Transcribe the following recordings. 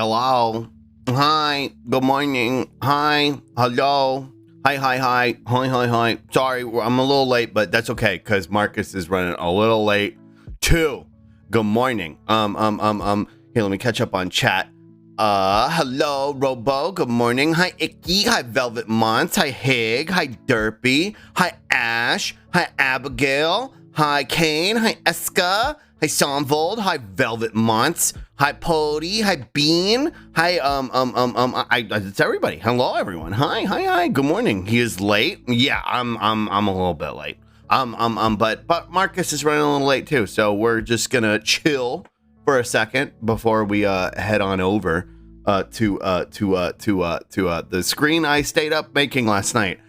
Hello. Hi. Good morning. Hi. Hello. Hi. Hi. Sorry, I'm a little late, but that's okay because Marcus is running a little late too. Good morning. Here, let me catch up on chat. Hello, Robo. Good morning. Hi, Icky. Hi, Velvet Mons. Hi, Hig. Hi, Derpy. Hi, Ash. Hi, Abigail. Hi, Kane. Hi, Eska. Hi, Somvold. Hi, Velvet Mons. Hi, Pody. Hi, Bean. Hi, it's everybody. Hello, everyone. Hi. Good morning. He is late. Yeah, I'm a little bit late. But Marcus is running a little late too, so we're just gonna chill for a second before we head on over to the screen I stayed up making last night.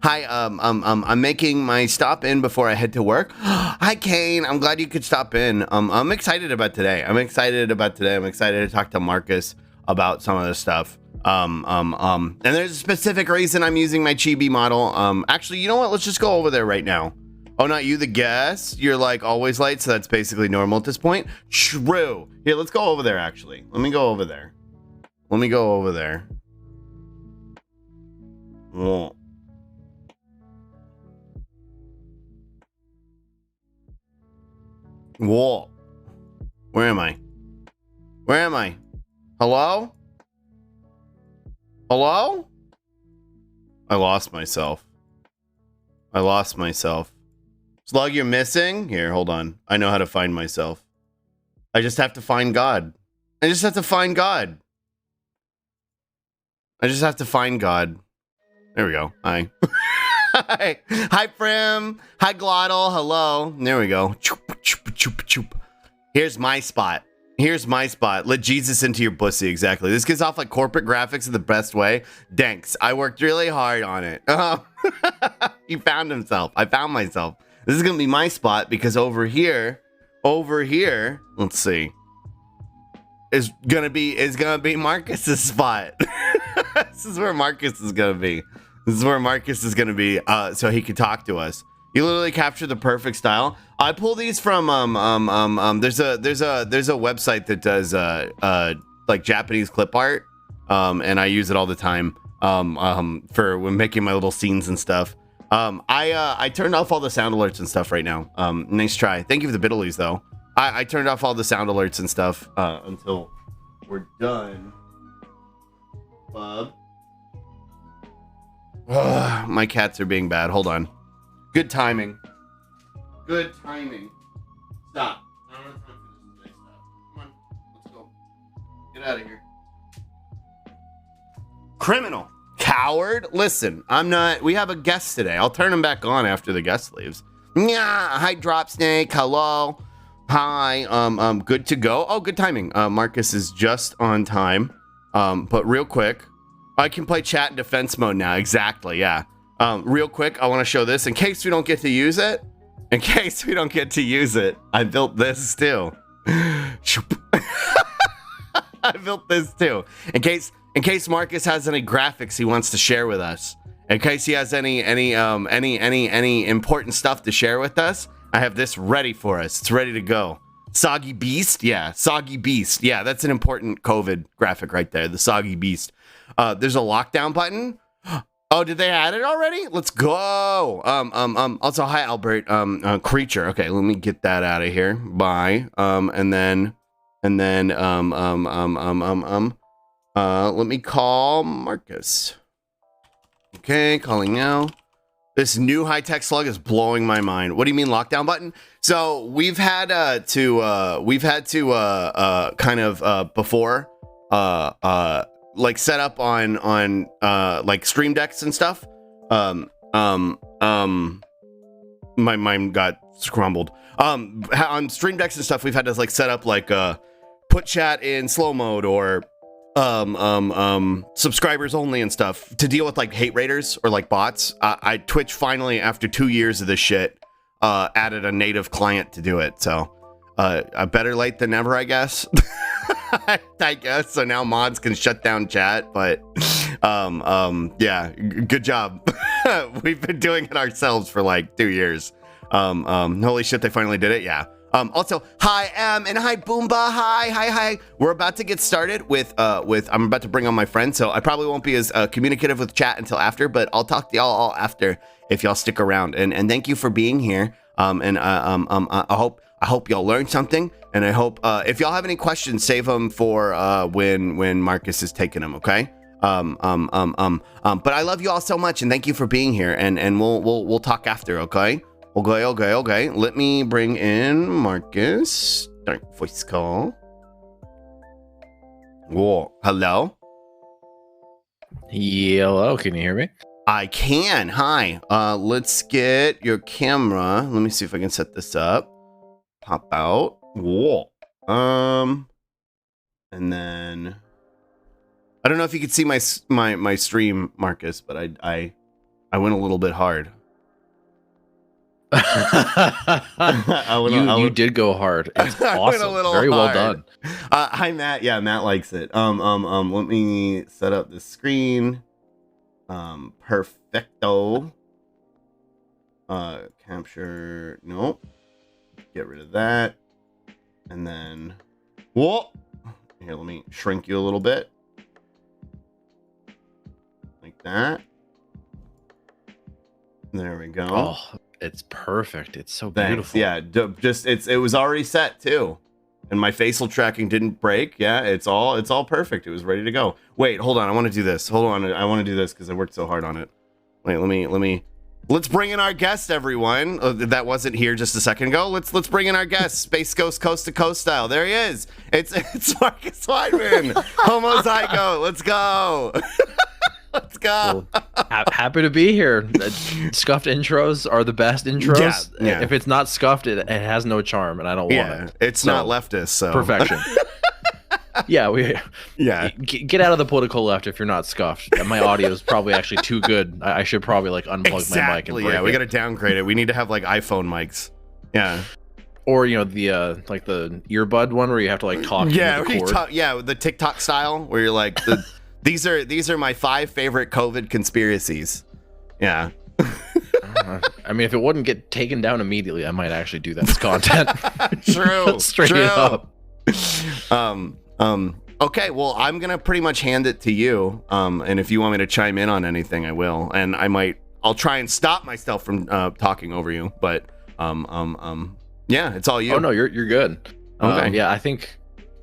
Hi, I'm making my stop in before I head to work. Hi, Kane. I'm glad you could stop in. I'm excited about today. I'm excited to talk to Marcus about some of this stuff. And there's a specific reason I'm using my Chibi model. Actually, you know what? Let's just go over there right now. Oh, not you, the guest. You're like always late, so that's basically normal at this point. True. Here, let's go over there, actually. Let me go over there. Whoa. Whoa. Where am I? Hello? I lost myself. Slug, you're missing? Here, hold on. I know how to find myself. I just have to find God. There we go. Hi. Hi, Prim. Hi, Glottal. Hello. There we go. Here's my spot. Let Jesus into your pussy. Exactly. This gives off like corporate graphics in the best way. Thanks. I worked really hard on it. He found himself. I found myself. This is going to be my spot because over here, let's see, is going to be Marcus's spot. This is where Marcus is going to be. So he can talk to us. You literally capture the perfect style. I pull these from there's a website that does like Japanese clip art, and I use it all the time for when making my little scenes and stuff. I turned off all the sound alerts and stuff right now. Nice try. Thank you for the Biddleys though. I turned off all the sound alerts and stuff until we're done. Bub. My cats are being bad. Hold on. Good timing. Stop. I don't have time for this today. Stop. Come on. Let's go. Get out of here. Criminal. Coward. Listen, I'm not. We have a guest today. I'll turn him back on after the guest leaves. Yeah. Hi, Drop Snake. Hello. Hi. Good to go. Oh, good timing. Marcus is just on time. But real quick, I can play chat in defense mode now. Exactly. Yeah. Real quick, I want to show this in case we don't get to use it. I built this too. In case Marcus has any graphics he wants to share with us. In case he has any important stuff to share with us, I have this ready for us. It's ready to go. Soggy Beast? Yeah, Soggy Beast. Yeah, that's an important COVID graphic right there. The Soggy Beast. There's a lockdown button. Oh, did they add it already? Let's go. Also, hi, Albert. Creature. Okay, let me get that out of here. Bye. Let me call Marcus. Okay, calling now. This new high-tech slug is blowing my mind. What do you mean lockdown button? So we've had to kind of before like set up on like stream decks and stuff. My mind got scrambled. On stream decks and stuff, we've had to like set up like put chat in slow mode or subscribers only and stuff to deal with like hate raiders or like bots. Twitch finally, after 2 years of this shit, added a native client to do it. So better late than never, I guess. I guess so now mods can shut down chat, but yeah, good job. We've been doing it ourselves for like 2 years. Holy shit, they finally did it. Yeah. Also, hi and hi Boomba, hi. We're about to get started with I'm about to bring on my friend, so I probably won't be as communicative with chat until after, but I'll talk to y'all all after if y'all stick around. And thank you for being here. I hope y'all learned something, and I hope if y'all have any questions, save them for when Marcus is taking them. Okay. But I love you all so much, and thank you for being here. And we'll talk after. Okay. Okay. Let me bring in Marcus. Start voice call. Whoa. Hello? Hello, can you hear me? I can. Hi. Let's get your camera. Let me see if I can set this up. Pop out. Whoa. And then I don't know if you could see my stream, Marcus, but I went a little bit hard. You did go hard. It's awesome. Very well done. Hi Matt. Yeah, Matt likes it. Let me set up the screen. Perfecto. Capture. Nope. Get rid of that. And then whoa. Here, let me shrink you a little bit. Like that. There we go. Oh, it's perfect. It's so Thanks. beautiful. Yeah, it was already set too, and my facial tracking didn't break. Yeah, it's all perfect. It was ready to go. Wait, hold on. I want to do this. Hold on. I want to do this because I worked so hard on it. Wait, let's bring in our guest, everyone. That wasn't here just a second ago. Let's bring in our guest, Space Ghost Coast to Coast style. There he is. It's Marcus Weidman, homozygote. Let's go. Let's go. Well, happy to be here. Scuffed intros are the best intros. Yeah. If it's not scuffed, it has no charm, and I don't want it. It's not leftist, so perfection. Get out of the political left if you're not scuffed. My audio is probably actually too good. I should probably unplug my mic and break it. We got to downgrade it. We need to have iPhone mics. Yeah. Or the the earbud one where you have to talk. Yeah, the TikTok style where you're these are my 5 favorite COVID conspiracies. Yeah. I mean, if it wouldn't get taken down immediately, I might actually do that as content. True. Straight true. up. Okay, well, I'm gonna pretty much hand it to you. And if you want me to chime in on anything, I will. And I'll try and stop myself from talking over you. But yeah, it's all you. Oh no, you're good. Okay. Yeah, I think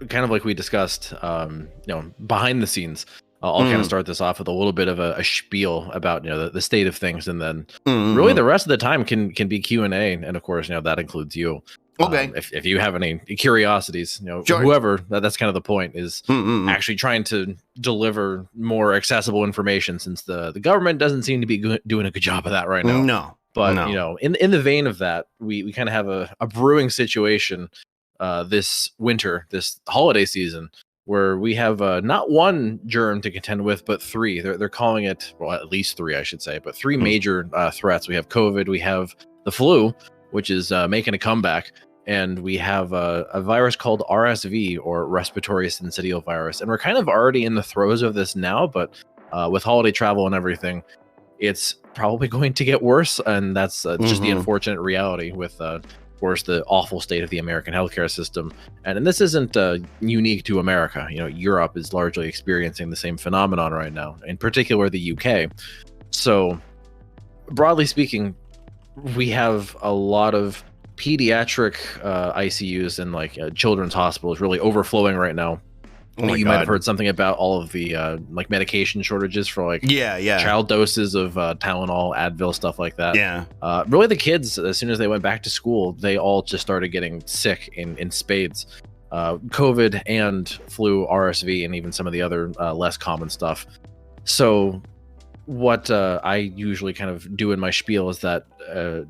kind of like we discussed, behind the scenes. I'll kind of start this off with a little bit of a spiel about the state of things, and then really the rest of the time can be Q&A, and of course that includes you. Okay. If you have any curiosities, sure. Whoever, that's kind of the point, is actually trying to deliver more accessible information, since the government doesn't seem to be doing a good job of that right now. No. But in the vein of that, we kind of have a brewing situation this winter, this holiday season, where we have not one germ to contend with, but 3. They're calling it, well, at least 3, I should say, but 3 major threats. We have COVID, we have the flu, which is making a comeback, and we have a virus called RSV, or respiratory syncytial virus. And we're kind of already in the throes of this now, but with holiday travel and everything, it's probably going to get worse, and that's just the unfortunate reality with of course, the awful state of the American healthcare system. And this isn't unique to America. Europe is largely experiencing the same phenomenon right now, in particular the UK. So broadly speaking, we have a lot of pediatric ICUs and children's hospitals really overflowing right now. Oh you might have heard something about all of the medication shortages for child doses of Tylenol, Advil, stuff like that. Yeah. Really, the kids, as soon as they went back to school, they all just started getting sick in spades. COVID and flu, RSV, and even some of the other less common stuff. So what I usually kind of do in my spiel is that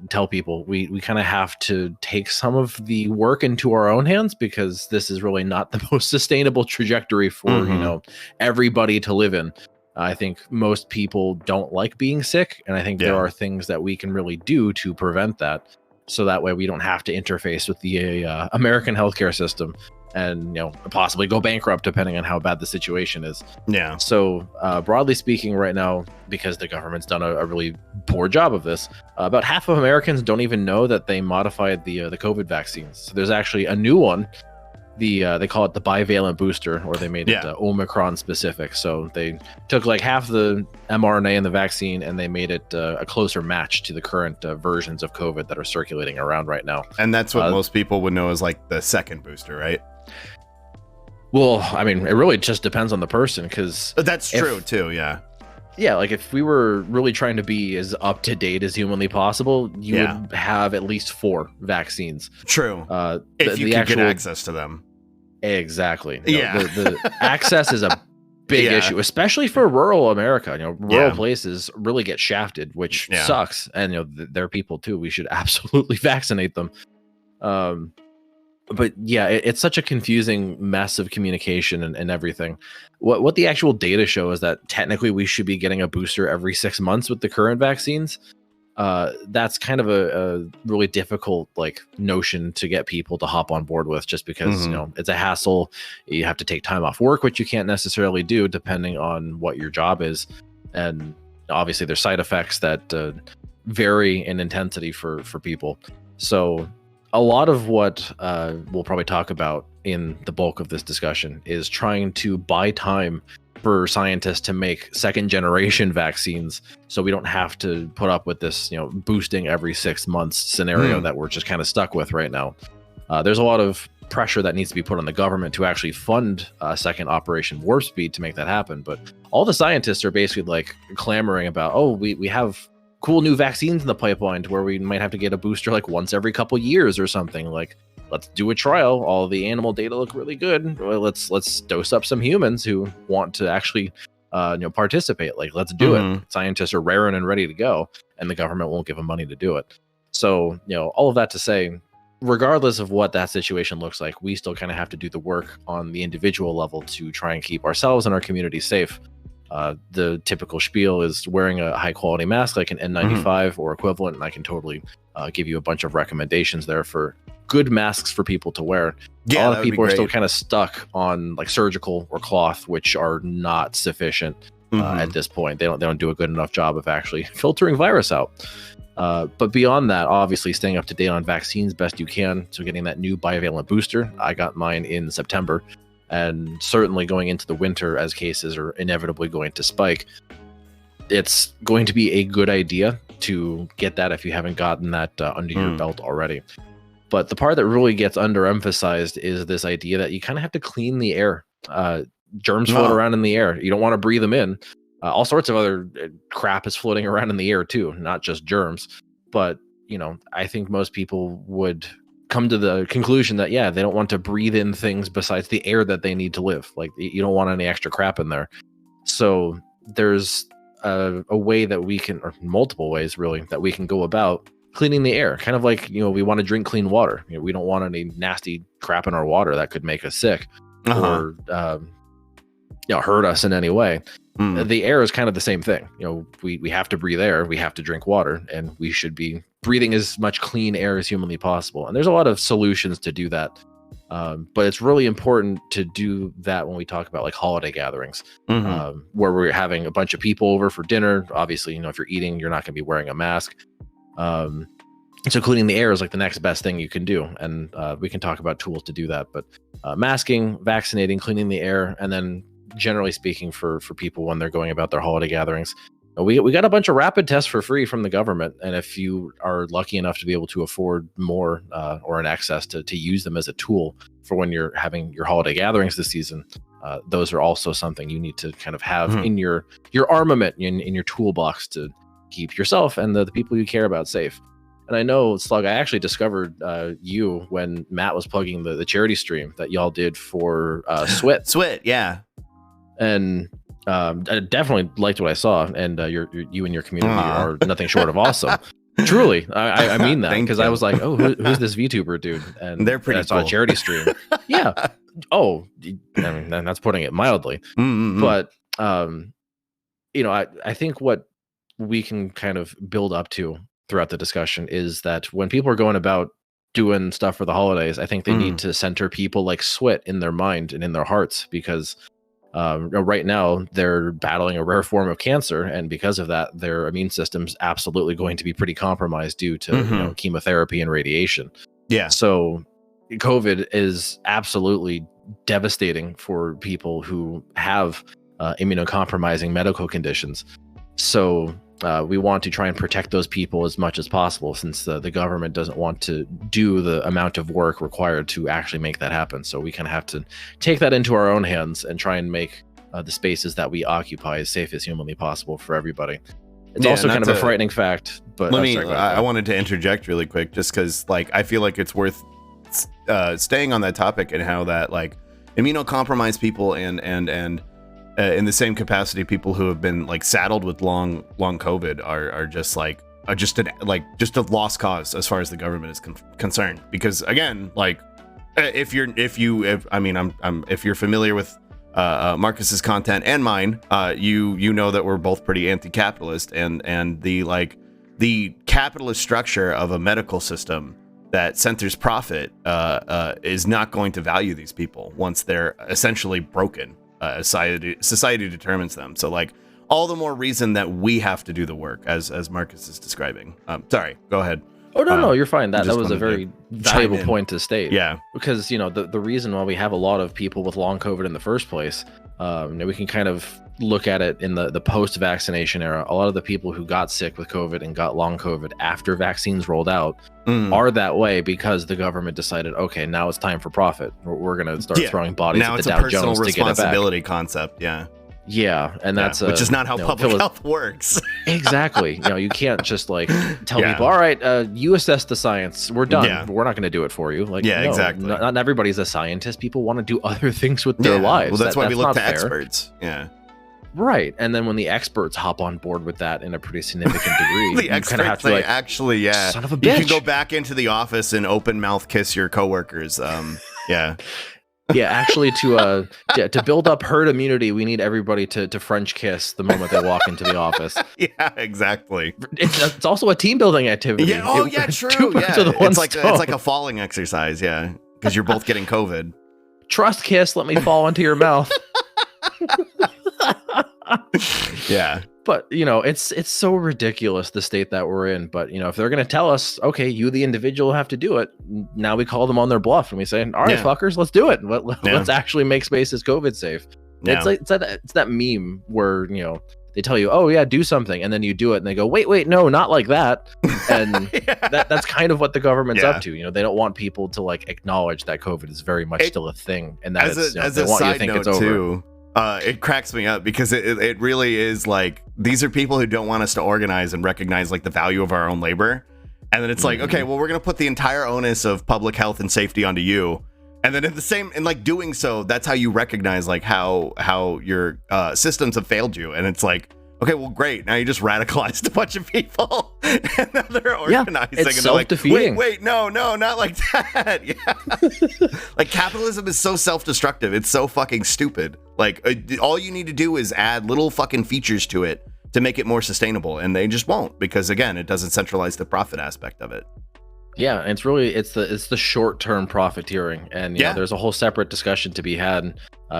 tell people we kind of have to take some of the work into our own hands, because this is really not the most sustainable trajectory for everybody to live in. I think most people don't like being sick, and I think there are things that we can really do to prevent that, so that way we don't have to interface with the American healthcare system. and possibly go bankrupt depending on how bad the situation is. Yeah. So broadly speaking, right now, because the government's done a really poor job of this, about half of Americans don't even know that they modified the COVID vaccines. So there's actually a new one. They call it the bivalent booster, or they made it Omicron specific. So they took like half the mRNA in the vaccine and they made it a closer match to the current versions of COVID that are circulating around right now. And that's what most people would know as like the second booster, right? Well, I mean, it really just depends on the person, because that's true too. Yeah. Yeah, like if we were really trying to be as up to date as humanly possible, you would have at least 4 vaccines. True. If you could get access to them. Exactly. The access is a big issue, especially for rural America. Rural places really get shafted, which sucks. And they're people too. We should absolutely vaccinate them. But yeah, it's such a confusing mess of communication and everything. What the actual data show is that technically we should be getting a booster every 6 months with the current vaccines. That's kind of a really difficult notion to get people to hop on board with, just because it's a hassle. You have to take time off work, which you can't necessarily do depending on what your job is, and obviously there's side effects that vary in intensity for people. So a lot of what we'll probably talk about in the bulk of this discussion is trying to buy time for scientists to make second generation vaccines, so we don't have to put up with this boosting every 6 months scenario that we're just kind of stuck with right now. There's a lot of pressure that needs to be put on the government to actually fund second Operation Warp Speed to make that happen, but all the scientists are basically clamoring about, we have cool new vaccines in the pipeline to where we might have to get a booster once every couple years or something. Let's do a trial. All the animal data look really good. Let's dose up some humans who want to actually participate. Let's do it. Scientists are raring and ready to go, and the government won't give them money to do it. So all of that to say, regardless of what that situation looks like, we still kind of have to do the work on the individual level to try and keep ourselves and our community safe. The typical spiel is wearing a high quality mask like an N95 or equivalent, and I can totally give you a bunch of recommendations there for good masks for people to wear. A lot of people are still kind of stuck on surgical or cloth, which are not sufficient at this point. They don't do a good enough job of actually filtering virus out. But beyond that, obviously staying up to date on vaccines best you can. So getting that new bivalent booster, I got mine in September. And certainly going into the winter, as cases are inevitably going to spike, it's going to be a good idea to get that if you haven't gotten that under your belt already. But the part that really gets underemphasized is this idea that you kind of have to clean the air. Germs float around in the air. You don't want to breathe them in. All sorts of other crap is floating around in the air too, not just germs. But, I think most people would come to the conclusion that, they don't want to breathe in things besides the air that they need to live. You don't want any extra crap in there. So there's a way that we can, or multiple ways really, that we can go about cleaning the air. Kind of we want to drink clean water. We don't want any nasty crap in our water that could make us sick or hurt us in any way. The air is kind of the same thing. We have to breathe air, we have to drink water, and we should be breathing as much clean air as humanly possible. And there's a lot of solutions to do that. But it's really important to do that when we talk about holiday gatherings, where we're having a bunch of people over for dinner. Obviously, if you're eating, you're not going to be wearing a mask. So cleaning the air is the next best thing you can do. And we can talk about tools to do that. But masking, vaccinating, cleaning the air, and then generally speaking for people when they're going about their holiday gatherings, we got a bunch of rapid tests for free from the government. And if you are lucky enough to be able to afford more or an access to use them as a tool for when you're having your holiday gatherings this season, those are also something you need to kind of have in your armament, in your toolbox to keep yourself and the people you care about safe. And I know, Slug, I actually discovered you when Matt was plugging the charity stream that y'all did for SWIT. SWIT, yeah. And I definitely liked what I saw, and you and your community are nothing short of awesome. Truly, I mean that, because I was like, who's this VTuber dude? And they're pretty. I saw a charity stream. Yeah. I mean, that's putting it mildly. But I think what we can kind of build up to throughout the discussion is that when people are going about doing stuff for the holidays. I think they Mm. need to center people like Swit in their mind and in their hearts, because right now they're battling a rare form of cancer, and because of that, their immune system's absolutely going to be pretty compromised due to Mhm. chemotherapy and radiation. Yeah. So COVID is absolutely devastating for people who have immunocompromising medical conditions. So we want to try and protect those people as much as possible, since the government doesn't want to do the amount of work required to actually make that happen. So we kind of have to take that into our own hands and try and make the spaces that we occupy as safe as humanly possible for everybody. It's Yeah, also not kind of a to- frightening fact. But Let me. sorry, go ahead. I wanted to interject really quick, just because like I feel like it's worth staying on that topic, and how that like immunocompromised people and in the same capacity, people who have been like saddled with long COVID are just like just a lost cause as far as the government is concerned. Because again, like if you're familiar with Marcus's content and mine, you know that we're both pretty anti-capitalist, and the capitalist structure of a medical system that centers profit is not going to value these people once they're essentially broken. Society determines them. So like all the more reason that we have to do the work, as Marcus is describing. Sorry, go ahead. Oh no, you're fine. That just was a wanted very to valuable chime in. point to state. Yeah. Because the reason why we have a lot of people with long COVID in the first place, we can kind of look at it in the post-vaccination era. A lot of the people who got sick with COVID and got long COVID after vaccines rolled out are that way because the government decided, okay, now it's time for profit. We're going to start throwing bodies Now at it's the a Dow personal Jones to get it back. responsibility concept. Yeah. Yeah, and that's which is not how public health works. Exactly. You can't just like tell Yeah. people, all right, you assess the science. We're done. Yeah. We're not going to do it for you. Like, Yeah, no, exactly. Not everybody's a scientist. People want to do other things with their lives. Well, that's why we look not to fair. experts. Yeah. Right. And then when the experts hop on board with that in a pretty significant degree, The you kind experts of have to say, like, actually, yeah, son of a you can bitch. go back into the office and open mouth kiss your coworkers. Yeah. yeah, actually to build up herd immunity, we need everybody to French kiss the moment they walk into the office. Yeah, exactly. It's also a team building activity. Yeah. Oh, yeah, true. Two birds Yeah. with one It's like stone. a falling exercise. Yeah, because you're both getting COVID. Trust kiss, let me fall into your mouth. Yeah. But it's so ridiculous the state that we're in. But if they're gonna tell us, okay, you the individual have to do it, now we call them on their bluff and we say, all right, Yeah. fuckers, let's do it. Let's actually make spaces COVID safe. Yeah. It's that meme where they tell you, oh yeah, do something, and then you do it, and they go, wait, no, not like that. And Yeah. that's kind of what the government's Yeah. up to. They don't want people to like acknowledge that COVID is very much still a thing, and that as it's, a, as they a want you to side think note it's over. too, it cracks me up because it really is like these are people who don't want us to organize and recognize like the value of our own labor, and then it's like, okay, well, we're gonna put the entire onus of public health and safety onto you, and then in like doing so, that's how you recognize like how your systems have failed you, and it's like, okay, well, great. Now you just radicalized a bunch of people, and now they're organizing. it's and they're like, self-defeating. wait, no, not like that. Yeah, like capitalism is so self-destructive. It's so fucking stupid. Like all you need to do is add little fucking features to it to make it more sustainable, and they just won't because again, it doesn't centralize the profit aspect of it. Yeah, and it's the short-term profiteering, and Yeah. there's a whole separate discussion to be had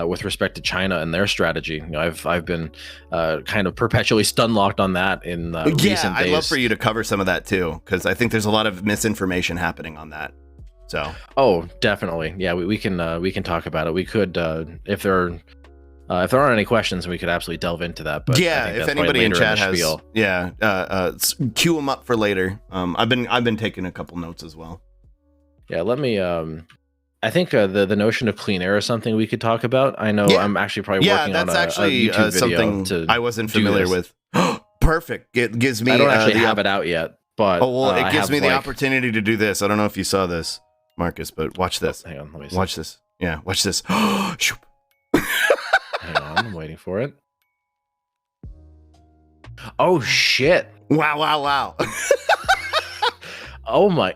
with respect to China and their strategy. I've been kind of perpetually stun locked on that in recent days. I'd love for you to cover some of that too, because I think there's a lot of misinformation happening on that. So Oh, definitely. Yeah, we can talk about it. We could if there aren't any questions, we could absolutely delve into that. But I yeah, think if that's probably anybody in later chat the has, spiel. queue them up for later. I've been taking a couple notes as well. Yeah, let me. I think the notion of clean air is something we could talk about. I know Yeah. I'm actually probably Yeah, working on that's a actually YouTube video something to I wasn't do familiar this. with. Perfect. It gives me. I don't actually the have it out yet, but Oh well, I it gives have, me the like- opportunity to do this. I don't know if you saw this, Marcus, but watch this. Hang on, let me see. Watch this. Yeah, watch this. Shoop. Hang on, I'm waiting for it. Oh shit! Wow. Oh my!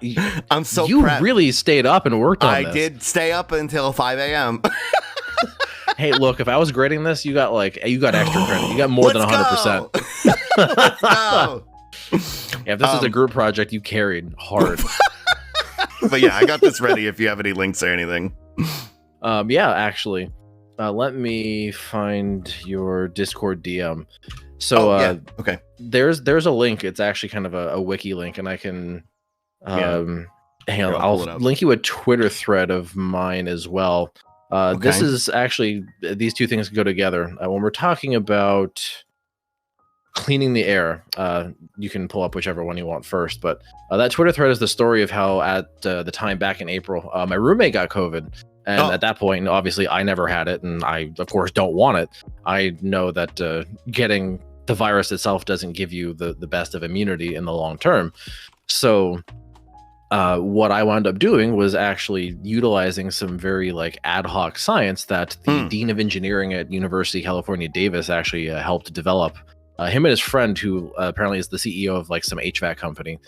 I'm so you prepped. really stayed up and worked on I this. did stay up until 5 a.m. Hey, look, if I was grading this, you got extra credit. You got more than 100%. Let's go. Yeah, if this is a group project, you carried hard. But yeah, I got this ready if you have any links or anything. Yeah, actually, let me find your Discord DM. So Okay. there's a link. It's actually kind of a wiki link, and I can hang on. Here, I'll pull it I'll up. link you a Twitter thread of mine as well. This Okay. is actually, these two things go together. When we're talking about cleaning the air, you can pull up whichever one you want first, but that Twitter thread is the story of how at the time back in April, my roommate got COVID. And at that point, obviously, I never had it, and I, of course, don't want it. I know that getting the virus itself doesn't give you the best of immunity in the long term. So what I wound up doing was actually utilizing some very like ad hoc science that the Dean of Engineering at University of California, Davis actually helped develop. Him and his friend, who apparently is the CEO of like some HVAC company,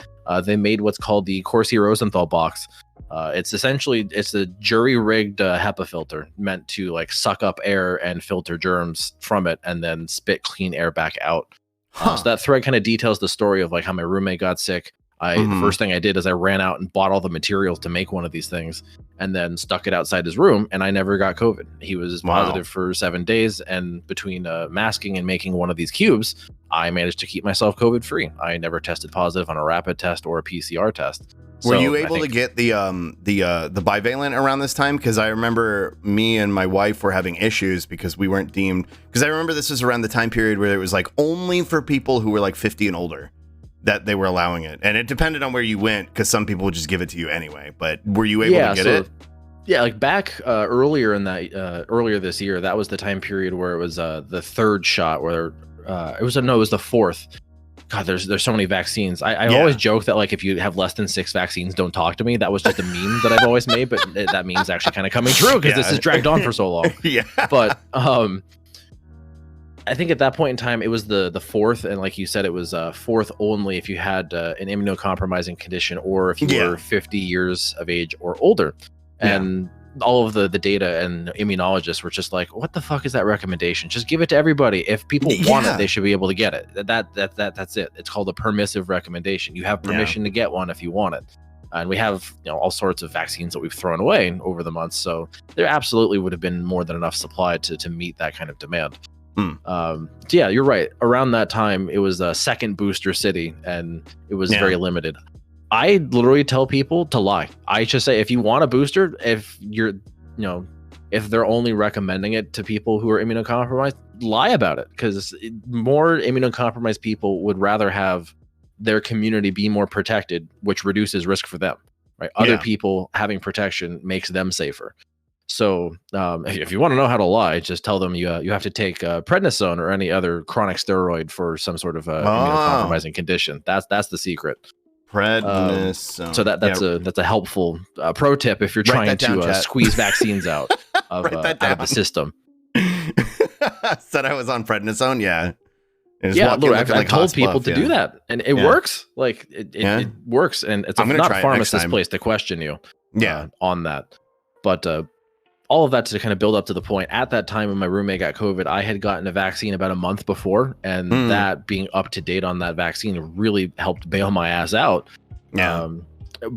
they made what's called the Corsi Rosenthal box. It's a jury-rigged HEPA filter meant to like suck up air and filter germs from it, and then spit clean air back out. So that thread kind of details the story of like how my roommate got sick. The first thing I did is I ran out and bought all the materials to make one of these things, and then stuck it outside his room, and I never got COVID. He was positive for 7 days, and between masking and making one of these cubes, I managed to keep myself COVID free. I never tested positive on a rapid test or a PCR test. Were you able to get the bivalent around this time? Because I remember me and my wife were having issues because we weren't deemed. Because I remember this was around the time period where it was like only for people who were like 50 and older that they were allowing it, and it depended on where you went because some people would just give it to you anyway. But were you able to get it? Yeah, like back earlier in that earlier this year, that was the time period where it was the third shot, where it was the fourth. God, there's so many vaccines. I always joke that like if you have less than 6 vaccines, don't talk to me. That was just a meme that I've always made, but that meme's actually kind of coming true because this has dragged on for so long. But I think at that point in time, it was the fourth, and like you said, it was fourth only if you had an immunocompromising condition or if you were 50 years of age or older. And all of the data and immunologists were just like, what the fuck is that recommendation? Just give it to everybody. If people want it, they should be able to get it. That's it. It's called a permissive recommendation. You have permission to get one if you want it. And we have all sorts of vaccines that we've thrown away over the months. So there absolutely would have been more than enough supply to meet that kind of demand. So yeah, you're right. Around that time, it was a second booster city, and it was very limited. I literally tell people to lie. I just say, if you want a booster, if you're, if they're only recommending it to people who are immunocompromised, lie about it, because more immunocompromised people would rather have their community be more protected, which reduces risk for them, right? Other people having protection makes them safer. So if you want to know how to lie, just tell them you have to take prednisone or any other chronic steroid for some sort of immunocompromising condition. That's the secret. Prednisone. So that's a helpful pro tip if you're trying to squeeze vaccines out of the system. Said I was on prednisone. I've told people to do that, and it works. Like it works, and it's not a pharmacist's place to question you. On that, but all of that to kind of build up to the point. At that time when my roommate got COVID, I had gotten a vaccine about a month before, and that being up to date on that vaccine really helped bail my ass out.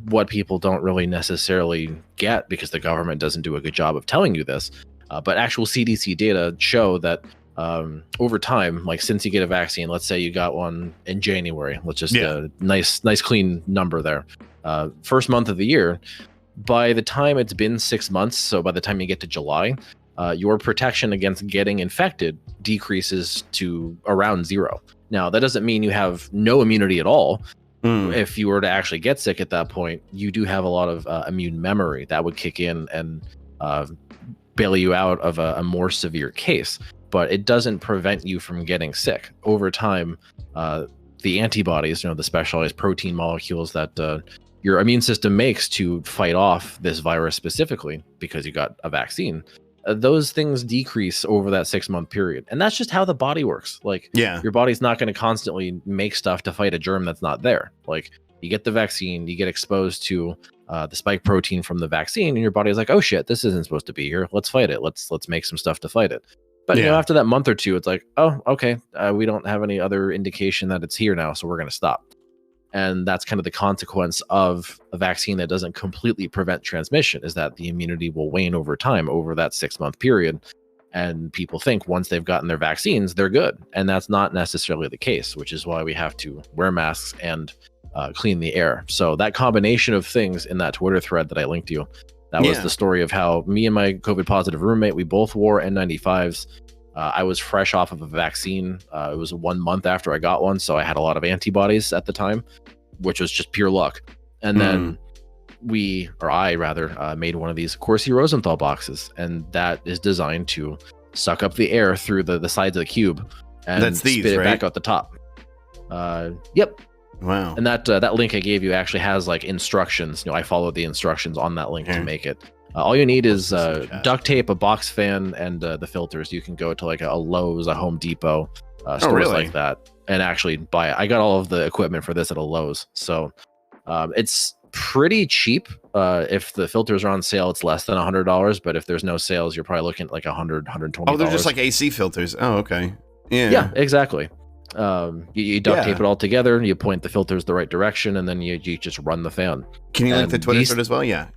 What people don't really necessarily get, because the government doesn't do a good job of telling you this, but actual CDC data show that over time, like since you get a vaccine, let's say you got one in January, let's just nice clean number there. First month of the year, by the time it's been 6 months, so by the time you get to July, your protection against getting infected decreases to around 0. Now, that doesn't mean you have no immunity at all. If you were to actually get sick at that point, you do have a lot of immune memory that would kick in and bail you out of a more severe case. But it doesn't prevent you from getting sick. Over time, the antibodies, the specialized protein molecules that your immune system makes to fight off this virus specifically, because you got a vaccine, those things decrease over that 6-month period. And that's just how the body works. Like, your body's not going to constantly make stuff to fight a germ that's not there. Like, you get the vaccine, you get exposed to the spike protein from the vaccine, and your body's like, oh shit, this isn't supposed to be here. Let's fight it. Let's make some stuff to fight it. But after that month or two, it's like, oh, okay, we don't have any other indication that it's here now, so we're going to stop. And that's kind of the consequence of a vaccine that doesn't completely prevent transmission, is that the immunity will wane over time, over that 6-month period. And people think once they've gotten their vaccines, they're good. And that's not necessarily the case, which is why we have to wear masks and clean the air. So that combination of things in that Twitter thread that I linked you, that was the story of how me and my COVID positive roommate, we both wore N95s. I was fresh off of a vaccine. It was 1 month after I got one, so I had a lot of antibodies at the time, which was just pure luck. And then I made one of these Corsi Rosenthal boxes, and that is designed to suck up the air through the sides of the cube and spit it back out the top. Yep. Wow. And that link I gave you actually has like instructions. I followed the instructions on that link to make it. All you need is duct tape, a box fan, and the filters. You can go to like a Lowe's, a Home Depot, stores like that, and actually buy it. I got all of the equipment for this at a Lowe's, so it's pretty cheap. If the filters are on sale, it's less than $100, but if there's no sales, you're probably looking at like $100, $120. Oh, they're just like AC filters. Oh, okay. Yeah, exactly. You duct tape it all together, and you point the filters the right direction, and then you just run the fan. Can you link the Twitter thread as well? Yeah.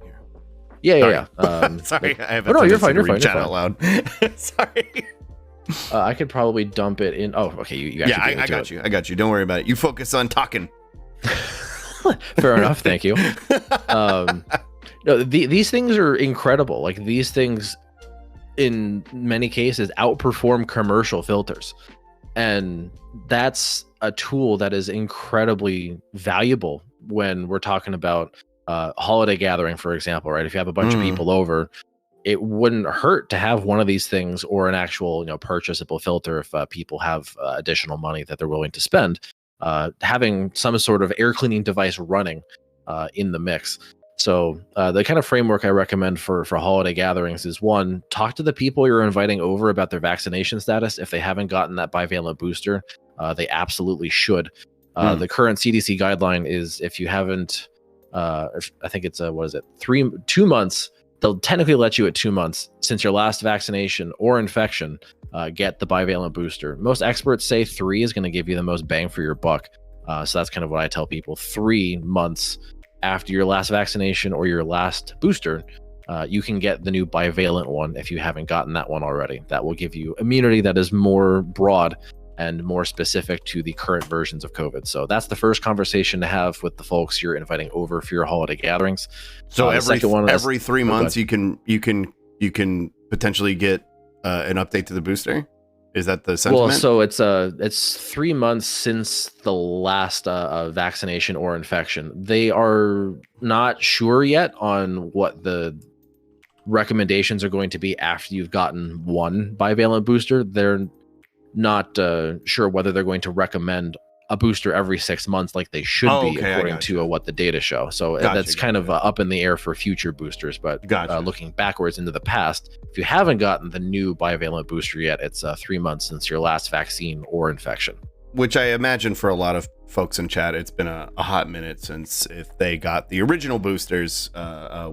Yeah. Sorry, I have you're fine. You're fine. Chat out loud. Sorry. I could probably dump it in. Oh, okay. You actually I got you. Don't worry about it. You focus on talking. Fair enough. Thank you. No, these things are incredible. Like, these things, in many cases, outperform commercial filters, and that's a tool that is incredibly valuable when we're talking about holiday gathering, for example, right? If you have a bunch of people over, it wouldn't hurt to have one of these things, or an actual, purchasable filter if people have additional money that they're willing to spend. Having some sort of air cleaning device running in the mix. So the kind of framework I recommend for holiday gatherings is, one, talk to the people you're inviting over about their vaccination status. If they haven't gotten that bivalent booster, they absolutely should. The current CDC guideline is, if you haven't, I think it's 2 months, they'll technically let you at 2 months since your last vaccination or infection, get the bivalent booster. Most experts say 3 is going to give you the most bang for your buck. So that's kind of what I tell people. 3 months after your last vaccination or your last booster, you can get the new bivalent one if you haven't gotten that one already. That will give you immunity that is more broad and more specific to the current versions of COVID. So that's the first conversation to have with the folks you're inviting over for your holiday gatherings. So every 3 months you can potentially get an update to the booster. Is that the sentiment? Well, so it's 3 months since the last vaccination or infection. They are not sure yet on what the recommendations are going to be after you've gotten one bivalent booster. They're not sure whether they're going to recommend a booster every 6 months like they should be, according to what the data show. So that's kind of up in the air for future boosters. But looking backwards into the past, if you haven't gotten the new bivalent booster yet, it's 3 months since your last vaccine or infection. Which I imagine for a lot of folks in chat, it's been a hot minute since, if they got the original boosters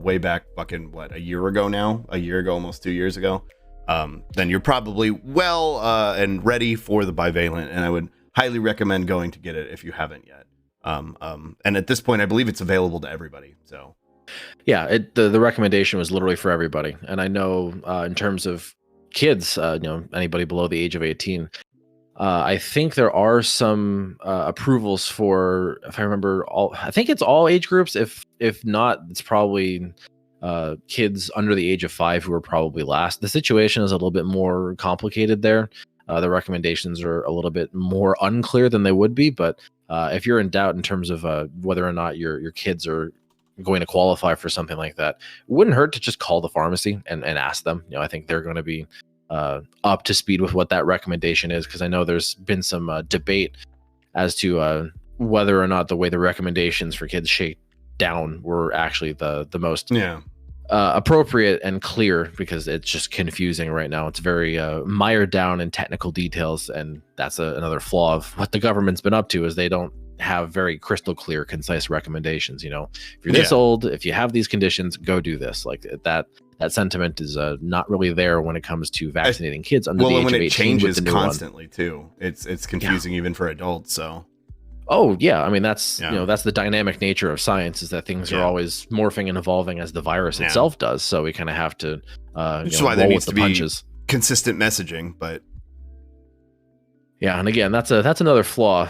way back fucking, a year ago now? A year ago, almost 2 years ago. Then you're probably well and ready for the bivalent, and I would highly recommend going to get it if you haven't yet. And at this point, I believe it's available to everybody. So, yeah, the recommendation was literally for everybody. And I know in terms of kids, anybody below the age of 18, I think there are some approvals for, if I remember, I think it's all age groups. If not, it's probably kids under the age of 5 who are probably last. The situation is a little bit more complicated there. The recommendations are a little bit more unclear than they would be, but if you're in doubt in terms of whether or not your kids are going to qualify for something like that, it wouldn't hurt to just call the pharmacy and ask them. I think they're going to be up to speed with what that recommendation is, because I know there's been some debate as to whether or not the way the recommendations for kids shake down were actually the most appropriate and clear, because it's just confusing right now. It's very mired down in technical details, and that's another flaw of what the government's been up to, is they don't have very crystal clear, concise recommendations. If you're this old, if you have these conditions, go do this. Like that sentiment is not really there when it comes to vaccinating kids under the age of 18. Well, and when it changes constantly too, it's confusing even for adults. So Oh yeah, I mean that's Yeah. that's the dynamic nature of science, is that things are Yeah. always morphing and evolving as the virus Yeah. itself does. So we kind of have to Which is why there roll needs with to the be punches. consistent messaging, but Yeah, and again, that's another flaw.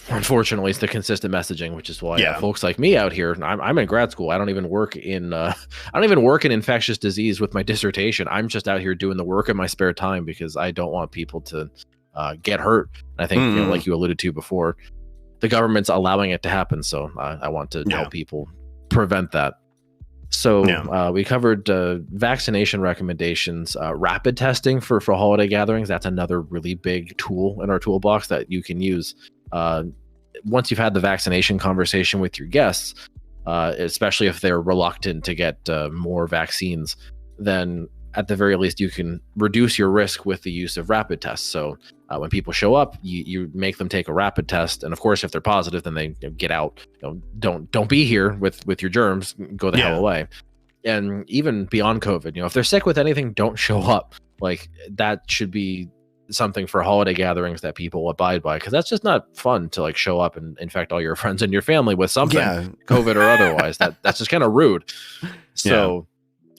Unfortunately, it's the consistent messaging, which is why Yeah. folks like me out here. I'm in grad school. I don't even work in infectious disease with my dissertation. I'm just out here doing the work in my spare time because I don't want people to get hurt. And I think like you alluded to before, the government's allowing it to happen. So I want to help people prevent that. So we covered vaccination recommendations, rapid testing for holiday gatherings. That's another really big tool in our toolbox that you can use. Once you've had the vaccination conversation with your guests, especially if they're reluctant to get more vaccines, then at the very least you can reduce your risk with the use of rapid tests. So when people show up, you make them take a rapid test, and of course if they're positive, then they get out. Don't be here with your germs. Go the hell away. And even beyond COVID, if they're sick with anything, don't show up. Like, that should be something for holiday gatherings that people abide by, because that's just not fun to like show up and infect all your friends and your family with something, COVID or otherwise. That's just kind of rude. So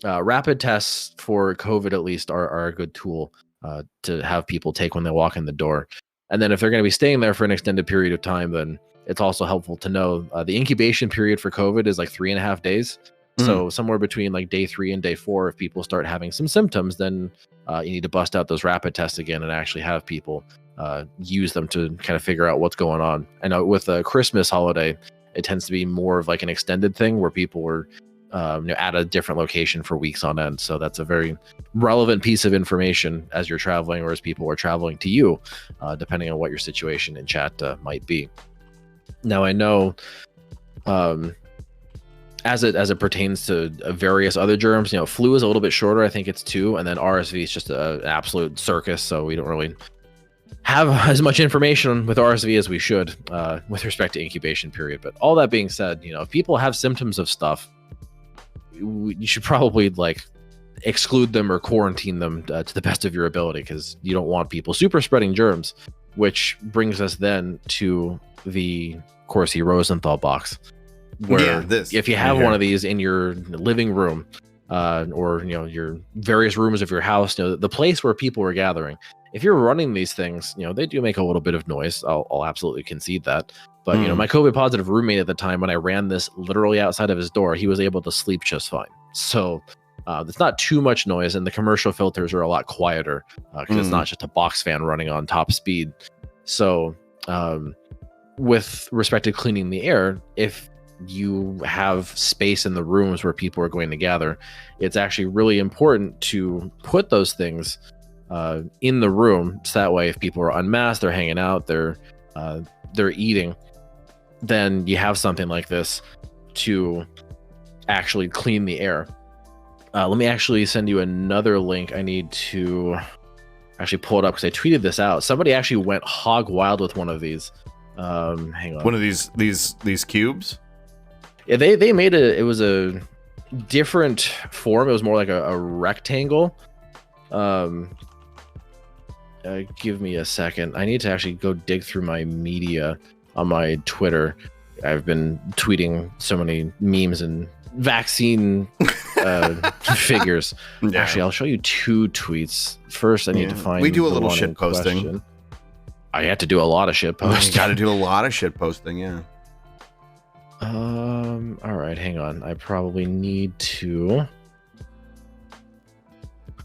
rapid tests for COVID at least are a good tool to have people take when they walk in the door. And then if they're going to be staying there for an extended period of time, then it's also helpful to know the incubation period for COVID is like 3.5 days. So somewhere between like day 3 and day 4, if people start having some symptoms, then you need to bust out those rapid tests again and actually have people use them to kind of figure out what's going on. And with the Christmas holiday, it tends to be more of like an extended thing where people were at a different location for weeks on end. So that's a very relevant piece of information as you're traveling, or as people are traveling to you, depending on what your situation in chat might be. Now, I know as it pertains to various other germs, flu is a little bit shorter. I think it's 2, and then RSV is just an absolute circus. So we don't really have as much information with RSV as we should with respect to incubation period. But all that being said, if people have symptoms of stuff, you should probably like exclude them or quarantine them to the best of your ability, because you don't want people super spreading germs. Which brings us then to the Corsi Rosenthal box, where if you have one of these in your living room or your various rooms of your house, the place where people are gathering, if you're running these things, they do make a little bit of noise. I'll absolutely concede that. But my COVID positive roommate at the time, when I ran this literally outside of his door, he was able to sleep just fine. So it's not too much noise, and the commercial filters are a lot quieter because it's not just a box fan running on top speed. So with respect to cleaning the air, if you have space in the rooms where people are going to gather, it's actually really important to put those things in the room, so that way if people are unmasked, they're hanging out, they're eating, then you have something like this to actually clean the air. Let me actually send you another link. I need to actually pull it up because I tweeted this out. Somebody actually went hog wild with one of these. Hang on. One of these cubes? Yeah, they made it was a different form. It was more like a rectangle. Give me a second. I need to actually go dig through my media on my Twitter. I've been tweeting so many memes and vaccine figures. Yeah. Actually, I'll show you 2 tweets. First, I need to find. We do a little shit posting. I had to do a lot of shit posting. You got to do a lot of shit posting, yeah. All right, hang on. I probably need to.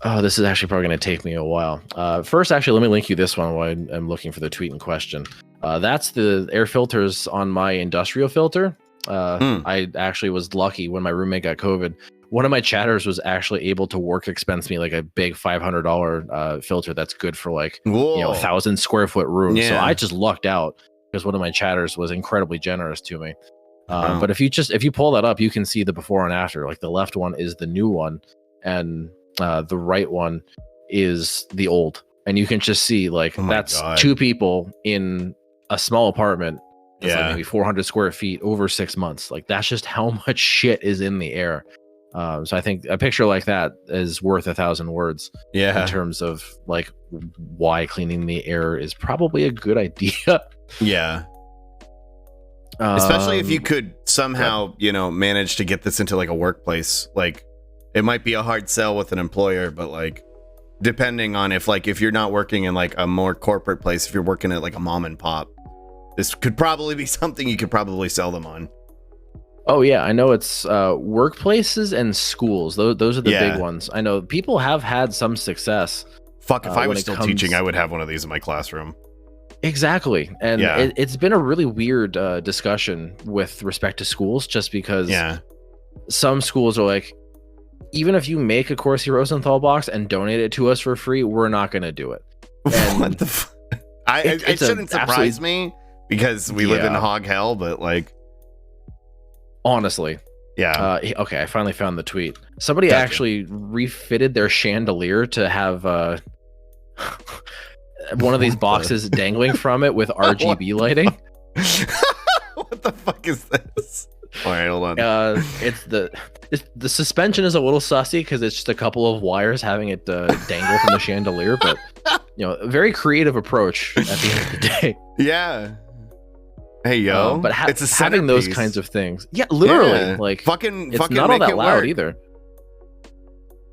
Oh, this is actually probably going to take me a while. First, actually, let me link you this one while I'm looking for the tweet in question. That's the air filters on my industrial filter. I actually was lucky when my roommate got COVID. One of my chatters was actually able to work expense me like a big $500 filter that's good for like 1,000 square foot room. Yeah. So I just lucked out because one of my chatters was incredibly generous to me. But if you pull that up, you can see the before and after. Like the left one is the new one, and the right one is the old. And you can just see like that's 2 people in a small apartment. It's like maybe 400 square feet over 6 months. Like that's just how much shit is in the air. So I think a picture like that is worth 1,000 words. In terms of like why cleaning the air is probably a good idea. Yeah. Especially if you could somehow, manage to get this into like a workplace. Like, it might be a hard sell with an employer, but like, depending on if you're not working in like a more corporate place, if you're working at like a mom and pop, this could probably be something you could probably sell them on. Oh yeah, I know it's workplaces and schools. Those are the big ones. I know people have had some success. Fuck, if I was still teaching, I would have one of these in my classroom. Exactly. And it's been a really weird discussion with respect to schools, just because some schools are like, even if you make a Corsi Rosenthal box and donate it to us for free, we're not going to do it. And what the it shouldn't surprise me, because we live in hog hell, but like, honestly. Yeah. Okay, I finally found the tweet. Somebody actually refitted their chandelier to have one of these boxes dangling from it with RGB lighting. What the fuck is this? All right, hold on. It's the suspension is a little sussy because it's just a couple of wires having it dangle from the chandelier, but a very creative approach at the end of the day. Yeah. Hey yo, but it's having those kinds of things, literally, like it's not all that loud either.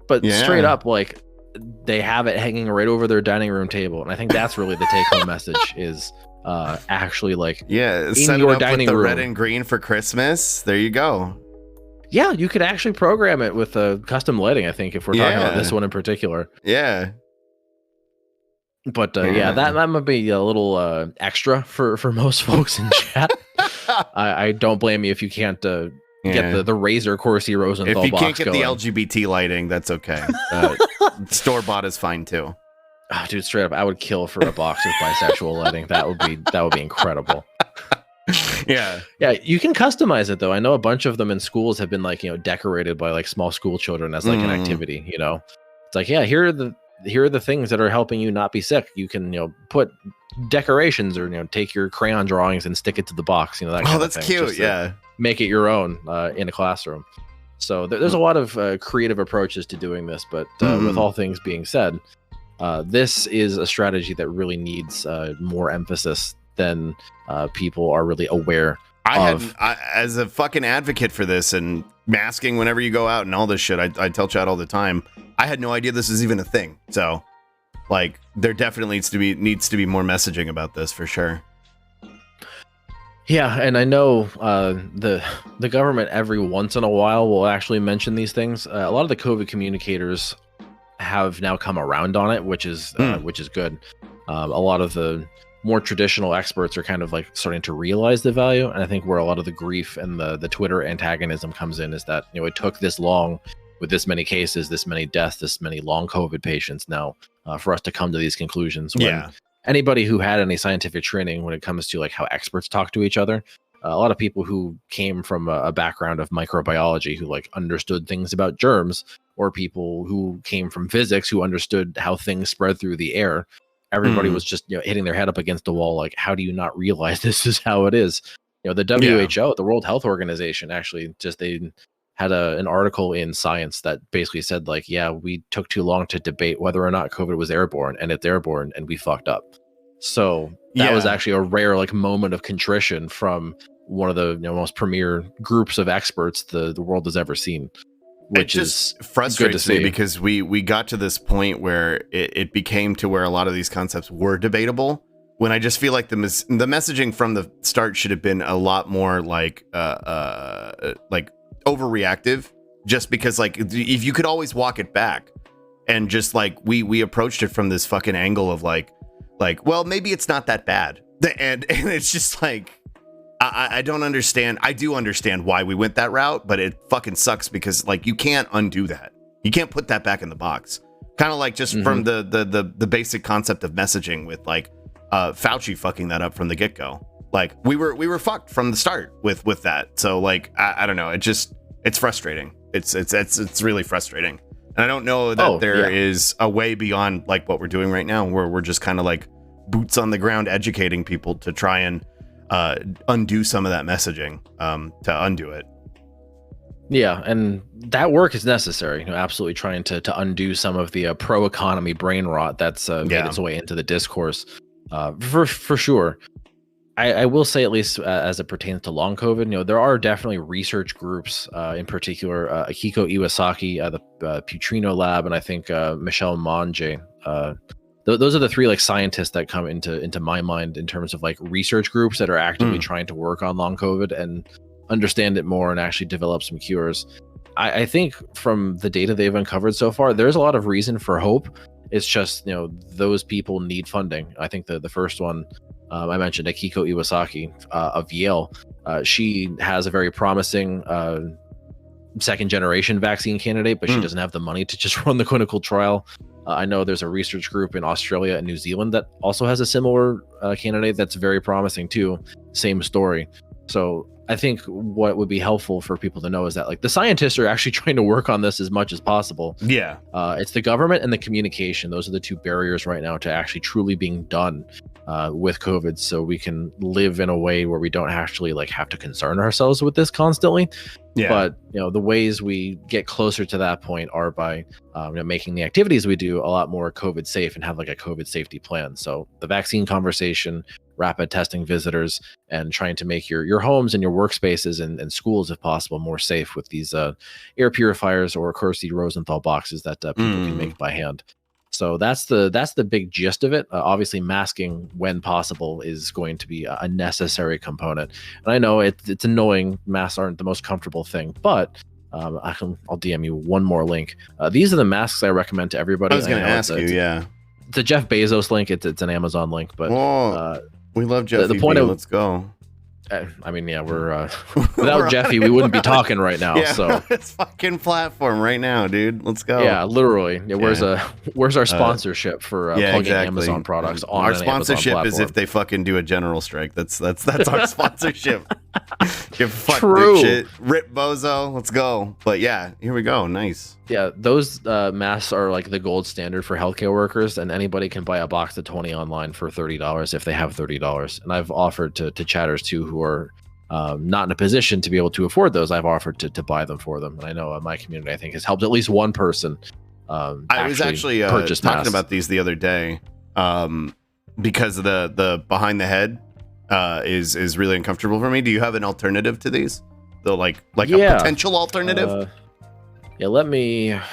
But straight up, like, they have it hanging right over their dining room table, and I think that's really the take-home message is actually like in set your it up dining with the room. Red and green for Christmas. There you go. Yeah, you could actually program it with custom lighting, I think, if we're talking about this one in particular. Yeah. But that might be a little extra for most folks in chat. I don't blame you if you can't get the Razer Corsi Rosenthal box. If you can't get going. the LGBT lighting, that's okay. Store-bought is fine too. Oh, dude, straight up, I would kill for a box with bisexual lighting. That would be incredible. Yeah. You can customize it though. I know a bunch of them in schools have been like decorated by like small school children as like an activity. It's like, here are the things that are helping you not be sick. You can put decorations or take your crayon drawings and stick it to the box. That kind that's of thing. cute. Yeah. Make it your own in a classroom. So there's a lot of creative approaches to doing this. But with all things being said, this is a strategy that really needs more emphasis than people are really aware of. As a fucking advocate for this and masking whenever you go out and all this shit, I tell chat all the time, I had no idea this is even a thing. So like, there definitely needs to be more messaging about this for sure. Yeah, and I know the government every once in a while will actually mention these things. A lot of the COVID communicators have now come around on it, which is good. A lot of the more traditional experts are kind of like starting to realize the value, and I think where a lot of the grief and the Twitter antagonism comes in is that it took this long with this many cases, this many deaths, this many long COVID patients now for us to come to these conclusions. When anybody who had any scientific training when it comes to like how experts talk to each other, a lot of people who came from a background of microbiology who like understood things about germs, or people who came from physics who understood how things spread through the air. Everybody was just hitting their head up against the wall, like, how do you not realize this is how it is? The WHO, the World Health Organization, actually they had an article in Science that basically said like, we took too long to debate whether or not COVID was airborne, and it's airborne, and we fucked up. So that was actually a rare like moment of contrition from one of the most premier groups of experts the world has ever seen. Which just frustrates me because we got to this point where it became to where a lot of these concepts were debatable, when I just feel like the messaging from the start should have been a lot more like overreactive, just because like, if you could always walk it back and just like we approached it from this fucking angle of like well, maybe it's not that bad, and it's just like, I don't understand. I do understand why we went that route, but it fucking sucks because like, you can't undo that. You can't put that back in the box. Kind of like just from the basic concept of messaging with like Fauci fucking that up from the get-go. Like we were fucked from the start with that. So like, I don't know. It's frustrating. It's really frustrating. And I don't know that there is a way beyond like what we're doing right now, where we're just kind of like boots on the ground educating people to try and undo some of that messaging, to undo it. Yeah, and that work is necessary. Absolutely trying to undo some of the pro-economy brain rot that's made its way into the discourse, for sure. I will say, at least as it pertains to long COVID, there are definitely research groups, in particular, Akiko Iwasaki, the Putrino Lab, and I think Michelle Monge. Those are the three like scientists that come into my mind in terms of like research groups that are actively trying to work on long COVID and understand it more and actually develop some cures. I think from the data they've uncovered so far, there's a lot of reason for hope. It's just, those people need funding. I think the first one I mentioned, Akiko Iwasaki of Yale, she has a very promising second generation vaccine candidate, but she doesn't have the money to just run the clinical trial. I know there's a research group in Australia and New Zealand that also has a similar candidate that's very promising too. Same story. So I think what would be helpful for people to know is that like the scientists are actually trying to work on this as much as possible. Yeah. It's the government and the communication. Those are the two barriers right now to actually truly being done with COVID. So we can live in a way where we don't actually like have to concern ourselves with this constantly. Yeah. But the ways we get closer to that point are by making the activities we do a lot more COVID safe and have like a COVID safety plan. So the vaccine conversation, rapid testing visitors, and trying to make your homes and your workspaces and schools, if possible, more safe with these air purifiers or Kersey Rosenthal boxes that people can make by hand. So that's the big gist of it. Obviously, masking when possible is going to be a necessary component. And I know it's annoying. Masks aren't the most comfortable thing, but I'll DM you one more link. These are the masks I recommend to everybody. I was going to ask you, yeah. It's a Jeff Bezos link. It's an Amazon link, but we love Jeffy. The point let's go. I mean, yeah, we're without Jeffy, we wouldn't be talking right now. Yeah, so it's fucking platform right now, dude. Let's go. Yeah, literally. Yeah, where's our sponsorship for plugging Amazon products on our an sponsorship Amazon is platform? if they fucking do a general strike. That's our sponsorship. Fuck True. shit. Rip Bozo. Let's go. But yeah, here we go. Nice. Yeah, those masks are like the gold standard for healthcare workers, and anybody can buy a box of 20 online for $30 if they have $30. And I've offered to chatters too who are not in a position to be able to afford those. I've offered to buy them for them, and I know my community I think has helped at least one person. I was actually talking about these the other day because the behind the head is really uncomfortable for me. Do you have an alternative to these? A potential alternative? Yeah,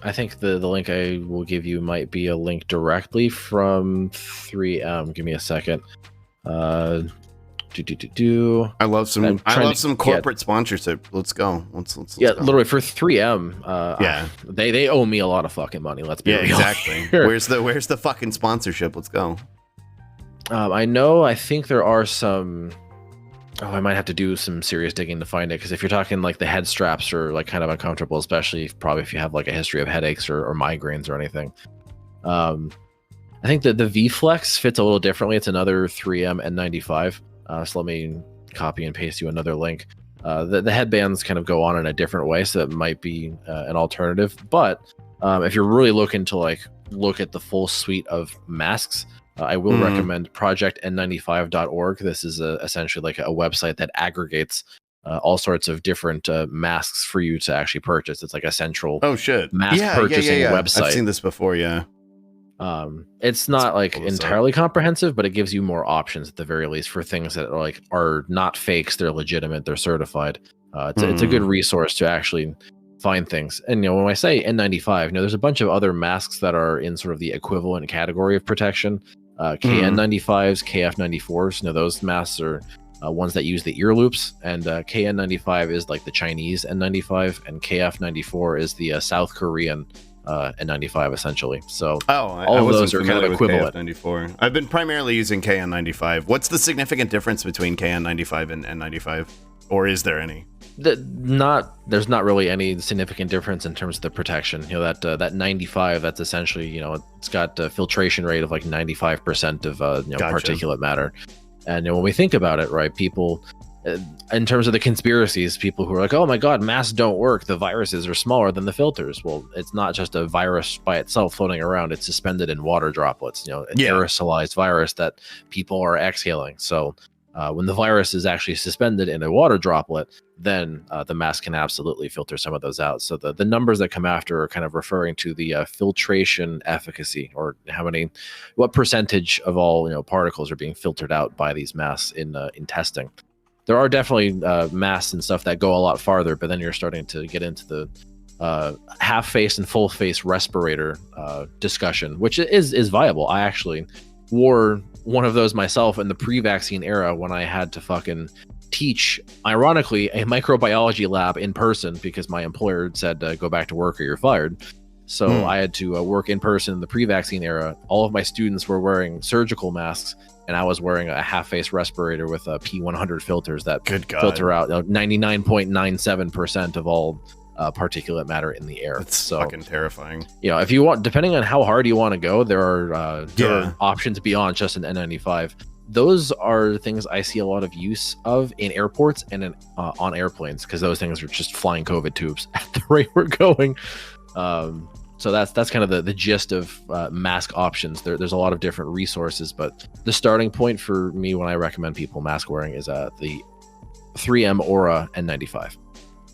I think the link I will give you might be a link directly from 3M. Give me a second. I love some corporate sponsorship. Let's go. Let's go. Literally for 3M. They owe me a lot of fucking money. Let's be real. Exactly. Where's the fucking sponsorship? Let's go. I think there are some. I might have to do some serious digging to find it, because if you're talking like the head straps are like kind of uncomfortable, especially if you have like a history of headaches or migraines or anything. I think that the V-Flex fits a little differently. It's another 3M N95. So let me copy and paste you another link. The headbands kind of go on in a different way, so it might be an alternative. But if you're really looking to look at the full suite of masks, I will recommend projectn95.org. This is essentially like a website that aggregates all sorts of different masks for you to actually purchase. It's like a central mask purchasing website. I've seen this before, yeah. It's not entirely comprehensive, but it gives you more options at the very least for things that are not fakes. They're legitimate. They're certified. It's a good resource to actually find things. And when I say N95, there's a bunch of other masks that are in sort of the equivalent category of protection. KN95s, KF94s. Those masks are ones that use the ear loops, and KN95 is like the Chinese N95, and KF94 is the South Korean N95 essentially. So all of those are kind of equivalent. KF94. I've been primarily using KN95. What's the significant difference between KN95 and N95, or is there any? There's not really any significant difference in terms of the protection. That 95, that's essentially it's got a filtration rate of like 95% of particulate matter. And when we think about it, right, people in terms of the conspiracies, people who are like, oh my god, masks don't work, the viruses are smaller than the filters. Well, it's not just a virus by itself floating around, it's suspended in water droplets, an aerosolized virus that people are exhaling. So When the virus is actually suspended in a water droplet, then the mask can absolutely filter some of those out. So the numbers that come after are kind of referring to the filtration efficacy, or what percentage of all particles are being filtered out by these masks in testing. There are definitely masks and stuff that go a lot farther, but then you're starting to get into the half face and full face respirator discussion, which is viable. I actually wore one of those myself in the pre-vaccine era when I had to fucking teach, ironically, a microbiology lab in person because my employer said go back to work or you're fired. So I had to work in person in the pre-vaccine era. All of my students were wearing surgical masks, and I was wearing a half-face respirator with P100 filters that filter out 99.97% of all particulate matter in the air. That's fucking terrifying. If you want, depending on how hard you want to go, there are options beyond just an N95. Those are things I see a lot of use of in airports and on airplanes, because those things are just flying COVID tubes at the rate we're going. So that's kind of the gist of mask options. There's a lot of different resources, but the starting point for me when I recommend people mask wearing is the 3M Aura N95.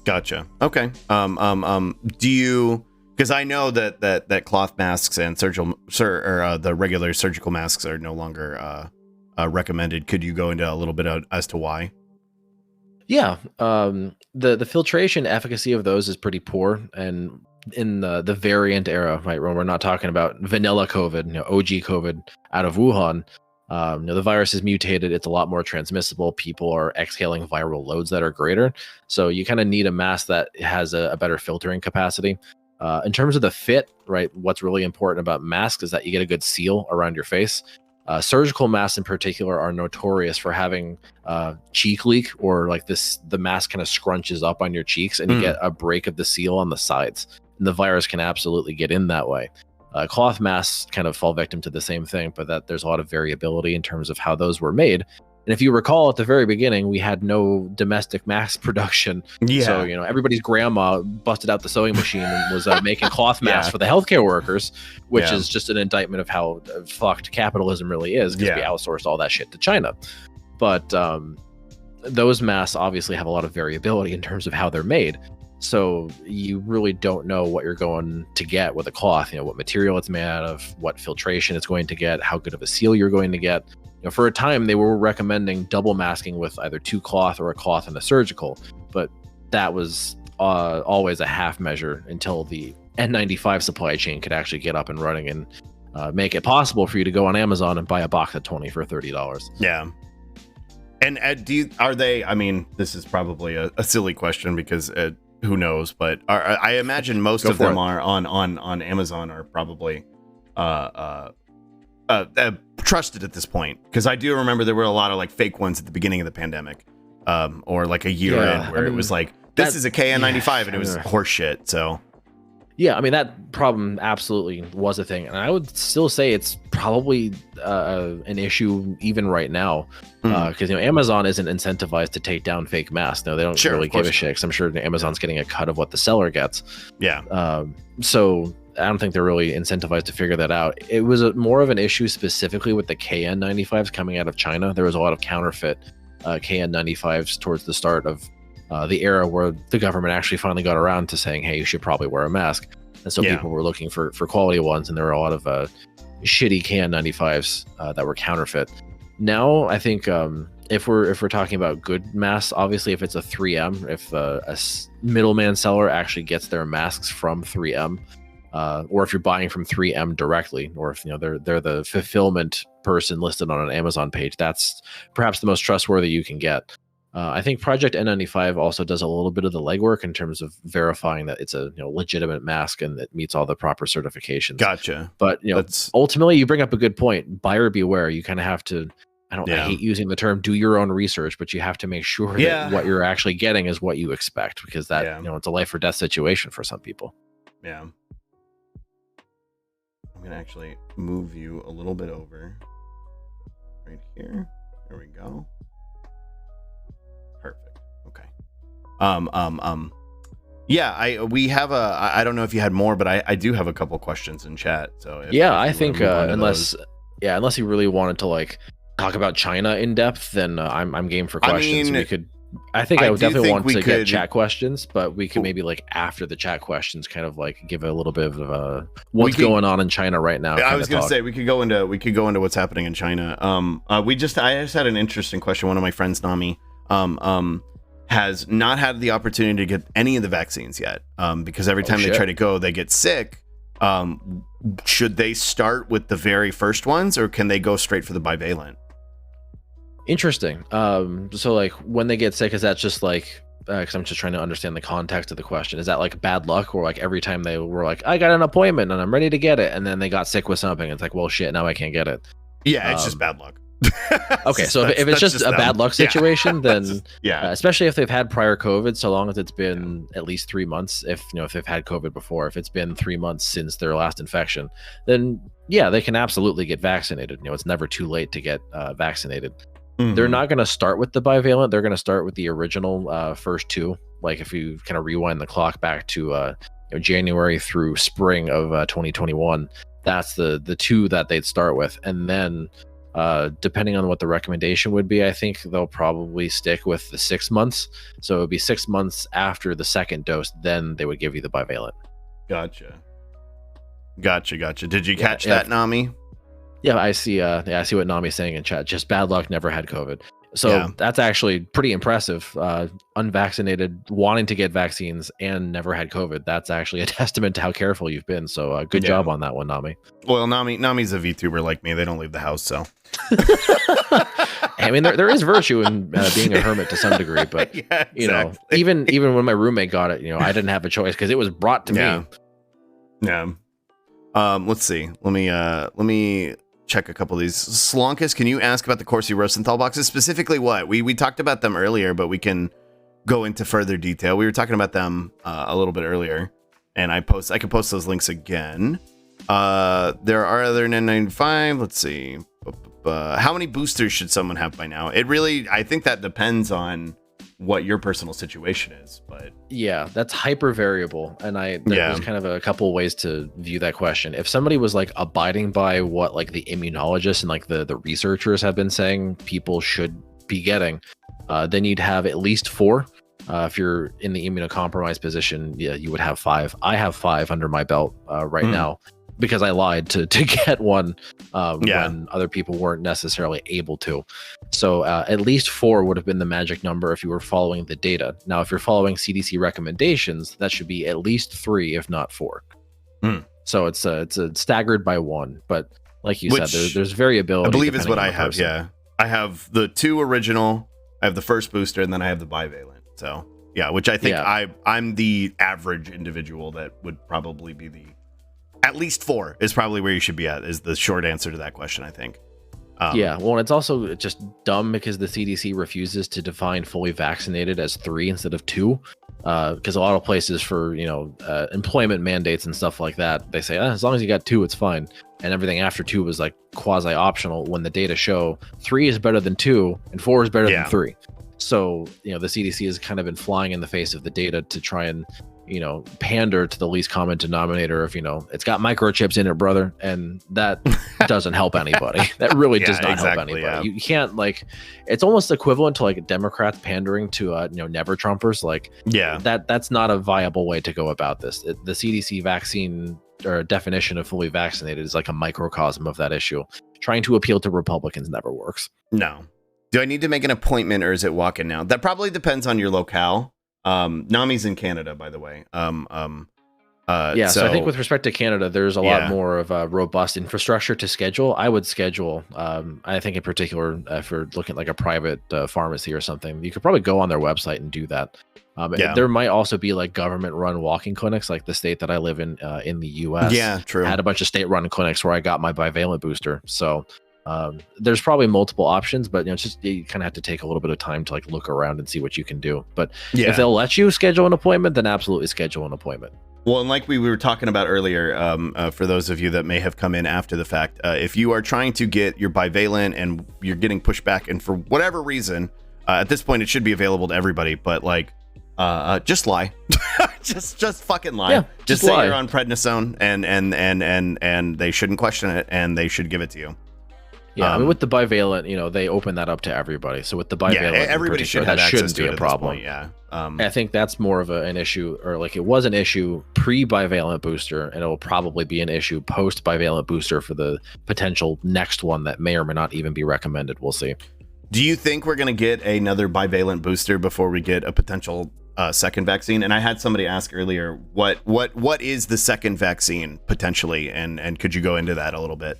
Gotcha. Okay. Do you? Because I know that cloth masks and the regular surgical masks are no longer recommended. Could you go into a little bit as to why? Yeah. The filtration efficacy of those is pretty poor, and in the variant era, right, when we're not talking about vanilla COVID, OG COVID out of Wuhan. The virus is mutated. It's a lot more transmissible. People are exhaling viral loads that are greater. So you kind of need a mask that has a better filtering capacity. In terms of the fit, right, what's really important about masks is that you get a good seal around your face. Surgical masks in particular are notorious for having cheek leak, or like the mask kind of scrunches up on your cheeks and you get a break of the seal on the sides. And the virus can absolutely get in that way. Cloth masks kind of fall victim to the same thing, but that there's a lot of variability in terms of how those were made. And if you recall, at the very beginning, we had no domestic mask production. Yeah. So, everybody's grandma busted out the sewing machine and was making cloth masks for the healthcare workers, which is just an indictment of how fucked capitalism really is, because we outsourced all that shit to China. But those masks obviously have a lot of variability in terms of how they're made. So you really don't know what you're going to get with a cloth, what material it's made out of, what filtration it's going to get, how good of a seal you're going to get. For a time, they were recommending double masking with either 2 cloth or a cloth and a surgical, but that was always a half measure until the N95 supply chain could actually get up and running and make it possible for you to go on Amazon and buy a box of 20 for $30. Yeah. And this is probably a silly question because who knows, but I imagine most of them are on Amazon are probably trusted at this point, because I do remember there were a lot of like fake ones at the beginning of the pandemic, or like a year in where it was like, this is a KN95 and it was horseshit. So yeah, that problem absolutely was a thing, and I would still say it's probably an issue even right now, because Amazon isn't incentivized to take down fake masks. No, they don't really give a shit, because I'm sure Amazon's getting a cut of what the seller gets. Yeah. So I don't think they're really incentivized to figure that out. It was more of an issue specifically with the KN95s coming out of China. There was a lot of counterfeit KN95s towards the start of the era where the government actually finally got around to saying, hey, you should probably wear a mask. And so people were looking for quality ones, and there were a lot of shitty KN95s that were counterfeit. Now, I think if we're talking about good masks, obviously if it's a 3M, if a middleman seller actually gets their masks from 3M, or if you're buying from 3M directly, or if they're the fulfillment person listed on an Amazon page, that's perhaps the most trustworthy you can get. I think Project N95 also does a little bit of the legwork in terms of verifying that it's a legitimate mask and it meets all the proper certifications. Gotcha. But ultimately, you bring up a good point. Buyer beware. You kind of have to. I hate using the term "do your own research," but you have to make sure that what you're actually getting is what you expect, because that it's a life or death situation for some people. Yeah. I'm gonna actually move you a little bit over right here. There we go. Perfect. Okay. Yeah, we have I don't know if you had more, but I do have a couple questions in chat. So I think unless you really wanted to talk about China in depth, then I'm game for I questions. mean, We could. I think I I would do definitely think want we to could- get chat questions, but we could Cool. maybe like after the chat questions, kind of like give a little bit of We what's could- going on in China right now. I kinda was gonna talk. say we could go into what's happening in China. I just had an interesting question. One of my friends, Nami, has not had the opportunity to get any of the vaccines yet. Because every time they shit. try to go, they get sick. Should they start with the very first ones, or can they go straight for the bivalent? Interesting. So like when they get sick, is that just like? Because I'm just trying to understand the context of the question. Is that like bad luck, or like every time they were like, I got an appointment and I'm ready to get it, and then they got sick with something? It's like, well, shit, now I can't get it. Yeah, it's just bad luck. Okay, so if it's just a them. bad luck Yeah. situation, then Yeah. especially if they've had prior COVID, so long as it's been at least 3 months. If if they've had COVID before, if it's been 3 months since their last infection, then yeah, they can absolutely get vaccinated. It's never too late to get vaccinated. They're Mhm. not going to start with the bivalent. They're going to start with the original first two. Like if you kind of rewind the clock back to January through spring of 2021, that's the two that they'd start with, and then depending on what the recommendation would be, I think they'll probably stick with the 6 months. So it would be 6 months after the second dose, then they would give you the bivalent. Gotcha. Did you Yeah, catch yeah. that, Nami? Yeah, I see. I see what Nami's saying in chat. Just bad luck, never had COVID. So Yeah. that's actually pretty impressive. Unvaccinated, wanting to get vaccines, and never had COVID. That's actually a testament to how careful you've been. So good Yeah. job on that one, Nami. Well, Nami's a VTuber like me. They don't leave the house, so. I mean, there is virtue in being a hermit to some degree, but yeah, even when my roommate got it, I didn't have a choice because it was brought to me. Yeah. Let's see. Let me check a couple of these. Slonkus, can you ask about the Corsi Rosenthal boxes? Specifically what? We talked about them earlier, but we can go into further detail. We were talking about them a little bit earlier, and I can post those links again. There are other N95. Let's see. How many boosters should someone have by now? I think that depends on what your personal situation is, but Yeah, that's hyper variable, and there's kind of a couple ways to view that question. If somebody was like abiding by what like the immunologists and like the researchers have been saying people should be getting, then you'd have at least 4. If you're in the immunocompromised position, yeah, you would have 5. I have 5 under my belt right now because I lied to get one when other people weren't necessarily able to. So at least 4 would have been the magic number if you were following the data. Now, if you're following CDC recommendations, that should be at least 3, if not 4. So it's a staggered by 1. But like you said, there's variability. I believe is what depending I on the have. person. Yeah, I have the 2 original. I have the first booster, and then I have the bivalent. So yeah, which I think I'm the average individual that would probably be at least 4 is probably where you should be at. Is the short answer to that question, I think. Yeah, well, and it's also just dumb because the CDC refuses to define fully vaccinated as 3 instead of 2. Because a lot of places for employment mandates and stuff like that, they say as long as you got 2, it's fine, and everything after 2 was like quasi optional. When the data show 3 is better than 2 and 4 is better than 3. So the CDC has kind of been flying in the face of the data to try and pander to the least common denominator of it's got microchips in it, brother, and that doesn't help anybody. That really does not help anybody. Yeah. You can't it's almost equivalent to like Democrats pandering to never Trumpers. That's not a viable way to go about this. The CDC vaccine or definition of fully vaccinated is like a microcosm of that issue. Trying to appeal to Republicans never works. No. Do I need to make an appointment, or is it walk-in now? That probably depends on your locale. Nami's in Canada, by the way. So I think with respect to Canada, there's a lot more of a robust infrastructure to schedule. I would schedule, I think in particular, if you're looking at like a private pharmacy or something, you could probably go on their website and do that. There might also be like government-run walk-in clinics, like the state that I live in the U.S. Yeah, true. Had a bunch of state-run clinics where I got my bivalent booster. So there's probably multiple options, but you kind of have to take a little bit of time to like look around and see what you can do. But if they'll let you schedule an appointment, then absolutely schedule an appointment. Well, and like we were talking about earlier, for those of you that may have come in after the fact, if you are trying to get your bivalent and you're getting pushed back, and for whatever reason, at this point it should be available to everybody, but just lie. just fucking lie. Yeah, just lie. say you're on prednisone, and they shouldn't question it, and they should give it to you. Yeah, I mean, with the bivalent, they open that up to everybody. So with the bivalent, everybody in should particular, have that access shouldn't to be it a at problem. this point, yeah. I think that's more of an issue, or like it was an issue pre-bivalent booster, and it will probably be an issue post-bivalent booster for the potential next one that may or may not even be recommended. We'll see. Do you think we're going to get another bivalent booster before we get a potential second vaccine? And I had somebody ask earlier, what is the second vaccine potentially? And could you go into that a little bit?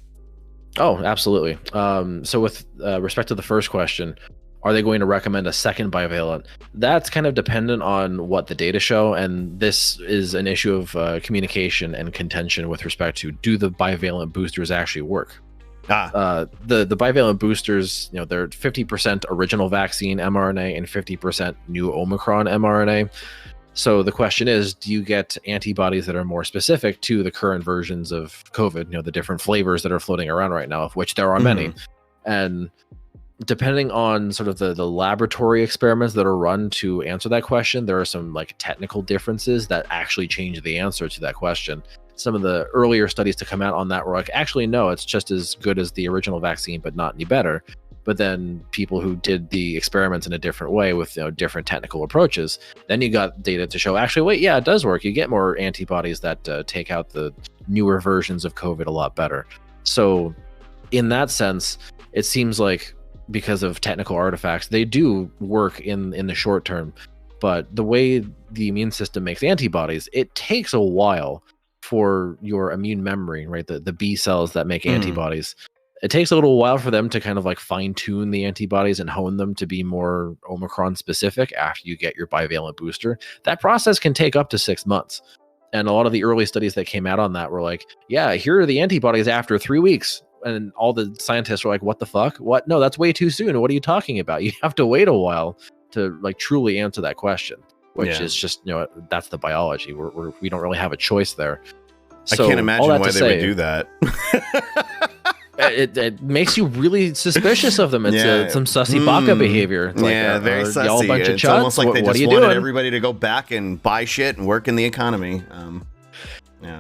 Oh, absolutely. So with respect to the first question, are they going to recommend a second bivalent? That's kind of dependent on what the data show. And this is an issue of communication and contention with respect to, do the bivalent boosters actually work? The bivalent boosters, they're 50% original vaccine mRNA and 50% new Omicron mRNA. So the question is, do you get antibodies that are more specific to the current versions of COVID, the different flavors that are floating around right now, of which there are many? And depending on sort of the laboratory experiments that are run to answer that question, there are some like technical differences that actually change the answer to that question. Some of the earlier studies to come out on that were like, actually, no, it's just as good as the original vaccine, but not any better. But then people who did the experiments in a different way with different technical approaches, then you got data to show, actually, wait, yeah, it does work. You get more antibodies that take out the newer versions of COVID a lot better. So in that sense, it seems like because of technical artifacts, they do work in the short term. But the way the immune system makes antibodies, it takes a while for your immune memory, right? The B cells that make antibodies. It takes a little while for them to kind of like fine tune the antibodies and hone them to be more Omicron specific after you get your bivalent booster. That process can take up to 6 months. And a lot of the early studies that came out on that were like, yeah, here are the antibodies after 3 weeks. And all the scientists were like, what the fuck? What? No, that's way too soon. What are you talking about? You have to wait a while to like truly answer that question, which is just, that's the biology. We don't really have a choice there. So, I can't imagine why they would do that. It makes you really suspicious of them. It's some sussy baka behavior. It's like, very sussy. Y'all a bunch of it's chuds? Almost like they what just wanted everybody to go back and buy shit and work in the economy.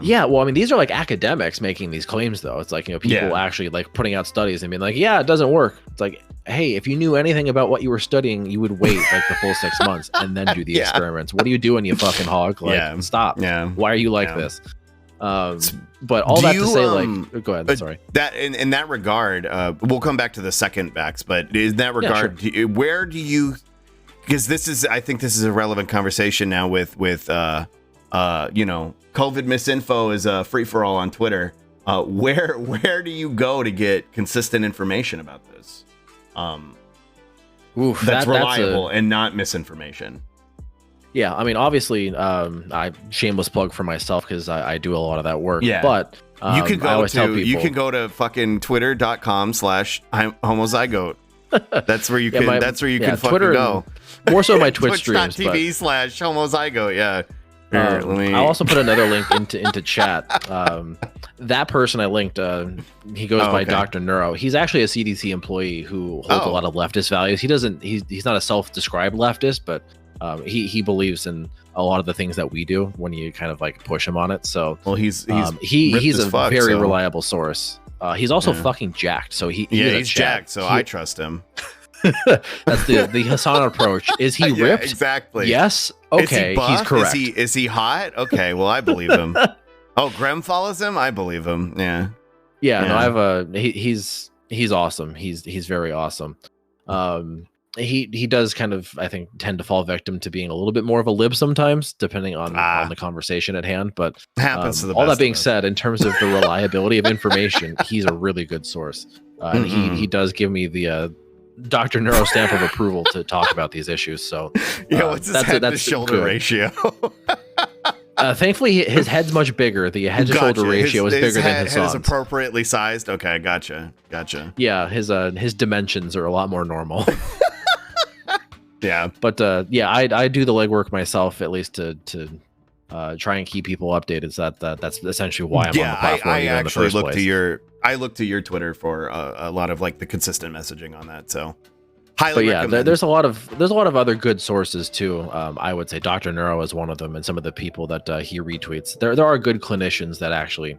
Yeah, well, I mean, these are like academics making these claims, though. It's like, people actually like putting out studies and being like, yeah, it doesn't work. It's like, hey, if you knew anything about what you were studying, you would wait like the full 6 months and then do the experiments. What are you doing, you fucking hog? Like, stop. Why are you like this? But all that to say, like, go ahead. Sorry. That in that regard, we'll come back to the second vax, but in that regard, where do you? Because I think this is a relevant conversation now with COVID misinfo is a free for all on Twitter. Where do you go to get consistent information about this? That's reliable and not misinformation. Yeah, I mean, obviously, I shameless plug for myself because I do a lot of that work. Yeah, but you can go to fucking twitter.com/homozygote. That's where you can. That's where you can fucking Twitter, go. More so my Twitch streams. Twitch.tv/homozygote. Yeah. I'll also put another link into chat. That person I linked, he goes by Dr. Neuro. He's actually a CDC employee who holds a lot of leftist values. He's not a self-described leftist, but he believes in a lot of the things that we do when you kind of like push him on it. So he's a very reliable source. He's also fucking jacked. So he's jacked. So I trust him. That's the Hassan approach. Is he ripped? Exactly. Yes. Okay. He's correct. Is he hot? Okay. Well, I believe him. Oh, Graham follows him. I believe him. Yeah. Yeah. No, I have he's awesome. He's very awesome. He does kind of, I think, tend to fall victim to being a little bit more of a lib sometimes, depending on the conversation at hand. But happens to the all that being said, in terms of the reliability of information, he's a really good source. And he does give me the Dr. Neuro stamp of approval to talk about these issues. So what's his head to shoulder ratio? Thankfully, his head's much bigger. The head to shoulder ratio is bigger than Hassan's. His appropriately sized. Okay, gotcha. Yeah, his dimensions are a lot more normal. Yeah, but I do the legwork myself, at least to try and keep people updated. So that's essentially why I'm on the platform. I actually look to your Twitter for a lot of like the consistent messaging on that. So Highly But yeah, recommend. there's a lot of other good sources too. I would say Dr. Neuro is one of them, and some of the people that he retweets. There are good clinicians that actually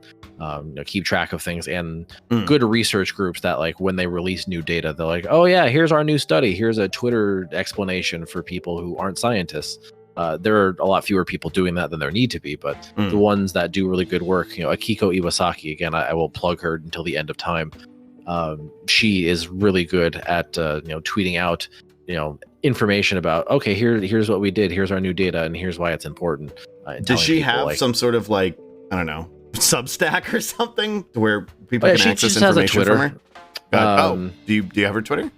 keep track of things, and good research groups that, like, when they release new data, they're like, oh yeah, here's our new study. Here's a Twitter explanation for people who aren't scientists. There are a lot fewer people doing that than there need to be, but the ones that do really good work, Akiko Iwasaki, again, I will plug her until the end of time. She is really good at tweeting out information about, okay, here's what we did, here's our new data, and here's why it's important. Does she have some sort of, like, I don't know, Substack or something where people can access information from her? Do you have her Twitter?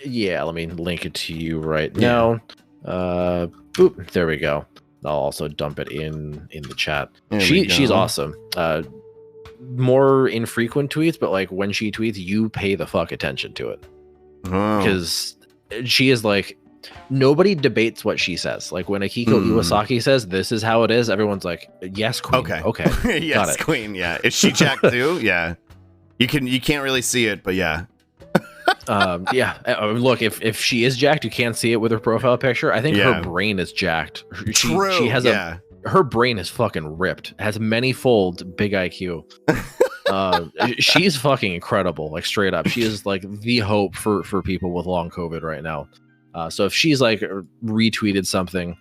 Yeah, let me link it to you right now. Boop, there we go. I'll also dump it in the chat. She's awesome. More infrequent tweets, but like when she tweets, you pay the fuck attention to it, because she is like, nobody debates what she says. Like when Akiko Iwasaki says this is how it is, everyone's like, yes, queen. Okay. Yes, got it. queen. Yeah, is she jacked too? Yeah, you can't really see it, but yeah. Look, if she is jacked, you can't see it with her profile picture. I think her brain is jacked. She has her brain is fucking ripped. Has many-fold big IQ. She's fucking incredible, like straight up. She is like the hope for people with long COVID right now. So if she's like retweeted something,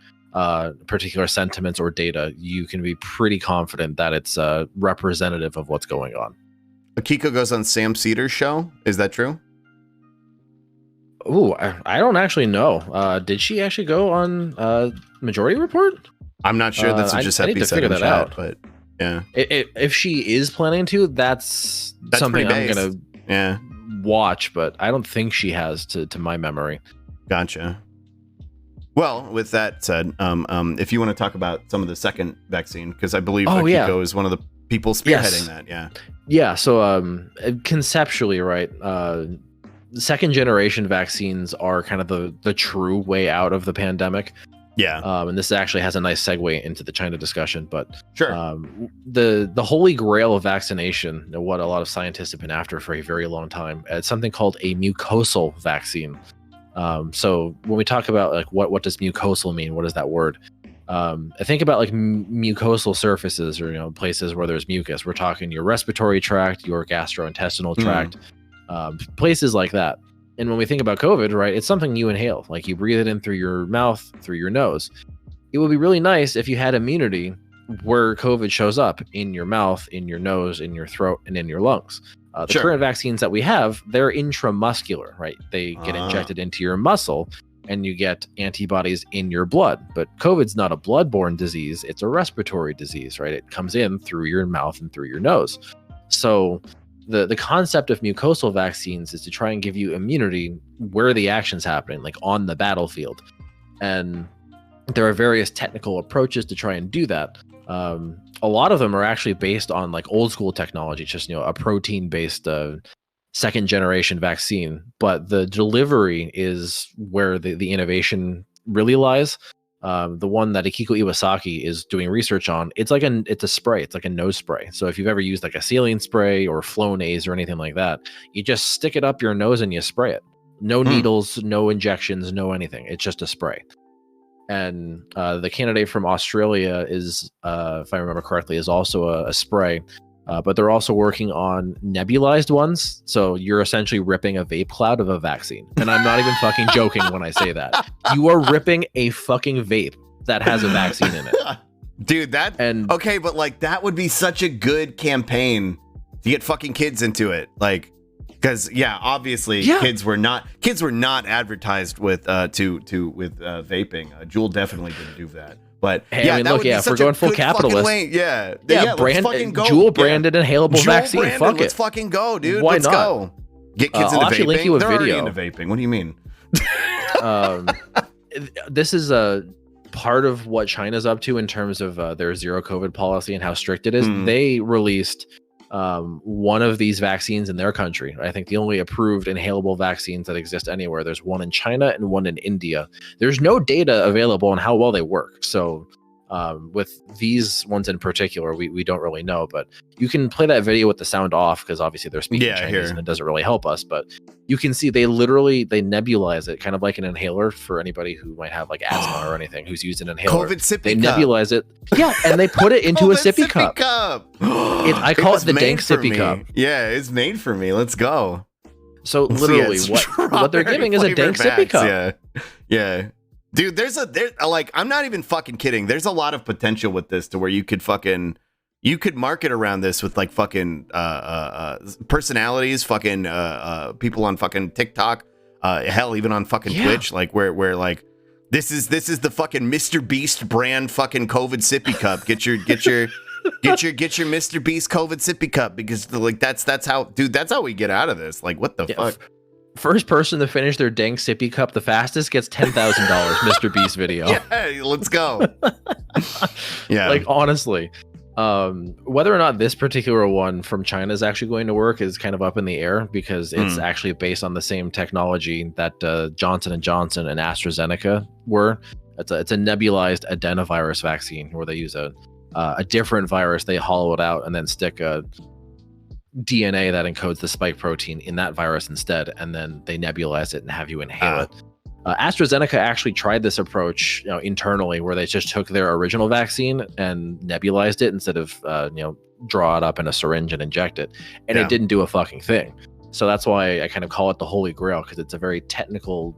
particular sentiments or data, you can be pretty confident that it's representative of what's going on. Akiko goes on Sam Cedar's show. Is that true? Oh, I don't actually know. Did she actually go on Majority Report? I'm not sure. That's what Giuseppe said in the chat, but yeah. If she is planning to, that's something I'm gonna watch, but I don't think she has, to my memory. Gotcha. Well, with that said, if you want to talk about some of the second vaccine, because I believe Akiko is one of the people spearheading that. Yeah. So conceptually, right, second generation vaccines are kind of the true way out of the pandemic. Yeah. And this actually has a nice segue into the China discussion, but sure. The holy grail of vaccination, what a lot of scientists have been after for a very long time, it's something called a mucosal vaccine. So when we talk about like what does mucosal mean, what is that word? I think about like mucosal surfaces, or places where there's mucus. We're talking your respiratory tract, your gastrointestinal tract, places like that. And when we think about COVID, right, it's something you inhale. Like you breathe it in through your mouth, through your nose. It would be really nice if you had immunity where COVID shows up, in your mouth, in your nose, in your throat, and in your lungs. The current vaccines that we have, they're intramuscular, right? They get injected into your muscle, and you get antibodies in your blood. But COVID's not a bloodborne disease. It's a respiratory disease, right? It comes in through your mouth and through your nose. So the concept of mucosal vaccines is to try and give you immunity where the action's happening, like on the battlefield. And there are various technical approaches to try and do that. A lot of them are actually based on like old school technology, just a protein based second generation vaccine, but the delivery is where the innovation really lies. The one that Akiko Iwasaki is doing research on, it's a spray. It's like a nose spray. So if you've ever used like a saline spray or Flonase or anything like that, you just stick it up your nose and you spray it. No needles, no injections, no anything. It's just a spray. And the candidate from Australia is, if I remember correctly, is also a spray. But they're also working on nebulized ones. So you're essentially ripping a vape cloud of a vaccine. And I'm not even fucking joking when I say that. You are ripping a fucking vape that has a vaccine in it. Dude, okay, but like that would be such a good campaign to get fucking kids into it. Like, because obviously kids were not advertised with vaping. Juul definitely didn't do that. But hey, I mean, look, if we're going full capitalist, Juul branded inhalable vaccine. Fuck it, let's fucking go, dude. Why let's not? Go. Get kids into vaping. Link you a They're video. already into vaping. What do you mean? This is a part of what China's up to in terms of their zero COVID policy and how strict it is. They released one of these vaccines in their country. I think the only approved inhalable vaccines that exist anywhere. There's one in China and one in India. There's no data available on how well they work. So With these ones in particular, we don't really know, but you can play that video with the sound off because obviously they're speaking Chinese and it doesn't really help us. But you can see they nebulize it, kind of like an inhaler for anybody who might have like asthma or anything who's used an inhaler. COVID sippy they cup. Nebulize it, yeah, and they put it into a sippy cup. I call it the dank sippy cup. Yeah, it's made for me. Let's go. So literally, what they're giving is a dank sippy cup. Yeah. Dude, there's like, I'm not even fucking kidding. There's a lot of potential with this to where you could market around this with like fucking personalities, fucking people on fucking TikTok, hell, even on fucking Twitch, like where like this is the fucking Mr. Beast brand fucking COVID sippy cup. Get your Mr. Beast COVID sippy cup, because like that's how we get out of this. Like, what the fuck? First person to finish their dank sippy cup the fastest gets $10,000 Mr. Beast video. Yeah, let's go. Yeah. Like, honestly, whether or not this particular one from China is actually going to work is kind of up in the air, because it's actually based on the same technology that Johnson & Johnson and AstraZeneca were. It's a nebulized adenovirus vaccine where they use a different virus. They hollow it out and then stick a DNA that encodes the spike protein in that virus instead, and then they nebulize it and have you inhale it. AstraZeneca actually tried this approach, internally, where they just took their original vaccine and nebulized it instead of draw it up in a syringe and inject it, and it didn't do a fucking thing. So that's why I kind of call it the Holy Grail, because it's a very technically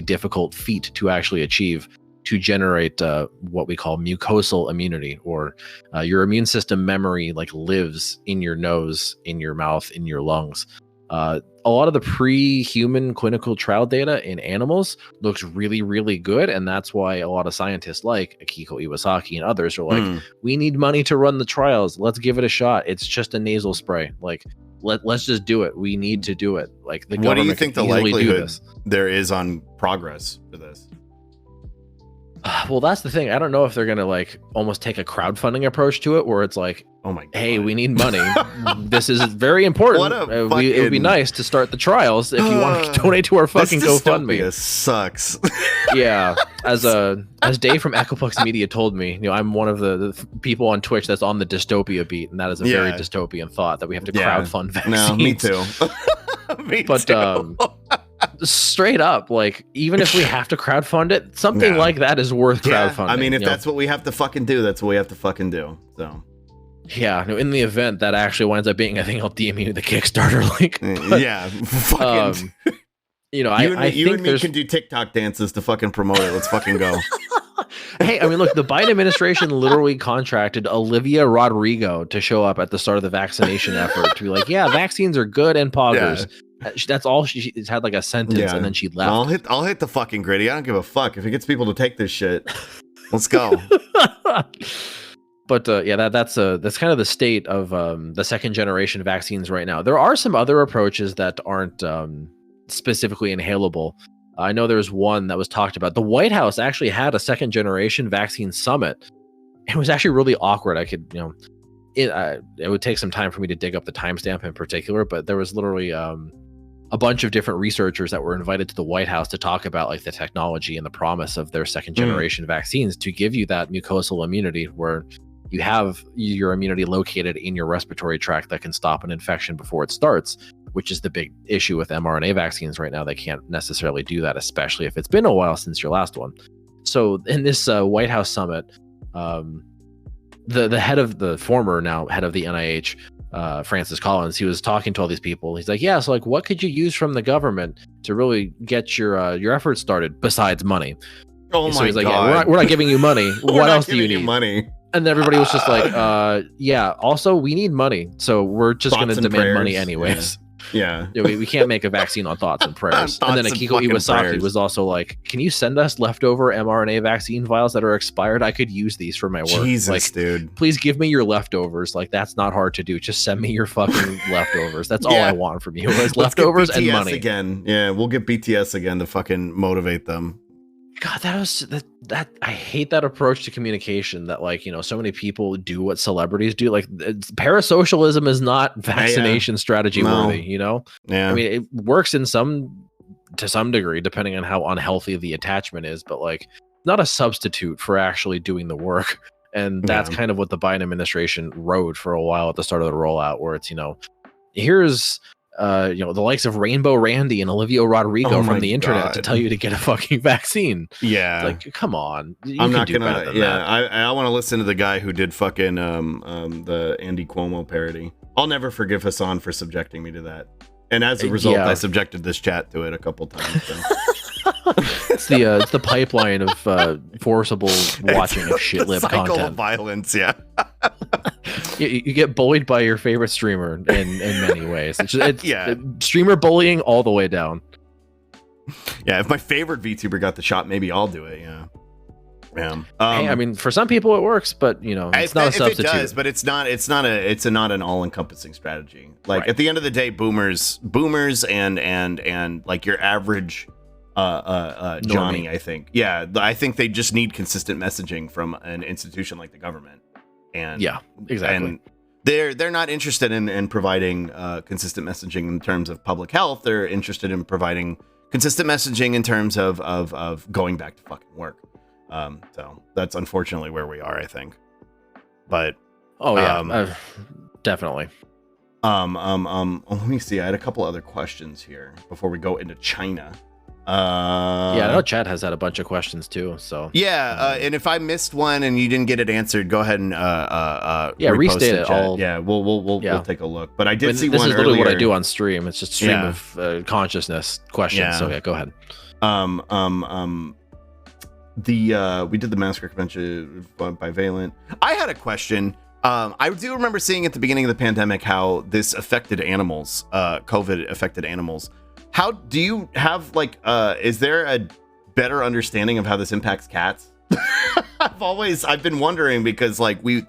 difficult feat to actually achieve, to generate what we call mucosal immunity, or your immune system memory like lives in your nose, in your mouth, in your lungs. A lot of the pre-human clinical trial data in animals looks really, really good, and that's why a lot of scientists like Akiko Iwasaki and others are like, we need money to run the trials. Let's give it a shot. It's just a nasal spray. Like, let's just do it. We need to do it. Like, the what government do you think the likelihood there is on progress for this? Well, that's the thing. I don't know if they're gonna like almost take a crowdfunding approach to it, where it's like, oh my god, hey, we need money. This is very important. It would be nice to start the trials if you want to donate to our fucking GoFundMe. This sucks. Yeah, as Dave from Echoplex Media told me, I'm one of the people on Twitch that's on the dystopia beat, and that is a very dystopian thought that we have to crowdfund vaccines. No, me too. Me too. Straight up, like, even if we have to crowdfund it, something like that is worth crowdfunding. I mean, if that's what we have to fucking do, that's what we have to fucking do. So yeah, in the event that actually winds up being, I think I'll DM you the Kickstarter link. But, yeah, fucking. I you think and me can do TikTok dances to fucking promote it. Let's fucking go. Hey, I mean, look, the Biden administration literally contracted Olivia Rodrigo to show up at the start of the vaccination effort to be like, yeah, vaccines are good and poggers. Yeah. That's all she had, like a sentence, and then she left. I'll hit the fucking gritty. I don't give a fuck if it gets people to take this shit. Let's go. But that's kind of the state of the second generation vaccines right now. There are some other approaches that aren't specifically inhalable. I know there's one that was talked about. The White House actually had a second generation vaccine summit. It was actually really awkward. I could, it would take some time for me to dig up the timestamp in particular, but there was literally a bunch of different researchers that were invited to the White House to talk about like the technology and the promise of their second generation vaccines to give you that mucosal immunity, where you have your immunity located in your respiratory tract that can stop an infection before it starts, which is the big issue with mRNA vaccines right now. They can't necessarily do that, especially if it's been a while since your last one. So in this White House summit, the head of the former now head of the NIH, Francis Collins, he was talking to all these people. He's like, yeah, so like, what could you use from the government to really get your efforts started besides money? Oh so my he's like, god, yeah, we're not giving you money. What else do you need? Money. And everybody was just like, yeah, also we need money, so we're just going to demand money anyways. Yeah. We can't make a vaccine on thoughts and prayers. And then Akiko Iwasaki was also like, can you send us leftover mRNA vaccine vials that are expired? I could use these for my work. Jesus, like, dude. Please give me your leftovers. Like, that's not hard to do. Just send me your fucking leftovers. That's all I want from you is leftovers and money. Again. Yeah, we'll get BTS again to fucking motivate them. God, that I hate that approach to communication that, like, so many people do what celebrities do. Like, parasocialism is not vaccination strategy worthy, Yeah. I mean, it works to some degree, depending on how unhealthy the attachment is, but like, not a substitute for actually doing the work. And that's Yeah. kind of what the Biden administration rode for a while at the start of the rollout, where it's, here's the likes of Rainbow Randy and Olivia Rodrigo Oh my from the internet to God. tell you to get a fucking vaccine. Yeah. Like, come on. You I'm can not do better gonna. than Yeah, that. I want to listen to the guy who did fucking the Andy Cuomo parody. I'll never forgive Hassan for subjecting me to that. And as a result, Yeah. I subjected this chat to it a couple times. So. It's the pipeline of forcible watching of shit lib cycle of content. violence. Yeah. You get bullied by your favorite streamer in many ways. It's Yeah. streamer bullying all the way down. Yeah. If my favorite VTuber got the shot, maybe I'll do it. Yeah. Yeah. Hey, I mean, for some people it works, but it's not a substitute. It does, but it's not not an all-encompassing strategy. Like Right. at the end of the day, boomers and like your average Johnny, I think. Yeah, I think they just need consistent messaging from an institution like the government. And Yeah, exactly. And they're not interested in providing consistent messaging in terms of public health. They're interested in providing consistent messaging in terms of going back to fucking work. So that's unfortunately where we are, I think. But Oh yeah, definitely. let me see. I had a couple other questions here before we go into China. Yeah, I know Chad has had a bunch of questions too. So Yeah, and if I missed one and you didn't get it answered, go ahead and repost restate it. Chat. Yeah, we'll take a look. But I did see this one is literally earlier. what I do on stream. It's just stream Yeah. of consciousness questions. Yeah. So yeah, go ahead. We did the mask convention by Valent. I had a question. I do remember seeing at the beginning of the pandemic how this affected animals. COVID affected animals. How do you have is there a better understanding of how this impacts cats? I've been wondering because we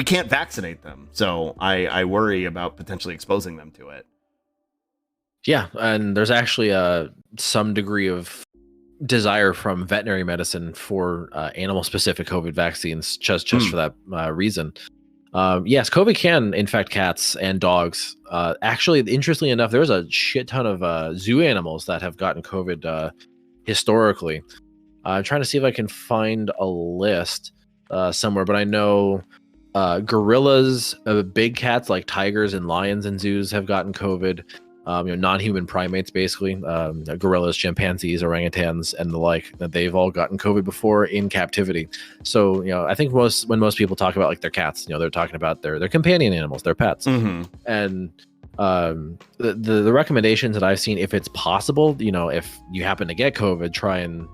can't vaccinate them, so I worry about potentially exposing them to it. Yeah, and there's actually some degree of desire from veterinary medicine for animal-specific COVID vaccines, just for that reason. Yes, COVID can infect cats and dogs. Actually, interestingly enough, there's a shit ton of zoo animals that have gotten COVID historically. I'm trying to see if I can find a list somewhere, but I know gorillas, big cats like tigers and lions in zoos have gotten COVID. Non-human primates, basically, gorillas, chimpanzees, orangutans, and the like, that they've all gotten COVID before in captivity. So, I think when most people talk about their cats, they're talking about their companion animals, their pets. Mm-hmm. And the recommendations that I've seen, if it's possible, if you happen to get COVID, try and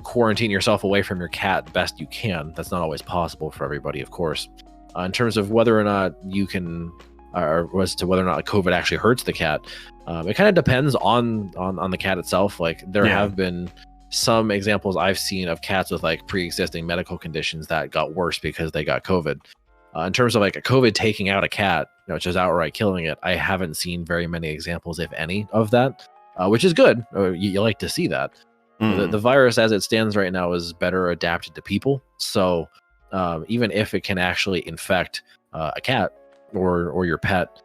quarantine yourself away from your cat best you can. That's not always possible for everybody, of course. In terms of whether or not you can, or as to whether or not COVID actually hurts the cat, it kind of depends on the cat itself. There have been some examples I've seen of cats with pre-existing medical conditions that got worse because they got COVID. In terms of a COVID taking out a cat, just outright killing it, I haven't seen very many examples, if any, of that, which is good. You like to see that. The virus as it stands right now is better adapted to people. So even if it can actually infect a cat or your pet,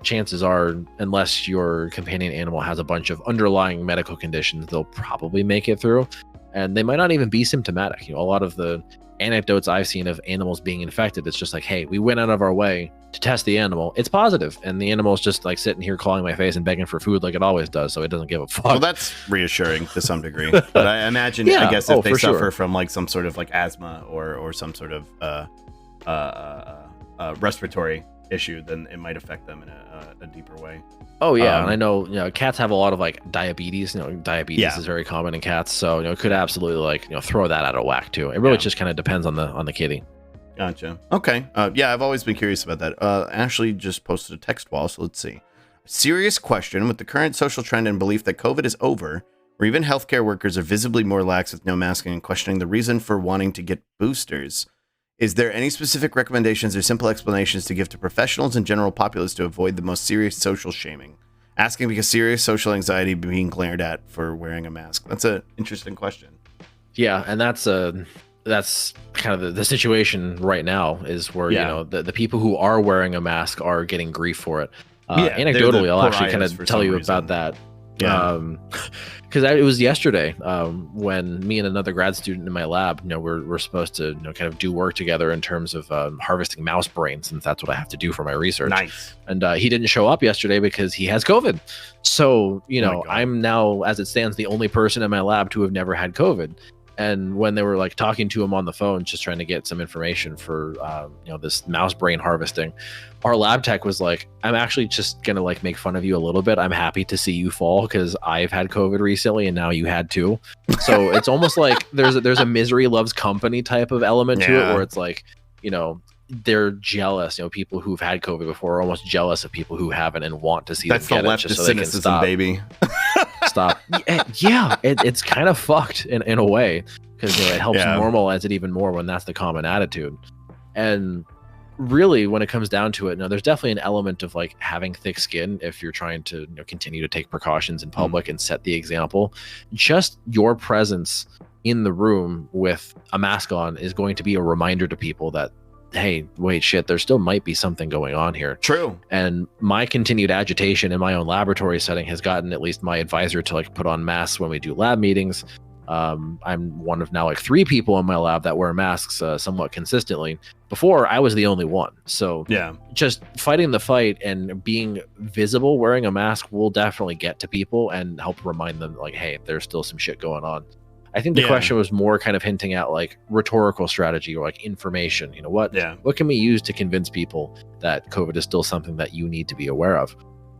chances are, unless your companion animal has a bunch of underlying medical conditions, they'll probably make it through, and they might not even be symptomatic. A lot of the anecdotes I've seen of animals being infected, it's just hey, we went out of our way to test the animal, it's positive, and the animal's just sitting here clawing my face and begging for food like it always does, so it doesn't give a fuck. Well, that's reassuring to some degree, but I imagine, I guess if they suffer from some sort of asthma or some sort of respiratory issue, then it might affect them in a deeper way. Oh yeah, and I know cats have a lot of diabetes. Diabetes is very common in cats, so it could absolutely throw that out of whack too. It really just kind of depends on the kitty. Gotcha. Okay. Yeah, I've always been curious about that. Ashley just posted a text wall, so let's see. Serious question: with the current social trend and belief that COVID is over, where even healthcare workers are visibly more lax with no masking and questioning the reason for wanting to get boosters, is there any specific recommendations or simple explanations to give to professionals and general populace to avoid the most serious social shaming? Asking because serious social anxiety being glared at for wearing a mask. That's an interesting question. Yeah, and that's kind of the situation right now, is where the people who are wearing a mask are getting grief for it. Anecdotally, I'll actually kind of tell you about that. Yeah. Because it was yesterday when me and another grad student in my lab, we're supposed to kind of do work together in terms of harvesting mouse brains, since that's what I have to do for my research. Nice. And he didn't show up yesterday because he has COVID. So God. I'm now, as it stands, the only person in my lab to have never had COVID. And when they were like talking to him on the phone, just trying to get some information for this mouse brain harvesting, our lab tech was like, "I'm actually just gonna like make fun of you a little bit. I'm happy to see you fall because I've had COVID recently, and now you had too." So it's almost like there's a misery loves company type of element to it, where it's like, they're jealous. People who've had COVID before are almost jealous of people who haven't and want to see that's them the get it just leftist so they can cynicism, stop. baby. Stop. Yeah, it's kind of fucked in a way, because it helps normalize it even more when that's the common attitude. And really, when it comes down to it, there's definitely an element of like having thick skin if you're trying to continue to take precautions in public and set the example. Just your presence in the room with a mask on is going to be a reminder to people that, hey, wait, shit, there still might be something going on here. True. And my continued agitation in my own laboratory setting has gotten at least my advisor to like put on masks when we do lab meetings. I'm one of now like 3 people in my lab that wear masks somewhat consistently. Before, I was the only one. So just fighting the fight and being visible wearing a mask will definitely get to people and help remind them like, hey, there's still some shit going on. I think the question was more kind of hinting at like rhetorical strategy or like information. What can we use to convince people that COVID is still something that you need to be aware of?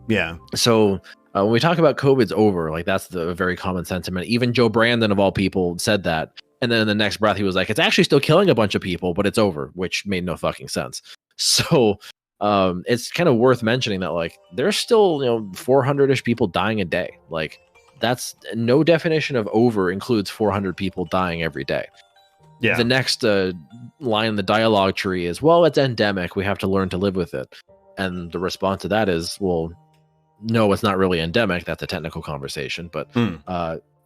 Yeah. So when we talk about COVID's over, like that's the very common sentiment. Even Joe Brandon of all people said that. And then in the next breath, he was like, it's actually still killing a bunch of people, but it's over, which made no fucking sense. So it's kind of worth mentioning that like there's still, 400-ish people dying a day. Like, that's no definition of over includes 400 people dying every day. Yeah. The next line in the dialogue tree is, well, it's endemic. We have to learn to live with it. And the response to that is, well, no, it's not really endemic. That's a technical conversation. But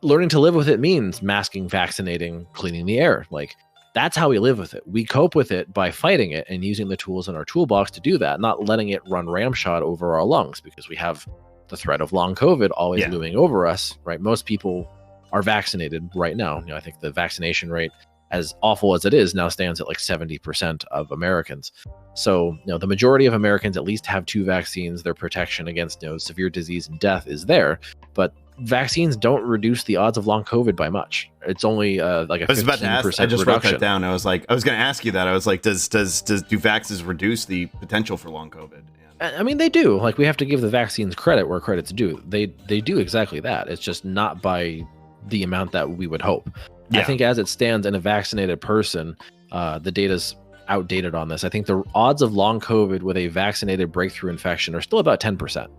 learning to live with it means masking, vaccinating, cleaning the air. Like, that's how we live with it. We cope with it by fighting it and using the tools in our toolbox to do that, not letting it run ramshot over our lungs, because we have the threat of long COVID always looming over us, right? Most people are vaccinated right now. I think the vaccination rate, as awful as it is, now stands at like 70% of Americans. So, the majority of Americans at least have 2 vaccines. Their protection against severe disease and death is there, but vaccines don't reduce the odds of long COVID by much. It's only like a 15% I was about to ask, I just reduction. wrote that down. I was going to ask you that. I was like, do vaxes reduce the potential for long COVID? I mean, they do. Like, we have to give the vaccines credit where credit's due. They do exactly that. It's just not by the amount that we would hope. Yeah. I think as it stands in a vaccinated person, the data's outdated on this. I think the odds of long COVID with a vaccinated breakthrough infection are still about 10%.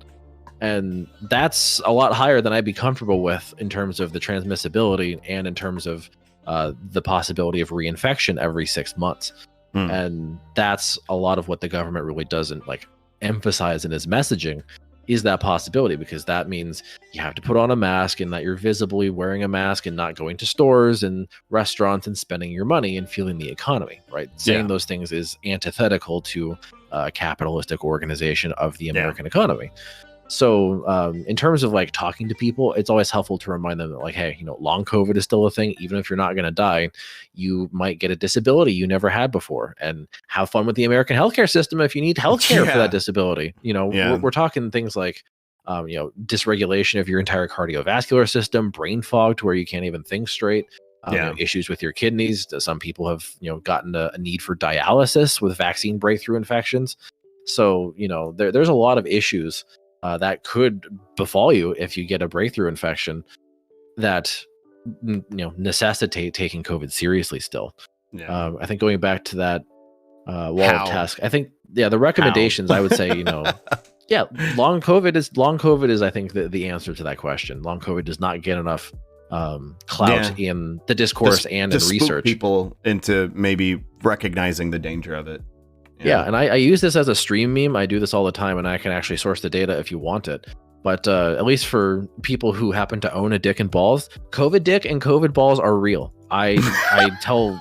And that's a lot higher than I'd be comfortable with in terms of the transmissibility and in terms of the possibility of reinfection every 6 months. And that's a lot of what the government really doesn't like emphasize in its messaging, is that possibility, because that means you have to put on a mask and that you're visibly wearing a mask and not going to stores and restaurants and spending your money and fueling the economy, right? Saying those things is antithetical to a capitalistic organization of the American economy. So in terms of like talking to people, it's always helpful to remind them that like, hey, long COVID is still a thing. Even if you're not going to die, you might get a disability you never had before, and have fun with the American healthcare system if you need healthcare for that disability. We're talking things like dysregulation of your entire cardiovascular system, brain fog to where you can't even think straight, issues with your kidneys. Some people have gotten a need for dialysis with vaccine breakthrough infections. So there's a lot of issues that could befall you if you get a breakthrough infection that necessitate taking COVID seriously still. I think going back to that wall of task, I think the recommendations I would say long COVID is I think the answer to that question. Long COVID does not get enough clout in the discourse and in research. People into maybe recognizing the danger of it. And I use this as a stream meme. I do this all the time, and I can actually source the data if you want it. But at least for people who happen to own a dick and balls, COVID dick and COVID balls are real. I tell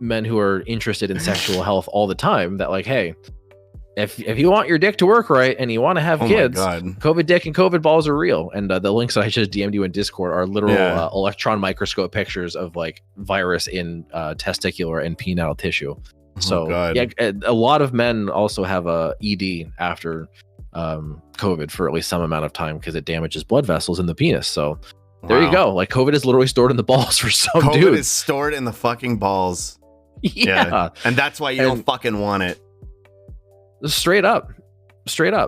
men who are interested in sexual health all the time that like, hey, if you want your dick to work right and you want to have Oh my kids, God. COVID dick and COVID balls are real. And the links that I just DM'd you in Discord are literal Yeah. electron microscope pictures of like virus in testicular and penile tissue. So God. yeah, a lot of men also have a ED after COVID for at least some amount of time because it damages blood vessels in the penis. So there you Wow. go. Like COVID is literally stored in the balls for some COVID dudes. is stored in the fucking balls. Yeah. And that's why you And- don't fucking want it. Straight up.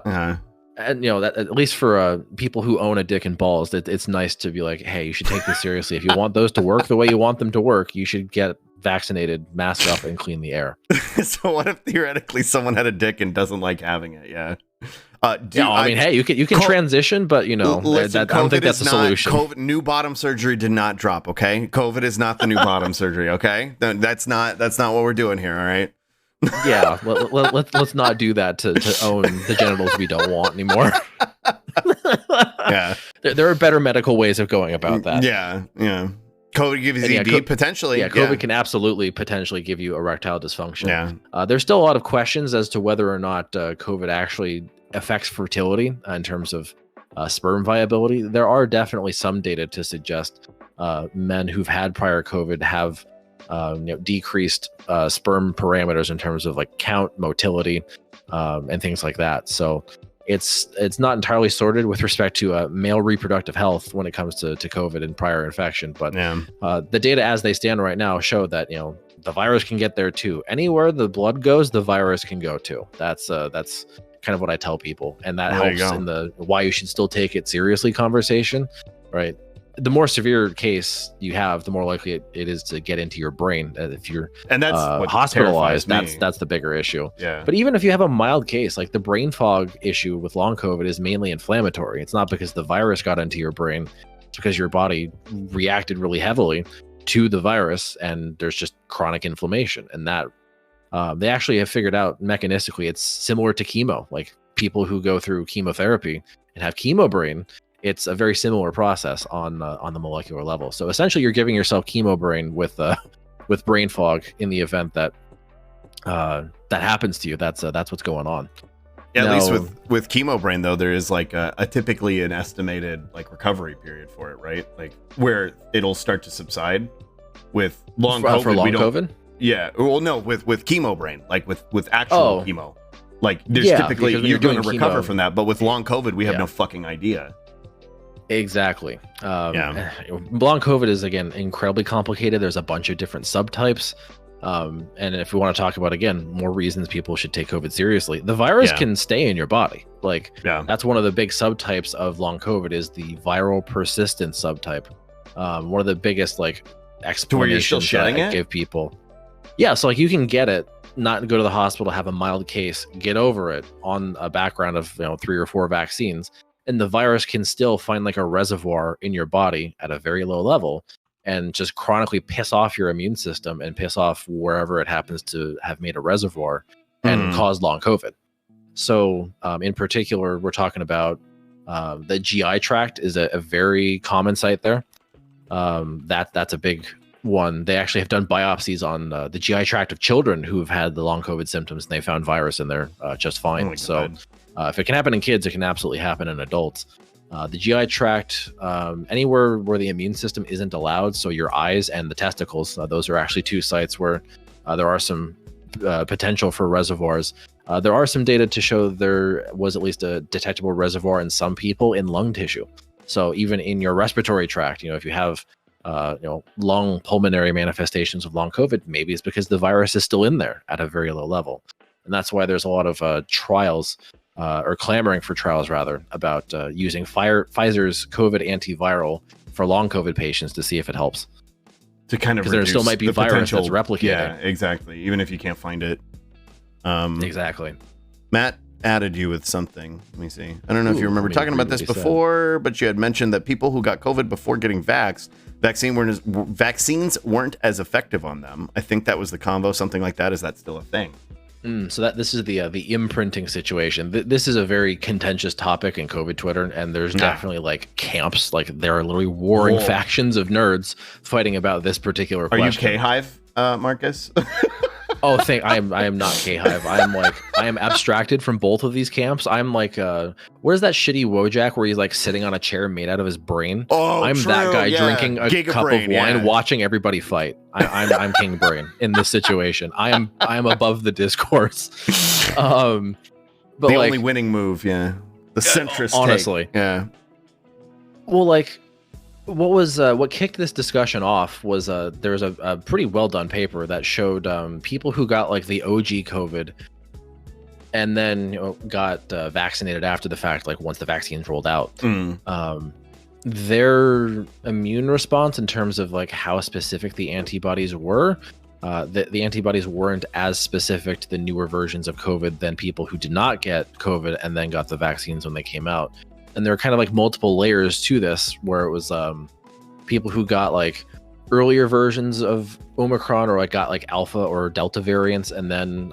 Uh, And you know that at least for people who own a dick and balls, it's nice to be like, hey, you should take this seriously. If you want those to work the way you want them to work, you should get vaccinated, mask up, and clean the air. so what if theoretically someone had a dick and doesn't like having it? Yeah. I mean, hey, you can transition, but you know, listen, I don't think COVID that's is the not- solution. COVID, new bottom surgery did not drop. Okay, COVID is not the new bottom surgery. Okay, that's not what we're doing here. All right. Yeah, let's not do that to own the genitals we don't want anymore. Yeah. There are better medical ways of going about that. Yeah. COVID gives And you yeah, ED potentially. Yeah, COVID can absolutely potentially give you erectile dysfunction. Yeah. There's still a lot of questions as to whether or not COVID actually affects fertility in terms of sperm viability. There are definitely some data to suggest men who've had prior COVID have decreased sperm parameters in terms of like count, motility, and things like that. So it's not entirely sorted with respect to male reproductive health when it comes to COVID and prior infection. But Yeah. the data as they stand right now show that the virus can get there too. Anywhere the blood goes, the virus can go too. That's kind of what I tell people, and that There you helps go. in the why you should still take it seriously conversation, right? The more severe case you have, the more likely it is to get into your brain. If you're And that's what hospitalized, terrifies me. that's the bigger issue. Yeah. But even if you have a mild case, like the brain fog issue with long COVID is mainly inflammatory. It's not because the virus got into your brain, it's because your body reacted really heavily to the virus and there's just chronic inflammation. And that they actually have figured out mechanistically it's similar to chemo. Like people who go through chemotherapy and have chemo brain, it's a very similar process on the molecular level. So essentially you're giving yourself chemo brain with brain fog in the event that that happens to you. That's what's going on. Yeah, at Now- least with chemo brain though, there is like a typically an estimated like recovery period for it, right? Like where it'll start to subside. With long COVID, for long we don't. COVID. Yeah, well, no, with chemo brain, like with actual Oh. chemo. Like there's Yeah, typically because when you're you're going to doing recover chemo- from that, but with long COVID, we have Yeah. no fucking idea. Exactly. Yeah. Long COVID is again incredibly complicated. There's a bunch of different subtypes. And if we want to talk about again more reasons people should take COVID seriously, the virus Yeah. can stay in your body. Like Yeah, that's one of the big subtypes of long COVID is the viral persistent subtype. One of the biggest like to where you're still explanations that shedding I it. give people. Yeah, so like you can get it, not go to the hospital, have a mild case, get over it on a background of 3 or 4 vaccines, and the virus can still find like a reservoir in your body at a very low level and just chronically piss off your immune system and piss off wherever it happens to have made a reservoir and Hmm. cause long COVID. So in particular, we're talking about the GI tract is a very common site there. That's a big one. They actually have done biopsies on the GI tract of children who have had the long COVID symptoms, and they found virus in there just fine. Oh my So God. if it can happen in kids, it can absolutely happen in adults. The GI tract, anywhere where the immune system isn't allowed, so your eyes and the testicles, those are actually 2 sites where there are some potential for reservoirs. There are some data to show there was at least a detectable reservoir in some people in lung tissue. So even in your respiratory tract, if you have lung pulmonary manifestations of long COVID, maybe it's because the virus is still in there at a very low level. And that's why there's a lot of trials or clamoring for trials rather about using Pfizer's COVID antiviral for long COVID patients to see if it helps. To kind of Because there still reduce might be the virus that's potential- replicating. Yeah, exactly. Even if you can't find it. Exactly. Matt added you with something. Let me see. I don't know if Ooh, you remember let me talking read about what this he said. before, but you had mentioned that people who got COVID before getting vaccines weren't as effective on them. I think that was the convo, something like that. Is that still a thing? So this is the imprinting situation. This is a very contentious topic in COVID Twitter, and there's Yeah. definitely like camps, like there are literally warring Whoa. factions of nerds fighting about this particular Are you question. K-Hive, Marcus? Oh, I am not K-Hive. I am abstracted from both of these camps. I'm like where's that shitty Wojak where he's like sitting on a chair made out of his brain? Oh, I'm that true, guy yeah. drinking a Giga cup Brain, of wine, yeah. watching everybody fight. I'm King Brain in this situation. I am above the discourse. But The like, only winning move, yeah. The centrist honestly. take. Yeah. Well, like, what kicked this discussion off was there was a pretty well done paper that showed people who got like the OG COVID and then got vaccinated after the fact, like once the vaccines rolled out. Their immune response in terms of like how specific the antibodies were, the antibodies weren't as specific to the newer versions of COVID than people who did not get COVID and then got the vaccines when they came out. And there are kind of like multiple layers to this, where it was people who got like earlier versions of Omicron or like got like alpha or delta variants, and then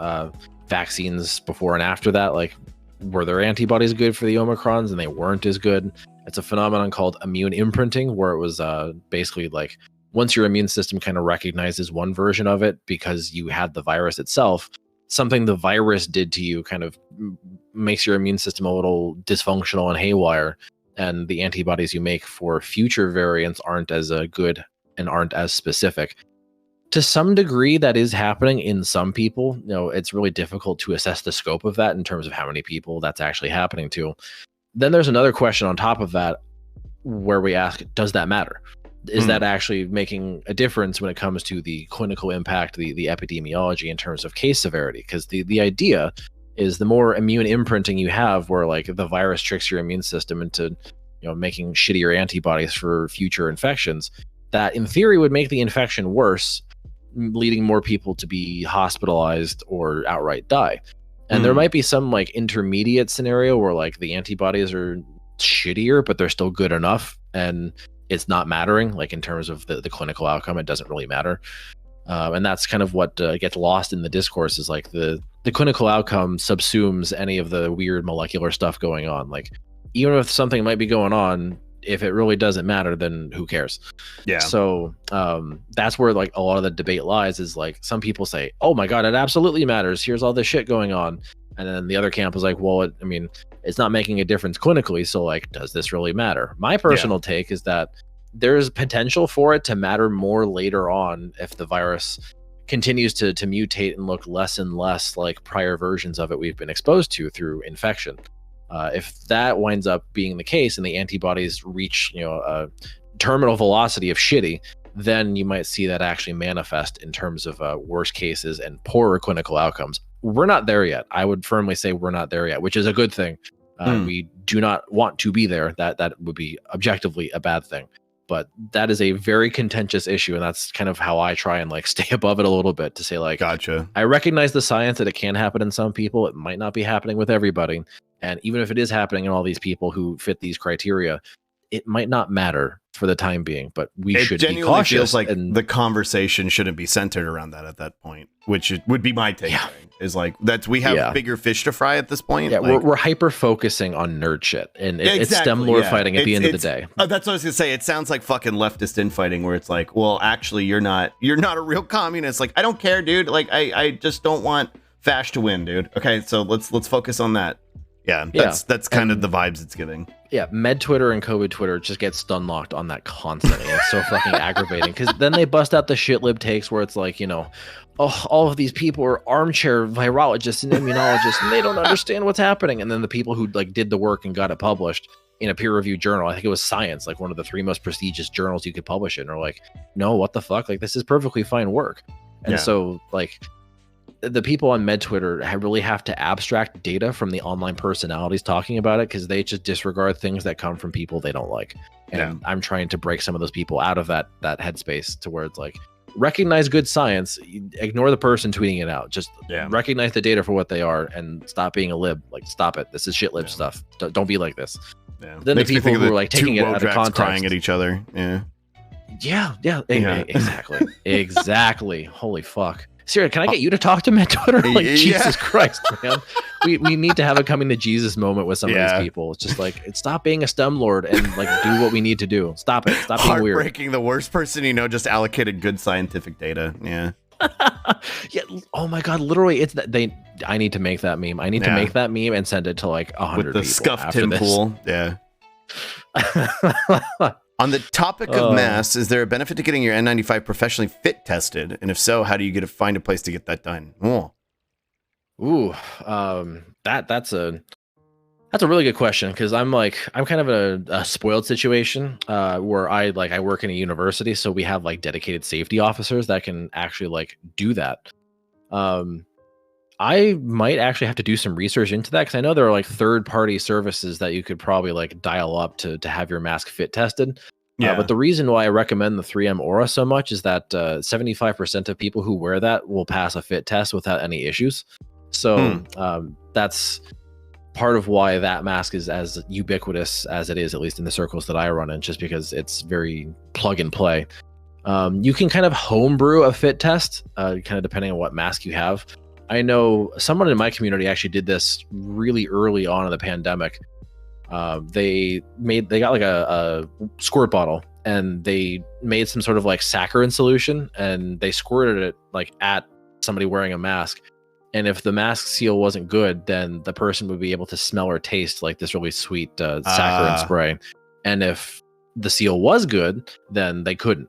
vaccines before and after that. Like, were their antibodies good for the Omicrons and they weren't as good? It's a phenomenon called immune imprinting, where it was basically like once your immune system kind of recognizes one version of it because you had the virus itself, something the virus did to you kind of makes your immune system a little dysfunctional and haywire, and the antibodies you make for future variants aren't as good and aren't as specific. To some degree, that is happening in some people. It's really difficult to assess the scope of that in terms of how many people that's actually happening to. Then there's another question on top of that where we ask, does that matter? Is that actually making a difference when it comes to the clinical impact, the epidemiology in terms of case severity? Because the idea is the more immune imprinting you have, where like the virus tricks your immune system into making shittier antibodies for future infections, that in theory would make the infection worse, leading more people to be hospitalized or outright die. And there might be some like intermediate scenario where like the antibodies are shittier, but they're still good enough, and it's not mattering, like in terms of the clinical outcome, it doesn't really matter. And that's kind of what gets lost in the discourse, is like the clinical outcome subsumes any of the weird molecular stuff going on. Like, even if something might be going on, if it really doesn't matter, then who cares? Yeah. So that's where like a lot of the debate lies, is like some people say, oh my God, it absolutely matters. Here's all this shit going on. And then the other camp is like, well, it's not making a difference clinically. So like, does this really matter? My personal take is that there's potential for it to matter more later on if the virus continues to mutate and look less and less like prior versions of it we've been exposed to through infection. If that winds up being the case and the antibodies reach a terminal velocity of shitty, then you might see that actually manifest in terms of worse cases and poorer clinical outcomes. We're not there yet. I would firmly say we're not there yet, which is a good thing. We do not want to be there. That would be objectively a bad thing. But that is a very contentious issue, and that's kind of how I try and like stay above it a little bit, to say like, gotcha. I recognize the science that it can happen in some people. It might not be happening with everybody. And even if it is happening in all these people who fit these criteria, it might not matter for the time being, but we should be cautious. It feels like the conversation shouldn't be centered around that at that point, which would be my take. Yeah. Is like we have bigger fish to fry at this point. Yeah, like, we're hyper focusing on nerd shit, and it's STEM lore fighting at the end of the day. That's what I was gonna say. It sounds like fucking leftist infighting, where it's like, well, actually, you're not a real communist. Like, I don't care, dude. Like, I just don't want Fash to win, dude. Okay, so let's focus on that. Yeah, that's kind of the vibes it's giving. Yeah, med Twitter and COVID Twitter just get stun locked on that constantly. It's so fucking aggravating, because then they bust out the shit lib takes where it's like, all of these people are armchair virologists and immunologists, and they don't understand what's happening. And then the people who like did the work and got it published in a peer-reviewed journal, I think it was Science, like one of the 3 most prestigious journals you could publish in, are like, no, what the fuck? Like, this is perfectly fine work. And so like, the people on med Twitter really have to abstract data from the online personalities talking about it, because they just disregard things that come from people they don't like. And I'm trying to break some of those people out of that headspace to where it's like, recognize good science, ignore the person tweeting it out, just recognize the data for what they are and stop being a lib. Like, stop it. This is shit lib stuff. Don't be like this. Then Makes the people who are like taking it out of context, crying at each other. Exactly. Holy fuck. Sarah, can I get you to talk to med Twitter? Like, Jesus Christ, man. We need to have a coming to Jesus moment with some of these people. It's just like, stop being a STEM lord and like do what we need to do. Stop it. Stop being weird. Heartbreaking. The worst person just allocated good scientific data. Yeah. Yeah. Oh my god. Literally, it's that they. I need to make that meme. I need to Yeah. make that meme and send it to like 100 With the people scuffed after tin this. pool. Yeah. On the topic of Oh. masks, is there a benefit to getting your N95 professionally fit tested? And if so, how do you find a place to get that done? Oh. Ooh, that's a really good question, because I'm kind of a spoiled situation where I work in a university, so we have like dedicated safety officers that can actually like do that. I might actually have to do some research into that, because I know there are like third-party services that you could probably like dial up to have your mask fit tested. Yeah. But the reason why I recommend the 3M Aura so much is that 75% of people who wear that will pass a fit test without any issues. So that's part of why that mask is as ubiquitous as it is, at least in the circles that I run in, just because it's very plug and play. You can kind of homebrew a fit test, kind of depending on what mask you have. I know someone in my community actually did this really early on in the pandemic. They got like a squirt bottle, and they made some sort of like saccharin solution, and they squirted it like at somebody wearing a mask. And if the mask seal wasn't good, then the person would be able to smell or taste like this really sweet saccharin spray. And if the seal was good, then they couldn't.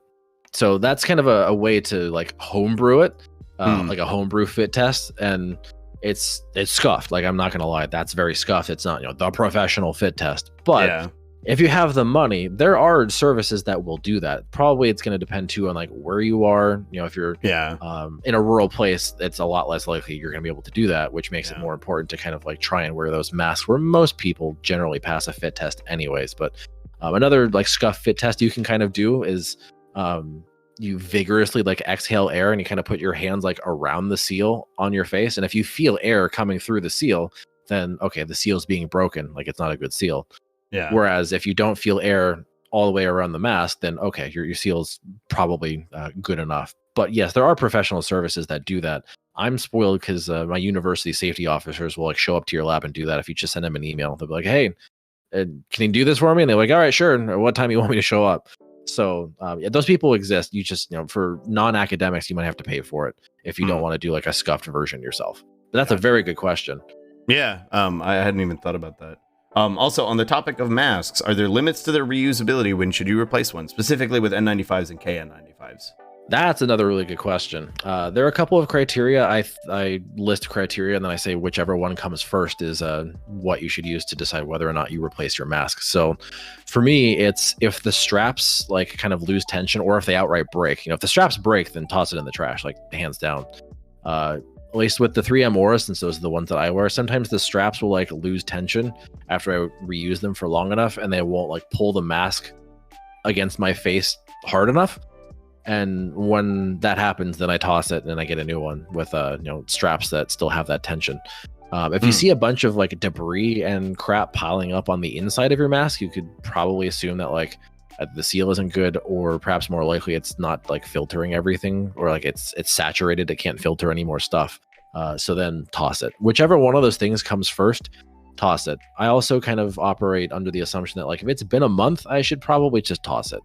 So that's kind of a way to like homebrew it, like a homebrew fit test. And it's scuffed. Like, I'm not going to lie, that's very scuffed. It's not, the professional fit test. But if you have the money, there are services that will do that. Probably it's going to depend too on like where you are. If you're in a rural place, it's a lot less likely you're going to be able to do that, which makes it more important to kind of like try and wear those masks where most people generally pass a fit test anyways. But another like scuff fit test you can kind of do is you vigorously like exhale air, and you kind of put your hands like around the seal on your face. And if you feel air coming through the seal, then okay, the seal's being broken. Like, it's not a good seal. Yeah. Whereas if you don't feel air all the way around the mask, then okay, your seal's probably good enough. But yes, there are professional services that do that. I'm spoiled because my university safety officers will like show up to your lab and do that. If you just send them an email, they'll be like, "Hey, can you do this for me?" And they're like, "All right, sure. Or what time you want me to show up?" So those people exist. You just, for non-academics, you might have to pay for it if you don't want to do like a scuffed version yourself. But that's a very good question. Yeah. I hadn't even thought about that. Also, on the topic of masks, are there limits to their reusability? When should you replace one, specifically with N95s and KN95s? That's another really good question. There are a couple of criteria. I list criteria, and then I say whichever one comes first is what you should use to decide whether or not you replace your mask. So for me, it's if the straps like kind of lose tension, or if they outright break. If the straps break, then toss it in the trash, like hands down. At least with the 3M Aura, since those are the ones that I wear, sometimes the straps will like lose tension after I reuse them for long enough, and they won't like pull the mask against my face hard enough. And when that happens, then I toss it and I get a new one with straps that still have that tension. If you see a bunch of like debris and crap piling up on the inside of your mask, you could probably assume that like the seal isn't good, or perhaps more likely it's not like filtering everything, or like it's saturated, it can't filter any more stuff. So then toss it. Whichever one of those things comes first, toss it. I also kind of operate under the assumption that like if it's been a month, I should probably just toss it.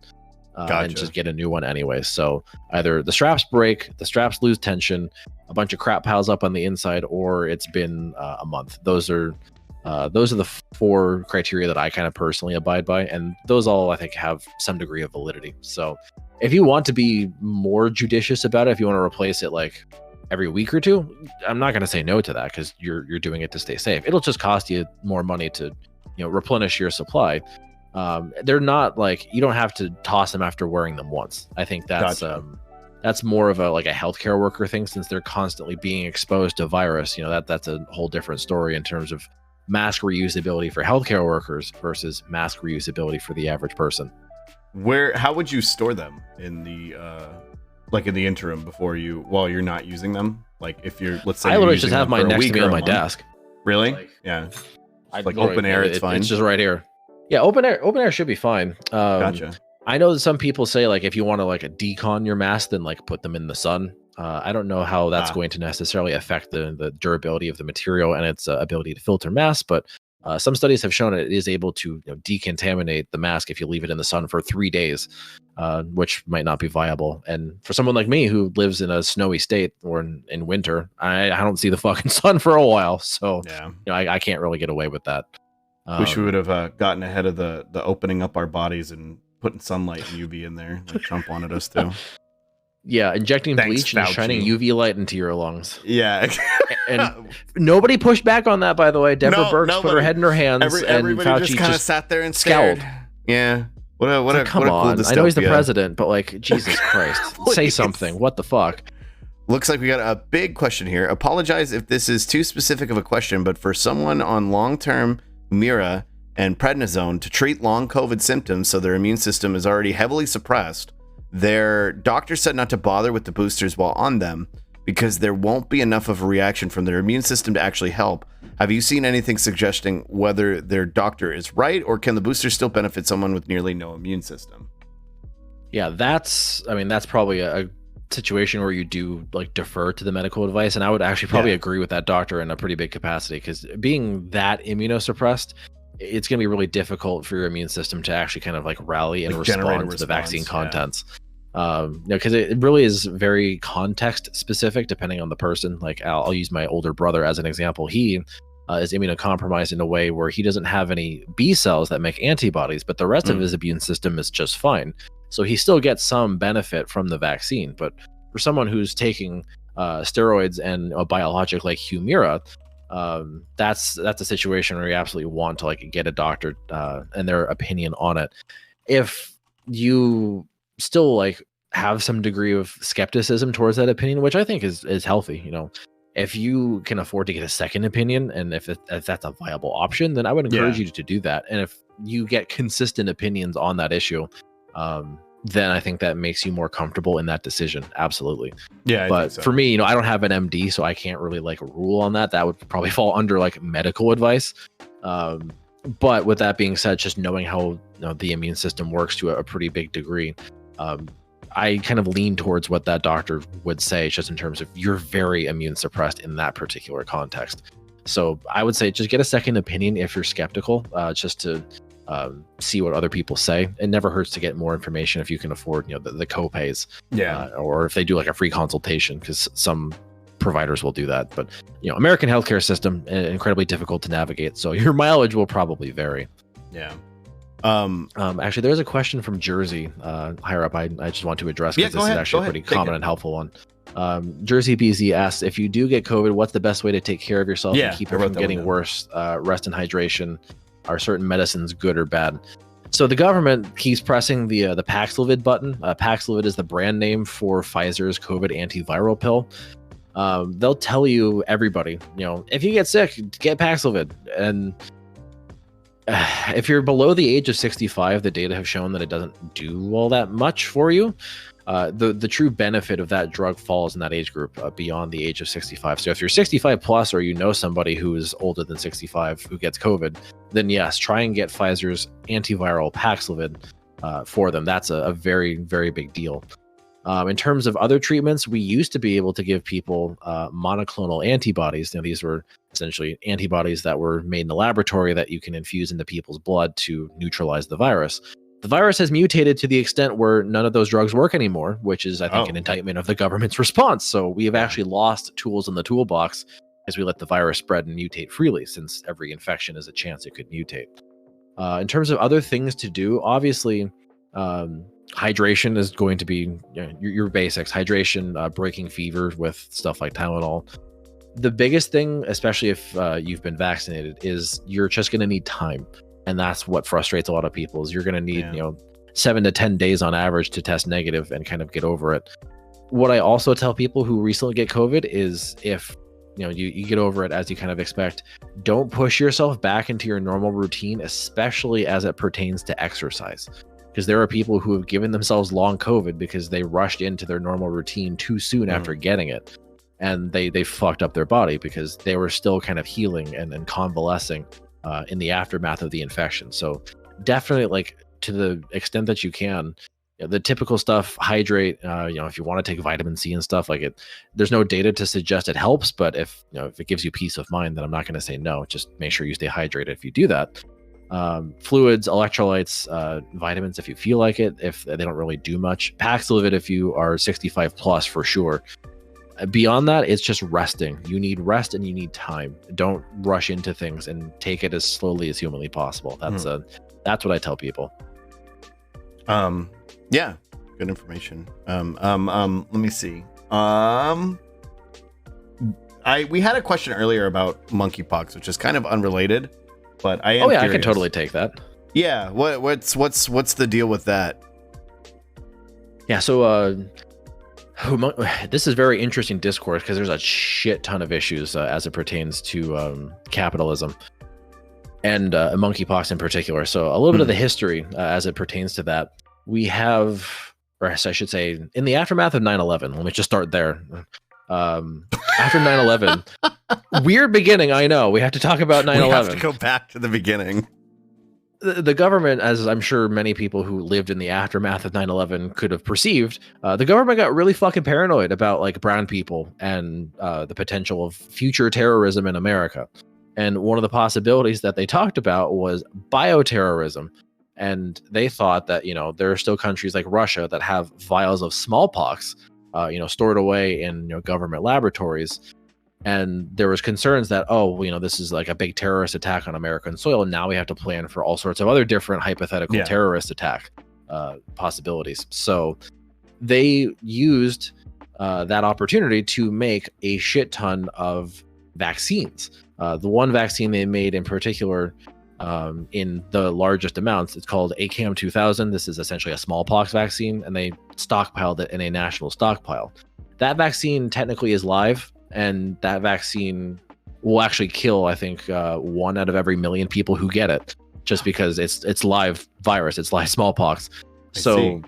And just get a new one anyway. So either the straps break, the straps lose tension, a bunch of crap piles up on the inside, or it's been a month. Those are the 4 criteria that I kind of personally abide by, and those all I think have some degree of validity. So if you want to be more judicious about it, if you want to replace it like every week or two, I'm not going to say no to that, because you're doing it to stay safe. It'll just cost you more money to replenish your supply. They're not like, you don't have to toss them after wearing them once. I think that's more of a healthcare worker thing, since they're constantly being exposed to virus. That's a whole different story in terms of mask reusability for healthcare workers versus mask reusability for the average person. How would you store them in the in the interim while you're not using them? Like, if you're, let's say, I literally just have mine next to me on my desk. Really? Yeah. Like open air, it's fine. It's just right here. Yeah, open air should be fine. Gotcha. I know that some people say like if you want to like decon your mask, then like put them in the sun. I don't know how that's going to necessarily affect the durability of the material and its ability to filter mass, but Some studies have shown it is able to decontaminate the mask if you leave it in the sun for 3 days, which might not be viable. And for someone like me who lives in a snowy state or in winter, I don't see the fucking sun for a while. So I can't really get away with that. Wish we would have gotten ahead of the opening up our bodies and putting sunlight and UV in there like Trump wanted us to. Yeah, injecting Thanks, bleach and Fauci. shining UV light into your lungs. Yeah. And nobody pushed back on that, by the way. Deborah No, Birx nobody. put her head in her hands, and Everybody Fauci just kind of sat there and stared. scowled. Yeah. What a Like, come what a cool on. I know he's the dystopia. president, but like, Jesus Christ, say Please. something. What the fuck? Looks like we got a big question here. Apologize if this is too specific of a question, but for someone on long-term Humira and prednisone to treat long COVID symptoms so their immune system is already heavily suppressed, their doctor said not to bother with the boosters while on them because there won't be enough of a reaction from their immune system to actually help. Have you seen anything suggesting whether their doctor is right, or can the booster still benefit someone with nearly no immune system? Yeah, that's probably a situation where you do like defer to the medical advice, and I would actually probably agree with that doctor in a pretty big capacity, because being that immunosuppressed, it's going to be really difficult for your immune system to actually kind of like rally and respond to the vaccine contents. Because it really is very context specific depending on the person. Like I'll use my older brother as an example. He is immunocompromised in a way where he doesn't have any B cells that make antibodies, but the rest of his immune system is just fine. So he still gets some benefit from the vaccine. But for someone who's taking steroids and a biologic like Humira, that's a situation where you absolutely want to like get a doctor and their opinion on it. If you still like have some degree of skepticism towards that opinion, which I think is healthy, if you can afford to get a second opinion, and if that's a viable option, then I would encourage you to do that. And if you get consistent opinions on that issue, then I think that makes you more comfortable in that decision. Absolutely. Yeah. But for me, I don't have an MD, so I can't really like rule on that. That would probably fall under like medical advice. But with that being said, just knowing how the immune system works to a pretty big degree, I kind of lean towards what that doctor would say, just in terms of you're very immune suppressed in that particular context. So I would say just get a second opinion if you're skeptical, just to see what other people say. It never hurts to get more information if you can afford the co-pays, or if they do like a free consultation, because some providers will do that. But American healthcare system, incredibly difficult to navigate, so your mileage will probably vary. Actually, there's a question from Jersey higher up I just want to address, because this is actually a pretty common and helpful one. Jersey BZ asks, if you do get COVID, what's the best way to take care of yourself and keep it from getting worse? Rest and hydration. Are certain medicines good or bad? So the government keeps pressing the Paxlovid button. Paxlovid is the brand name for Pfizer's COVID antiviral pill. They'll tell you, everybody, if you get sick, get Paxlovid. And if you're below the age of 65, the data have shown that it doesn't do all that much for you. The true benefit of that drug falls in that age group beyond the age of 65. So if you're 65 plus, or somebody who is older than 65 who gets COVID, then yes, try and get Pfizer's antiviral Paxlovid for them. That's a very, very big deal. In terms of other treatments, we used to be able to give people monoclonal antibodies. Now, these were essentially antibodies that were made in the laboratory that you can infuse into people's blood to neutralize the virus. The virus has mutated to the extent where none of those drugs work anymore, which is, I think, an indictment of the government's response. So we have actually lost tools in the toolbox as we let the virus spread and mutate freely, since every infection is a chance it could mutate. In terms of other things to do, obviously, hydration is going to be your basics. Hydration, breaking fever with stuff like Tylenol. The biggest thing, especially if you've been vaccinated, is you're just going to need time. And that's what frustrates a lot of people, is you're going to need 7 to 10 days on average to test negative and kind of get over it. What I also tell people who recently get COVID is, if you get over it as you kind of expect, don't push yourself back into your normal routine, especially as it pertains to exercise. Because there are people who have given themselves long COVID because they rushed into their normal routine too soon after getting it. And they fucked up their body because they were still kind of healing and convalescing in the aftermath of the infection. So definitely, like, to the extent that you can, the typical stuff, hydrate, if you want to take vitamin C and stuff like it, there's no data to suggest it helps, but if it gives you peace of mind, then I'm not going to say no. Just make sure you stay hydrated if you do that. Fluids, electrolytes, vitamins if you feel like it, if they don't really do much. Paxlovid if you are 65 plus for sure. Beyond that, it's just resting. You need rest and you need time. Don't rush into things and take it as slowly as humanly possible. That's what I tell people. Yeah, good information. Let me see. We had a question earlier about monkeypox, which is kind of unrelated, but I am curious. I can totally take that. Yeah, what's the deal with that? Yeah, so this is very interesting discourse because there's a shit ton of issues as it pertains to capitalism and monkeypox in particular. So a little bit of the history as it pertains to that. We have, or I should say, in the aftermath of 9/11, let me just start there. After 9/11, weird beginning, I know. We have to talk about 9/11. We have to go back to the beginning. The government, as I'm sure many people who lived in the aftermath of 9/11 could have perceived, the government got really fucking paranoid about like brown people and the potential of future terrorism in America. And one of the possibilities that they talked about was bioterrorism. And they thought that, there are still countries like Russia that have vials of smallpox, stored away in government laboratories. And there was concerns that, this is like a big terrorist attack on American soil. And now we have to plan for all sorts of other different hypothetical terrorist attack possibilities. So they used that opportunity to make a shit ton of vaccines. The one vaccine they made in particular, in the largest amounts, it's called ACAM 2000. This is essentially a smallpox vaccine, and they stockpiled it in a national stockpile. That vaccine technically is live, and that vaccine will actually kill, I think, 1 out of every million people who get it, just because it's live virus, it's live smallpox. So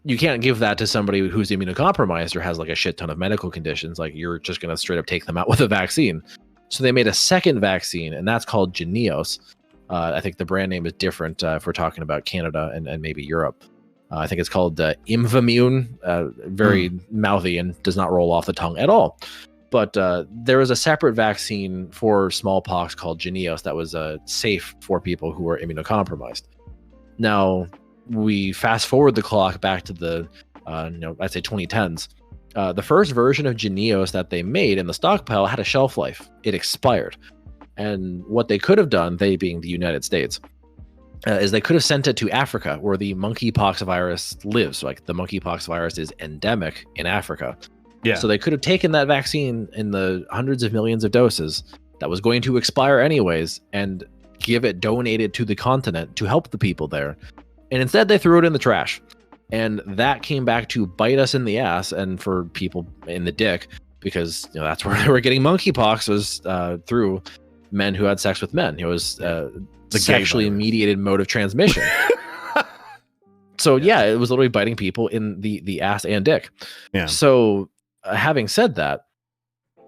you can't give that to somebody who's immunocompromised or has like a shit ton of medical conditions. Like, you're just going to straight up take them out with a vaccine. So they made a second vaccine, and that's called Jynneos. I think the brand name is different if we're talking about Canada and maybe Europe. I think it's called Imvamune, very mouthy and does not roll off the tongue at all. But there was a separate vaccine for smallpox called Jynneos that was safe for people who were immunocompromised. Now, we fast forward the clock back to the, I'd say 2010s. The first version of Jynneos that they made in the stockpile had a shelf life. It expired. And what they could have done, they being the United States, is they could have sent it to Africa, where the monkeypox virus lives. Like, the monkeypox virus is endemic in Africa. Yeah. So they could have taken that vaccine in the hundreds of millions of doses that was going to expire anyways and give it donated to the continent to help the people there. And instead they threw it in the trash. And that came back to bite us in the ass and for people in the dick, because that's where they were getting monkeypox, was through men who had sex with men. It was the sexually mediated mode of transmission. So yeah, it was literally biting people in the ass and dick. Yeah. So having said that,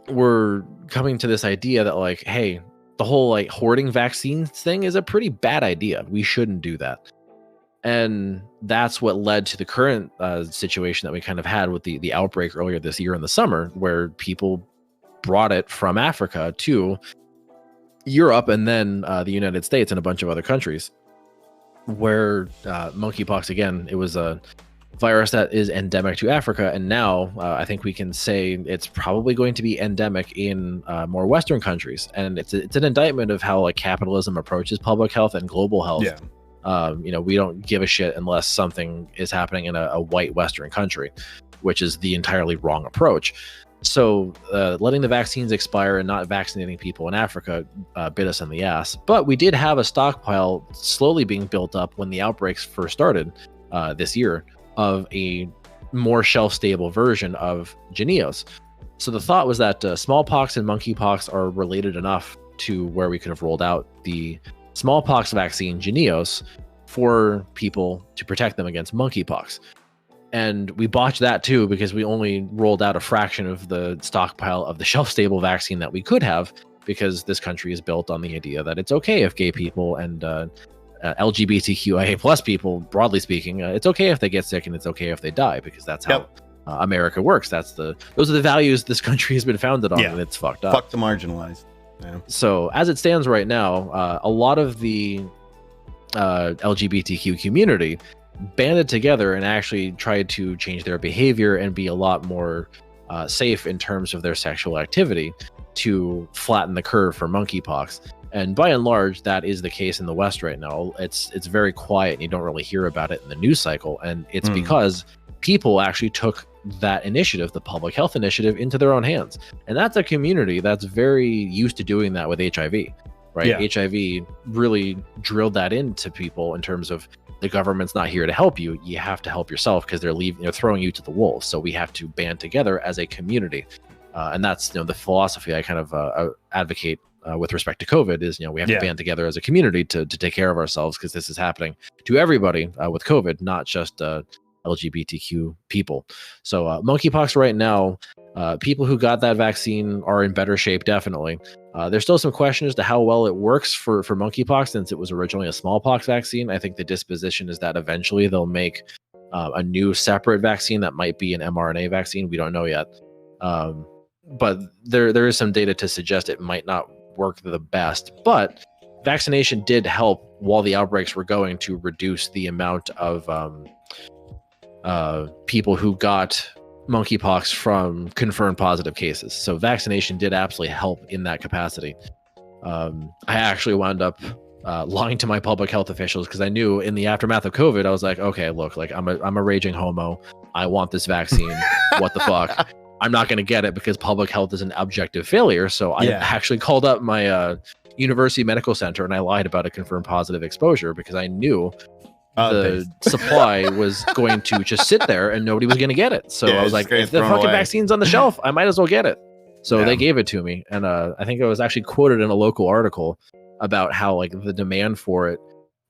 we're coming to this idea that like, hey, the whole like hoarding vaccines thing is a pretty bad idea. We shouldn't do that. And that's what led to the current situation that we kind of had with the outbreak earlier this year in the summer, where people brought it from Africa to Europe and then the United States and a bunch of other countries, where monkeypox, again, it was a virus that is endemic to Africa. And now I think we can say it's probably going to be endemic in more Western countries. And it's an indictment of how like capitalism approaches public health and global health. Yeah. We don't give a shit unless something is happening in a white Western country, which is the entirely wrong approach. So letting the vaccines expire and not vaccinating people in Africa bit us in the ass. But we did have a stockpile slowly being built up when the outbreaks first started this year of a more shelf-stable version of Jynneos. So the thought was that smallpox and monkeypox are related enough to where we could have rolled out the smallpox vaccine Jynneos for people to protect them against monkeypox. And we botched that too, because we only rolled out a fraction of the stockpile of the shelf-stable vaccine that we could have, because this country is built on the idea that it's okay if gay people and LGBTQIA plus people, broadly speaking, it's okay if they get sick and it's okay if they die, because that's how America works. Those are the values this country has been founded on, and it's fucked up. Fuck the marginalized. Yeah. So as it stands right now, a lot of the LGBTQ community banded together and actually tried to change their behavior and be a lot more safe in terms of their sexual activity to flatten the curve for monkeypox. And by and large, that is the case in the West right now. It's very quiet, and you don't really hear about it in the news cycle. And it's because people actually took that initiative, the public health initiative, into their own hands. And that's a community that's very used to doing that with HIV, right? Yeah. HIV really drilled that into people in terms of the government's not here to help you. You have to help yourself because they're throwing you to the wolves. So we have to band together as a community. And that's the philosophy I kind of advocate with respect to COVID is, we have to band together as a community to take care of ourselves, because this is happening to everybody with COVID, not just LGBTQ people. So monkeypox right now, people who got that vaccine are in better shape, definitely. There's still some question as to how well it works for monkeypox, since it was originally a smallpox vaccine. I think the disposition is that eventually they'll make a new separate vaccine that might be an mRNA vaccine. We don't know yet. But there is some data to suggest it might not work the best, but vaccination did help while the outbreaks were going to reduce the amount of people who got monkeypox from confirmed positive cases. So vaccination did absolutely help in that capacity. I actually wound up lying to my public health officials, because I knew in the aftermath of COVID, I was like, okay, look, like I'm a raging homo. I want this vaccine. What the fuck? I'm not going to get it because public health is an objective failure. So I actually called up my university medical center and I lied about a confirmed positive exposure, because I knew the supply was going to just sit there and nobody was going to get it. So I was like, if the fucking vaccine's on the shelf, I might as well get it. So they gave it to me. And I think I was actually quoted in a local article about how like the demand for it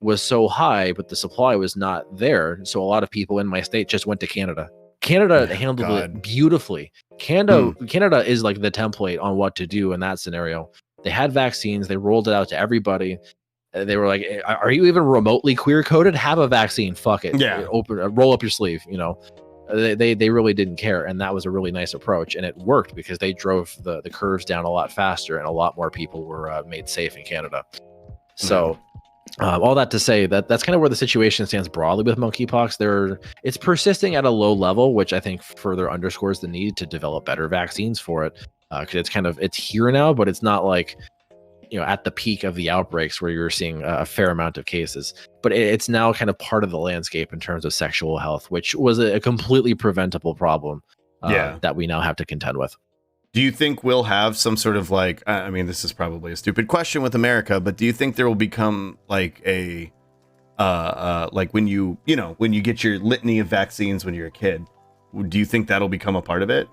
was so high, but the supply was not there. So a lot of people in my state just went to Canada. Canada handled it beautifully. Canada is like the template on what to do in that scenario. They had vaccines. They rolled it out to everybody. They were like, "Are you even remotely queer coded? Have a vaccine. Fuck it. Yeah. Roll up your sleeve." They really didn't care, and that was a really nice approach, and it worked because they drove the curves down a lot faster, and a lot more people were made safe in Canada. So. All that to say that's kind of where the situation stands broadly with monkeypox. It's persisting at a low level, which I think further underscores the need to develop better vaccines for it. Because it's here now, but it's not like at the peak of the outbreaks where you're seeing a fair amount of cases. But it's now kind of part of the landscape in terms of sexual health, which was a completely preventable problem that we now have to contend with. Do you think we'll have some sort of like, I mean, this is probably a stupid question with America, but do you think there will become like a, like when you get your litany of vaccines when you're a kid, do you think that'll become a part of it?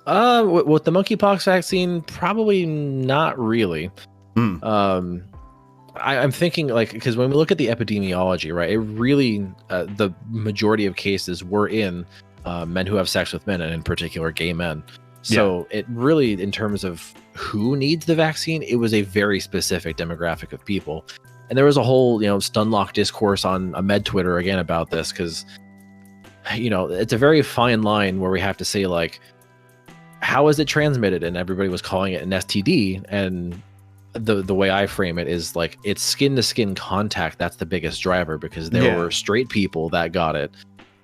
With the monkeypox vaccine, probably not really. I'm thinking like, because when we look at the epidemiology, right, it really, the majority of cases were in men who have sex with men, and in particular gay men. So it really, in terms of who needs the vaccine, it was a very specific demographic of people. And there was a whole Stunlock discourse on a med Twitter again about this, because it's a very fine line where we have to say like, how is it transmitted? And everybody was calling it an STD, and the way I frame it is like, it's skin to skin contact that's the biggest driver, because there were straight people that got it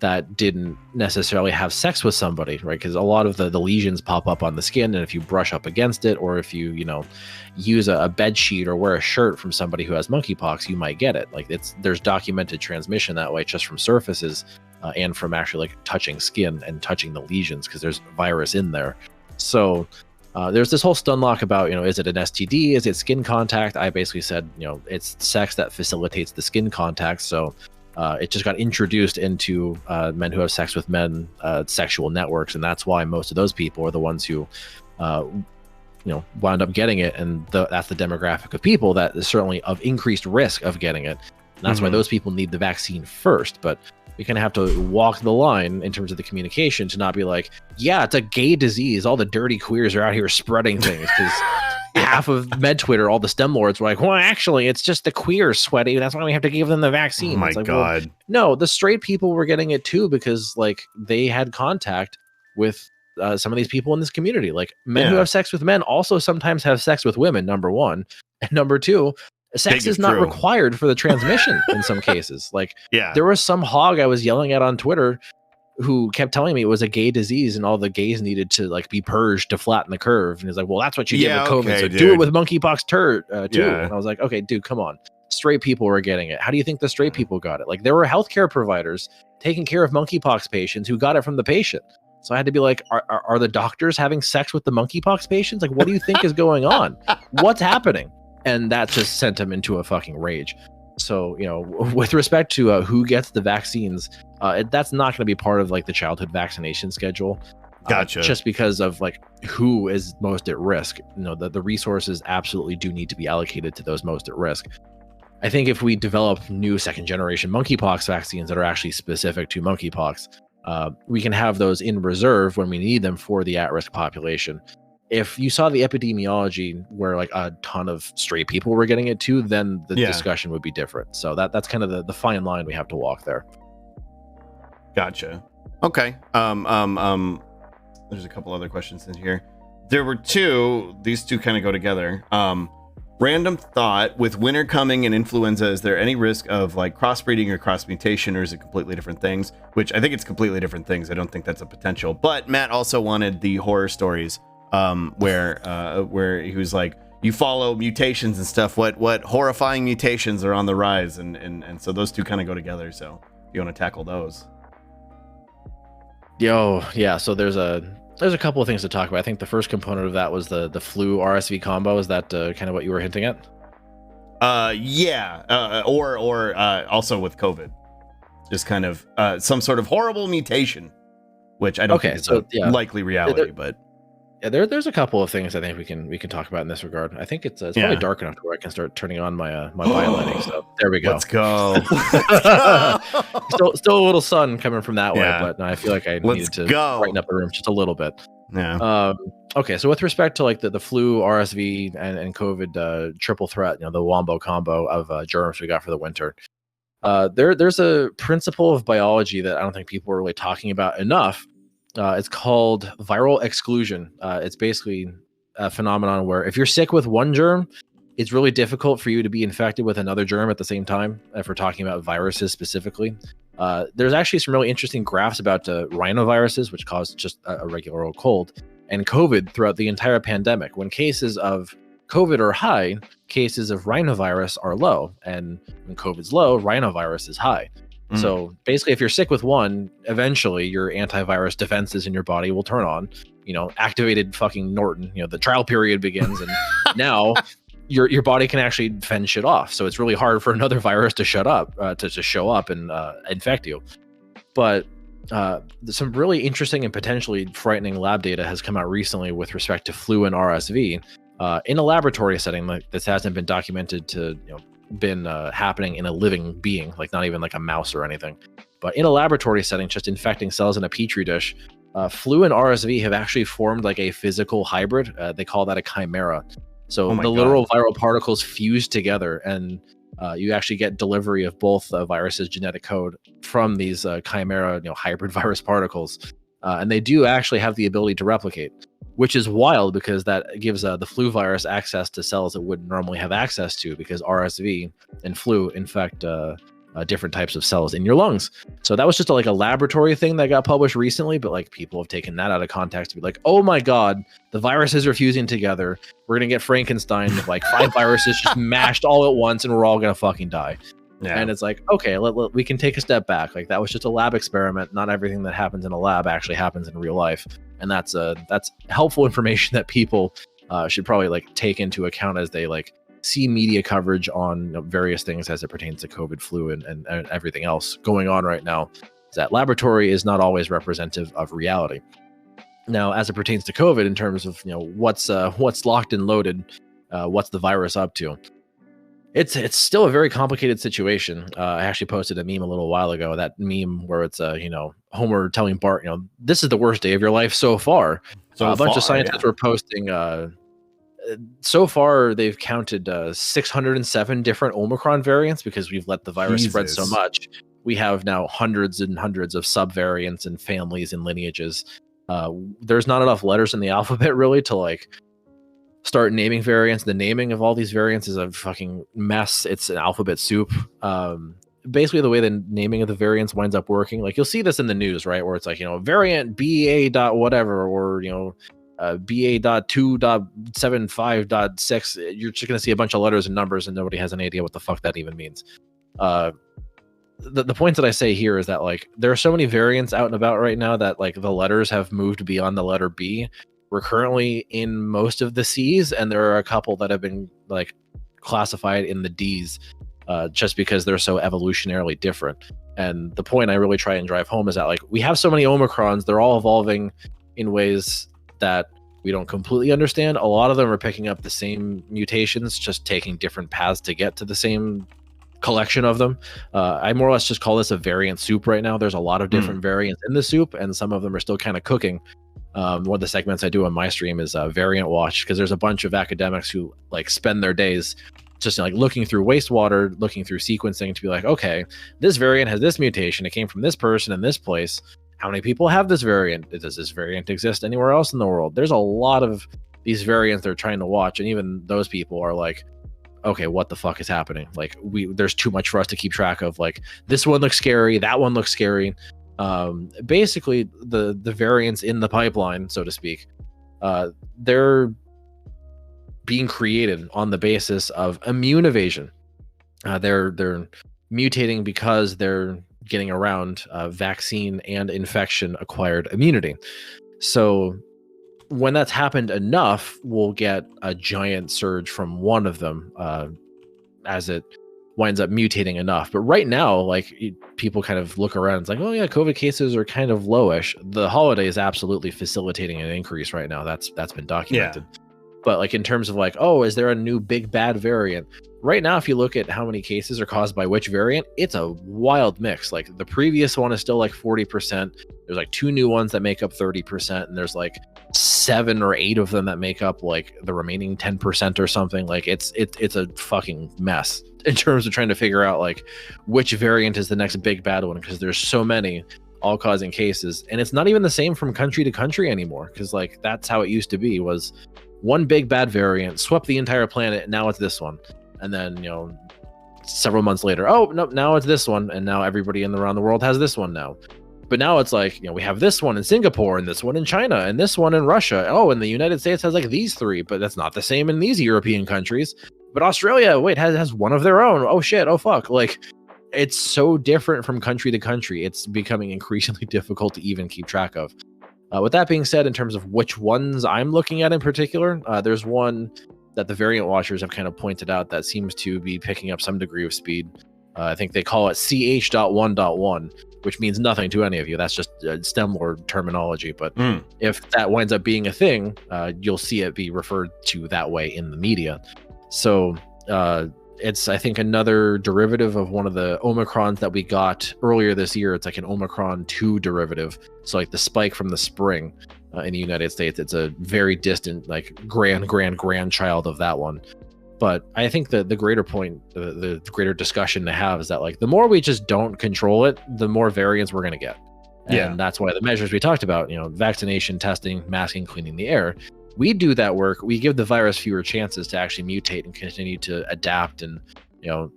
that didn't necessarily have sex with somebody, right? Because a lot of the lesions pop up on the skin, and if you brush up against it, or if you use a bed sheet or wear a shirt from somebody who has monkeypox, you might get it. Like there's documented transmission that way, just from surfaces and from actually like touching skin and touching the lesions, because there's virus in there. So there's this whole Stunlock about is it an STD? Is it skin contact? I basically said it's sex that facilitates the skin contact. So it just got introduced into men who have sex with men sexual networks, and that's why most of those people are the ones who wound up getting it, and that's the demographic of people that is certainly of increased risk of getting it, and that's why those people need the vaccine first. But we kind of have to walk the line in terms of the communication to not be like, yeah, it's a gay disease, all the dirty queers are out here spreading things, because half of med Twitter, all the STEM lords were like, well, actually, it's just the queers, sweaty. That's why we have to give them the vaccine. Oh my it's like, God. Well, no, the straight people were getting it too because like they had contact with some of these people in this community. Like men who have sex with men also sometimes have sex with women, number one. And number two, sex is not required for the transmission in some cases. Like there was some hog I was yelling at on Twitter who kept telling me it was a gay disease and all the gays needed to like be purged to flatten the curve. And he's like, well, that's what you did with COVID. So do it with monkeypox too. And I was like, okay, dude, come on. Straight people were getting it. How do you think the straight people got it? Like there were healthcare providers taking care of monkeypox patients who got it from the patient. So I had to be like, are the doctors having sex with the monkeypox patients? Like, what do you think is going on? What's happening? And that just sent him into a fucking rage. So, you know, with respect to who gets the vaccines, that's not going to be part of like the childhood vaccination schedule. Gotcha. Just because of like who is most at risk. You know, the resources absolutely do need to be allocated to those most at risk. I think if we develop new second generation monkeypox vaccines that are actually specific to monkeypox, we can have those in reserve when we need them for the at-risk population. If you saw the epidemiology where like a ton of straight people were getting it too, then the discussion would be different. So that's kind of the fine line we have to walk there. Gotcha. Okay. There's a couple other questions in here. There were two. These two kind of go together. Random thought: with winter coming and influenza, is there any risk of like crossbreeding or cross mutation, or is it completely different things? Which I think it's completely different things. I don't think that's a potential. But Matt also wanted the horror stories. Where he was like, you follow mutations and stuff. What horrifying mutations are on the rise, and so those two kind of go together. So you want to tackle those? Yeah. So there's a couple of things to talk about. I think the first component of that was the flu RSV combo. Is that kind of what you were hinting at? Or also with COVID, just kind of some sort of horrible mutation, which I don't think is likely reality, but. Yeah, there's a couple of things I think we can talk about in this regard. I think it's probably dark enough to where I can start turning on my my lighting. So there we go. Let's go. Still a little sun coming from that way, but I feel like I needed to brighten up the room just a little bit. Yeah. Okay, so with respect to like the flu, RSV, and COVID triple threat, you know, the wombo combo of germs we got for the winter. There's a principle of biology that I don't think people are really talking about enough. It's called viral exclusion. It's basically a phenomenon where if you're sick with one germ, it's really difficult for you to be infected with another germ at the same time, if we're talking about viruses specifically. There's actually some really interesting graphs about rhinoviruses, which cause just a regular old cold, and COVID throughout the entire pandemic. When cases of COVID are high, cases of rhinovirus are low. And when COVID's low, rhinovirus is high. So basically, if you're sick with one, eventually your antivirus defenses in your body will turn on. You know, activated fucking Norton. You know, the trial period begins, and now your body can actually fend shit off. So it's really hard for another virus to show up and infect you. But some really interesting and potentially frightening lab data has come out recently with respect to flu and RSV in a laboratory setting. Like this hasn't been documented to been happening in a living being, like not even like a mouse or anything, but in a laboratory setting, just infecting cells in a petri dish. Flu and RSV have actually formed like a physical hybrid. They call that a chimera. So literal viral particles fuse together, and you actually get delivery of both viruses' genetic code from these chimera, hybrid virus particles, and they do actually have the ability to replicate, which is wild because that gives the flu virus access to cells it wouldn't normally have access to, because RSV and flu infect different types of cells in your lungs. So that was just like a laboratory thing that got published recently, but like people have taken that out of context to be like, oh my God, the viruses are fusing together. We're going to get Frankenstein with like 5 viruses just mashed all at once and we're all going to fucking die. Yeah. And it's like, okay, we can take a step back. Like that was just a lab experiment. Not everything that happens in a lab actually happens in real life. And that's helpful information that people should probably like take into account as they like see media coverage on various things as it pertains to COVID, flu, and everything else going on right now. That laboratory is not always representative of reality. Now, as it pertains to COVID, in terms of what's locked and loaded, what's the virus up to? It's still a very complicated situation. I actually posted a meme a little while ago. That meme where it's Homer telling Bart, this is the worst day of your life so far. A bunch of scientists were posting So far they've counted 607 different Omicron variants because we've let the virus spread so much. We have now hundreds and hundreds of subvariants and families and lineages. There's not enough letters in the alphabet really to like start naming variants. The naming of all these variants is a fucking mess. It's an alphabet soup. Basically the way the naming of the variants winds up working, like you'll see this in the news, right? Where it's like, variant BA dot whatever, or BA.2.75.6. You're just going to see a bunch of letters and numbers and nobody has any idea what the fuck that even means. The point that I say here is that like there are so many variants out and about right now that like the letters have moved beyond the letter B. We're currently in most of the C's, and there are a couple that have been like classified in the D's, just because they're so evolutionarily different. And the point I really try and drive home is that like we have so many Omicrons, they're all evolving in ways that we don't completely understand. A lot of them are picking up the same mutations, just taking different paths to get to the same collection of them. I more or less just call this a variant soup right now. There's a lot of different variants in the soup, and some of them are still kind of cooking. One of the segments I do on my stream is Variant Watch, because there's a bunch of academics who like spend their days just like looking through wastewater, looking through sequencing to be like, okay, this variant has this mutation. It came from this person in this place. How many people have this variant? Does this variant exist anywhere else in the world? There's a lot of these variants they're trying to watch, and even those people are like, okay, what the fuck is happening? Like there's too much for us to keep track of. Like this one looks scary, that one looks scary. Basically the variants in the pipeline, so to speak, they're being created on the basis of immune evasion. They're mutating because they're getting around vaccine and infection acquired immunity. So when that's happened enough, we'll get a giant surge from one of them as it winds up mutating enough. But right now, like people kind of look around, it's like, oh yeah, COVID cases are kind of lowish. The holiday is absolutely facilitating an increase right now. That's been documented. Yeah. But like in terms of like, oh, is there a new big bad variant? Right now, if you look at how many cases are caused by which variant, it's a wild mix. Like the previous one is still like 40%. There's like 2 new ones that make up 30%, and there's like 7 or 8 of them that make up like the remaining 10% or something. Like it's a fucking mess in terms of trying to figure out like which variant is the next big bad one, because there's so many all causing cases, and it's not even the same from country to country anymore, because like that's how it used to be, was one big bad variant swept the entire planet, and now it's this one. And then, several months later, oh, no, now it's this one. And now everybody around the world has this one now. But now it's like, we have this one in Singapore, and this one in China, and this one in Russia. Oh, and the United States has like these 3, but that's not the same in these European countries. But Australia, wait, has one of their own. Oh shit, oh fuck. Like, it's so different from country to country. It's becoming increasingly difficult to even keep track of. With that being said, in terms of which ones I'm looking at in particular, there's one that the variant watchers have kind of pointed out that seems to be picking up some degree of speed. I think they call it CH.1.1, which means nothing to any of you. That's just STEM word terminology. But if that winds up being a thing, you'll see it be referred to that way in the media. So it's, I think, another derivative of one of the Omicrons that we got earlier this year. It's like an Omicron 2 derivative. So like the spike from the spring. In the United States, it's a very distant, like grandchild of that one. But I think the greater point, the greater discussion to have is that like the more we just don't control it, the more variants we're going to get. And that's why the measures we talked about, vaccination, testing, masking, cleaning the air, we do that work. We give the virus fewer chances to actually mutate and continue to adapt and,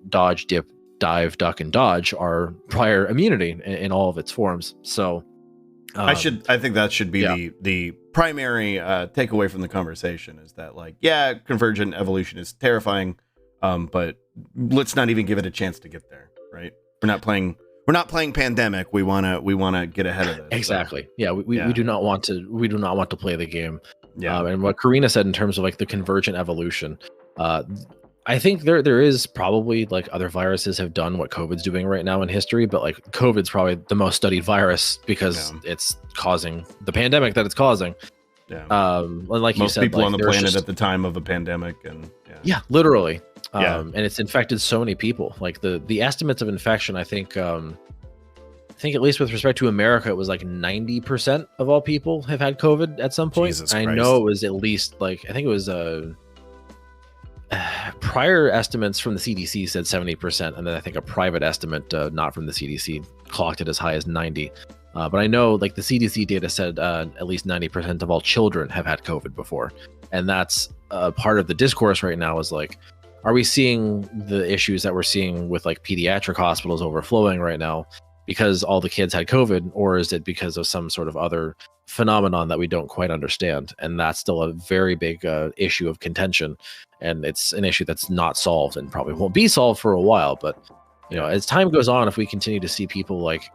dodge, dip, dive, duck, and dodge our prior immunity in all of its forms. So I think that should be the primary takeaway from the conversation, is that like, yeah, convergent evolution is terrifying, but let's not even give it a chance to get there, right? We're not playing pandemic. We wanna get ahead of it. Exactly. So, yeah, we do not want to play the game. Yeah. And what Karina said in terms of like the convergent evolution, I think there is probably like other viruses have done what COVID's doing right now in history, but like COVID's probably the most studied virus because it's causing the pandemic that it's causing. Yeah. And like most you said, people like, on the planet at the time of a pandemic, and literally. And it's infected so many people. Like the estimates of infection, I think at least with respect to America, it was like 90% of all people have had COVID at some point. Jesus I Christ. know it was at least like, I think it was prior estimates from the CDC said 70%, and then I think a private estimate, not from the CDC, clocked it as high as 90. But I know like the CDC data said at least 90% of all children have had COVID before. And that's part of the discourse right now is like, are we seeing the issues that we're seeing with like pediatric hospitals overflowing right now because all the kids had COVID, or is it because of some sort of other phenomenon that we don't quite understand? And that's still a very big issue of contention. And it's an issue that's not solved and probably won't be solved for a while. But, you know, as time goes on, if we continue to see people like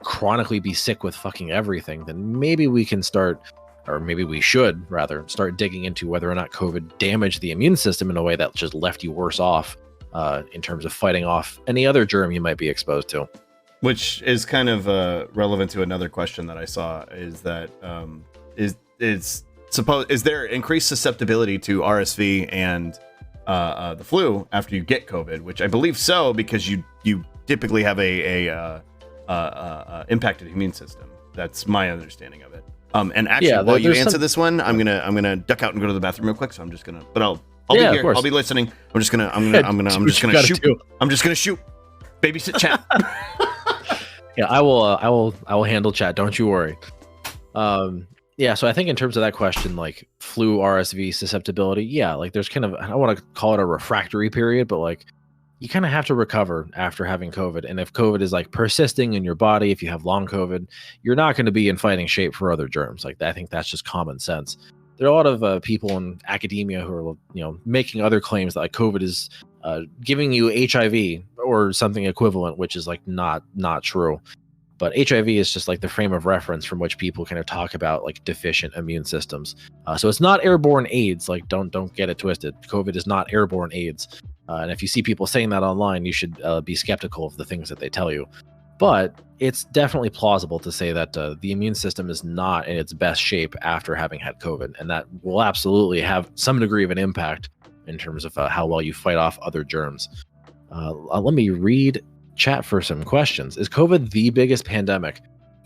chronically be sick with fucking everything, then maybe we can start, or maybe we should rather start digging into whether or not COVID damaged the immune system in a way that just left you worse off in terms of fighting off any other germ you might be exposed to. Which is kind of relevant to another question that I saw, is that is there increased susceptibility to RSV and the flu after you get COVID? Which I believe so, because you typically have a impacted immune system. That's my understanding of it. And actually, while you answer this one, I'm gonna duck out and go to the bathroom real quick. So I'm just gonna, but I'll be here. I'll be listening. I'm just gonna shoot. Babysit chat. Yeah, I will handle chat. Don't you worry. Yeah, so I think in terms of that question, like flu, RSV susceptibility, yeah, like there's kind of, I don't want to call it a refractory period, but like you kind of have to recover after having COVID. And if COVID is like persisting in your body, if you have long COVID, you're not going to be in fighting shape for other germs. Like I think that's just common sense. There are a lot of people in academia who are, you know, making other claims that like COVID is giving you HIV or something equivalent, which is like not true. But HIV is just like the frame of reference from which people kind of talk about like deficient immune systems. So it's not airborne AIDS. Like don't get it twisted. COVID is not airborne AIDS. And if you see people saying that online, you should be skeptical of the things that they tell you. But it's definitely plausible to say that the immune system is not in its best shape after having had COVID. And that will absolutely have some degree of an impact in terms of how well you fight off other germs. Let me read chat for some questions. Is COVID the biggest pandemic?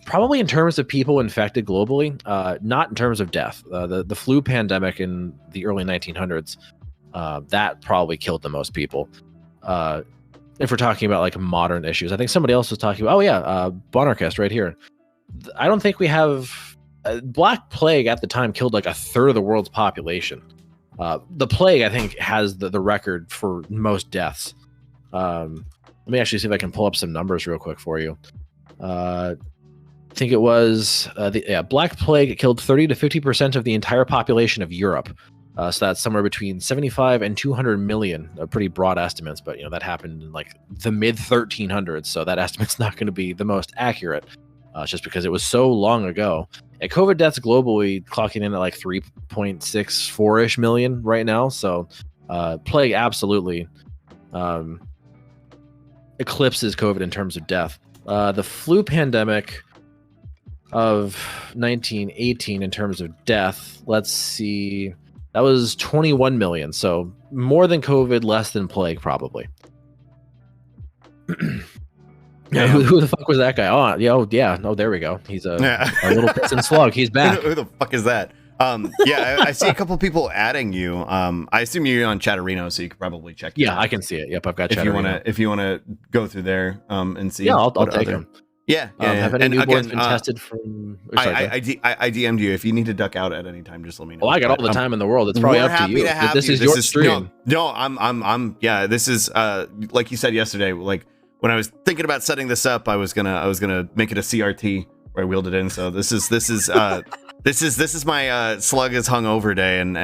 Probably in terms of people infected globally, not in terms of death. The flu pandemic in the early 1900s, that probably killed the most people. If we're talking about like modern issues, I think somebody else was talking about, Bonarchist right here. I don't think we have Black Plague at the time killed like a third of the world's population. The plague, I think, has the record for most deaths. Let me actually see if I can pull up some numbers real quick for you. I think it was Black Plague killed 30 to 50% of the entire population of Europe. So that's somewhere between 75 and 200 million. Pretty broad estimates, but you know that happened in like the mid 1300s. So that estimate's not going to be the most accurate, just because it was so long ago. And COVID deaths globally clocking in at like 3.64-ish million right now. So plague absolutely eclipses COVID in terms of death. The flu pandemic of 1918 in terms of death, let's see, that was 21 million. So more than COVID, less than plague, probably. Yeah, who the fuck was that guy? Oh, there we go. He's a little piss and slug. He's back. Who the fuck is that? I see a couple people adding you. I assume you're on Chatterino, so you could probably check. Yeah, I can see it. Yep, I've got Chatterino. If you wanna go through there and see. Yeah, I'll take him. Yeah. Have any newborns been tested from? I DM'd you. If you need to duck out at any time, just let me know. Well, I got all the time in the world. It's probably up to you. This is your stream. No, I'm. Yeah, this is like you said yesterday. Like when I was thinking about setting this up, I was gonna make it a CRT where I wheeled it in. So this is my slug is hungover day, and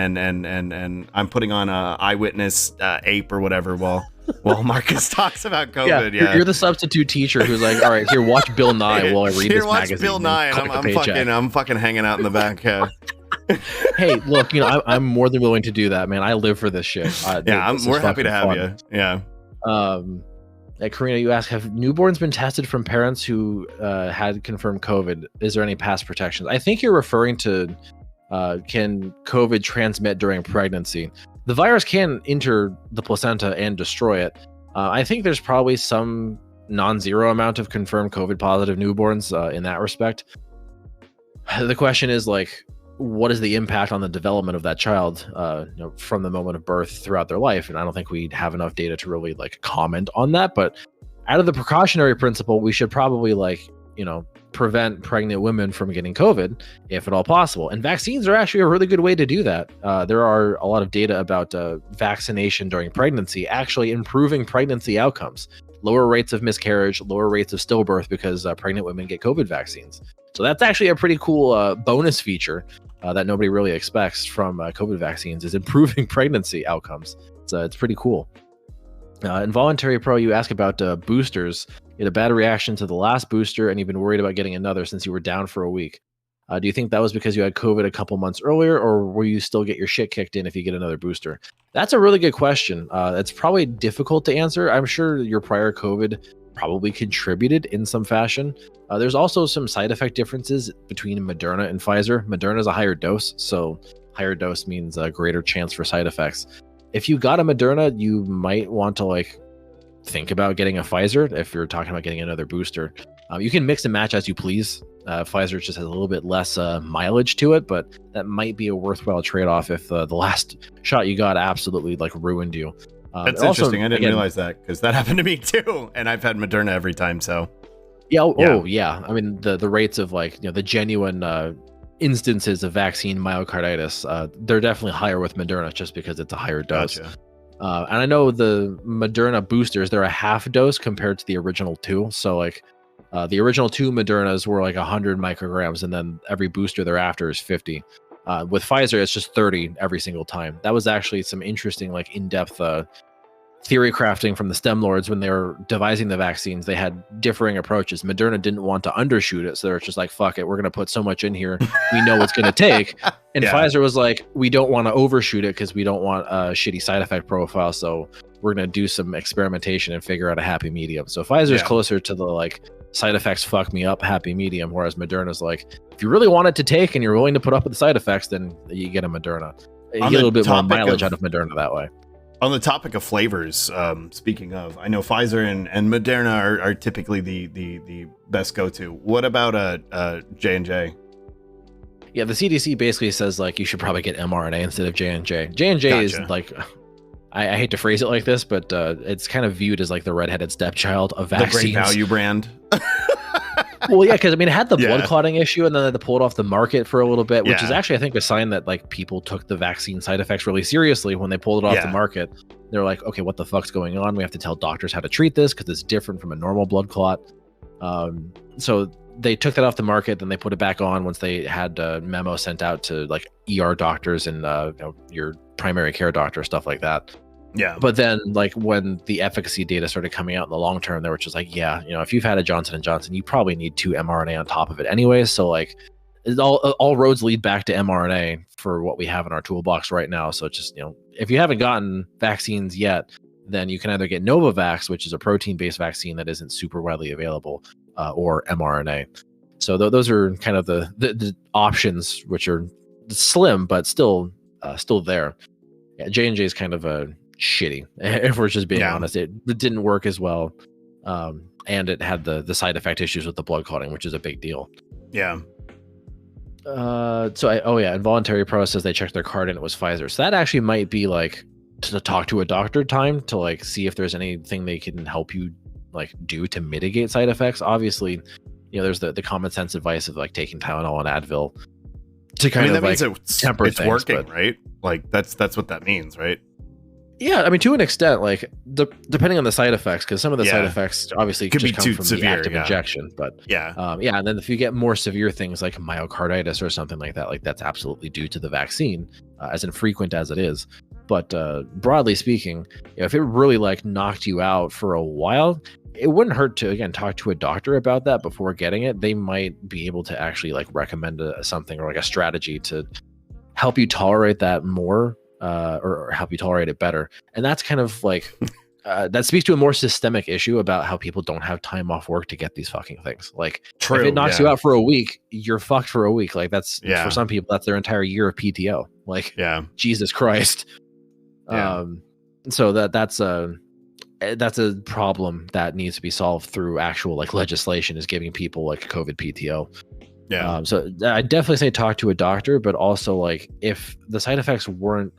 I'm putting on a eyewitness ape or whatever while Marcus talks about COVID. Yeah, you're the substitute teacher who's like, all right, here, watch Bill Nye while I read this magazine. Bill Nye, and I'm fucking hanging out in the back. Hey, look, you know, I'm more than willing to do that, man. I live for this shit. We're happy to have you. Yeah. Karina, you ask, have newborns been tested from parents who had confirmed COVID? Is there any past protections? I think you're referring to can COVID transmit during pregnancy? The virus can enter the placenta and destroy it. I think there's probably some non-zero amount of confirmed COVID positive newborns in that respect. The question is like, what is the impact on the development of that child, from the moment of birth throughout their life? And I don't think we have enough data to really like comment on that. But out of the precautionary principle, we should probably prevent pregnant women from getting COVID if at all possible. And vaccines are actually a really good way to do that. There are a lot of data about vaccination during pregnancy actually improving pregnancy outcomes, lower rates of miscarriage, lower rates of stillbirth because pregnant women get COVID vaccines. So that's actually a pretty cool bonus feature that nobody really expects from COVID vaccines, is improving pregnancy outcomes. It's pretty cool. Involuntary Pro, you ask about boosters. You had a bad reaction to the last booster and you've been worried about getting another since you were down for a week. Do you think that was because you had COVID a couple months earlier, or will you still get your shit kicked in if you get another booster? That's a really good question. It's probably difficult to answer. I'm sure your prior COVID probably contributed in some fashion. There's also some side effect differences between Moderna and Pfizer. Moderna is a higher dose, so higher dose means a greater chance for side effects. If you got a Moderna, you might want to think about getting a Pfizer if you're talking about getting another booster. You can mix and match as you please. Pfizer just has a little bit less mileage to it, but that might be a worthwhile trade-off if the last shot you got absolutely ruined you. That's interesting. I didn't realize that, because that happened to me too, and I've had Moderna every time. So yeah. Oh yeah. I mean, the rates of the genuine instances of vaccine myocarditis, they're definitely higher with Moderna just because it's a higher dose. Gotcha. And I know the Moderna boosters, they're a half dose compared to the original 2. So the original 2 Modernas were 100 micrograms, and then every booster thereafter is 50. With Pfizer, it's just 30 every single time. That was actually some interesting in-depth theory crafting from the STEM lords when they were devising the vaccines. They had differing approaches. Moderna didn't want to undershoot it, so they're just fuck it, we're going to put so much in here we know it's going to take. And yeah. Pfizer was we don't want to overshoot it because we don't want a shitty side effect profile, so we're going to do some experimentation and figure out a happy medium. So Pfizer is closer to the side effects fuck me up happy medium, whereas Moderna's if you really want it to take and you're willing to put up with the side effects, then you get a Moderna. You get a little bit more mileage out of Moderna that way. On the topic of flavors, speaking of, I know Pfizer and Moderna are typically the best go-to. What about J&J? Yeah, the CDC basically says you should probably get mRNA instead of J&J. J&J gotcha. Is I hate to phrase it like this, but it's kind of viewed as the redheaded stepchild of vaccines. The great value brand. Well, yeah, because it had the blood clotting issue, and then they had to pull it off the market for a little bit, which is actually, I think, a sign that people took the vaccine side effects really seriously when they pulled it off the market. They're okay, what the fuck's going on? We have to tell doctors how to treat this because it's different from a normal blood clot. So they took that off the market, then they put it back on once they had a memo sent out to ER doctors and your primary care doctor, stuff like that. Yeah. But then when the efficacy data started coming out in the long term, they were just if you've had a Johnson & Johnson, you probably need 2 mRNA on top of it anyway. So all roads lead back to mRNA for what we have in our toolbox right now. So just, if you haven't gotten vaccines yet, then you can either get Novavax, which is a protein-based vaccine that isn't super widely available, or mRNA. So those are kind of the options, which are slim, but still there. Yeah, J&J is kind of a shitty, if we're just being honest. It didn't work as well, and it had the side effect issues with the blood clotting, which is a big deal. Involuntary Pro says they checked their card and it was Pfizer, so that actually might be to talk to a doctor time to see if there's anything they can help you do to mitigate side effects. Obviously, there's the common sense advice of taking Tylenol and Advil to kind of means temper it's things, working, right? That's what that means, right? Yeah, I mean, to an extent, depending on the side effects, because some of the side effects obviously could just be come too from severe, the active injection. But and then if you get more severe things like myocarditis or something like that, that's absolutely due to the vaccine, as infrequent as it is. But broadly speaking, if it really knocked you out for a while, it wouldn't hurt to again talk to a doctor about that before getting it. They might be able to actually recommend something or a strategy to help you tolerate that more. Or help you tolerate it better. And that's kind of that speaks to a more systemic issue about how people don't have time off work to get these fucking things. True, if it knocks you out for a week, you're fucked for a week. That's for some people, that's their entire year of PTO. Jesus Christ. So that's a problem that needs to be solved through actual legislation, is giving people COVID PTO. Yeah. So I definitely say talk to a doctor, but also like if the side effects weren't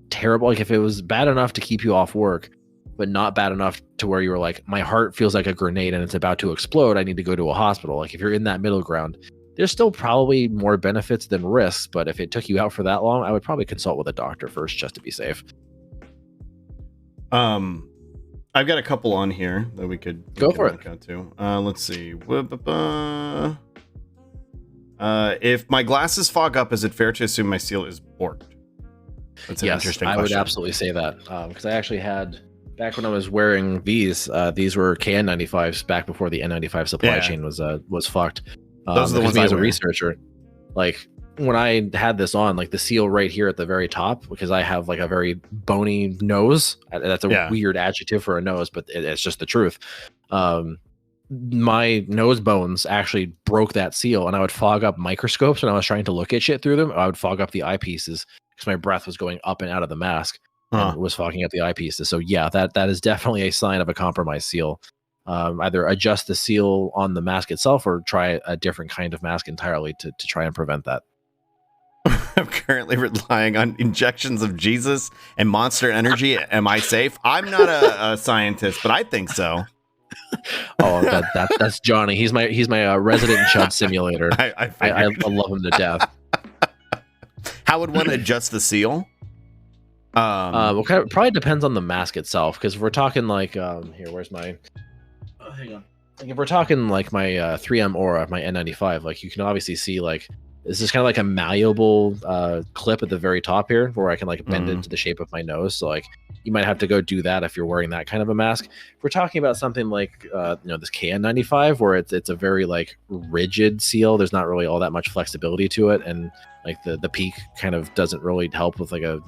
terrible, like if it was bad enough to keep you off work, but not bad enough to where you were like, my heart feels like a grenade and it's about to explode, I need to go to a hospital. Like if you're in that middle ground, there's still probably more benefits than risks. But if it took you out for that long, I would probably consult with a doctor first just to be safe. I've got a couple on here that we could go for it. Out to. Let's see. If my glasses fog up, is it fair to assume my seal is borked? That's an interesting question. I would absolutely say that because I actually had, back when I was wearing these were KN95s back before the N95 supply chain was fucked. Those are the ones as a researcher, like when I had this on, like the seal right here at the very top, because I have like a very bony nose. That's a weird adjective for a nose, but it's just the truth. My nose bones actually broke that seal, and I would fog up microscopes when I was trying to look at shit through them. I would fog up the eyepieces because my breath was going up and out of the mask and was fogging up the eyepieces. So yeah, that is definitely a sign of a compromised seal. Either adjust the seal on the mask itself or try a different kind of mask entirely to try and prevent that. I'm currently relying on injections of Jesus and Monster Energy. Am I safe? I'm not a scientist, but I think so. Oh, that's Johnny. He's my resident chud simulator. I love him to death. How would one adjust the seal? Well, probably depends on the mask itself. Because if we're talking like here, where's my? Oh, hang on. Like if we're talking like my 3M Aura, my N95, like you can obviously see like this is kind of like a malleable clip at the very top here, where I can like bend it into the shape of my nose. So like you might have to go do that if you're wearing that kind of a mask. If we're talking about something like this KN95, where it's a very like rigid seal, there's not really all that much flexibility to it, and like the peak kind of doesn't really help with like a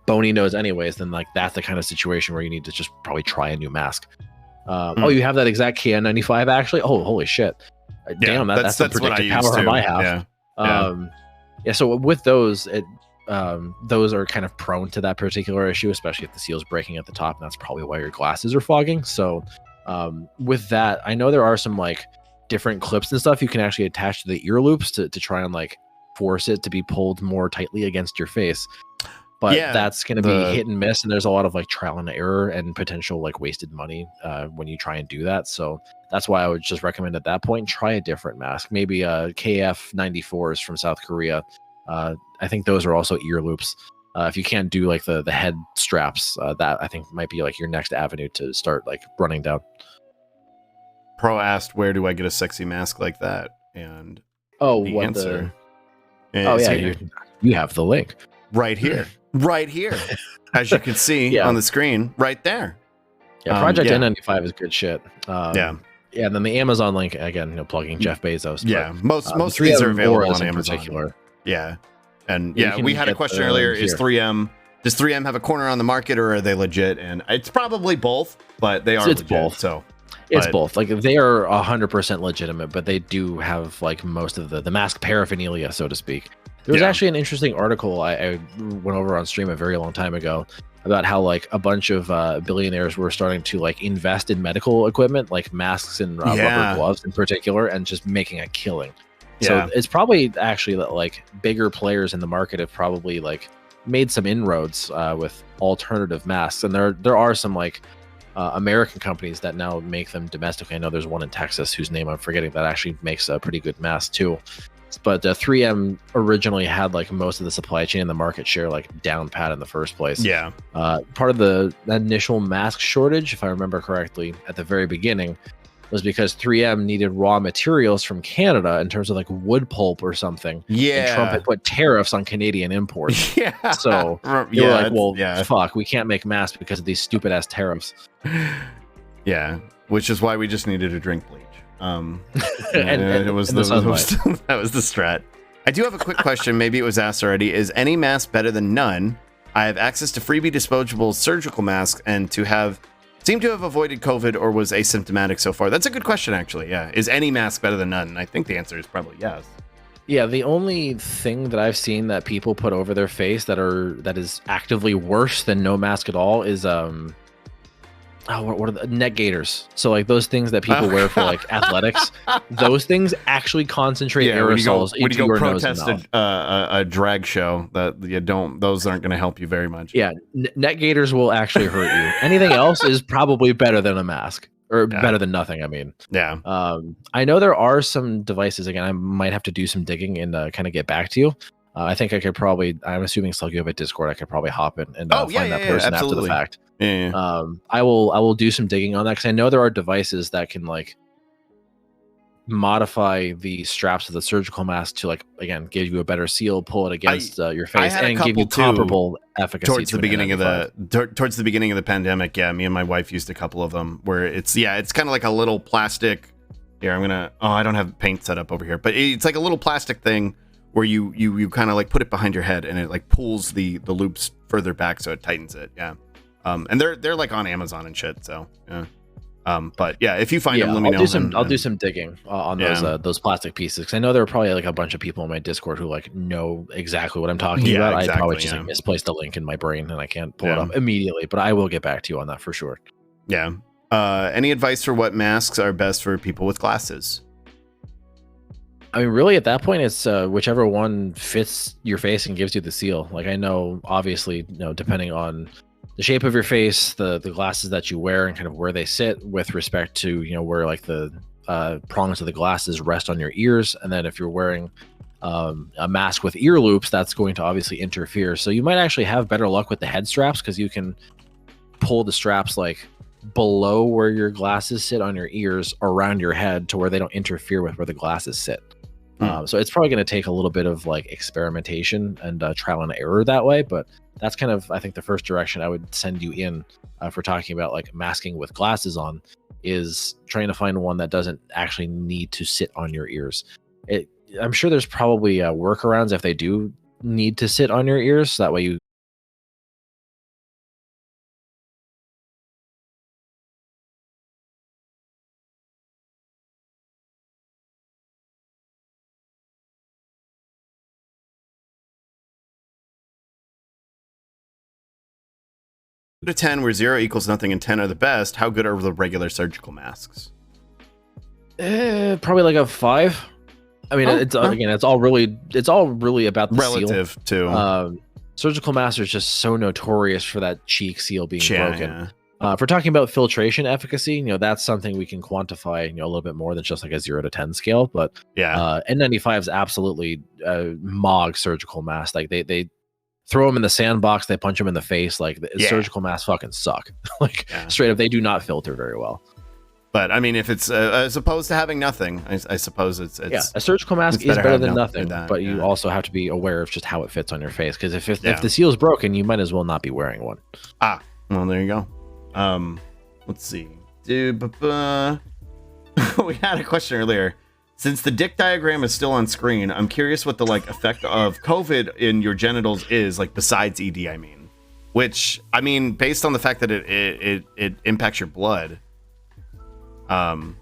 bony nose anyways, then like that's the kind of situation where you need to just probably try a new mask. Oh, you have that exact KN95 actually? Oh, holy shit. Damn, that's the predictive power on my half. So with those, those are kind of prone to that particular issue, especially if the seal's breaking at the top, and that's probably why your glasses are fogging. So with that, I know there are some like different clips and stuff you can actually attach to the ear loops to try and like force it to be pulled more tightly against your face. But that's going to be hit and miss, and there's a lot of like trial and error and potential like wasted money when you try and do that. So that's why I would just recommend at that point, try a different mask. Maybe KF94s from South Korea. I think those are also ear loops. If you can't do like the head straps, that I think might be like your next avenue to start like running down. Pro asked, where do I get a sexy mask like that? And the answer you have the link. Right here. Right here. As you can see on the screen, right there. Yeah, Project N95 is good shit. Yeah, and then the Amazon link, again, plugging Jeff Bezos. Yeah, most of these are available on Amazon. Particular. Yeah. And we had a question earlier, does 3M have a corner on the market, or are they legit? And it's probably both, but they are legit. Both. So it's both. Like they are 100% legitimate, but they do have like most of the mask paraphernalia, so to speak. There was actually an interesting article I went over on stream a very long time ago about how like a bunch of billionaires were starting to like invest in medical equipment, like masks and rubber gloves in particular, and just making a killing. So it's probably actually that like bigger players in the market have probably like made some inroads with alternative masks, and there are some like American companies that now make them domestically. I know there's one in Texas whose name I'm forgetting that actually makes a pretty good mask too. But 3M originally had like most of the supply chain and the market share like down pat in the first place. Yeah. Part of the initial mask shortage, if I remember correctly, at the very beginning, was because 3M needed raw materials from Canada in terms of like wood pulp or something. Yeah. And Trump had put tariffs on Canadian imports. Yeah. So they were like, well, fuck, we can't make masks because of these stupid ass tariffs. Yeah. Which is why we just needed to drink bleach. And that was the strat. I do have a quick question. Maybe it was asked already. Is any mask better than none? I have access to freebie disposable surgical masks and seem to have avoided COVID or was asymptomatic so far. That's a good question, actually. Yeah. Is any mask better than none? I think the answer is probably yes. Yeah, the only thing that I've seen that people put over their face that is actively worse than no mask at all is what are the net gaiters? So like those things that people wear for like athletics, those things actually concentrate aerosols into your nose and mouth. A drag show that you don't; those aren't going to help you very much. Yeah, net gaiters will actually hurt you. Anything else is probably better than a mask, or better than nothing. I mean, I know there are some devices. Again, I might have to do some digging and kind of get back to you. I think I could probably. I'm assuming Slug, you have a Discord. I could probably hop in and find that person after the fact. Yeah. I will do some digging on that because I know there are devices that can like modify the straps of the surgical mask to like again give you a better seal, pull it against your face, and give you comparable efficacy towards the beginning of the pandemic. Yeah, me and my wife used a couple of them where it's kind of like a little plastic. Here, I don't have paint set up over here, but it's like a little plastic thing where you kind of like put it behind your head and it like pulls the loops further back so it tightens it. Yeah. And they're like on Amazon and shit. So yeah. But yeah, if you find them, let me know. I'll do some digging on those plastic pieces because I know there are probably like a bunch of people in my Discord who like know exactly what I'm talking about. Exactly, I probably just like misplaced a link in my brain and I can't pull it up immediately. But I will get back to you on that for sure. Yeah. Any advice for what masks are best for people with glasses? I mean, really, at that point, it's whichever one fits your face and gives you the seal. Like I know, obviously, depending on the shape of your face, the glasses that you wear, and kind of where they sit with respect to where like the prongs of the glasses rest on your ears, and then if you're wearing a mask with ear loops, that's going to obviously interfere. So you might actually have better luck with the head straps because you can pull the straps like below where your glasses sit on your ears around your head to where they don't interfere with where the glasses sit. So it's probably going to take a little bit of like experimentation and trial and error that way, but that's kind of, I think, the first direction I would send you in for talking about like masking with glasses on is trying to find one that doesn't actually need to sit on your ears. I'm sure there's probably workarounds if they do need to sit on your ears. So that way you to 10 where 0 equals nothing and 10 are the best. How good are the regular surgical masks? Probably like a 5. I mean, it's all really about the relative seal. To surgical masks are just so notorious for that cheek seal being broken. If we're talking about filtration efficacy, that's something we can quantify a little bit more than just like a 0 to 10 scale. But N95 is absolutely MOG surgical mask. Like they throw them in the sandbox, they punch them in the face. Like surgical masks fucking suck. Straight up, they do not filter very well. But I mean, if it's as opposed to having nothing, I suppose it's a surgical mask is better than nothing. But you also have to be aware of just how it fits on your face. Because if the seal is broken, you might as well not be wearing one. Well, there you go. Let's see. We had a question earlier. Since the dick diagram is still on screen, I'm curious what the effect of COVID in your genitals is, besides ED. I mean, which based on the fact that it impacts your blood. So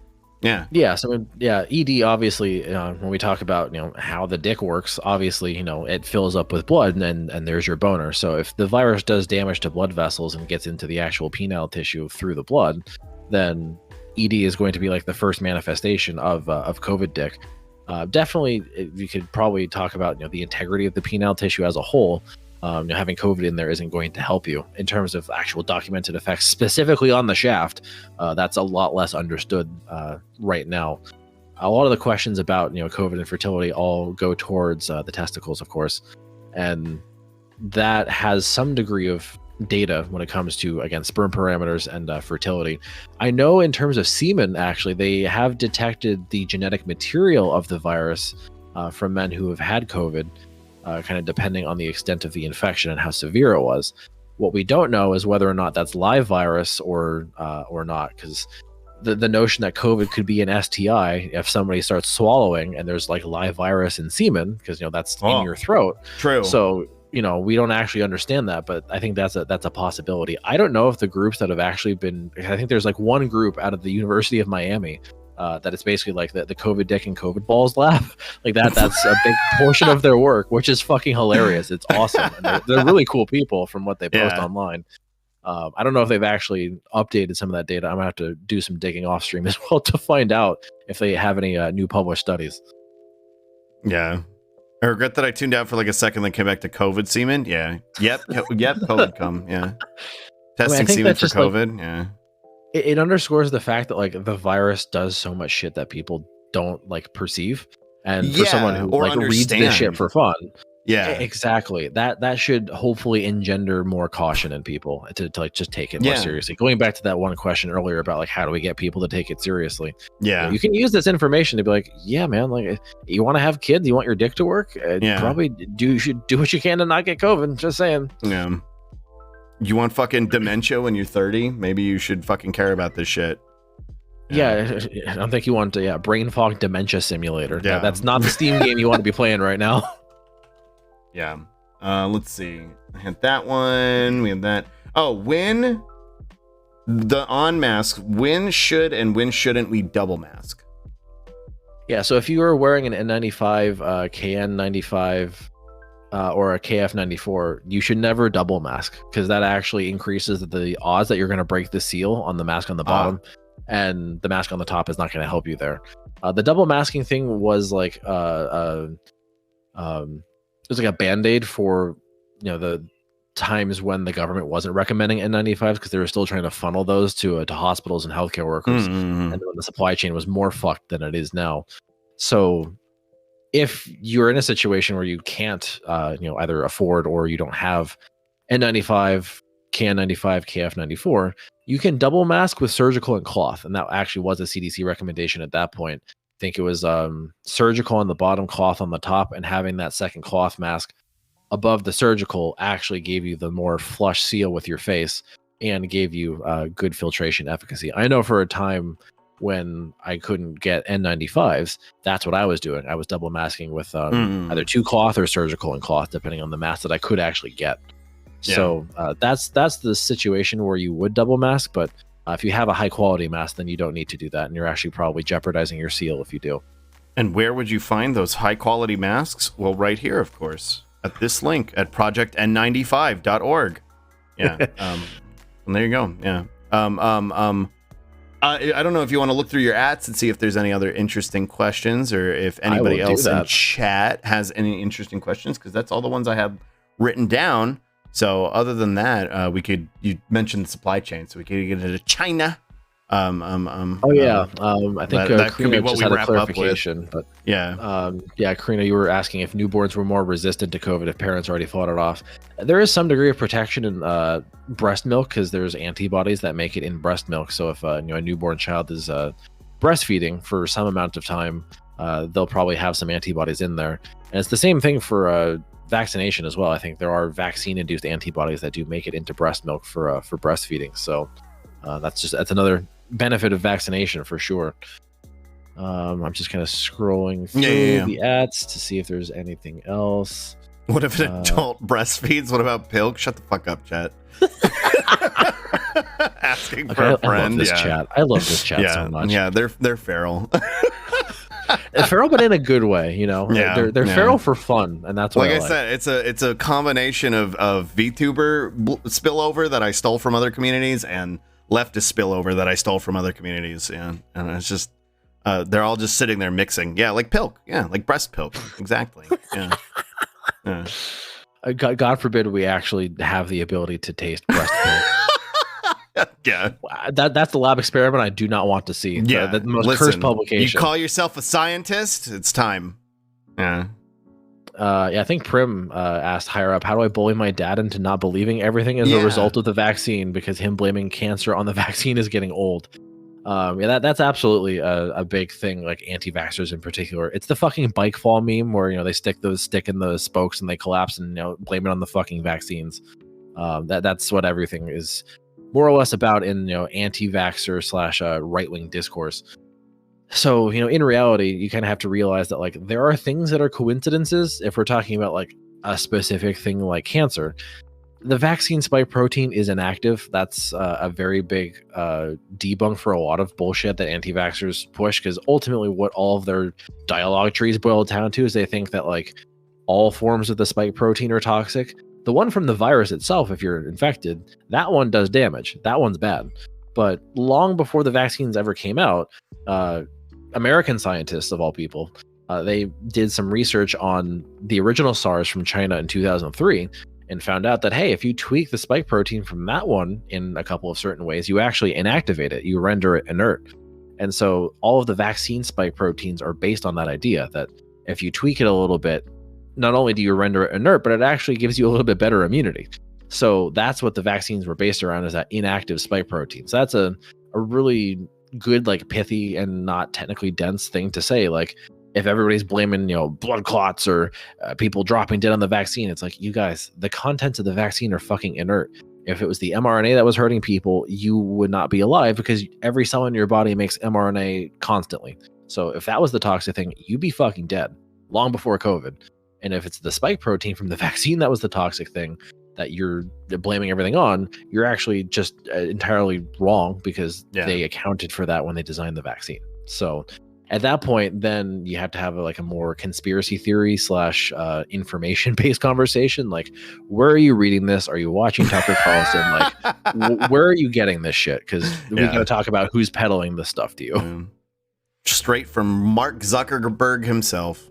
ED obviously, when we talk about how the dick works, obviously it fills up with blood and there's your boner. So if the virus does damage to blood vessels and gets into the actual penile tissue through the blood, then ED is going to be like the first manifestation of COVID dick. Definitely, you could probably talk about the integrity of the penile tissue as a whole. Having COVID in there isn't going to help you in terms of actual documented effects, specifically on the shaft. That's a lot less understood right now. A lot of the questions about COVID and fertility all go towards the testicles, of course, and that has some degree of data when it comes to, again, sperm parameters and fertility. I know in terms of semen, actually, they have detected the genetic material of the virus from men who have had COVID, kind of depending on the extent of the infection and how severe it was. What we don't know is whether or not that's live virus or not, because the notion that COVID could be an STI if somebody starts swallowing and there's live virus in semen, because that's in your throat. True. So we don't actually understand that, but I think that's a possibility. I don't know if the groups that have actually been, I think there's one group out of the University of Miami that it's basically the COVID dick and COVID balls lab. That's a big portion of their work, which is fucking hilarious. It's awesome. And they're really cool people from what they post online. I don't know if they've actually updated some of that data. I'm gonna have to do some digging off stream as well to find out if they have any new published studies. Yeah. I regret that I tuned out for like a second, then came back to COVID semen. Yeah. Yep. Yep. COVID come. Yeah. Testing semen for COVID. Like, yeah. It underscores the fact that like the virus does so much shit that people don't like perceive. And for someone who like reads this shit for fun. Yeah, exactly. That should hopefully engender more caution in people to like just take it more seriously. Going back to that one question earlier about like how do we get people to take it seriously? Yeah, you can use this information to be like, yeah, man, like you want to have kids, you want your dick to work, probably you should do what you can to not get COVID. Just saying. Yeah. You want fucking dementia when you're 30? Maybe you should fucking care about this shit. Yeah, I don't think you want to. Brain fog dementia simulator. Yeah, that's not the Steam game you want to be playing right now. Yeah. Let's see. I had that one. We had that. Oh, when the on mask, when should and when shouldn't we double mask? Yeah, so if you are wearing an N95, KN95, or a KF94, you should never double mask because that actually increases the odds that you're going to break the seal on the mask on the bottom, and the mask on the top is not going to help you there. The double masking thing was like it was like a band-aid for the times when the government wasn't recommending N95s because they were still trying to funnel those to hospitals and healthcare workers, and when the supply chain was more fucked than it is now. So if you're in a situation where you can't either afford or you don't have N95, KN95, KF94, you can double mask with surgical and cloth, and that actually was a CDC recommendation at that point. I think it was surgical on the bottom, cloth on the top, and having that second cloth mask above the surgical actually gave you the more flush seal with your face and gave you good filtration efficacy. I know for a time when I couldn't get N95s, that's what I was doing. I was double masking with either two cloth or surgical and cloth, depending on the mask that I could actually get. Yeah. So that's the situation where you would double mask, but if you have a high quality mask, then you don't need to do that, and you're actually probably jeopardizing your seal if you do. And where would you find those high quality masks? Well, right here, of course, at this link at projectn95.org. Yeah. And there you go. Yeah. I don't know if you want to look through your ats and see if there's any other interesting questions, or if anybody else in chat has any interesting questions, because that's all the ones I have written down. So other than that, you mentioned the supply chain, so we could get into China. I think that could be what just we had a clarification. But Karina, you were asking if newborns were more resistant to COVID if parents already fought it off. There is some degree of protection in breast milk because there's antibodies that make it in breast milk. So if a newborn child is breastfeeding for some amount of time, they'll probably have some antibodies in there. And it's the same thing for vaccination as well. I think there are vaccine-induced antibodies that do make it into breast milk for breastfeeding. So that's another benefit of vaccination for sure. I'm just kind of scrolling through the ads to see if there's anything else. What if an adult breastfeeds? What about Pilk? Shut the fuck up, chat. Asking for a friend. I love this chat so much. Yeah, they're feral. Feral, but in a good way, they're feral for fun, and that's what I said. It's a combination of VTuber spillover that I stole from other communities and leftist spillover that I stole from other communities. Yeah, and it's just they're all just sitting there mixing. Yeah, like Pilk. Yeah, like breast Pilk. Exactly. Yeah. God forbid we actually have the ability to taste breast Pilk. Yeah, that's the lab experiment I do not want to see. Yeah, the most cursed publication. You call yourself a scientist? It's time. Yeah. I think Prim asked higher up, how do I bully my dad into not believing everything as a result of the vaccine, because him blaming cancer on the vaccine is getting old. That's absolutely a big thing, like anti-vaxxers in particular. It's the fucking bike fall meme where they stick in the spokes and they collapse and blame it on the fucking vaccines. That's what everything is more or less about in anti-vaxxer / right-wing discourse. So in reality, you kind of have to realize that like there are things that are coincidences. If we're talking about like a specific thing like cancer, the vaccine spike protein is inactive. That's a very big debunk for a lot of bullshit that anti-vaxxers push, because ultimately what all of their dialogue trees boil down to is they think that like all forms of the spike protein are toxic. The one from the virus itself, if you're infected, that one does damage. That one's bad. But long before the vaccines ever came out, American scientists, of all people, they did some research on the original SARS from China in 2003 and found out that, hey, if you tweak the spike protein from that one in a couple of certain ways, you actually inactivate it, you render it inert. And so all of the vaccine spike proteins are based on that idea that if you tweak it a little bit, not only do you render it inert, but it actually gives you a little bit better immunity. So that's what the vaccines were based around, is that inactive spike protein. So that's a really good, like, pithy and not technically dense thing to say. Like, if everybody's blaming, blood clots or people dropping dead on the vaccine, it's like, you guys, the contents of the vaccine are fucking inert. If it was the mRNA that was hurting people, you would not be alive, because every cell in your body makes mRNA constantly. So if that was the toxic thing, you'd be fucking dead long before COVID. And if it's the spike protein from the vaccine that was the toxic thing that you're blaming everything on, you're actually just entirely wrong, because they accounted for that when they designed the vaccine. So at that point, then you have to have a more conspiracy theory / information based conversation. Like, where are you reading this? Are you watching Tucker Carlson? Like, where are you getting this shit? Because we got to talk about who's peddling this stuff to you. Straight from Mark Zuckerberg himself.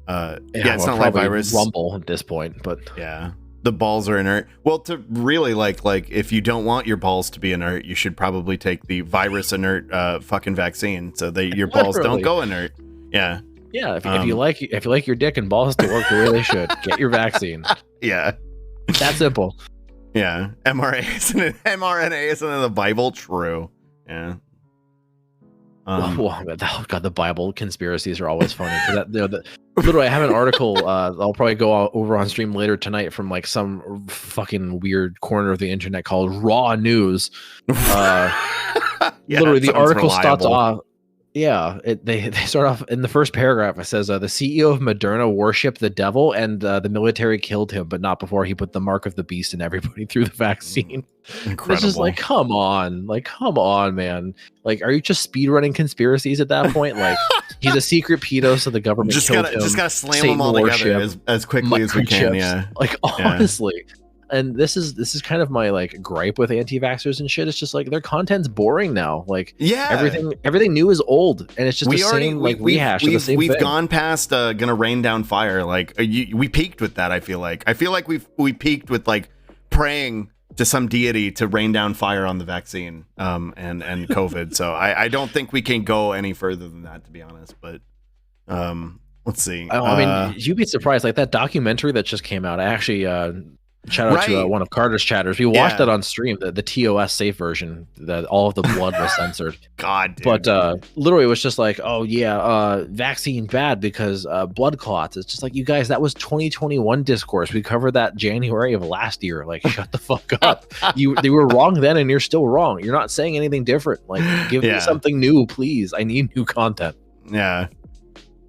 It's not like virus. Rumble at this point, but the balls are inert. Well, to really like if you don't want your balls to be inert, you should probably take the virus inert fucking vaccine, so that your balls don't go inert. Yeah. If you like your dick and balls to work the way they should, get your vaccine. Yeah. That simple. Yeah. mRNA isn't in the Bible. True. Yeah. God, the Bible conspiracies are always funny. Literally, I have an article I'll probably go over on stream later tonight from some fucking weird corner of the internet called Raw News. Literally, the article starts off. Yeah, they start off in the first paragraph. It says the CEO of Moderna worshipped the devil, and the military killed him, but not before he put the mark of the beast in everybody through the vaccine. Incredible. It's just come on, man. Like, are you just speedrunning conspiracies at that point? Like, he's a secret pedo, so the government just killed him. Just gotta slam them all together as quickly as we can. Yeah, honestly. And this is kind of my gripe with anti-vaxxers and shit. It's just their content's boring now. Everything new is old, and it's just rehash of the same thing. We've gone past gonna rain down fire. We peaked with that. I feel like we peaked with praying to some deity to rain down fire on the vaccine and COVID. So I don't think we can go any further than that, to be honest. But let's see. I mean, you'd be surprised. That documentary that just came out. I actually shout out to one of Carter's chatters. We watched that on stream, the TOS safe version, that all of the blood was censored. God, dude. But literally it was just vaccine bad because blood clots. It's just you guys, that was 2021 discourse. We covered that January of last year. Shut the fuck up. They were wrong then, and you're still wrong. You're not saying anything different. Give me something new, please. I need new content. Yeah.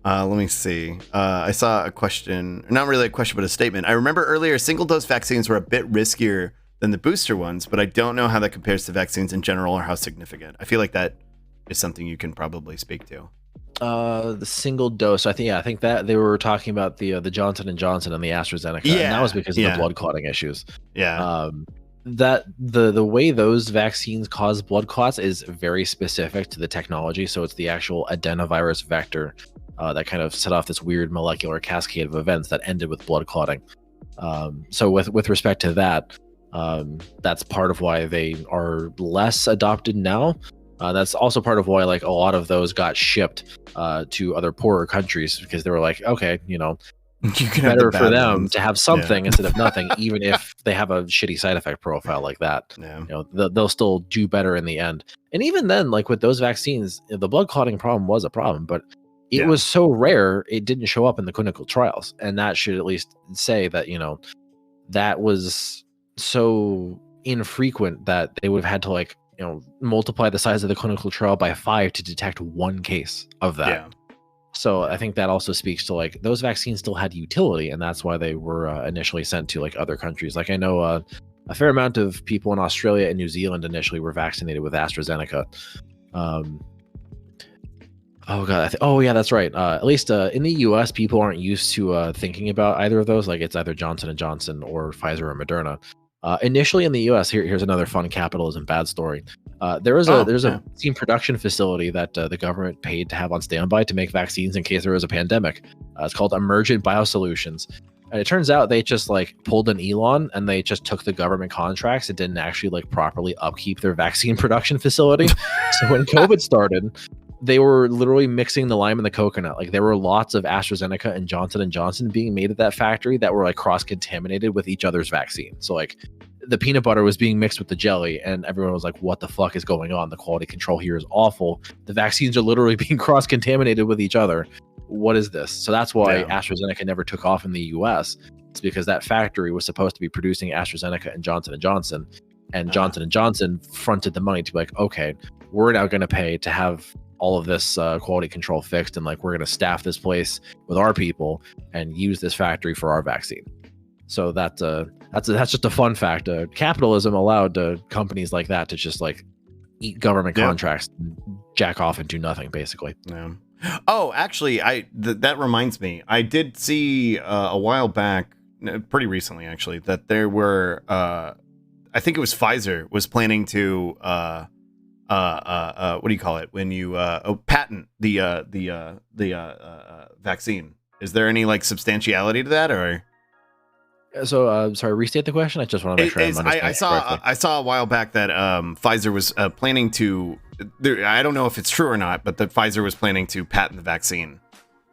Let me see. I saw a question, not really a question, but a statement. I remember earlier single-dose vaccines were a bit riskier than the booster ones, but I don't know how that compares to vaccines in general or how significant. I feel like that is something you can probably speak to. The single dose, I think that they were talking about the Johnson & Johnson and the AstraZeneca, and that was because of the blood clotting issues. Yeah. That the way those vaccines cause blood clots is very specific to the technology. So it's the actual adenovirus vector that kind of set off this weird molecular cascade of events that ended with blood clotting. So with respect to that, that's part of why they are less adopted now. That's also part of why a lot of those got shipped to other poorer countries, because they were okay, better for them to have something instead of nothing, even if they have a shitty side effect profile like that. They'll still do better in the end. And even then, with those vaccines, the blood clotting problem was a problem, but it was so rare it didn't show up in the clinical trials, and that should at least say that that was so infrequent that they would have had to multiply the size of the clinical trial by 5 to detect one case of that. So I think that also speaks to those vaccines still had utility, and that's why they were initially sent to other countries. I know a fair amount of people in Australia and New Zealand initially were vaccinated with AstraZeneca. Oh god. Oh yeah, that's right. At least in the U.S., people aren't used to thinking about either of those. Like it's either Johnson and Johnson or Pfizer or Moderna. Initially in the U.S., here's another fun capitalism bad story. There's a Yeah. vaccine production facility that the government paid to have on standby to make vaccines in case there was a pandemic. It's called Emergent Biosolutions. And it turns out they just like pulled an Elon and they just took the government contracts and didn't actually like properly upkeep their vaccine production facility. So when COVID started, they were literally mixing the lime and the coconut. Like there were lots of AstraZeneca and Johnson being made at that factory that were like cross-contaminated with each other's vaccine. So like the peanut butter was being mixed with the jelly and everyone was like, what the fuck is going on? The quality control here is awful. The vaccines are literally being cross-contaminated with each other. What is this? So that's why AstraZeneca never took off in the US. It's because that factory was supposed to be producing AstraZeneca and Johnson, and Johnson fronted the money to be like, okay, we're now going to pay to have all of this quality control fixed, and like we're going to staff this place with our people and use this factory for our vaccine. So that's just a fun fact. Capitalism allowed companies like that to just like eat government contracts, and jack off and do nothing, basically. Yeah. Oh, actually, that reminds me. I did see a while back, pretty recently actually, that there were I think it was Pfizer was planning to what do you call it when you patent the vaccine. Is there any like substantiality to that, or? So sorry, restate the question. I just want to make sure I saw a while back that Pfizer was planning to, I don't know if it's true or not, but that Pfizer was planning to patent the vaccine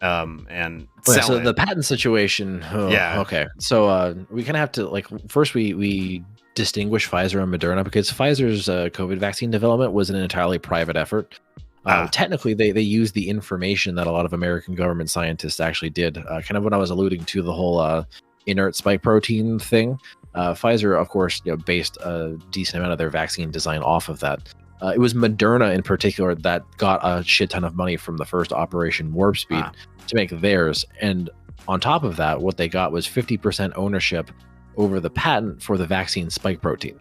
and sell so it. the patent situation. Okay. So we kind of have to like first we distinguish Pfizer and Moderna because Pfizer's COVID vaccine development was an entirely private effort. Technically, they used the information that a lot of American government scientists actually did. Kind of what I was alluding to, the whole inert spike protein thing. Pfizer, of course, based a decent amount of their vaccine design off of that. It was Moderna in particular that got a shit ton of money from the first Operation Warp Speed to make theirs. And on top of that, what they got was 50% ownership over the patent for the vaccine spike protein.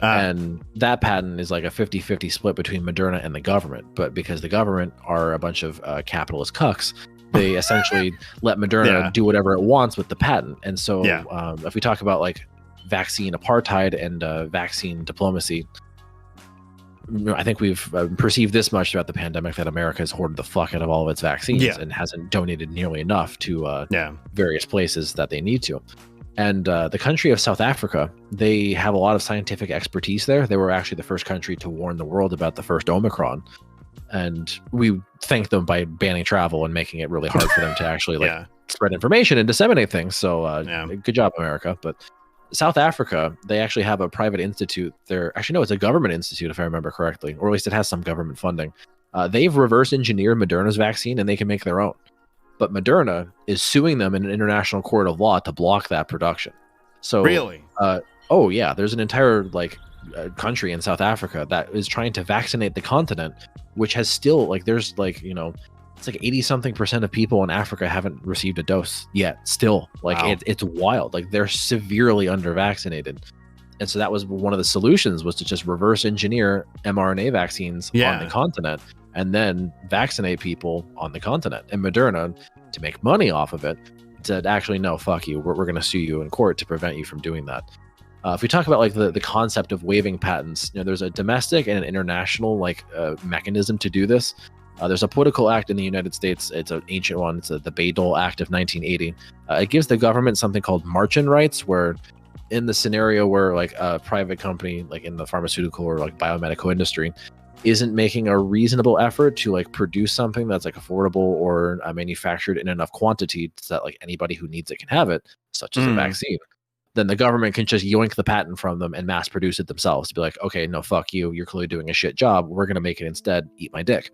And that patent is like a 50-50 split between Moderna and the government. But because the government are a bunch of capitalist cucks, they essentially let Moderna do whatever it wants with the patent. And so if we talk about like vaccine apartheid and vaccine diplomacy, I think we've perceived this much throughout the pandemic that America has hoarded the fuck out of all of its vaccines and hasn't donated nearly enough to various places that they need to. And the country of South Africa, they have a lot of scientific expertise there. They were actually the first country to warn the world about the first Omicron. And we thank them by banning travel and making it really hard for them to actually like spread information and disseminate things. So good job, America. But South Africa, they actually have a private institute there. Actually, no, it's a government institute, if I remember correctly, or at least it has some government funding. They've reverse engineered Moderna's vaccine and they can make their own. But Moderna is suing them in an international court of law to block that production. So really? Oh yeah, there's an entire like country in South Africa that is trying to vaccinate the continent, which has still like there's like it's like 80-something% of people in Africa haven't received a dose yet. Still, like it's wild. Like they're severely under vaccinated, and so that was one of the solutions was to just reverse engineer mRNA vaccines on the continent and then vaccinate people on the continent. And Moderna, to make money off of it, said actually no, fuck you. We're going to sue you in court to prevent you from doing that. If we talk about like the concept of waiving patents, there's a domestic and an international like mechanism to do this. There's a political act in the United States. It's an ancient one. It's the Bayh-Dole Act of 1980. It gives the government something called margin rights, where in the scenario where like a private company, like in the pharmaceutical or like biomedical industry, isn't making a reasonable effort to like produce something that's like affordable or manufactured in enough quantity so that like anybody who needs it can have it, such as a vaccine, then the government can just yoink the patent from them and mass produce it themselves to be like, okay, no, fuck you. You're clearly doing a shit job. We're going to make it instead. Eat my dick.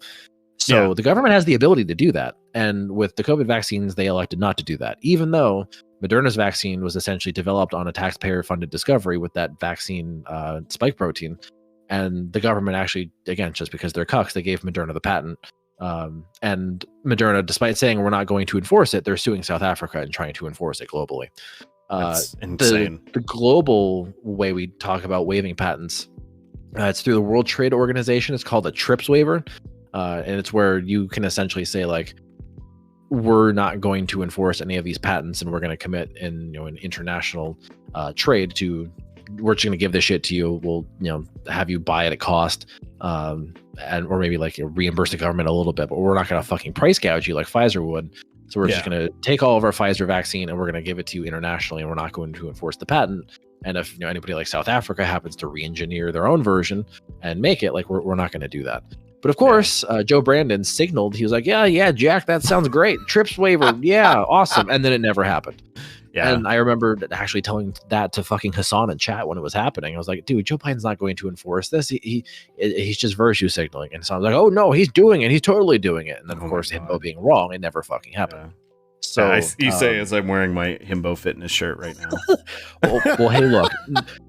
So the government has the ability to do that. And with the COVID vaccines, they elected not to do that, even though Moderna's vaccine was essentially developed on a taxpayer-funded discovery with that vaccine spike protein. And the government actually, again, just because they're cucks, they gave Moderna the patent. And Moderna, despite saying we're not going to enforce it, they're suing South Africa and trying to enforce it globally. That's insane. The global way we talk about waiving patents, it's through the World Trade Organization. It's called a TRIPS waiver. and it's where you can essentially say like, we're not going to enforce any of these patents, and we're going to commit in an international trade to. We're just going to give this shit to you. We'll have you buy it at cost, and or maybe like reimburse the government a little bit, but we're not going to fucking price gouge you like Pfizer would. So we're just going to take all of our Pfizer vaccine and we're going to give it to you internationally, and we're not going to enforce the patent. And if anybody like South Africa happens to re-engineer their own version and make it, like we're not going to do that. But of course, Joe Brandon signaled, he was like, yeah, Jack, that sounds great. TRIPS waiver, yeah, awesome. And then it never happened. Yeah. And I remember actually telling that to fucking Hassan in chat when it was happening. I was like, dude, Joe Biden's not going to enforce this. He's just virtue signaling. And so I was like, oh no, he's doing it. He's totally doing it. And then of course, himbo being wrong, it never fucking happened. Yeah. So you say as I'm wearing my himbo fitness shirt right now. well, hey, look,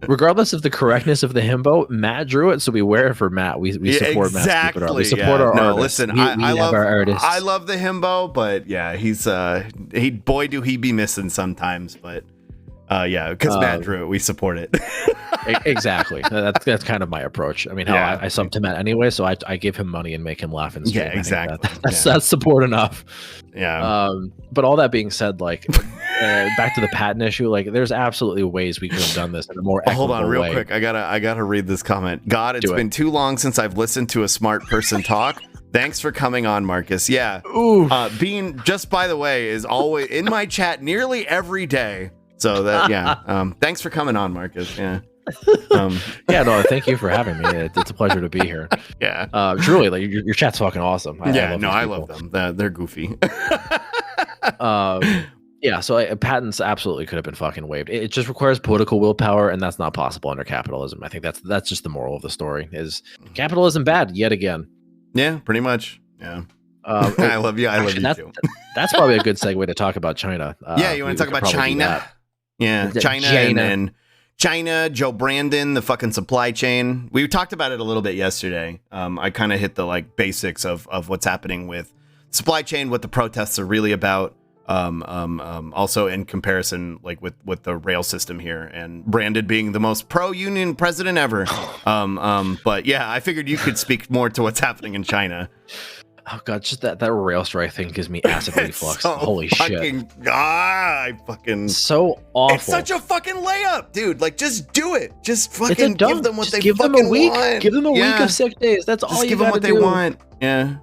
regardless of the correctness of the himbo, Matt drew it, so we wear it for Matt. We support Matt. Exactly. We support our artists. Listen, we I love our artists. I love the himbo, but yeah, he's boy do he be missing sometimes, but because Matt drew it, we support it. Exactly. That's kind of my approach. I mean, I sub to Matt anyway, so I give him money and make him laugh and stream. Yeah, exactly. That's support enough. Yeah. But all that being said, like back to the patent issue, like there's absolutely ways we could have done this in a more equitable Hold on, real way. quick. I gotta read this comment. God, it's been too long since I've listened to a smart person talk. Thanks for coming on, Marcus. Yeah. Bean, just by the way, is always in my chat nearly every day. So that thanks for coming on, Marcus. Yeah. No, thank you for having me. It's a pleasure to be here. Yeah. Truly, like your chat's fucking awesome. I love them. They're goofy. So patents absolutely could have been fucking waived. It just requires political willpower, and that's not possible under capitalism. I think that's just the moral of the story. Is capitalism bad yet again? Yeah, pretty much. Yeah. I love you. I love you too. That's probably a good segue to talk about China. You want to talk about China? Yeah, China, Joe Brandon, the fucking supply chain. We talked about it a little bit yesterday. I kind of hit the like basics of what's happening with supply chain, what the protests are really about. Also in comparison, like with the rail system here, and Brandon being the most pro-union president ever. But yeah, I figured you could speak more to what's happening in China. Oh god, just that rail strike thing gives me acid reflux. So Holy shit! So awful. It's such a fucking layup, dude. Like, just do it. Just fucking give them what they give fucking them a week. want. Give them a week of sick days. That's all you gotta do. Give them what they want. Yeah.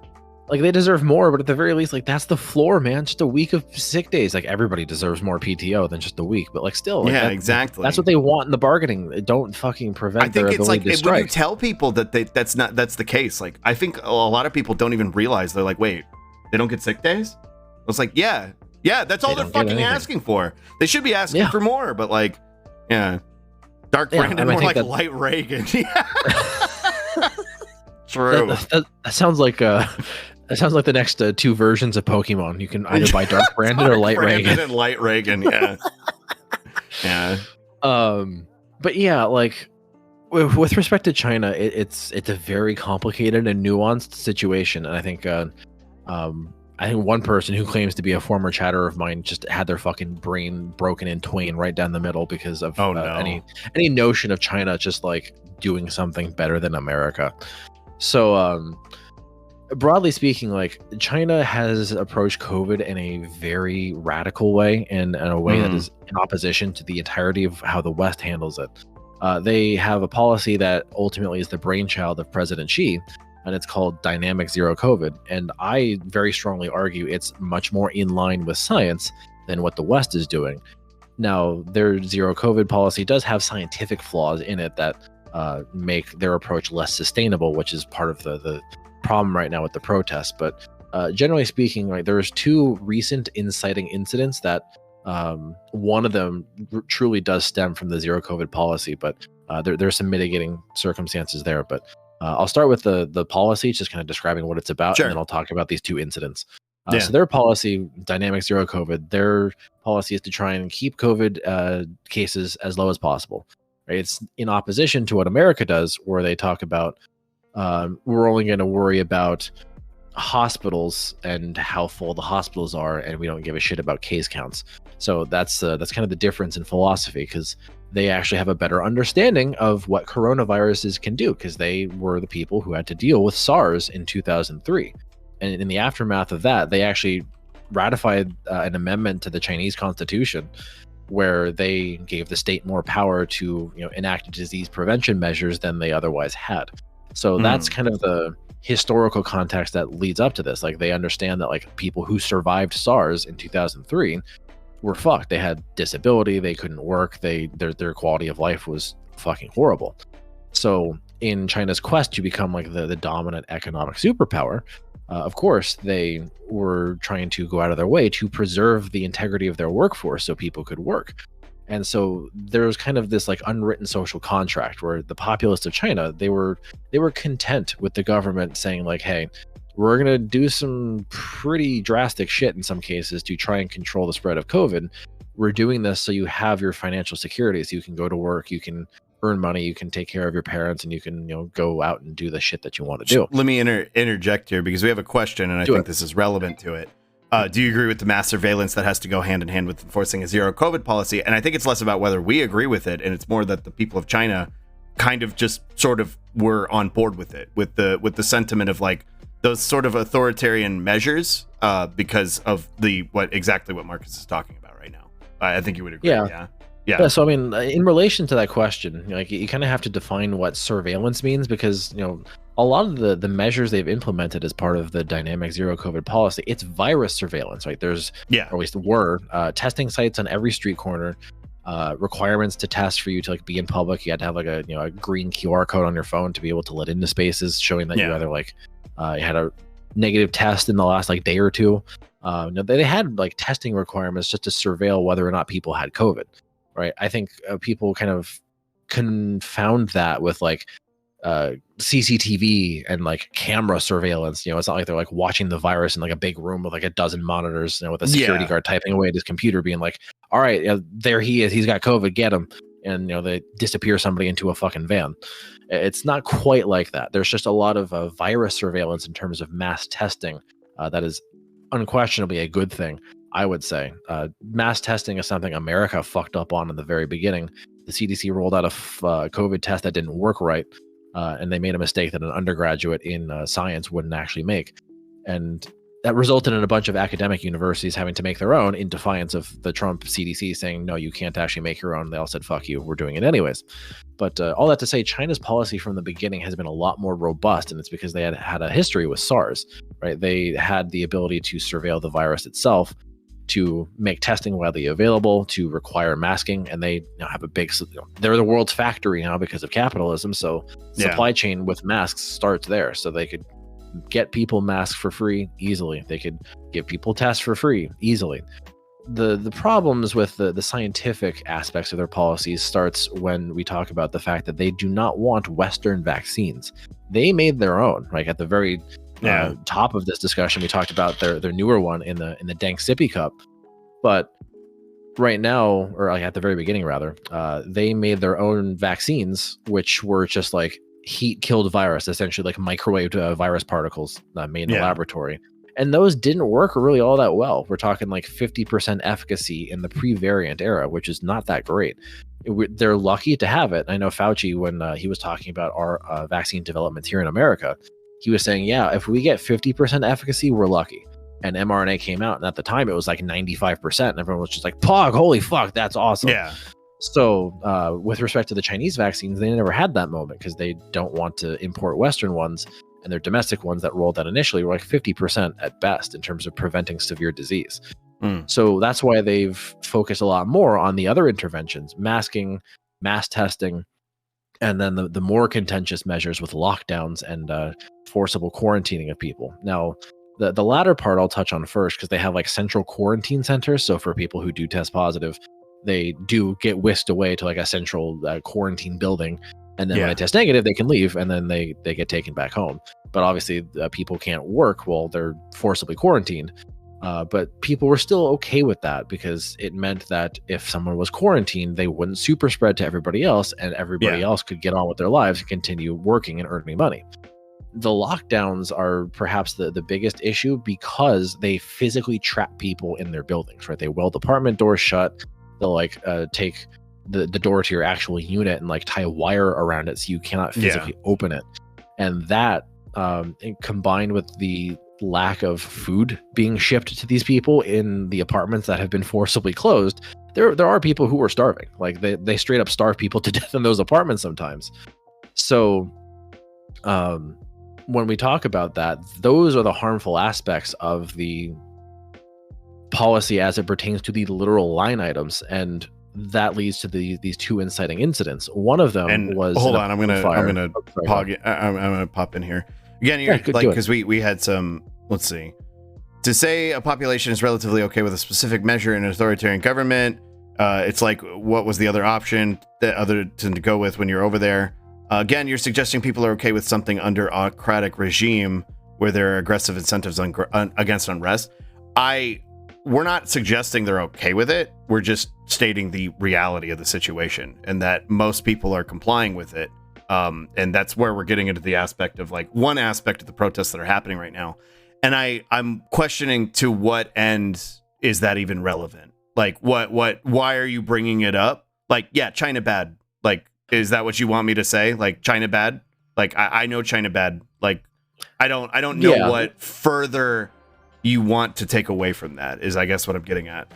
Like, they deserve more, but at the very least, like, that's the floor, man. Just a week of sick days. Like, everybody deserves more PTO than just a week, but like, still, like, exactly. That's what they want in the bargaining. Don't fucking prevent. I think it's like when you tell people that that's the case. Like, I think a lot of people don't even realize. They're like, wait, they don't get sick days? I was like, yeah, that's all they're fucking asking for. They should be asking for more, but like, Dark Brandon, more like Light Reagan. True. That sounds like that sounds like the next two versions of Pokemon. You can either buy Dark Brandon or Light Reagan. And Light Reagan, yeah. But yeah, like with respect to China, it's a very complicated and nuanced situation, and I think one person who claims to be a former chatter of mine just had their fucking brain broken in twain right down the middle because of any notion of China just like doing something better than America. So broadly speaking, like, China has approached COVID in a very radical way, and in a way that is in opposition to the entirety of how the West handles it. They have a policy that ultimately is the brainchild of President Xi, and it's called Dynamic Zero COVID. And I very strongly argue it's much more in line with science than what the West is doing. Now, their Zero COVID policy does have scientific flaws in it that make their approach less sustainable, which is part of the problem right now with the protests. But generally speaking, like, there's two recent inciting incidents that one of them truly does stem from the Zero COVID policy, but there's some mitigating circumstances there. But I'll start with the policy, just kind of describing what it's about, and then I'll talk about these two incidents. So their policy, Dynamic Zero COVID, their policy is to try and keep COVID cases as low as possible. Right? It's in opposition to what America does, where they talk about we're only going to worry about hospitals and how full the hospitals are, and we don't give a shit about case counts. So that's kind of the difference in philosophy, because they actually have a better understanding of what coronaviruses can do, because they were the people who had to deal with SARS in 2003. And in the aftermath of that, they actually ratified an amendment to the Chinese constitution where they gave the state more power to, enact disease prevention measures than they otherwise had. So that's kind of the historical context that leads up to this. Like, they understand that like people who survived SARS in 2003 were fucked. They had disability, they couldn't work, their quality of life was fucking horrible. So in China's quest to become like the dominant economic superpower, of course they were trying to go out of their way to preserve the integrity of their workforce so people could work. And so there was kind of this like unwritten social contract where the populace of China, they were content with the government saying like, hey, we're going to do some pretty drastic shit in some cases to try and control the spread of COVID. We're doing this so you have your financial security, so you can go to work, you can earn money, you can take care of your parents, and you can go out and do the shit that you want to do. Let me interject here because we have a question, and I think this is relevant to it. Do you agree with the mass surveillance that has to go hand in hand with enforcing a zero COVID policy? And I think it's less about whether we agree with it, and it's more that the people of China kind of just sort of were on board with it, with the sentiment of like those sort of authoritarian measures, because of what Marcus is talking about right now. I think you would agree. Yeah. So I mean, in relation to that question, like you kind of have to define what surveillance means, because a lot of the measures they've implemented as part of the dynamic zero COVID policy, it's virus surveillance. Right? There's or at least were testing sites on every street corner. Requirements to test for you to like be in public. You had to have like a green QR code on your phone to be able to let into spaces, showing that you either like you had a negative test in the last like day or two. They had like testing requirements just to surveil whether or not people had COVID. Right. I think people kind of confound that with like CCTV and like camera surveillance. It's not like they're like watching the virus in like a big room with like a dozen monitors, with a security guard typing away at his computer, being like, all right, there he is. He's got COVID. Get him. And, they disappear somebody into a fucking van. It's not quite like that. There's just a lot of virus surveillance in terms of mass testing. That is unquestionably a good thing, I would say. Mass testing is something America fucked up on in the very beginning. The CDC rolled out a COVID test that didn't work right, and they made a mistake that an undergraduate in science wouldn't actually make. And that resulted in a bunch of academic universities having to make their own in defiance of the Trump CDC saying, no, you can't actually make your own. They all said, fuck you, we're doing it anyways. But all that to say, China's policy from the beginning has been a lot more robust, and it's because they had a history with SARS, right? They had the ability to surveil the virus itself, to make testing widely available, to require masking, and they have a big, they're the world's factory now because of capitalism. So supply chain with masks starts there. So they could get people masks for free easily. They could give people tests for free easily. The problems with the scientific aspects of their policies starts when we talk about the fact that they do not want Western vaccines. They made their own. Like at the very top of this discussion, we talked about their newer one in the Deng Sippy Cup. But right now, or like at the very beginning rather, they made their own vaccines, which were just like heat killed virus, essentially like microwaved virus particles made in the laboratory. And those didn't work really all that well. We're talking like 50% efficacy in the pre-variant era, which is not that great. They're lucky to have it. I know Fauci, when he was talking about our vaccine development here in America, he was saying, yeah, if we get 50% efficacy, we're lucky. And mRNA came out, and at the time it was like 95%. And everyone was just like, Pog, holy fuck, that's awesome. Yeah. So with respect to the Chinese vaccines, they never had that moment because they don't want to import Western ones. And their domestic ones that rolled out initially were like 50% at best in terms of preventing severe disease. So that's why they've focused a lot more on the other interventions, masking, mass testing, and then the more contentious measures with lockdowns and forcible quarantining of people. Now, the latter part I'll touch on first because they have like central quarantine centers. So for people who do test positive, they do get whisked away to like a central quarantine building. And then when they test negative, they can leave and then they get taken back home. But obviously people can't work while they're forcibly quarantined. But people were still okay with that because it meant that if someone was quarantined, they wouldn't super spread to everybody else and everybody else could get on with their lives and continue working and earning money. The lockdowns are perhaps the biggest issue because they physically trap people in their buildings, right? They weld apartment doors shut. They'll like take the door to your actual unit and like tie a wire around it so you cannot physically open it. And that combined with the lack of food being shipped to these people in the apartments that have been forcibly closed, there are people who are starving. Like they straight up starve people to death in those apartments sometimes. So when we talk about that, those are the harmful aspects of the policy as it pertains to the literal line items, and that leads to these two inciting incidents. One of them was hold on, I'm gonna pop in here again. You're like, because we had some, let's see, to say a population is relatively okay with a specific measure in an authoritarian government. It's like, what was the other option that other to go with when you're over there? Again, you're suggesting people are okay with something under autocratic regime where there are aggressive incentives against unrest. We're not suggesting they're okay with it. We're just stating the reality of the situation and that most people are complying with it. And that's where we're getting into the aspect of like one aspect of the protests that are happening right now. And I'm questioning to what end is that even relevant? Like why are you bringing it up? Like, yeah, China bad. Like, is that what you want me to say? Like China bad? Like I know China bad. Like I don't know what further you want to take away from that is, I guess, what I'm getting at.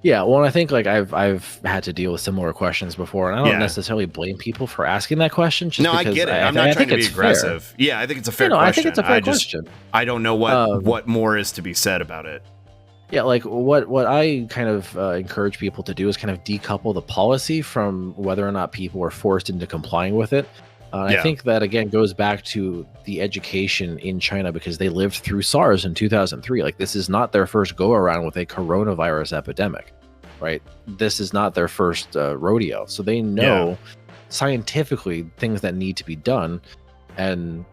Yeah, well, I think like I've had to deal with similar questions before, and I don't necessarily blame people for asking that question. Just I get it. I'm not trying to be aggressive. Fair. Yeah, I think it's a fair question. I think it's a fair question. I don't know what more is to be said about it. Yeah, like what I kind of encourage people to do is kind of decouple the policy from whether or not people are forced into complying with it. I think that, again, goes back to the education in China, because they lived through SARS in 2003. Like, this is not their first go around with a coronavirus epidemic, right? This is not their first rodeo. So they know scientifically things that need to be done. And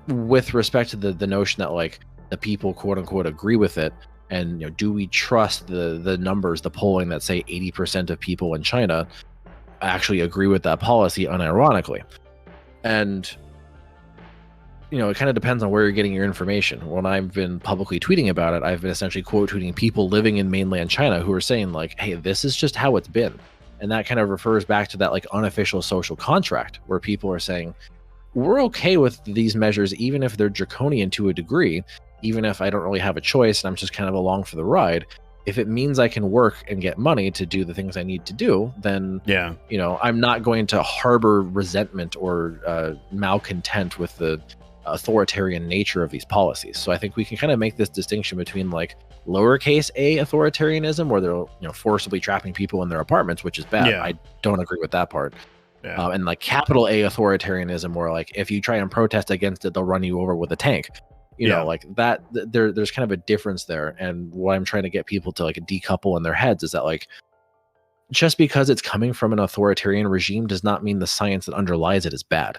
with respect to the notion that like the people, quote unquote, agree with it, and do we trust the numbers, the polling that say 80% of people in China actually agree with that policy unironically? And it kind of depends on where you're getting your information. When I've been publicly tweeting about it, I've been essentially quote tweeting people living in mainland China who are saying like, hey, this is just how it's been. And that kind of refers back to that like unofficial social contract where people are saying, we're okay with these measures, even if they're draconian to a degree, even if I don't really have a choice and I'm just kind of along for the ride. If it means I can work and get money to do the things I need to do, then I'm not going to harbor resentment or malcontent with the authoritarian nature of these policies. So I think we can kind of make this distinction between like lowercase a authoritarianism, where they're forcibly trapping people in their apartments, which is bad. I don't agree with that part. And like capital A authoritarianism, where like if you try and protest against it, they'll run you over with a tank. Like that, there's kind of a difference there. And what I'm trying to get people to like decouple in their heads is that like, just because it's coming from an authoritarian regime does not mean the science that underlies it is bad.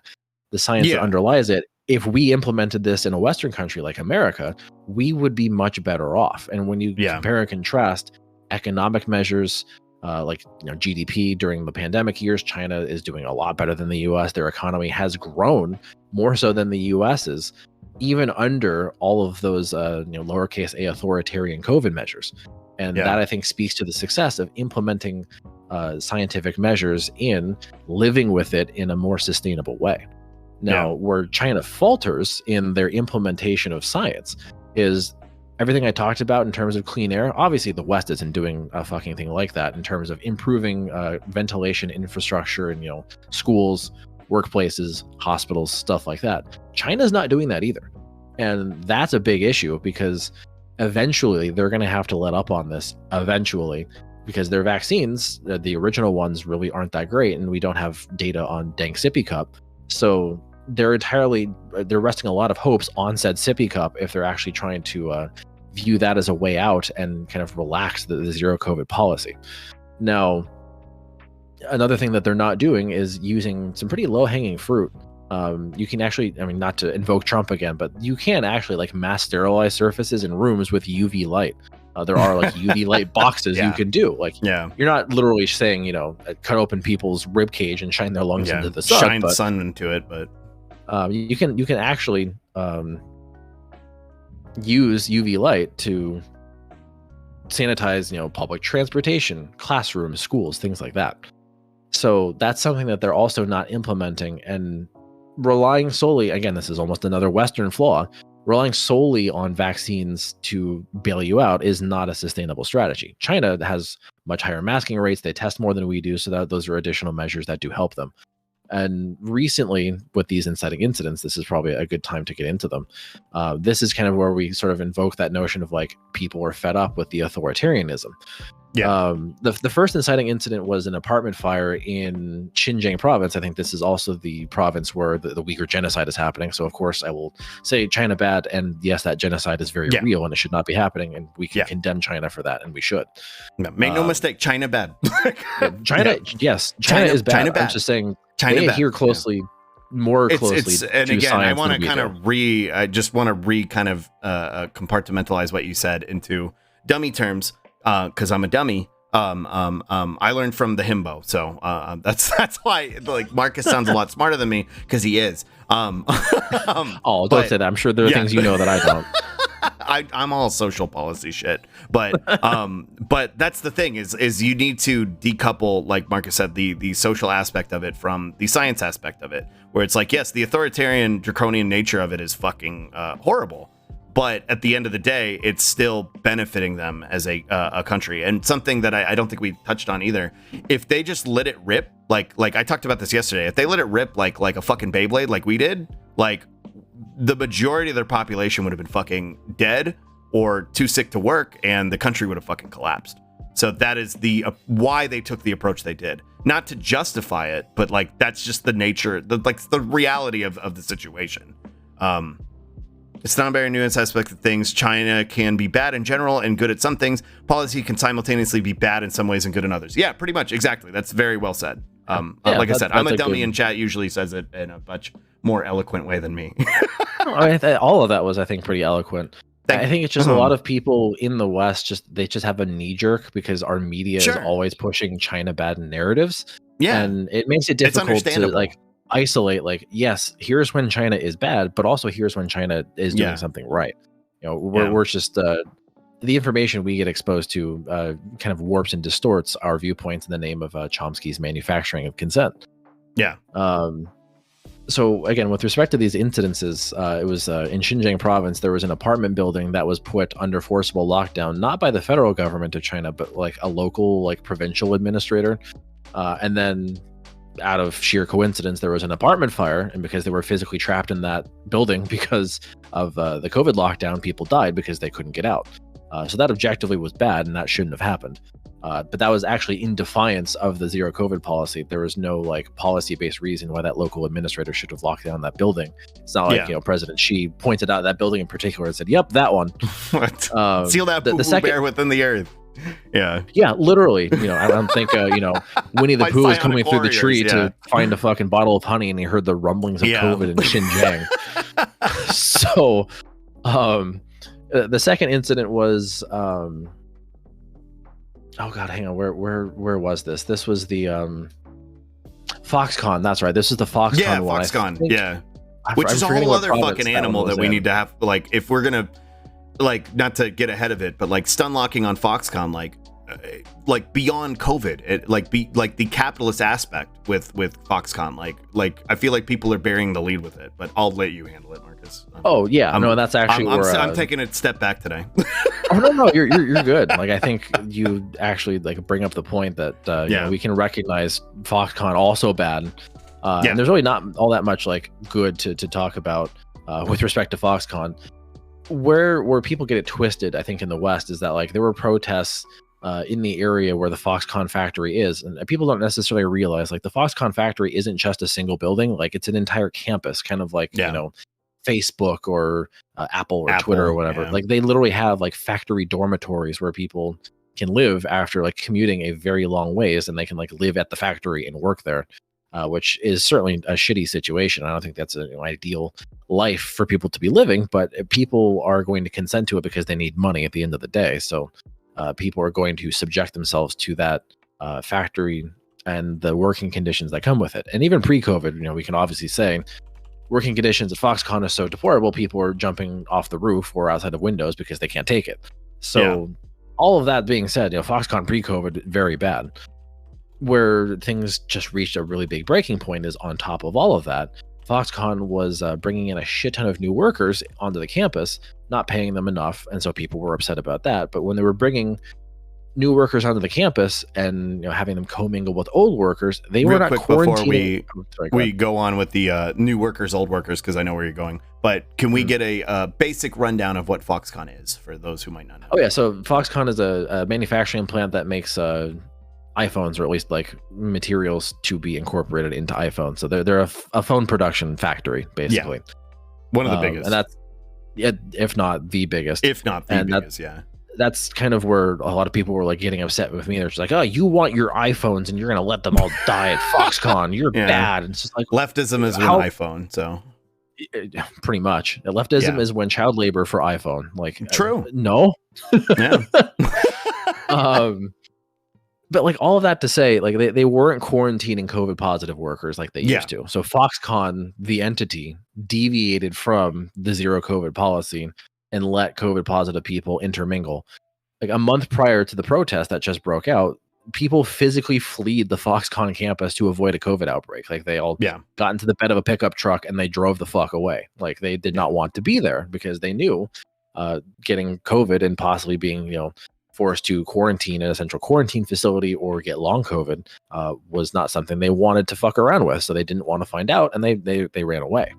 The science that underlies it, if we implemented this in a Western country like America, we would be much better off. And when you compare and contrast economic measures, like GDP during the pandemic years, China is doing a lot better than the US. Their economy has grown more so than the US's, even under all of those lowercase a authoritarian COVID measures. And that, I think, speaks to the success of implementing scientific measures in living with it in a more sustainable way. Now, where China falters in their implementation of science is everything I talked about in terms of clean air. Obviously, the West isn't doing a fucking thing like that in terms of improving ventilation infrastructure and schools, workplaces, hospitals, stuff like that. China's not doing that either. And that's a big issue, because eventually they're going to have to let up on this eventually, because their vaccines, the original ones, really aren't that great. And we don't have data on dang sippy cup. So they're resting a lot of hopes on said sippy cup if they're actually trying to view that as a way out and kind of relax the zero COVID policy. Now, another thing that they're not doing is using some pretty low-hanging fruit. You can actually, not to invoke Trump again, but you can actually like mass sterilize surfaces in rooms with UV light. There are like UV light boxes you can do. Like, you're not literally saying, cut open people's rib cage and shine their lungs into the sun. Shine sun into it, but you can actually use UV light to sanitize, public transportation, classrooms, schools, things like that. So that's something that they're also not implementing, and relying solely, again, this is almost another Western flaw, relying solely on vaccines to bail you out is not a sustainable strategy. China has much higher masking rates. They test more than we do. So that those are additional measures that do help them. And recently, with these inciting incidents, this is probably a good time to get into them. This is kind of where we sort of invoke that notion of like people are fed up with the authoritarianism. Yeah. The first inciting incident was an apartment fire in Xinjiang province. I think this is also the province where the Uyghur genocide is happening. So, of course, I will say China bad. And yes, that genocide is very real and it should not be happening. And we can condemn China for that. And we should. No, make no mistake, China bad. China, yes, China is bad. China bad. I'm just saying China they adhere closely, more closely. And to again, I science want than to we do. I just want to kind of compartmentalize what you said into dummy terms, because I'm a dummy. I learned from the himbo, so that's why like Marcus sounds a lot smarter than me, because he is. Don't say that. I'm sure there are things you know that I don't. I'm all social policy shit, but that's the thing is you need to decouple, like Marcus said, the social aspect of it from the science aspect of it, where it's like, yes, the authoritarian draconian nature of it is fucking horrible, but at the end of the day, it's still benefiting them as a country. And something that I don't think we touched on either, if they just let it rip, like I talked about this yesterday, if they let it rip like a fucking Beyblade like we did, like the majority of their population would have been fucking dead or too sick to work, and the country would have fucking collapsed. So that is the why they took the approach they did. Not to justify it, but like that's just the nature, the reality of the situation. It's not a very nuanced aspect of things. China can be bad in general and good at some things. Policy can simultaneously be bad in some ways and good in others. Yeah, pretty much. Exactly. That's very well said. Like I said, I'm a dummy, and chat usually says it in a much more eloquent way than me. All of that was, I think, pretty eloquent. I think it's just a lot of people in the West they just have a knee jerk because our media is always pushing China bad narratives. Yeah, and it makes it difficult to like isolate. Like, yes, here's when China is bad, but also here's when China is doing something right. You know, we're just the information we get exposed to kind of warps and distorts our viewpoints in the name of Chomsky's manufacturing of consent. Yeah. So again, with respect to these incidences, it was in Xinjiang province, there was an apartment building that was put under forcible lockdown, not by the federal government of China, but like a local, like provincial administrator. And then out of sheer coincidence, there was an apartment fire. And because they were physically trapped in that building because of the COVID lockdown, people died because they couldn't get out. So that objectively was bad, and that shouldn't have happened. But that was actually in defiance of the zero COVID policy. There was no like policy-based reason why that local administrator should have locked down that building. It's not like President Xi pointed out that building in particular and said, "Yep, that one." Seal that the bear within the earth. Yeah, literally. I don't think Winnie the Pooh is coming through the tree to find a fucking bottle of honey, and he heard the rumblings of COVID in Xinjiang. So, the second incident was. Oh God, hang on. Where was this? This was the Foxconn. That's right. This is the Foxconn. Yeah, one. Foxconn. Which is a whole other fucking animal that we need to have. Like, if we're gonna, like, not to get ahead of it, but like stun locking on Foxconn, like beyond COVID, it like the capitalist aspect with Foxconn. Like I feel like people are bearing the lead with it, but I'll let you handle it, Marcus. That's actually I'm taking a step back today. Oh no, you're good. Like, I think you actually like bring up the point that we can recognize Foxconn also bad, and there's really not all that much like good to talk about with respect to Foxconn. Where people get it twisted, I think in the West, is that like there were protests in the area where the Foxconn factory is, and people don't necessarily realize like the Foxconn factory isn't just a single building, like it's an entire campus, kind of like Facebook or Apple or Twitter or whatever. Like they literally have like factory dormitories where people can live after like commuting a very long ways, and they can like live at the factory and work there, which is certainly a shitty situation. I don't think that's an ideal life for people to be living, but people are going to consent to it because they need money at the end of the day. So people are going to subject themselves to that factory and the working conditions that come with it. And even pre-COVID, we can obviously say working conditions at Foxconn is so deplorable, people are jumping off the roof or outside of windows because they can't take it. So all of that being said, Foxconn pre-COVID, very bad. where things just reached a really big breaking point is on top of all of that, Foxconn was bringing in a shit ton of new workers onto the campus, not paying them enough, and so people were upset about that. But when they were bringing new workers onto the campus and having them commingle with old workers, they were not quarantining. Before we go on with the new workers, old workers, because I know where you're going. But can we get a basic rundown of what Foxconn is for those who might not know? Oh yeah, so Foxconn is a manufacturing plant that makes iPhones, or at least like materials to be incorporated into iPhones. So they're a phone production factory, basically. Yeah. One of the biggest, and that's if not the biggest. If not the biggest, yeah. That's kind of where a lot of people were like getting upset with me. They're just like, "Oh, you want your iPhones and you're gonna let them all die at Foxconn? You're bad." And it's just like leftism is an iPhone, so pretty much leftism is when child labor for iPhone. Like, true. No. Yeah. But like all of that to say, like they weren't quarantining COVID positive workers like they used to. So Foxconn, the entity, deviated from the zero COVID policy and let COVID positive people intermingle. Like a month prior to the protest that just broke out, people physically fled the Foxconn campus to avoid a COVID outbreak. Like they all got into the bed of a pickup truck and they drove the fuck away. Like they did not want to be there because they knew getting COVID and possibly being, forced to quarantine in a central quarantine facility or get long COVID was not something they wanted to fuck around with. So they didn't want to find out, and they ran away.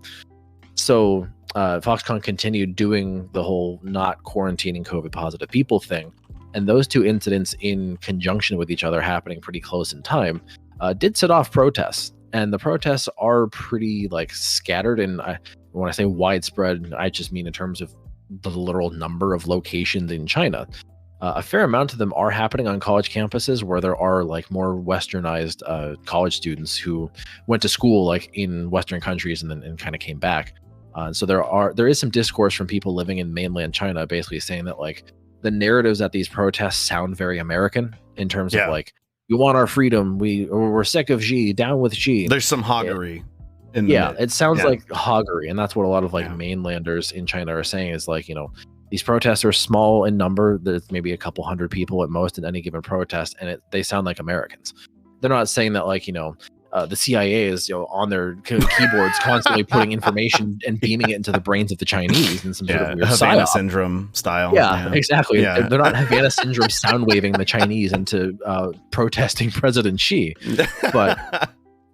So Foxconn continued doing the whole not quarantining COVID positive people thing. And those two incidents in conjunction with each other happening pretty close in time did set off protests. And the protests are pretty like scattered. And when I say widespread, I just mean in terms of the literal number of locations in China. A fair amount of them are happening on college campuses where there are like more westernized college students who went to school like in Western countries and then kind of came back. So there is some discourse from people living in mainland China basically saying that like the narratives at these protests sound very American in terms of like, you want our freedom, we're sick of Xi, down with Xi. There's some hoggery. It sounds like hoggery, and that's what a lot of like mainlanders in China are saying is like, these protests are small in number. There's maybe a couple hundred people at most in any given protest, and they sound like Americans. They're not saying that like, the CIA is on their keyboards constantly putting information and beaming it into the brains of the Chinese in some sort of weird Havana syndrome style. Yeah, exactly. Yeah. They're not Havana syndrome sound waving the Chinese into protesting President Xi. But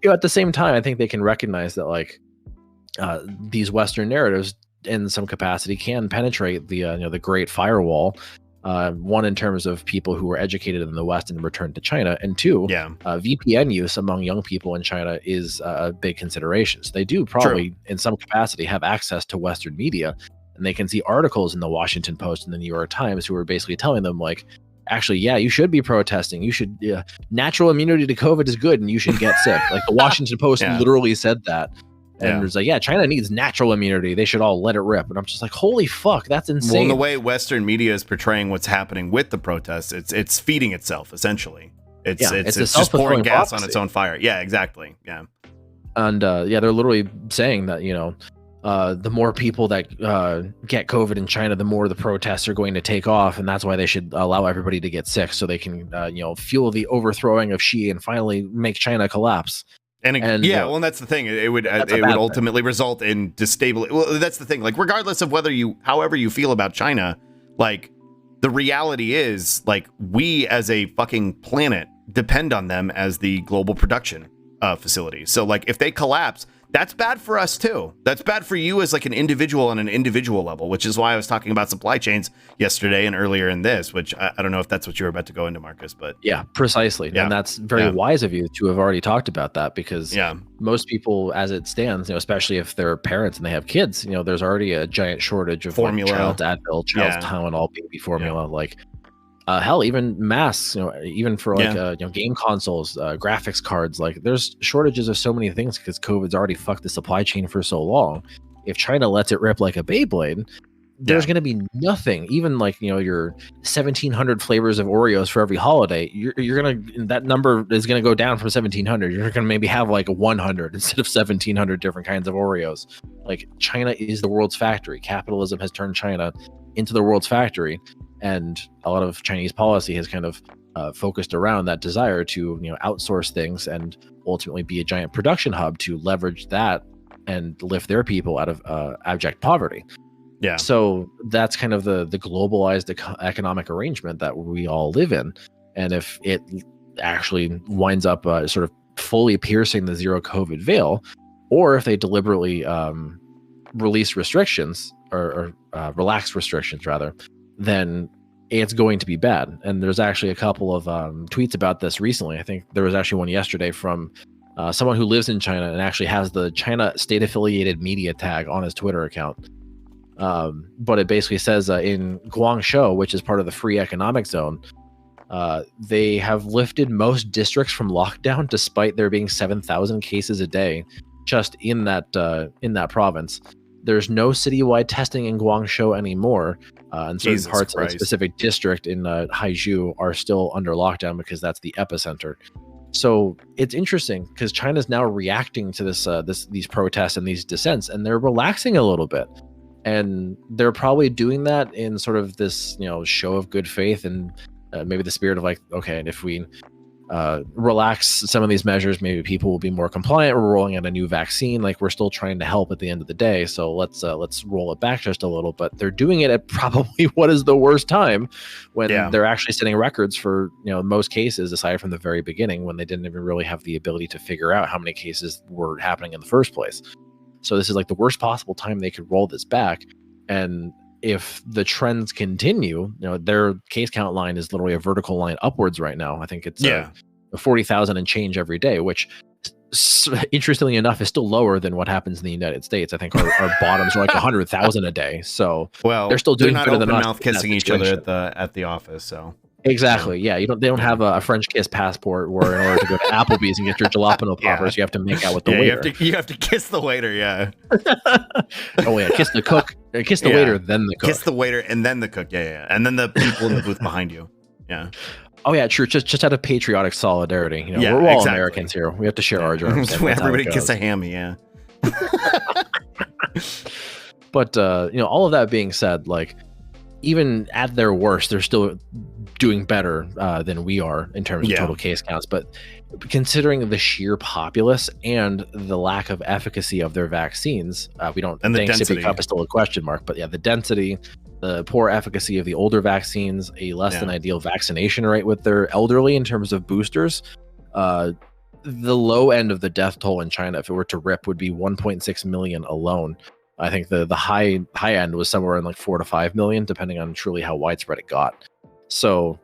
at the same time, I think they can recognize that like these Western narratives in some capacity can penetrate the Great Firewall. One, in terms of people who were educated in the West and returned to China, and two, VPN use among young people in China is a big consideration. So they do probably, in some capacity, have access to Western media, and they can see articles in the Washington Post and the New York Times who are basically telling them like, actually, you should be protesting. You should natural immunity to COVID is good, and you should get sick. Like the Washington Post literally said that. And it's like, China needs natural immunity. They should all let it rip. And I'm just like, holy fuck, that's insane. Well, in the way Western media is portraying what's happening with the protests, it's feeding itself, essentially. It's just pouring gas on its own fire. Yeah, exactly. Yeah. And they're literally saying that, the more people that get COVID in China, the more the protests are going to take off. And that's why they should allow everybody to get sick so they can, fuel the overthrowing of Xi and finally make China collapse. And that's the thing. It would ultimately result in destabilization. Well, that's the thing. Like, regardless of however you feel about China, like the reality is, like, we as a fucking planet depend on them as the global production facility. So, like, if they collapse, that's bad for us too. That's bad for you as like an individual on an individual level, which is why I was talking about supply chains yesterday and earlier in this, which I don't know if that's what you were about to go into, Marcus, but yeah, precisely. Yeah. And that's very wise of you to have already talked about that, because most people, as it stands, especially if they're parents and they have kids, there's already a giant shortage of formula, like, child's Advil, child's Tylenol, baby formula, like hell, even masks, even for like game consoles, graphics cards, like there's shortages of so many things because COVID's already fucked the supply chain for so long. If China lets it rip like a Beyblade, there's going to be nothing. Even like your 1,700 flavors of Oreos for every holiday, you're gonna, that number is gonna go down from 1,700. You're gonna maybe have like 100 instead of 1,700 different kinds of Oreos. Like, China is the world's factory. Capitalism has turned China into the world's factory. And a lot of Chinese policy has kind of focused around that desire to outsource things and ultimately be a giant production hub to leverage that and lift their people out of abject poverty. Yeah. So that's kind of the globalized economic arrangement that we all live in. And if it actually winds up sort of fully piercing the zero COVID veil, or if they deliberately release restrictions or relax restrictions rather, then it's going to be bad. And there's actually a couple of tweets about this recently. I think there was actually one yesterday from someone who lives in China and actually has the China state affiliated media tag on his Twitter account. But it basically says in Guangzhou, which is part of the free economic zone, they have lifted most districts from lockdown despite there being 7,000 cases a day just in that province. There's no citywide testing in Guangzhou anymore, and certain Jesus parts Christ. of a specific district in Haizhou are still under lockdown because that's the epicenter. So it's interesting because China's now reacting to these protests and these dissents, and they're relaxing a little bit. And they're probably doing that in sort of this, show of good faith and maybe the spirit of like, okay, if we relax some of these measures, maybe people will be more compliant. We're rolling out a new vaccine. Like, we're still trying to help at the end of the day. So let's roll it back just a little. But they're doing it at probably what is the worst time, when they're actually setting records for, most cases, aside from the very beginning when they didn't even really have the ability to figure out how many cases were happening in the first place. So this is like the worst possible time they could roll this back. And if the trends continue, their case count line is literally a vertical line upwards right now. I think it's 40,000 and change every day, which interestingly enough is still lower than what happens in the United States. I think our bottoms are like 100,000 a day. So they're still doing better than us. Mouth kissing each other at the office. So exactly, yeah. They don't have a French kiss passport where in order to go to Applebee's and get your jalapeno poppers, you have to make out with the waiter. You have to kiss the waiter. Yeah. Oh yeah, kiss the cook, kiss the waiter, then the cook. Kiss the waiter and then the cook. Yeah, and then the people in the booth behind you. Yeah. Oh yeah, true. Just out of patriotic solidarity, we're all Americans here. We have to share our germs. Everybody kiss a hammy. Yeah. But all of that being said, like, even at their worst, they're still doing better than we are in terms of total case counts. But considering the sheer populace and the lack of efficacy of their vaccines, we don't think sippy cup is still a question mark. But yeah, the density, the poor efficacy of the older vaccines, a less than ideal vaccination rate with their elderly in terms of boosters. The low end of the death toll in China, if it were to rip, would be 1.6 million alone. I think the high end was somewhere in like 4 to 5 million, depending on truly how widespread it got. So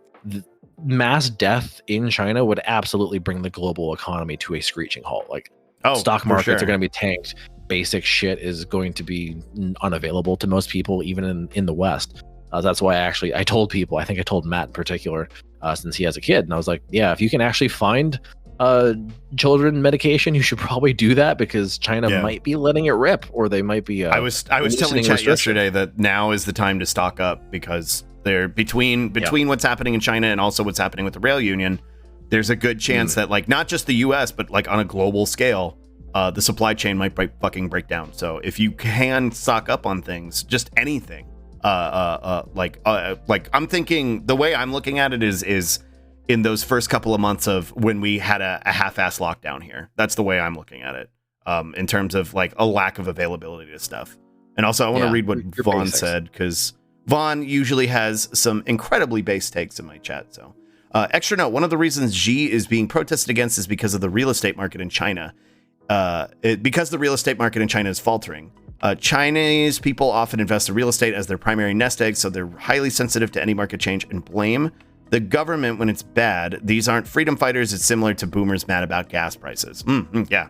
mass death in China would absolutely bring the global economy to a screeching halt. Like, stock markets are going to be tanked. Basic shit is going to be unavailable to most people, even in the West. That's why I told people, I think I told Matt in particular, since he has a kid, and I was like, yeah, if you can actually find children medication, you should probably do that, because China might be letting it rip, or they might be I was telling Chat yesterday that now is the time to stock up, because they're between what's happening in China and also what's happening with the rail union, there's a good chance that, like, not just the US, but like on a global scale, the supply chain might break down. So if you can stock up on things, just anything, like I'm thinking, the way I'm looking at it is in those first couple of months of when we had a half-ass lockdown here. That's the way I'm looking at it, in terms of like a lack of availability to stuff. And also I want to read what Vaughn said, because Vaughn usually has some incredibly base takes in my chat. So extra note, one of the reasons Xi is being protested against is because of the real estate market in China. Because the real estate market in China is faltering. Chinese people often invest in real estate as their primary nest egg, so they're highly sensitive to any market change and blame the government when it's bad. These aren't freedom fighters. It's similar to boomers mad about gas prices. Yeah.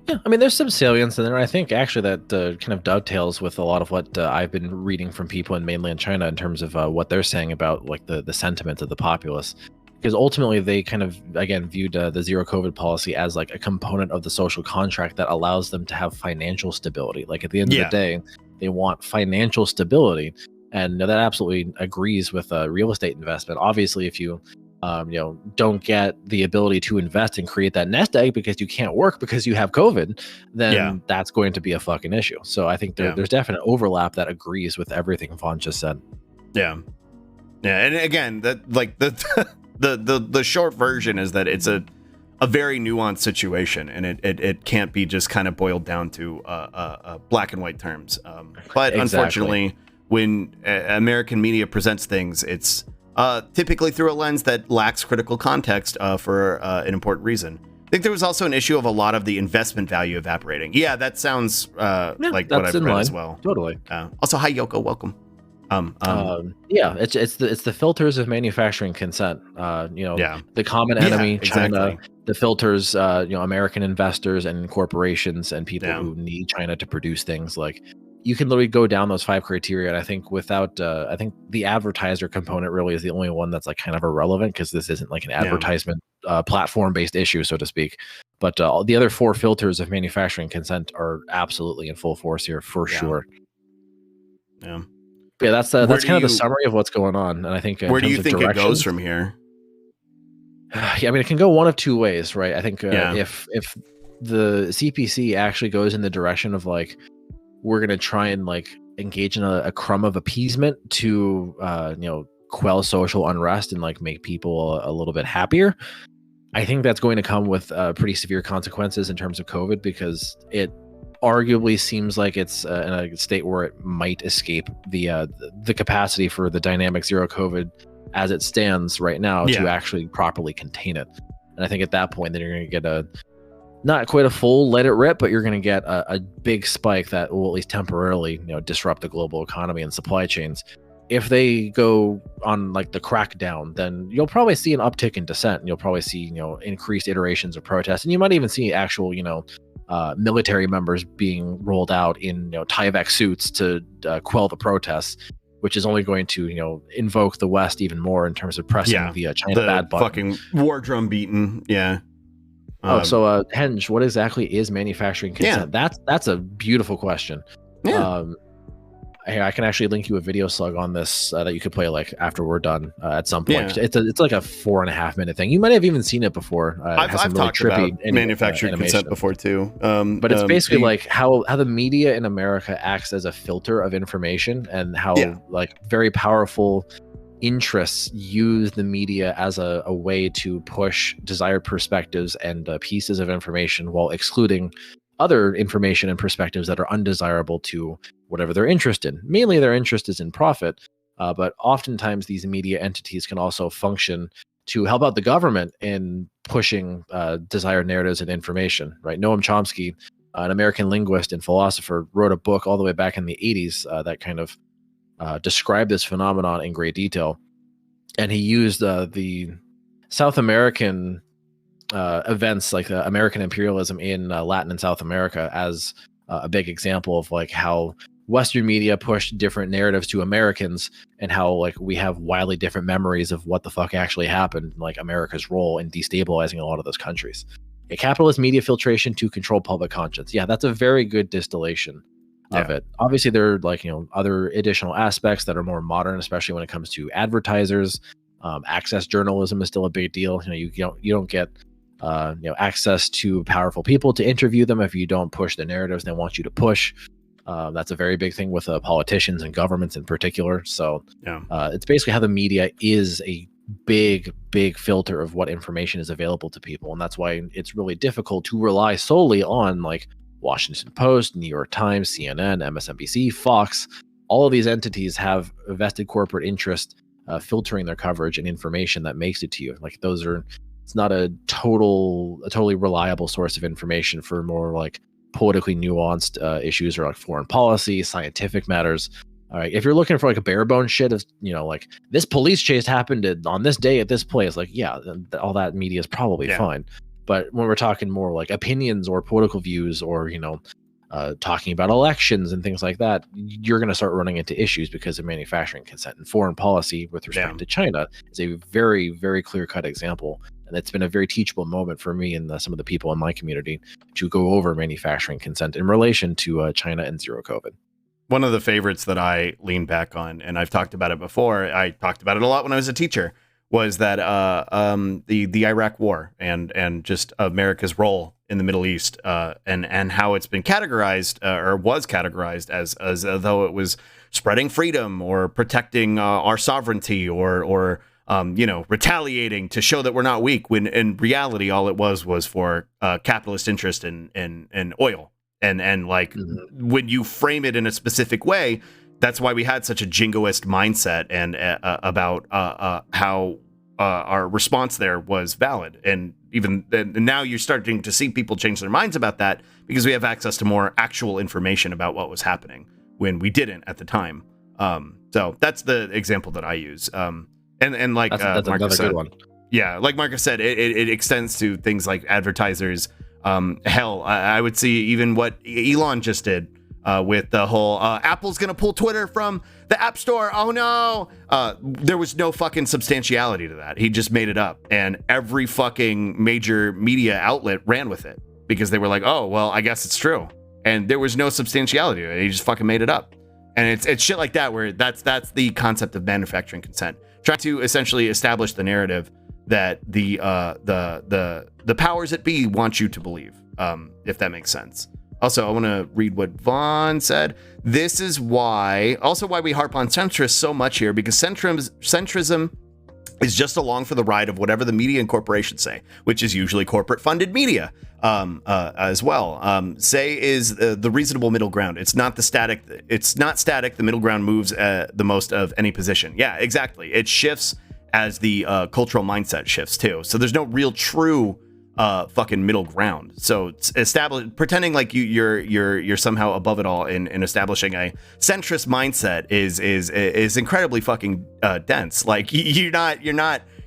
I mean, there's some salience in there. I think actually that kind of dovetails with a lot of what I've been reading from people in mainland China in terms of what they're saying about like the sentiment of the populace. Because ultimately they kind of, again, viewed the zero COVID policy as like a component of the social contract that allows them to have financial stability. Like, at the end of the day, they want financial stability. And that absolutely agrees with real estate investment. Obviously, if you don't get the ability to invest and create that nest egg because you can't work because you have COVID, then that's going to be a fucking issue. So I think there's definite overlap that agrees with everything Vaughn just said. Yeah. And again, that like the the short version is that it's a very nuanced situation, and it can't be just kind of boiled down to black and white terms. But unfortunately, when American media presents things, it's typically through a lens that lacks critical context for an important reason. I think there was also an issue of a lot of the investment value evaporating. Yeah, that sounds like what I've read as well. Totally. Also, hi Yoko, welcome. Yeah, it's the filters of manufacturing consent. The common enemy, China. Exactly. The filters, American investors and corporations and people who need China to produce things. Like, you can literally go down those 5 criteria, and I think I think the advertiser component really is the only one that's like kind of irrelevant, because this isn't like an advertisement platform based issue, so to speak. But the other 4 filters of manufacturing consent are absolutely in full force here for sure. Yeah. Yeah, that's kind of the summary of what's going on, and I think where do you think it goes from here? Yeah, I mean, it can go one of 2 ways, right? I think if the CPC actually goes in the direction of like, we're going to try and like engage in a crumb of appeasement to quell social unrest and like make people a little bit happier, I think that's going to come with pretty severe consequences in terms of COVID, because it arguably seems like it's in a state where it might escape the capacity for the dynamic zero COVID as it stands right now to actually properly contain it. And I think at that point, then you're going to get not quite a full let it rip, but you're going to get a big spike that will at least temporarily disrupt the global economy and supply chains. If they go on like the crackdown, then you'll probably see an uptick in dissent, and you'll probably see increased iterations of protests, and you might even see actual military members being rolled out in Tyvek suits to quell the protests, which is only going to invoke the West even more in terms of pressing the China bad button. Fucking war drum beaten. So Henge, what exactly is manufacturing consent? That's a beautiful question. I can actually link you a video slug on this that you could play like after we're done at some point. It's like a 4.5 minute thing. You might have even seen it before. I've really talked about manufacturing consent before too. But it's basically like how the media in America acts as a filter of information, and how like very powerful interests use the media as a way to push desired perspectives and pieces of information, while excluding other information and perspectives that are undesirable to whatever they're interested in. Mainly their interest is in profit, but oftentimes these media entities can also function to help out the government in pushing desired narratives and information, right? Noam Chomsky, an American linguist and philosopher, wrote a book all the way back in the 80s that kind of described this phenomenon in great detail. And he used the South American events, like American imperialism in Latin and South America, as a big example of like how Western media pushed different narratives to Americans, and how like we have wildly different memories of what the fuck actually happened, like America's role in destabilizing a lot of those countries. A capitalist media filtration to control public conscience. Yeah, that's a very good distillation of it. Obviously, there are like other additional aspects that are more modern, especially when it comes to advertisers. Access journalism is still a big deal. You don't get access to powerful people to interview them if you don't push the narratives they want you to push. That's a very big thing with politicians and governments in particular. So it's basically how the media is a big filter of what information is available to people. And that's why it's really difficult to rely solely on like Washington Post, New York Times, CNN, MSNBC, Fox. All of these entities have a vested corporate interest filtering their coverage and information that makes it to you. Like it's not a totally reliable source of information for more like politically nuanced issues, or like foreign policy, scientific matters. All right, if you're looking for like a bare bone shit of like this police chase happened on this day at this place, like all that media is probably fine. But when we're talking more like opinions or political views, or talking about elections and things like that, you're going to start running into issues because of manufacturing consent. And foreign policy with respect to China is a very, very clear-cut example. And it's been a very teachable moment for me and some of the people in my community to go over manufacturing consent in relation to China and zero COVID. One of the favorites that I lean back on, and I've talked about it before, I talked about it a lot when I was a teacher, was that the Iraq War and just America's role in the Middle East, and how it's been categorized or was categorized as though it was spreading freedom or protecting our sovereignty or retaliating to show that we're not weak, when in reality all it was for capitalist interest in oil. And like, when you frame it in a specific way, that's why we had such a jingoist mindset and about how our response there was valid. And even and now you're starting to see people change their minds about that because we have access to more actual information about what was happening when we didn't at the time. So that's the example that I use. And like that's Marcus another said, good one. yeah, like Marcus said, it extends to things like advertisers. Hell, I would see even what Elon just did with the whole Apple's gonna pull Twitter from the App Store. Oh no! There was no fucking substantiality to that. He just made it up, and every fucking major media outlet ran with it because they were like, "Oh, well, I guess it's true," and there was no substantiality to it. He just fucking made it up, and it's shit like that where that's the concept of manufacturing consent, trying to essentially establish the narrative that the powers that be want you to believe, if that makes sense. Also, I want to read what Vaughn said. This is why we harp on centrists so much here, because centrism is just along for the ride of whatever the media and corporations say, which is usually corporate-funded media as well. Say is the reasonable middle ground. It's not static. The middle ground moves the most of any position. Yeah, exactly. It shifts as the cultural mindset shifts too. So there's no real true fucking middle ground. So pretending like you're somehow above it all in establishing a centrist mindset is incredibly fucking dense. Like you're not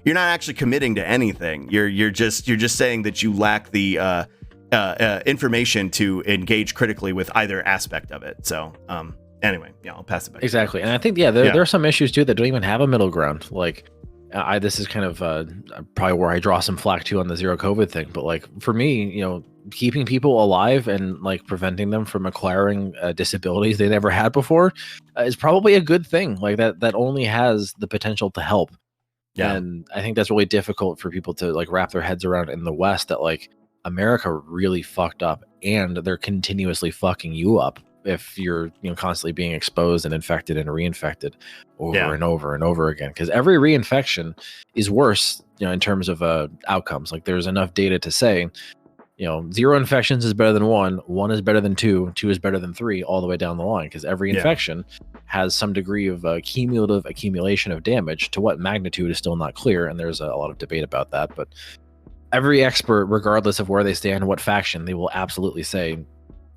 actually committing to anything. You're just saying that you lack the information to engage critically with either aspect of it. So anyway, yeah, I'll pass it back. Exactly. And I think there are some issues too that don't even have a middle ground. Like this is kind of probably where I draw some flack too on the zero COVID thing. But like for me, keeping people alive and like preventing them from acquiring disabilities they never had before is probably a good thing. Like that only has the potential to help. Yeah. And I think that's really difficult for people to like wrap their heads around in the West, that like America really fucked up and they're continuously fucking you up if you're constantly being exposed and infected and reinfected over and over and over again, because every reinfection is worse in terms of outcomes. Like there's enough data to say zero infections is better than one is better than two is better than three, all the way down the line, because every infection has some degree of cumulative accumulation of damage. To what magnitude is still not clear, and there's a lot of debate about that. But every expert, regardless of where they stand, what faction, they will absolutely say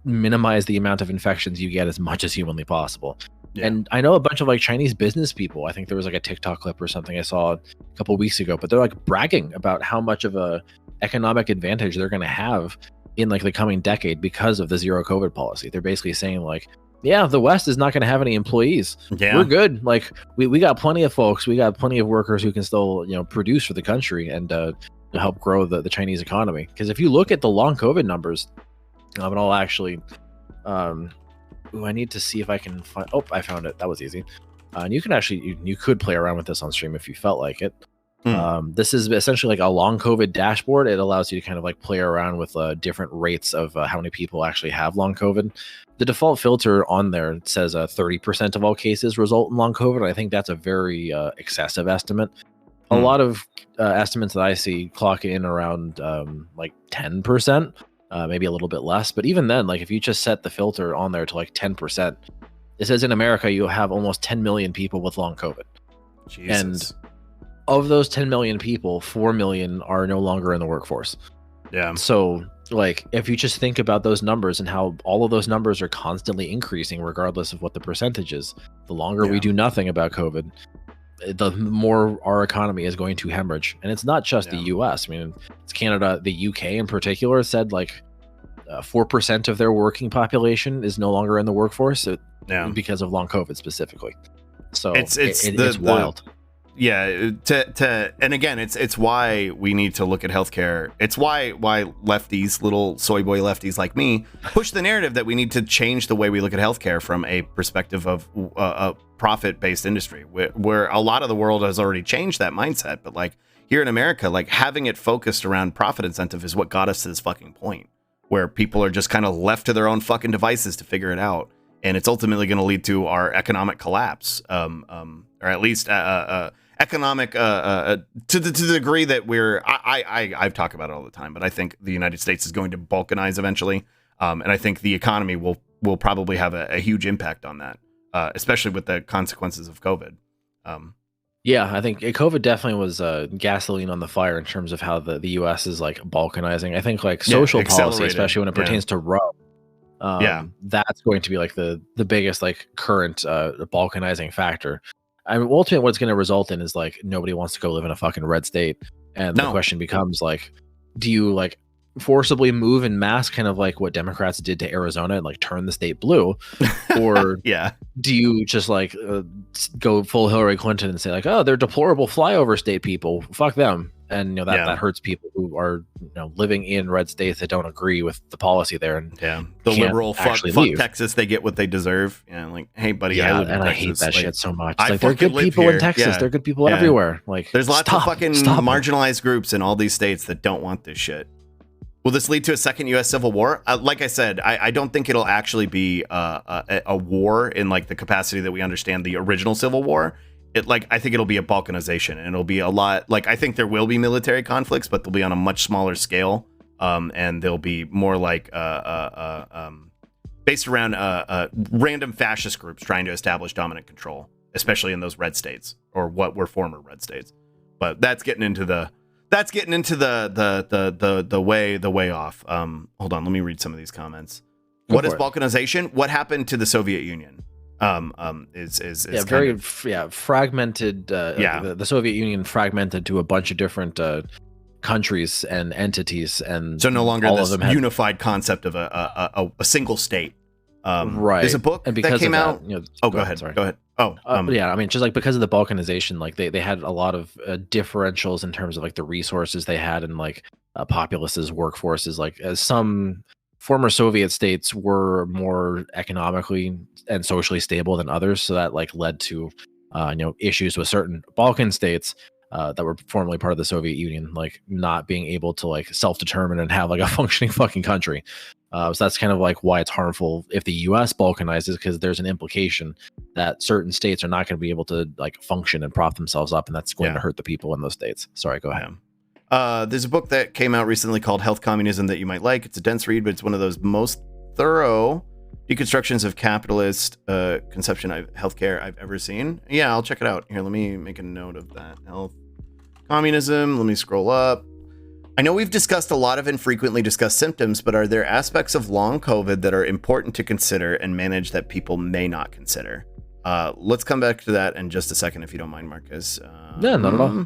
minimize the amount of infections you get as much as humanly possible. And I know a bunch of like Chinese business people, I think there was like a TikTok clip or something I saw a couple of weeks ago, but they're like bragging about how much of a economic advantage they're going to have in like the coming decade because of the zero COVID policy. They're basically saying like, yeah, the West is not going to have any employees. We're good. Like we got plenty of folks, we got plenty of workers who can still produce for the country and to help grow the Chinese economy. Because if you look at the long COVID numbers, and I'll actually I need to see if I can find. Oh, I found it. That was easy. And you can actually you could play around with this on stream if you felt like it. This is essentially like a long COVID dashboard. It allows you to kind of like play around with different rates of how many people actually have long COVID. The default filter on there says 30% of all cases result in long COVID. I think that's a very excessive estimate. A lot of estimates that I see clock in around like 10%. Maybe a little bit less, but even then, like if you just set the filter on there to like 10%, it says in America you have almost 10 million people with long COVID. Jesus. And of those 10 million people, 4 million are no longer in the workforce. Yeah. So like if you just think about those numbers and how all of those numbers are constantly increasing regardless of what the percentage is, the longer we do nothing about COVID, the more our economy is going to hemorrhage. And it's not just the US. I mean, it's Canada. The UK in particular said like 4% of their working population is no longer in the workforce because of long COVID specifically. So it's wild. And again, it's why we need to look at healthcare. It's why lefties, little soy boy lefties like me, push the narrative that we need to change the way we look at healthcare from a perspective of a profit-based industry, where a lot of the world has already changed that mindset. But like here in America, like having it focused around profit incentive is what got us to this fucking point, where people are just kind of left to their own fucking devices to figure it out, and it's ultimately going to lead to our economic collapse, or at least economic to the degree that I've talked about it all the time, but I think the United States is going to balkanize eventually, and I think the economy will probably have a huge impact on that, especially with the consequences of COVID. Yeah, I think COVID definitely was gasoline on the fire in terms of how the U.S. is like balkanizing. I think like social policy, accelerated. especially when it pertains to Rome, that's going to be like the biggest like current balkanizing factor. I mean, ultimately, what it's going to result in is like nobody wants to go live in a fucking red state, and the question becomes like, do you like forcibly move en masse, kind of like what Democrats did to Arizona and like turn the state blue, or do you just like go full Hillary Clinton and say like, oh, they're deplorable flyover state people, fuck them, and you know that hurts people who are living in red states that don't agree with the policy there, and the liberal fuck Texas, they get what they deserve. Like, hey buddy, I live in Texas. I hate that shit so much. Like, they're good people in Texas, they're good people everywhere. Like, there's lots of fucking marginalized groups in all these states that don't want this shit. Will this lead to a second U.S. Civil War? Like I said, I don't think it'll actually be a war in like the capacity that we understand the original Civil War. I think it'll be a balkanization, and it'll be a lot. Like, I think there will be military conflicts, but they'll be on a much smaller scale, and they'll be more like based around random fascist groups trying to establish dominant control, especially in those red states or what were former red states. But that's getting into the way off. Hold on, let me read some of these comments. What is balkanization? What happened to the Soviet Union? Is very fragmented. The Soviet Union fragmented to a bunch of different countries and entities, and so no longer this unified concept of a single state. Right. There's a book that came out. Go ahead. Sorry. Go ahead. I mean, just like because of the balkanization, like they had a lot of differentials in terms of like the resources they had and like populaces, workforces. Like, as some former Soviet states were more economically and socially stable than others, so that like led to issues with certain Balkan states that were formerly part of the Soviet Union, like not being able to like self-determine and have like a functioning fucking country. So that's kind of like why it's harmful if the U.S. balkanizes, because there's an implication that certain states are not going to be able to like function and prop themselves up, and that's going to hurt the people in those states. Sorry, go ahead. There's a book that came out recently called Health Communism that you might like. It's a dense read, but it's one of those most thorough deconstructions of capitalist conception of healthcare I've ever seen. Yeah, I'll check it out. Here, let me make a note of that. Health Communism. Let me scroll up. I know we've discussed a lot of infrequently discussed symptoms, but are there aspects of long COVID that are important to consider and manage that people may not consider? Let's come back to that in just a second, if you don't mind, Marcus. Yeah, not at all.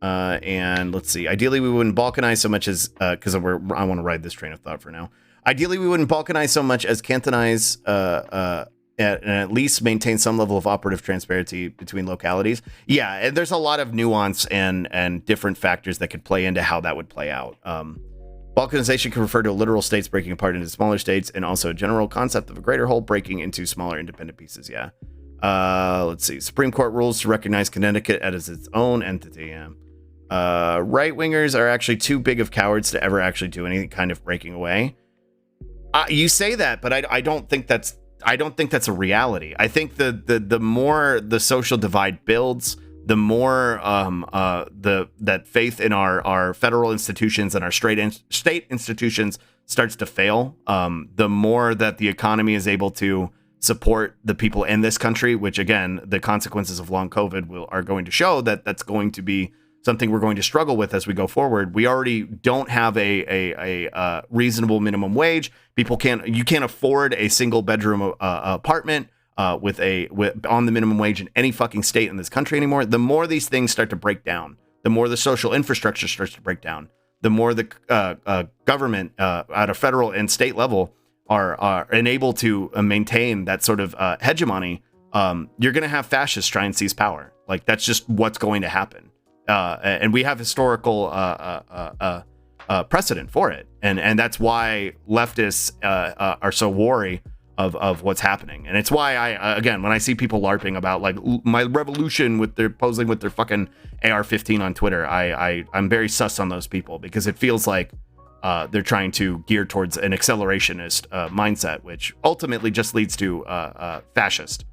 And let's see. Ideally, we wouldn't balkanize so much as because I want to ride this train of thought for now. Ideally, we wouldn't balkanize so much as cantonize and at least maintain some level of operative transparency between localities. Yeah, and there's a lot of nuance and different factors that could play into how that would play out. Balkanization can refer to literal states breaking apart into smaller states, and also a general concept of a greater whole breaking into smaller independent pieces. Yeah. Let's see. Supreme Court rules to recognize Connecticut as its own entity. Yeah. Right-wingers are actually too big of cowards to ever actually do any kind of breaking away. You say that, but I don't think that's a reality. I think the more the social divide builds, the more that faith in our federal institutions and our state institutions starts to fail. The more that the economy is able to support the people in this country, which again, the consequences of long COVID are going to show that that's going to be something we're going to struggle with as we go forward. We already don't have a reasonable minimum wage. You can't afford a single bedroom apartment with on the minimum wage in any fucking state in this country anymore. The more these things start to break down, the more the social infrastructure starts to break down, the more the government at a federal and state level are unable to maintain that sort of hegemony. You're going to have fascists try and seize power. Like, that's just what's going to happen. And we have historical precedent for it, and that's why leftists are so wary of what's happening. And it's why again, when I see people LARPing about like my revolution with their posing with their fucking AR-15 on Twitter, I'm very sus on those people, because it feels like they're trying to gear towards an accelerationist mindset, which ultimately just leads to fascist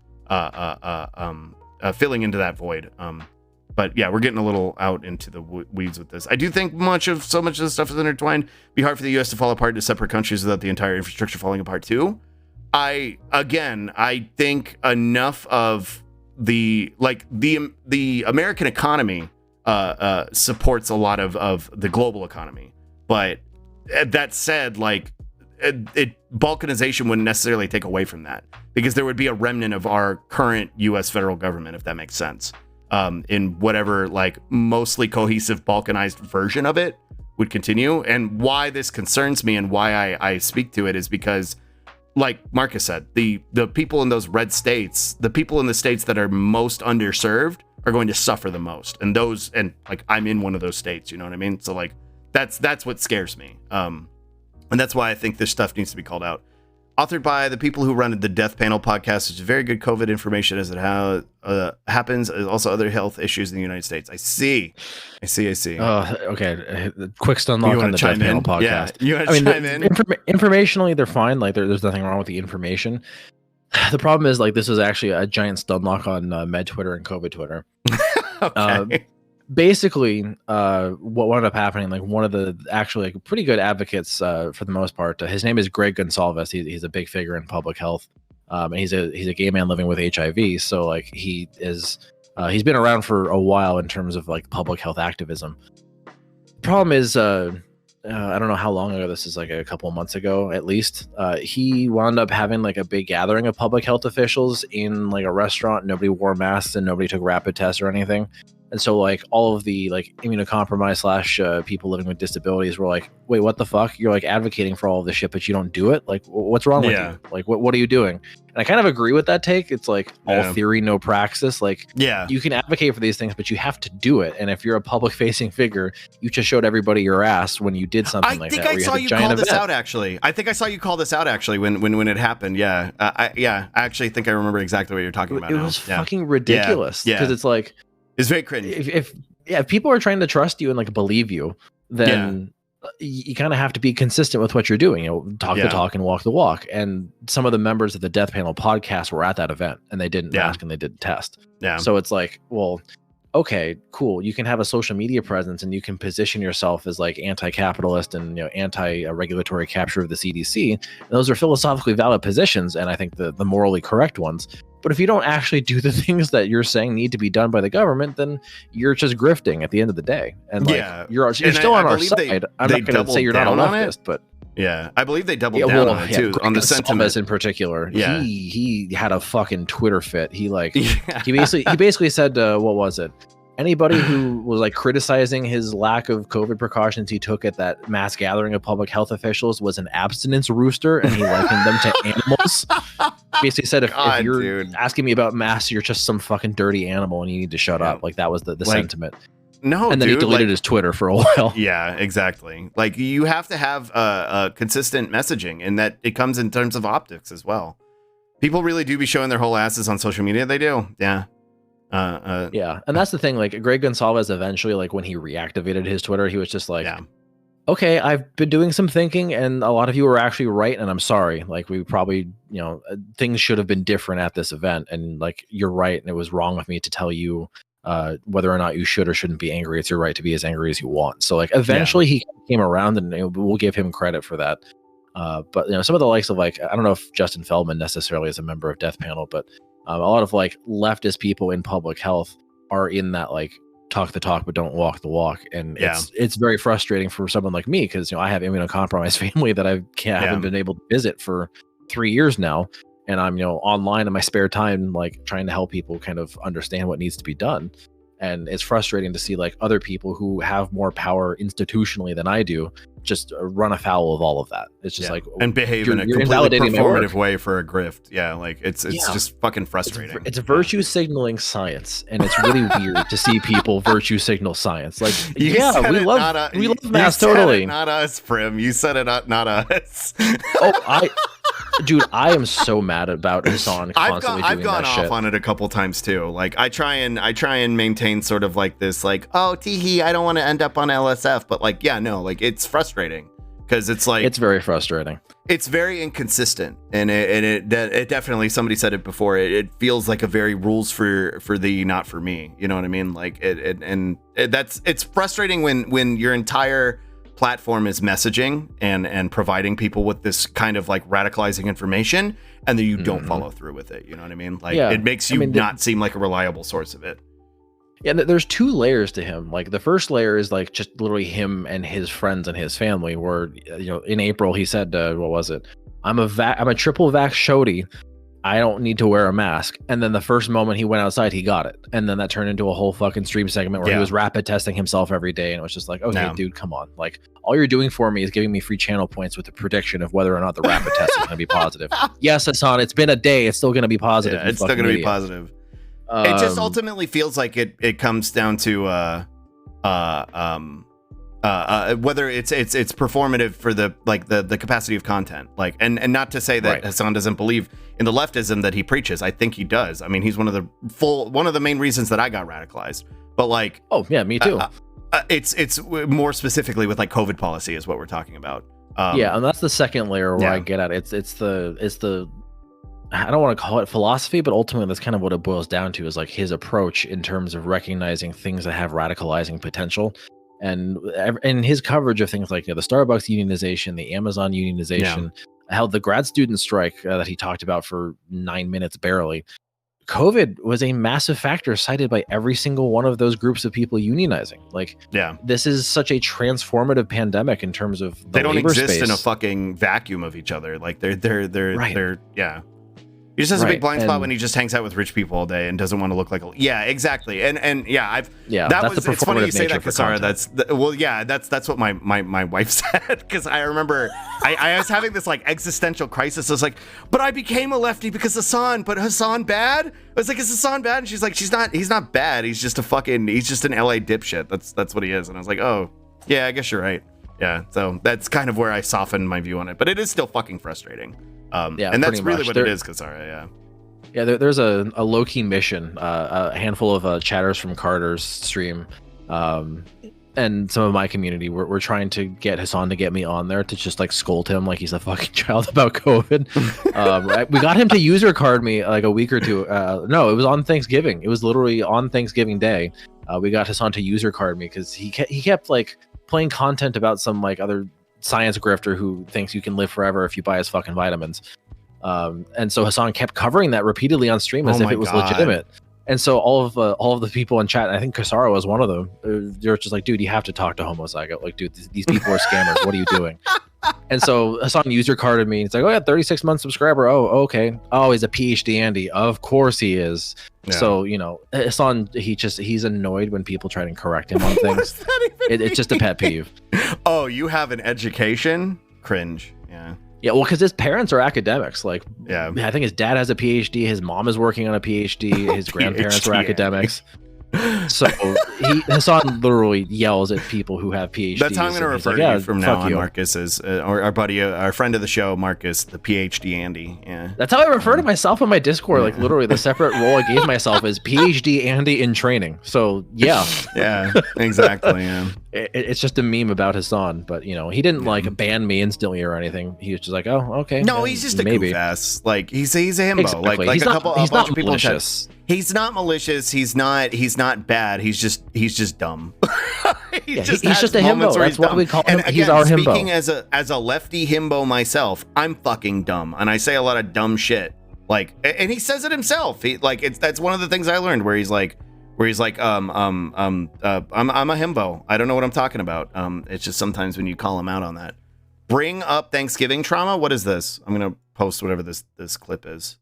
filling into that void. But yeah, we're getting a little out into the weeds with this. I do think so much of the stuff is intertwined. It'd be hard for the U.S. to fall apart into separate countries without the entire infrastructure falling apart too. I think enough of the American economy supports a lot of the global economy. But that said, like balkanization wouldn't necessarily take away from that, because there would be a remnant of our current U.S. federal government, if that makes sense, in whatever like mostly cohesive balkanized version of it would continue. And why this concerns me and why I speak to it is because, like Marcus said, the people in those red states, the people in the states that are most underserved are going to suffer the most. And like I'm in one of those states, you know what I mean? So like that's what scares me. And that's why I think this stuff needs to be called out. Authored by the people who run the Death Panel podcast, which is very good COVID information as it happens. Also other health issues in the United States. I see. Okay. Quick stun lock on the Death Panel podcast. Yeah, you want to chime in? Informationally, they're fine. Like there's nothing wrong with the information. The problem is like this is actually a giant stun lock on Med Twitter and COVID Twitter. Okay. Basically, what ended up happening, like one of the actually like pretty good advocates for the most part, his name is Greg Gonsalves. He's a big figure in public health, and he's a gay man living with HIV. So like he's been around for a while in terms of like public health activism. The problem is, I don't know how long ago this is, like a couple of months ago at least. He wound up having like a big gathering of public health officials in like a restaurant. Nobody wore masks and nobody took rapid tests or anything. And so like all of the like immunocompromised / people living with disabilities were like, wait, what the fuck? You're like advocating for all of this shit, but you don't do it? Like what's wrong with you? Like what are you doing? And I kind of agree with that take. It's like all theory, no praxis. Like you can advocate for these things, but you have to do it. And if you're a public facing figure, you just showed everybody your ass when you did something like that. I think I saw you call this out actually. I think I saw you call this out actually when it happened. Yeah. I actually think I remember exactly what you're talking about. It was fucking ridiculous. Because it's like, it's very cringe. If people are trying to trust you and like believe you, then you kind of have to be consistent with what you're doing. You know, talk the talk and walk the walk. And some of the members of the Death Panel podcast were at that event, and they didn't mask and they didn't test. Yeah. So it's like, well, okay, cool. You can have a social media presence and you can position yourself as like anti-capitalist and anti-regulatory capture of the CDC. And those are philosophically valid positions, and I think the morally correct ones. But if you don't actually do the things that you're saying need to be done by the government, then you're just grifting at the end of the day. And like you're still on our side. I'm not going to say you're not a leftist, but I believe they doubled down on it too. On the sentiment in particular, he had a fucking Twitter fit. He like he basically said, what was it? Anybody who was like criticizing his lack of COVID precautions he took at that mass gathering of public health officials was an abstinence rooster, and he likened them to animals. Basically said, if you're asking me about masks, you're just some fucking dirty animal and you need to shut up. Like that was the sentiment. No, and then he deleted his Twitter for a while. Yeah, exactly. Like you have to have a consistent messaging, and that it comes in terms of optics as well. People really do be showing their whole asses on social media. They do. Yeah. And that's the thing. Like Greg Gonsalves eventually, like when he reactivated his Twitter, he was just like, okay, I've been doing some thinking, and a lot of you were actually right, and I'm sorry. Like we probably, things should have been different at this event, and like you're right, and it was wrong of me to tell you whether or not you should or shouldn't be angry. It's your right to be as angry as you want. So like eventually he came around, and we'll give him credit for that. But some of the likes of like, I don't know if Justin Feldman necessarily is a member of Death Panel, but a lot of like leftist people in public health are in that like talk the talk but don't walk the walk, and it's very frustrating for someone like me because I have immunocompromised family that I haven't been able to visit for 3 years now, and I'm online in my spare time like trying to help people kind of understand what needs to be done. And it's frustrating to see like other people who have more power institutionally than I do just run afoul of all of that. It's just like, and behave in a completely performative way for a grift. Yeah, like it's just fucking frustrating. It's virtue signaling science, and it's really weird to see people virtue signal science. Like, we love masks totally. Not us, Prim. You said it, not us. Dude, I am so mad about Hassan constantly I've gone off on it a couple times too. Like I try and maintain sort of like this, like, oh, teehee, I don't want to end up on LSF, but like, like it's frustrating because it's like It's very frustrating. it's very inconsistent, and it definitely, somebody said it before, it feels like a very rules for thee, not for me, you know what I mean? Like it's frustrating when your entire platform is messaging and providing people with this kind of like radicalizing information, and then you don't follow through with it, you know what I mean? Like it makes you not seem like a reliable source of it. Yeah, there's two layers to him. Like the first layer is like just literally him and his friends and his family. Where in April he said, "What was it? I'm a triple vax shody. I don't need to wear a mask." And then the first moment he went outside, he got it. And then that turned into a whole fucking stream segment where he was rapid testing himself every day, and it was just like, okay, dude, come on. Like all you're doing for me is giving me free channel points with the prediction of whether or not the rapid test is going to be positive. Yes, Hasan, it's been a day. It's still going to be positive. Yeah, it's still going to be positive. It just ultimately feels like it comes down to whether it's performative for the capacity of content, like and not to say that Hasan doesn't believe in the leftism that he preaches. I think he does. I mean, he's one of the main reasons that I got radicalized. But like, oh yeah, me too. It's more specifically with like COVID policy is what we're talking about. Yeah, and that's the second layer where I get at it. It's the I don't want to call it philosophy, but ultimately that's kind of what it boils down to, is like his approach in terms of recognizing things that have radicalizing potential, and in his coverage of things like the Starbucks unionization, the Amazon unionization, how the grad student strike that he talked about for 9 minutes barely. COVID was a massive factor cited by every single one of those groups of people unionizing. Like, this is such a transformative pandemic in terms of the they don't labor exist space. in a fucking vacuum of each other. Like they're He just has a big blind spot when he just hangs out with rich people all day and doesn't want to look like yeah, exactly. And yeah, it's funny you say that, Kasara. That's what my wife said, because I remember I was having this like existential crisis. I was like, but I became a lefty because Hasan, but Hasan bad? I was like, is Hasan bad? And she's like, he's not bad. He's just he's just an LA dipshit. That's what he is. And I was like, oh yeah, I guess you're right. Yeah, so that's kind of where I softened my view on it, but it is still fucking frustrating. And that's really what it is, Kasara. Yeah, there's a low-key mission, a handful of chatters from Carter's stream, and some of my community. We're trying to get Hasan to get me on there to just like scold him like he's a fucking child about COVID. We got him to user card me like a week or two. No, it was on Thanksgiving. It was literally on Thanksgiving Day. We got Hasan to user card me because he kept like playing content about some like other science grifter who thinks you can live forever if you buy his fucking vitamins. And so Hasan kept covering that repeatedly on stream as if it was legitimate. And so all of the people in chat, I think Kasara was one of them, they're just like, dude, you have to talk to Homozygote. Like, dude, these people are scammers. What are you doing? And so Hasan user carded me. It's like, oh yeah, 36-month subscriber. Oh, okay. Oh, he's a PhD Andy. Of course he is. Yeah. So, Hasan, he's annoyed when people try to correct him on things. It's just a pet peeve. Oh, you have an education? Cringe. Yeah. Yeah, well, because his parents are academics. Like, I think his dad has a PhD. His mom is working on a PhD. His grandparents are academics. So Hasan literally yells at people who have PhDs. That's how I'm going to refer to you from now on, Marcus, as our buddy, our friend of the show, Marcus, the PhD Andy. Yeah, that's how I refer to myself in my Discord. Like literally, the separate role I gave myself is PhD Andy in training. So yeah, exactly. Yeah, it's just a meme about Hasan, but he didn't like ban me instantly or anything. He was just like, oh, okay. No, he's just a goof ass. Like he's a himbo. Exactly. Like a bunch of people malicious. He's not malicious. He's not bad. He's just dumb. he's just a himbo. That's what we call him. And he's our himbo. Speaking as a lefty himbo myself, I'm fucking dumb, and I say a lot of dumb shit. Like, and he says it himself. That's one of the things I learned where he's like, I'm a himbo. I don't know what I'm talking about. It's just sometimes when you call him out on that. Bring up Thanksgiving trauma. What is this? I'm gonna post whatever this clip is.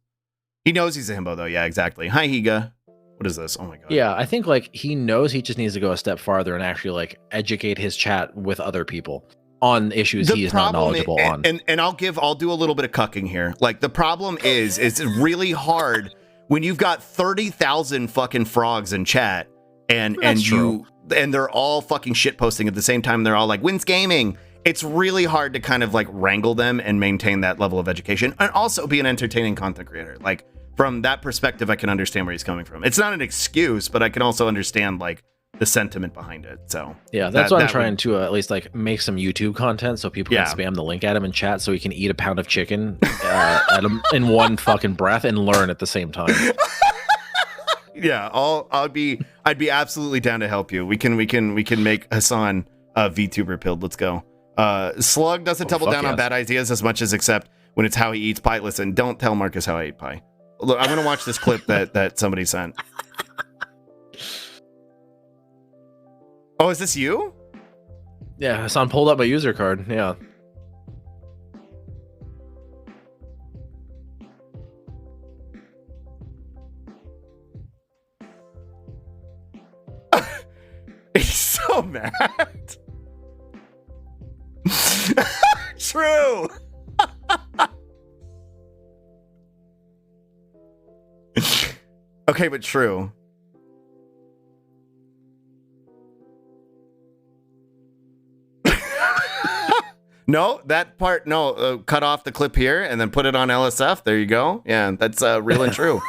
He knows he's a himbo, though. Yeah, exactly. Hi, Higa. What is this? Oh, my God. Yeah, I think, like, he knows he just needs to go a step farther and actually, like, educate his chat with other people on issues he is not knowledgeable on. And I'll do a little bit of cucking here. Like, the problem is it's really hard when you've got 30,000 fucking frogs in chat and they're all fucking shit posting at the same time. They're all like, Wins Gaming. It's really hard to kind of, like, wrangle them and maintain that level of education and also be an entertaining content creator. Like, from that perspective, I can understand where he's coming from. It's not an excuse, but I can also understand like the sentiment behind it. So yeah, that's why I'm trying to at least like make some YouTube content so people can spam the link at him in chat so he can eat a pound of chicken at him in one fucking breath and learn at the same time. Yeah, I'd be absolutely down to help you. We can make Hasan VTuber pilled. Let's go. Slug doesn't double down on bad ideas as much as accept when it's how he eats pie. Listen, don't tell Marcus how I eat pie. Look, I'm gonna watch this clip that somebody sent. Oh, is this you? Yeah, Hasan pulled up my user card. Yeah. He's so mad. True. Okay, but true. No, that part, no, cut off the clip here and then put it on LSF. There you go. Yeah, that's real and true.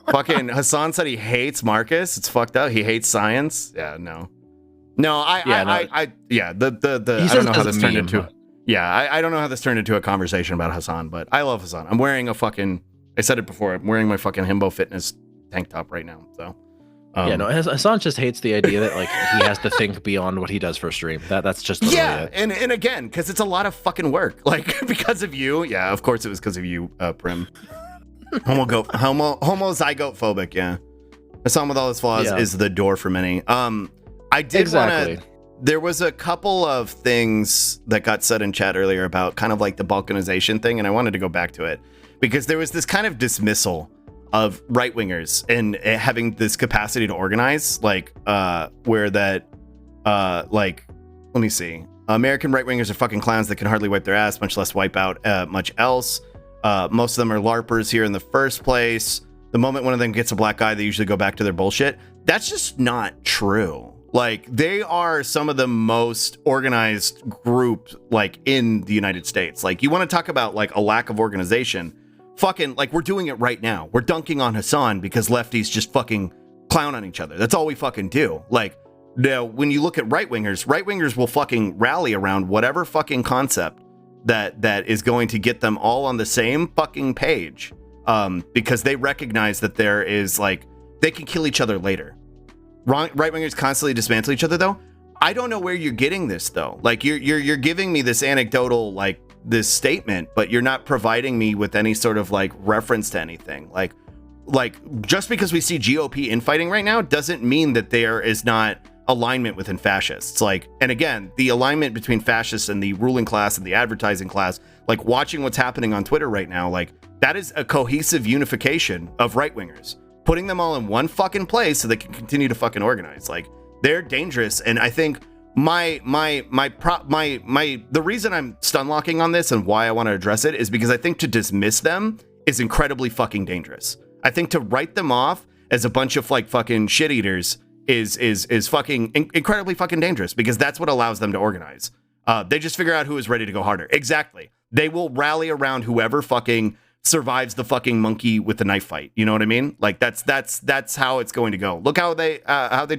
Fucking Hasan said he hates Marcus. It's fucked up. He hates science. Yeah, no. No, I don't know how this turned into. Yeah, I don't know how this turned into a conversation about Hasan, but I love Hasan. I'm wearing I said it before, I'm wearing my fucking Himbo Fitness tank top right now, so. Hasan just hates the idea that like he has to think beyond what he does for stream. That's just it. and again, because it's a lot of fucking work. Like because of you, yeah. Of course, it was because of you, Prim. Homozygote phobic, yeah. Hasan with all his flaws is the door for many. I did want to. There was a couple of things that got said in chat earlier about kind of like the balkanization thing, and I wanted to go back to it because there was this kind of dismissal of right wingers and having this capacity to organize, like where that like, let me see, American right wingers are fucking clowns that can hardly wipe their ass, much less wipe out much else. Most of them are LARPers here in the first place. The moment one of them gets a black eye, they usually go back to their bullshit. That's just not true. Like, they are some of the most organized group, like, in the United States. Like, you want to talk about, like, a lack of organization. Fucking, like, we're doing it right now. We're dunking on Hasan because lefties just fucking clown on each other. That's all we fucking do. Like, now, when you look at right wingers will fucking rally around whatever fucking concept that is going to get them all on the same fucking page. Because they recognize that there is, like, they can kill each other later. Right wingers constantly dismantle each other, though. I don't know where you're getting this, though. Like, you're giving me this anecdotal, like, this statement, but you're not providing me with any sort of, like, reference to anything. Like just because we see GOP infighting right now doesn't mean that there is not alignment within fascists. Like, and again, the alignment between fascists and the ruling class and the advertising class, like, watching what's happening on Twitter right now, like, that is a cohesive unification of right wingers, putting them all in one fucking place so they can continue to fucking organize. Like, they're dangerous. And I think the reason I'm stun locking on this and why I want to address it is because I think to dismiss them is incredibly fucking dangerous. I think to write them off as a bunch of, like, fucking shit eaters is fucking incredibly fucking dangerous, because that's what allows them to organize. They just figure out who is ready to go harder. Exactly. They will rally around whoever fucking survives the fucking monkey with the knife fight. You know what I mean? Like, that's how it's going to go. Look how they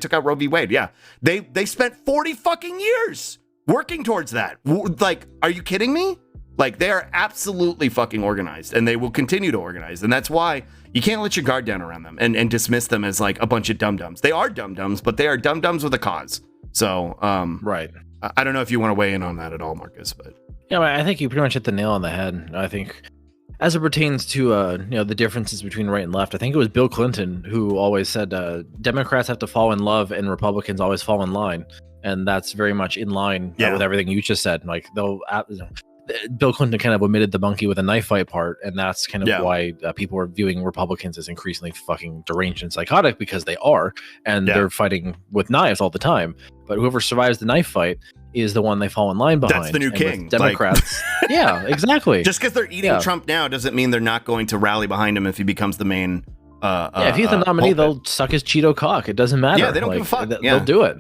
took out Roe v. Wade. Yeah. They spent 40 fucking years working towards that. Like, are you kidding me? Like, they are absolutely fucking organized, and they will continue to organize. And that's why you can't let your guard down around them and dismiss them as, like, a bunch of dum-dums. They are dum-dums, but they are dum-dums with a cause. So, right. I don't know if you want to weigh in on that at all, Marcus, but yeah, I think you pretty much hit the nail on the head. I think as it pertains to the differences between right and left, I think it was Bill Clinton who always said Democrats have to fall in love and Republicans always fall in line, and that's very much in line with everything you just said. Like, Bill Clinton kind of omitted the monkey with a knife fight part, and that's kind of why people are viewing Republicans as increasingly fucking deranged and psychotic, because they are, and they're fighting with knives all the time. But whoever survives the knife fight is the one they fall in line behind. That's the new king. Democrats. Like, yeah, exactly. Just because they're eating Trump now doesn't mean they're not going to rally behind him if he becomes the main. If he's the nominee, they'll suck his Cheeto cock. It doesn't matter. Yeah, they don't give a fuck. They'll do it.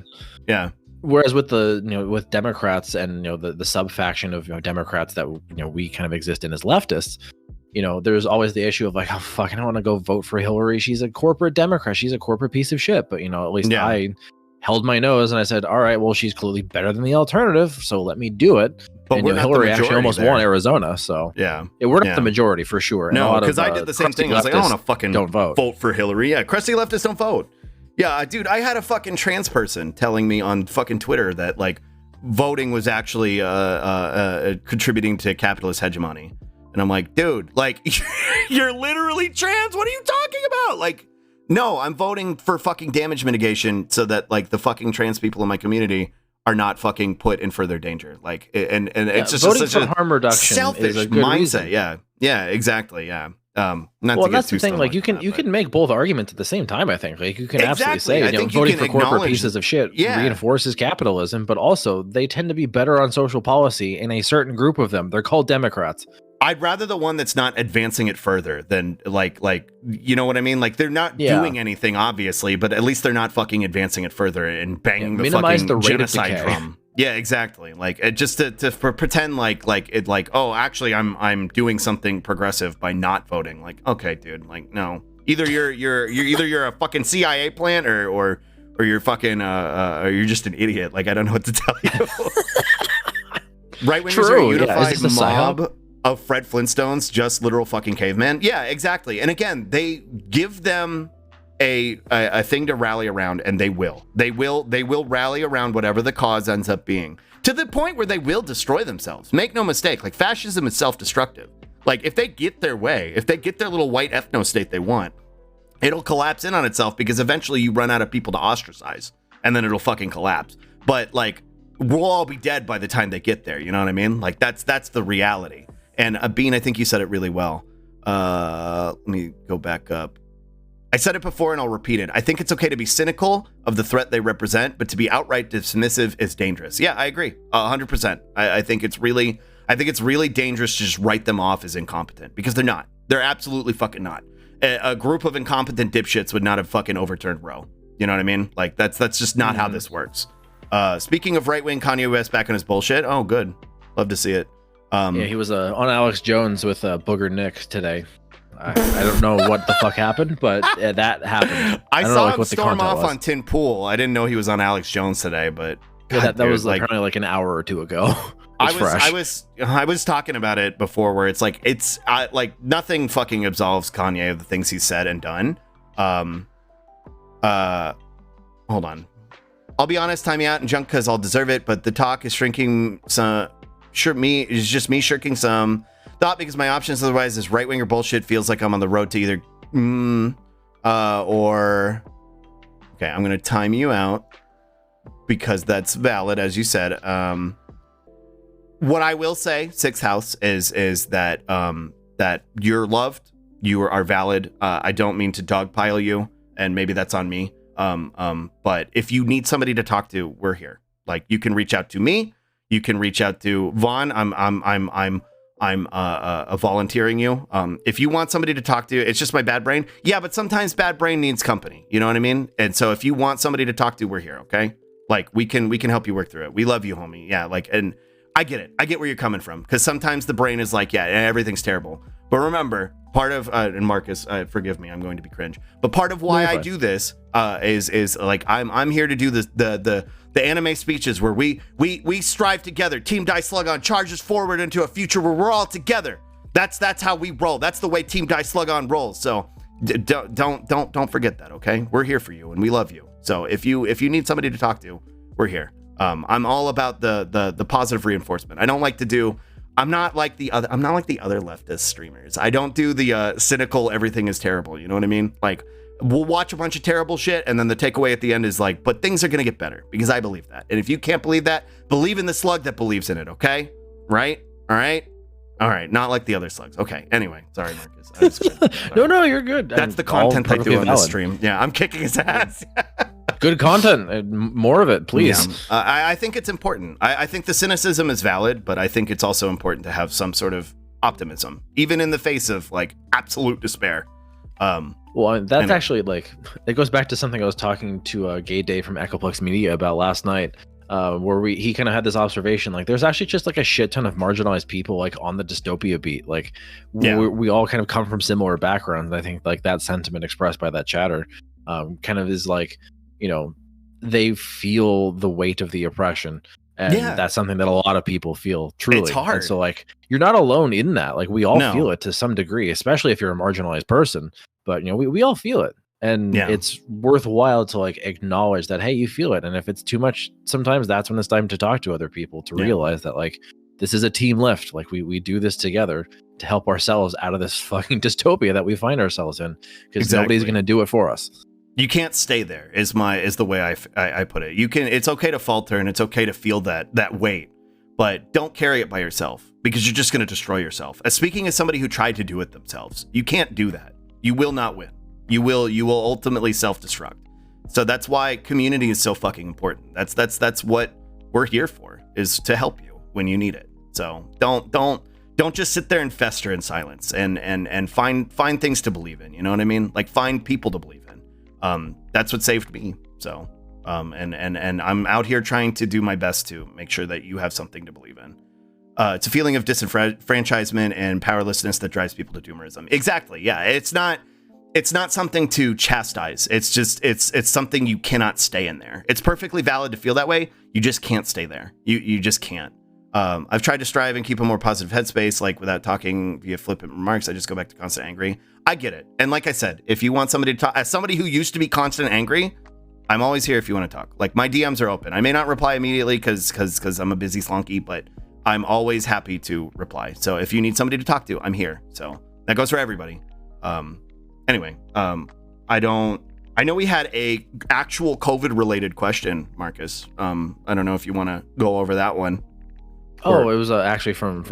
Yeah. Whereas with with Democrats and the sub faction of Democrats that we kind of exist in as leftists, there's always the issue of, like, oh fuck, I don't want to go vote for Hillary. She's a corporate Democrat. She's a corporate piece of shit. But at least I held my nose and I said, all right, well, she's clearly better than the alternative, so let me do it. But And we're not Hillary the actually majority almost there. won Arizona, so Yeah. we're not Yeah. the majority for sure. And a No, lot because of, I did the same crusty thing. I was like, I don't want to fucking don't vote. for Hillary. Yeah, crusty leftists don't vote. Yeah, dude, I had a fucking trans person telling me on fucking Twitter that like voting was actually contributing to capitalist hegemony. And I'm like, dude, like you're literally trans. What are you talking about? Like, no, I'm voting for fucking damage mitigation so that like the fucking trans people in my community are not fucking put in further danger. Like, and it's just voting such for a harm reduction selfish is a good mindset. reason. Yeah, exactly. Yeah. Not Well, to get that's too the thing. Like, stoned you can that, you but- can make both arguments at the same time. I think like you can absolutely Exactly. say I think you voting can for corporate acknowledge- pieces of shit Yeah. reinforces capitalism, but also they tend to be better on social policy in a certain group of them. They're called Democrats. I'd rather the one that's not advancing it further than like you know what I mean? Like they're not Yeah. doing anything obviously, but at least they're not fucking advancing it further and banging the minimize fucking the rate of genocide decay. drum. Yeah, exactly. Like it just to pretend like it like, oh, actually I'm doing something progressive by not voting. Like, okay, dude, like no. Either you're a fucking CIA plant or you're fucking or you're just an idiot. Like I don't know what to tell you. Right wingers are a True, yeah. unified Is this a psyop? mob of Fred Flintstones, just literal fucking cavemen. Yeah, exactly. And again, they give them a thing to rally around, and they will rally around whatever the cause ends up being, to the point where they will destroy themselves. Make no mistake, like fascism is self-destructive. Like if they get their way, if they get their little white ethno state they want, it'll collapse in on itself because eventually you run out of people to ostracize, and then it'll fucking collapse. But like we'll all be dead by the time they get there. You know what I mean? Like that's the reality. And Bean, I think you said it really well. Let me go back up. I said it before and I'll repeat it. I think it's okay to be cynical of the threat they represent, but to be outright dismissive is dangerous. Yeah, I agree. 100%. I think it's really dangerous to just write them off as incompetent, because they're not. They're absolutely fucking not. A group of incompetent dipshits would not have fucking overturned Roe. You know what I mean? Like that's just not how this works. Speaking of right wing, Kanye West back on his bullshit. Oh, good. Love to see it. Yeah, he was on Alex Jones with Booger Nick today. I don't know what the fuck happened, but that happened. I don't saw know, him what the storm content off was. on Tin Pool. I didn't know he was on Alex Jones today, but Yeah, God, that was dude, apparently like an hour or two ago. I was talking about it before, where it's like like nothing fucking absolves Kanye of the things he's said and done. Hold on. I'll be honest, time me out and junk because I'll deserve it, but the talk is shrinking some. It's just me shirking some thought because my options otherwise this right winger bullshit feels like I'm on the road to either or okay, I'm gonna time you out because that's valid, as you said. What I will say, Sixth House, is that that you're loved, you are valid. I don't mean to dogpile you, and maybe that's on me. But if you need somebody to talk to, we're here. Like you can reach out to me. You can reach out to Vaughn. I'm volunteering you. If you want somebody to talk to, it's just my bad brain. Yeah, but sometimes bad brain needs company. You know what I mean? And so if you want somebody to talk to, we're here. Okay, like we can help you work through it. We love you, homie. Yeah, like, and I get it. I get where you're coming from, because sometimes the brain is like, yeah, everything's terrible. But remember, part of and Marcus, forgive me, I'm going to be cringe. But part of why I do this is like I'm here to do the anime speeches where we strive together. Team Die Slug On charges forward into a future where we're all together. That's how we roll. That's the way Team Die Slug On rolls. So don't forget that. Okay, we're here for you and we love you. So if you need somebody to talk to, we're here. I'm all about the positive reinforcement. I don't like to do. I'm not like the other leftist streamers. I don't do the cynical everything is terrible. You know what I mean? Like we'll watch a bunch of terrible shit, and then the takeaway at the end is like, but things are gonna get better, because I believe that. And if you can't believe that, believe in the slug that believes in it. Okay? Right? All right. Not like the other slugs. Okay. Anyway, sorry, Marcus. No, you're good. That's the content I do on this stream. Yeah, I'm kicking his ass. Good content. More of it, please. Yeah. I think it's important. I think the cynicism is valid, but I think it's also important to have some sort of optimism, even in the face of like absolute despair. Well, that's actually like, it goes back to something I was talking to Gay Day from Echoplex Media about last night, where he kind of had this observation, like there's actually just like a shit ton of marginalized people like on the dystopia beat. Like we all kind of come from similar backgrounds. I think like that sentiment expressed by that chatter kind of is like, you know, they feel the weight of the oppression. And that's something that a lot of people feel, truly. It's hard. And so, like, you're not alone in that. Like, we all No. feel it to some degree, especially if you're a marginalized person. But, you know, we all feel it. And it's worthwhile to, like, acknowledge that, hey, you feel it. And if it's too much, sometimes that's when it's time to talk to other people, to realize that, like, this is a team lift. Like, we do this together to help ourselves out of this fucking dystopia that we find ourselves in. Because nobody's going to do it for us. You can't stay there is the way I put it. It's okay to falter and it's okay to feel that weight, but don't carry it by yourself because you're just going to destroy yourself. Speaking as somebody who tried to do it themselves, you can't do that. You will not win. You will ultimately self-destruct. So that's why community is so fucking important. That's what we're here for, is to help you when you need it. So don't just sit there and fester in silence and find things to believe in. You know what I mean? Like, find people to believe in. That's what saved me. So, and I'm out here trying to do my best to make sure that you have something to believe in. It's a feeling of disenfranchisement and powerlessness that drives people to doomerism. Exactly. Yeah. It's not something to chastise. It's just, it's something you cannot stay in there. It's perfectly valid to feel that way. You just can't stay there. You just can't. I've tried to strive and keep a more positive headspace, like without talking via flippant remarks. I just go back to constant angry. I get it. And like I said, if you want somebody to talk, as somebody who used to be constant angry, I'm always here if you want to talk. Like, my DMs are open. I may not reply immediately because I'm a busy slunky, but I'm always happy to reply. So if you need somebody to talk to, I'm here. So that goes for everybody. Anyway, I know we had a actual COVID related question, Marcus. I don't know if you want to go over that one. Oh, it was actually from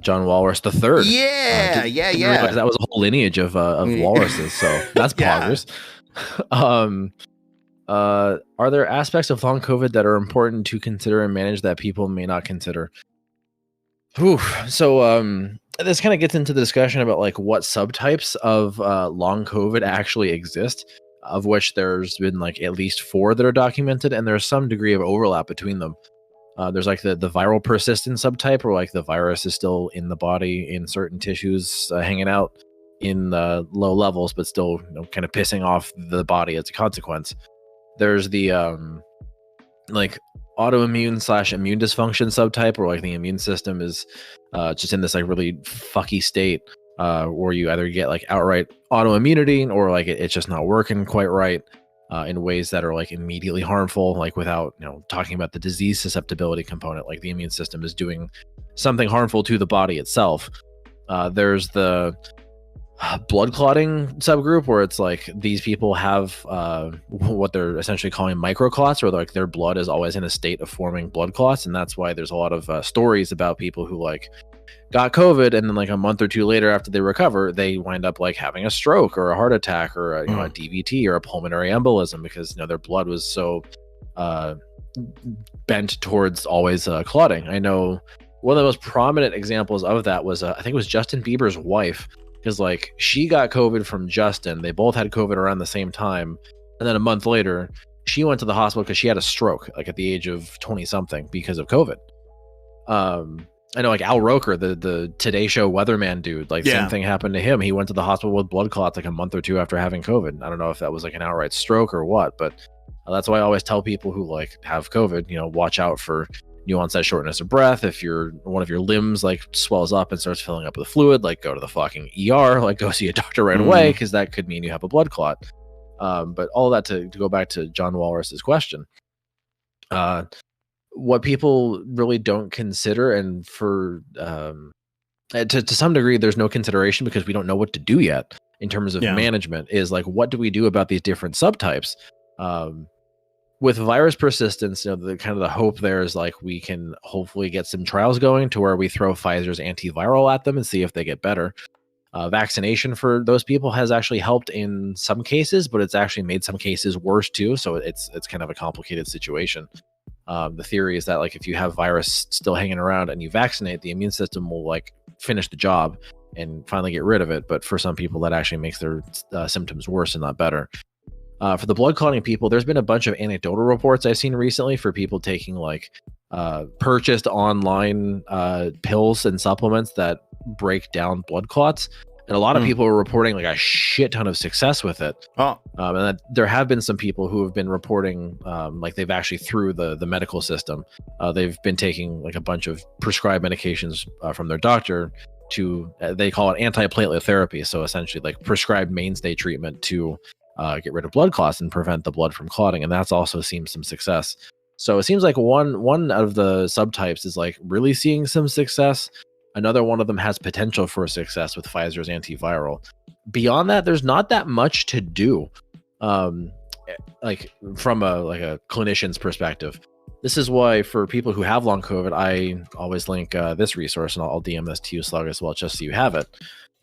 John Walrus the Third. Yeah, yeah. That was a whole lineage of walruses, so that's poggers. Are there aspects of long COVID that are important to consider and manage that people may not consider? So this kind of gets into the discussion about, like, what subtypes of long COVID actually exist, of which there's been, like, at least 4 that are documented, and there's some degree of overlap between them. There's, like, the viral persistent subtype, where, like, the virus is still in the body in certain tissues, hanging out in low levels, but still, you know, kind of pissing off the body as a consequence. There's the like, autoimmune / immune dysfunction subtype, where, like, the immune system is just in this, like, really fucky state, where you either get, like, outright autoimmunity, or, like, it's just not working quite right. In ways that are, like, immediately harmful, like, without, you know, talking about the disease susceptibility component, like the immune system is doing something harmful to the body itself. There's the blood clotting subgroup, where it's like these people have what they're essentially calling microclots, or, like, their blood is always in a state of forming blood clots, and that's why there's a lot of stories about people who, like, got COVID, and then, like, a month or two later after they recover, they wind up, like, having a stroke or a heart attack or a DVT or a pulmonary embolism, because, you know, their blood was so bent towards always clotting. I know one of the most prominent examples of that was I think it was Justin Bieber's wife, because, like, she got COVID from Justin. They both had COVID around the same time, and then a month later she went to the hospital because she had a stroke, like, at the age of 20 something, because of COVID. I know, like, Al Roker, the Today Show weatherman dude, like, same thing happened to him. He went to the hospital with blood clots, like, a month or two after having COVID. I don't know if that was, like, an outright stroke or what, but that's why I always tell people who, like, have COVID, you know, watch out for new onset shortness of breath. If one of your limbs, like, swells up and starts filling up with fluid, like, go to the fucking ER, like, go see a doctor right away, because that could mean you have a blood clot. But all of that to go back to John Walrus's question. What people really don't consider, and for to some degree there's no consideration because we don't know what to do yet in terms of management, is, like, what do we do about these different subtypes? With virus persistence, you know, the kind of the hope there is, like, we can hopefully get some trials going to where we throw Pfizer's antiviral at them and see if they get better. Vaccination for those people has actually helped in some cases, but it's actually made some cases worse too, so it's kind of a complicated situation. The theory is that, like, if you have virus still hanging around and you vaccinate, the immune system will, like, finish the job and finally get rid of it. But for some people, that actually makes their symptoms worse and not better. For the blood clotting people, there's been a bunch of anecdotal reports I've seen recently for people taking, like, purchased online pills and supplements that break down blood clots. and a lot of people are reporting like a shit ton of success with it. Oh, And that there have been some people who have been reporting like they've actually through the medical system, they've been taking like a bunch of prescribed medications from their doctor to they call it antiplatelet therapy. So essentially like prescribed mainstay treatment to get rid of blood clots and prevent the blood from clotting, and that's also seen some success. So it seems like one out of the subtypes is like really seeing some success. Another one of them has potential for success with Pfizer's antiviral. Beyond that, there's not that much to do. Like from a clinician's perspective. This is why for people who have long COVID, I always link this resource, and I'll DM this to you, Slug, as well, just so you have it.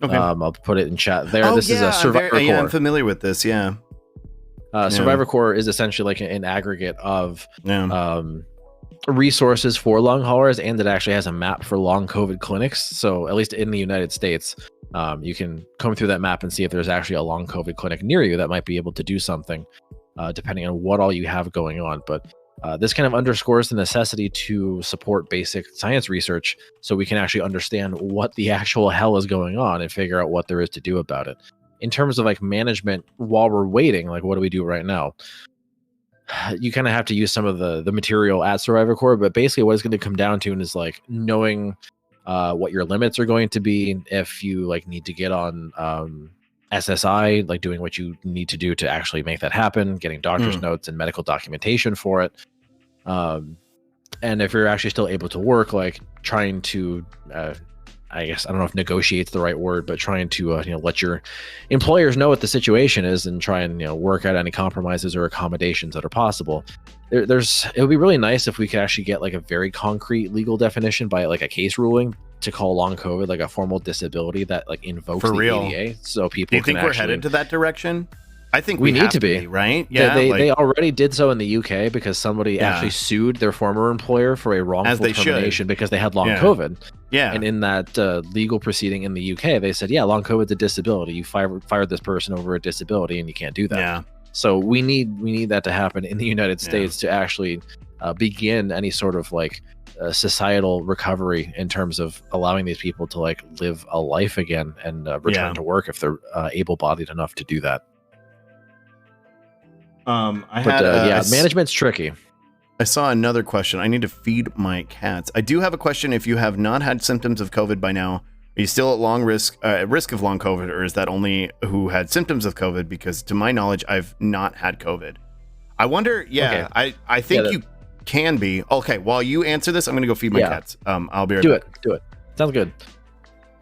okay. I'll put it in chat there. Oh, This is a Survivor Core. Yeah, I'm familiar with this. Yeah. Survivor Core is essentially like an aggregate of Yeah. resources for long haulers, and it actually has a map for long COVID clinics. So at least in the United States, you can comb through that map and see if there's actually a long COVID clinic near you that might be able to do something, depending on what all you have going on. But this kind of underscores the necessity to support basic science research so we can actually understand what the actual hell is going on and figure out what there is to do about it. In terms of like management while we're waiting, like what do we do right now? You kind of have to use some of the material at Survivor Core, but basically what it's going to come down to is like knowing what your limits are going to be, if you like need to get on SSI, like doing what you need to do to actually make that happen, getting doctor's notes and medical documentation for it. And if you're actually still able to work, like trying to, I guess, I don't know if negotiate's the right word, but trying to, let your employers know what the situation is and try and, work out any compromises or accommodations that are possible. It would be really nice if we could actually get like a very concrete legal definition by like a case ruling to call long COVID like a formal disability that like invokes For the real. ADA. So people Do you think can we're actually, headed to that direction? I think we need have to be, right? Yeah. They already did so in the UK because somebody Yeah. actually sued their former employer for a wrongful they should. termination because they had long Yeah. COVID. yeah. And in that legal proceeding in the UK, they said, yeah, long COVID's a disability. You fired this person over a disability, and you can't do that. Yeah. So we need that to happen in the United States to actually begin any sort of like societal recovery in terms of allowing these people to like live a life again and return Yeah. to work if they're able-bodied enough to do that. Management's tricky. I saw another question. I need to feed my cats. I do have a question. If you have not had symptoms of COVID by now, are you still at risk of long COVID, or is that only who had symptoms of COVID? Because to my knowledge, I've not had COVID. I wonder. Yeah, okay. I think you can be. Okay, while you answer this, I'm going to go feed my cats. I'll be right back. Do it. Sounds good.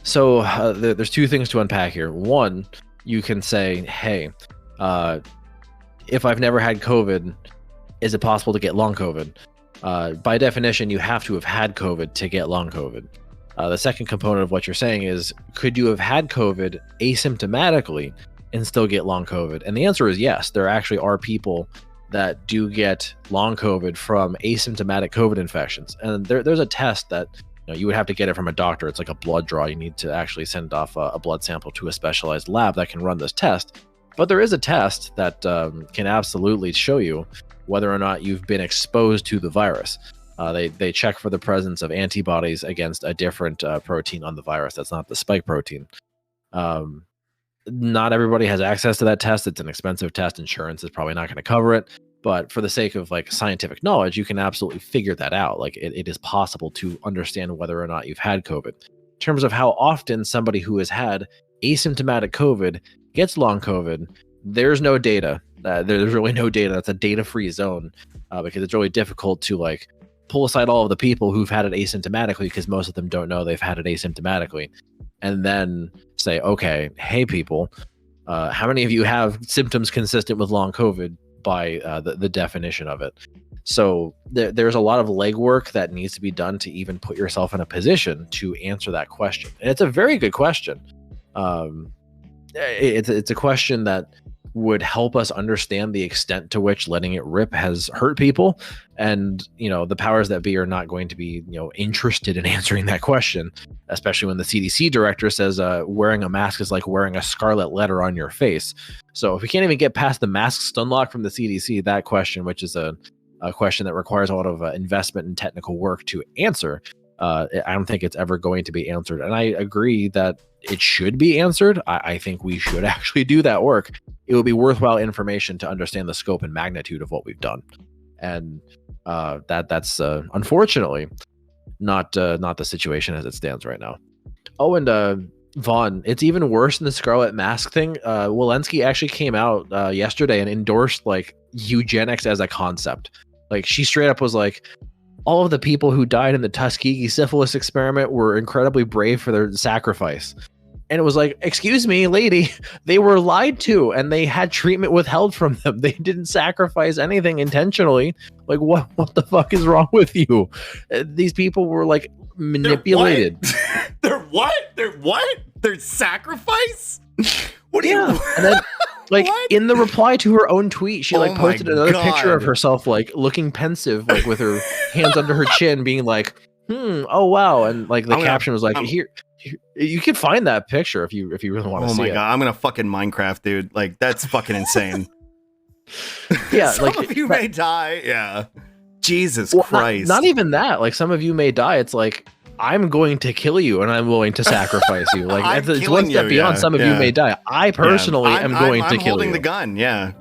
So there's two things to unpack here. One, you can say, hey, if I've never had COVID, is it possible to get long COVID? By definition, you have to have had COVID to get long COVID. The second component of what you're saying is, could you have had COVID asymptomatically and still get long COVID? And the answer is yes. There actually are people that do get long COVID from asymptomatic COVID infections. And there's a test that you would have to get it from a doctor. It's like a blood draw. You need to actually send off a blood sample to a specialized lab that can run this test. But there is a test that can absolutely show you whether or not you've been exposed to the virus. They check for the presence of antibodies against a different protein on the virus. That's not the spike protein. Not everybody has access to that test. It's an expensive test. Insurance is probably not going to cover it. But for the sake of like scientific knowledge, you can absolutely figure that out. Like it is possible to understand whether or not you've had COVID. In terms of how often somebody who has had asymptomatic COVID gets long COVID, there's no data. There's really no data. That's a data-free zone because it's really difficult to like pull aside all of the people who've had it asymptomatically, because most of them don't know they've had it asymptomatically, and then say, okay, hey people, how many of you have symptoms consistent with long COVID by the definition of it? So there's a lot of legwork that needs to be done to even put yourself in a position to answer that question. And it's a very good question. It's a question that would help us understand the extent to which letting it rip has hurt people. And, the powers that be are not going to be, interested in answering that question, especially when the CDC director says wearing a mask is like wearing a scarlet letter on your face. So if we can't even get past the mask stun lock from the CDC, that question, which is a question that requires a lot of investment and technical work to answer, I don't think it's ever going to be answered. And I agree that it should be answered. I think we should actually do that work. It would be worthwhile information to understand the scope and magnitude of what we've done. And that's unfortunately not the situation as it stands right now. Oh, and Vaughn, it's even worse than the Scarlet Mask thing. Walensky actually came out yesterday and endorsed like eugenics as a concept. Like she straight up was like, all of the people who died in the Tuskegee syphilis experiment were incredibly brave for their sacrifice. And it was like, excuse me, lady, they were lied to and they had treatment withheld from them. They didn't sacrifice anything intentionally. Like, what the fuck is wrong with you? These people were like manipulated. They're what? They're sacrifice? What do you? And then, like What? in the reply to her own tweet, she like Oh my posted another picture of God. herself like looking pensive, like with her hands under her chin, being like, oh wow, and like the I'm gonna- caption was like, I'm- here, you can find that picture if you really want to Oh see my it. god, I'm gonna fucking Minecraft, dude. Like that's fucking insane. Yeah, Some like of you may die. Yeah. Jesus well, Christ. not even that. Like some of you may die. It's like, I'm going to kill you and I'm willing to sacrifice you. Like I'm it's killing one step you, beyond yeah, some of you yeah. may die. I personally am going to I'm kill holding you. the gun. Yeah.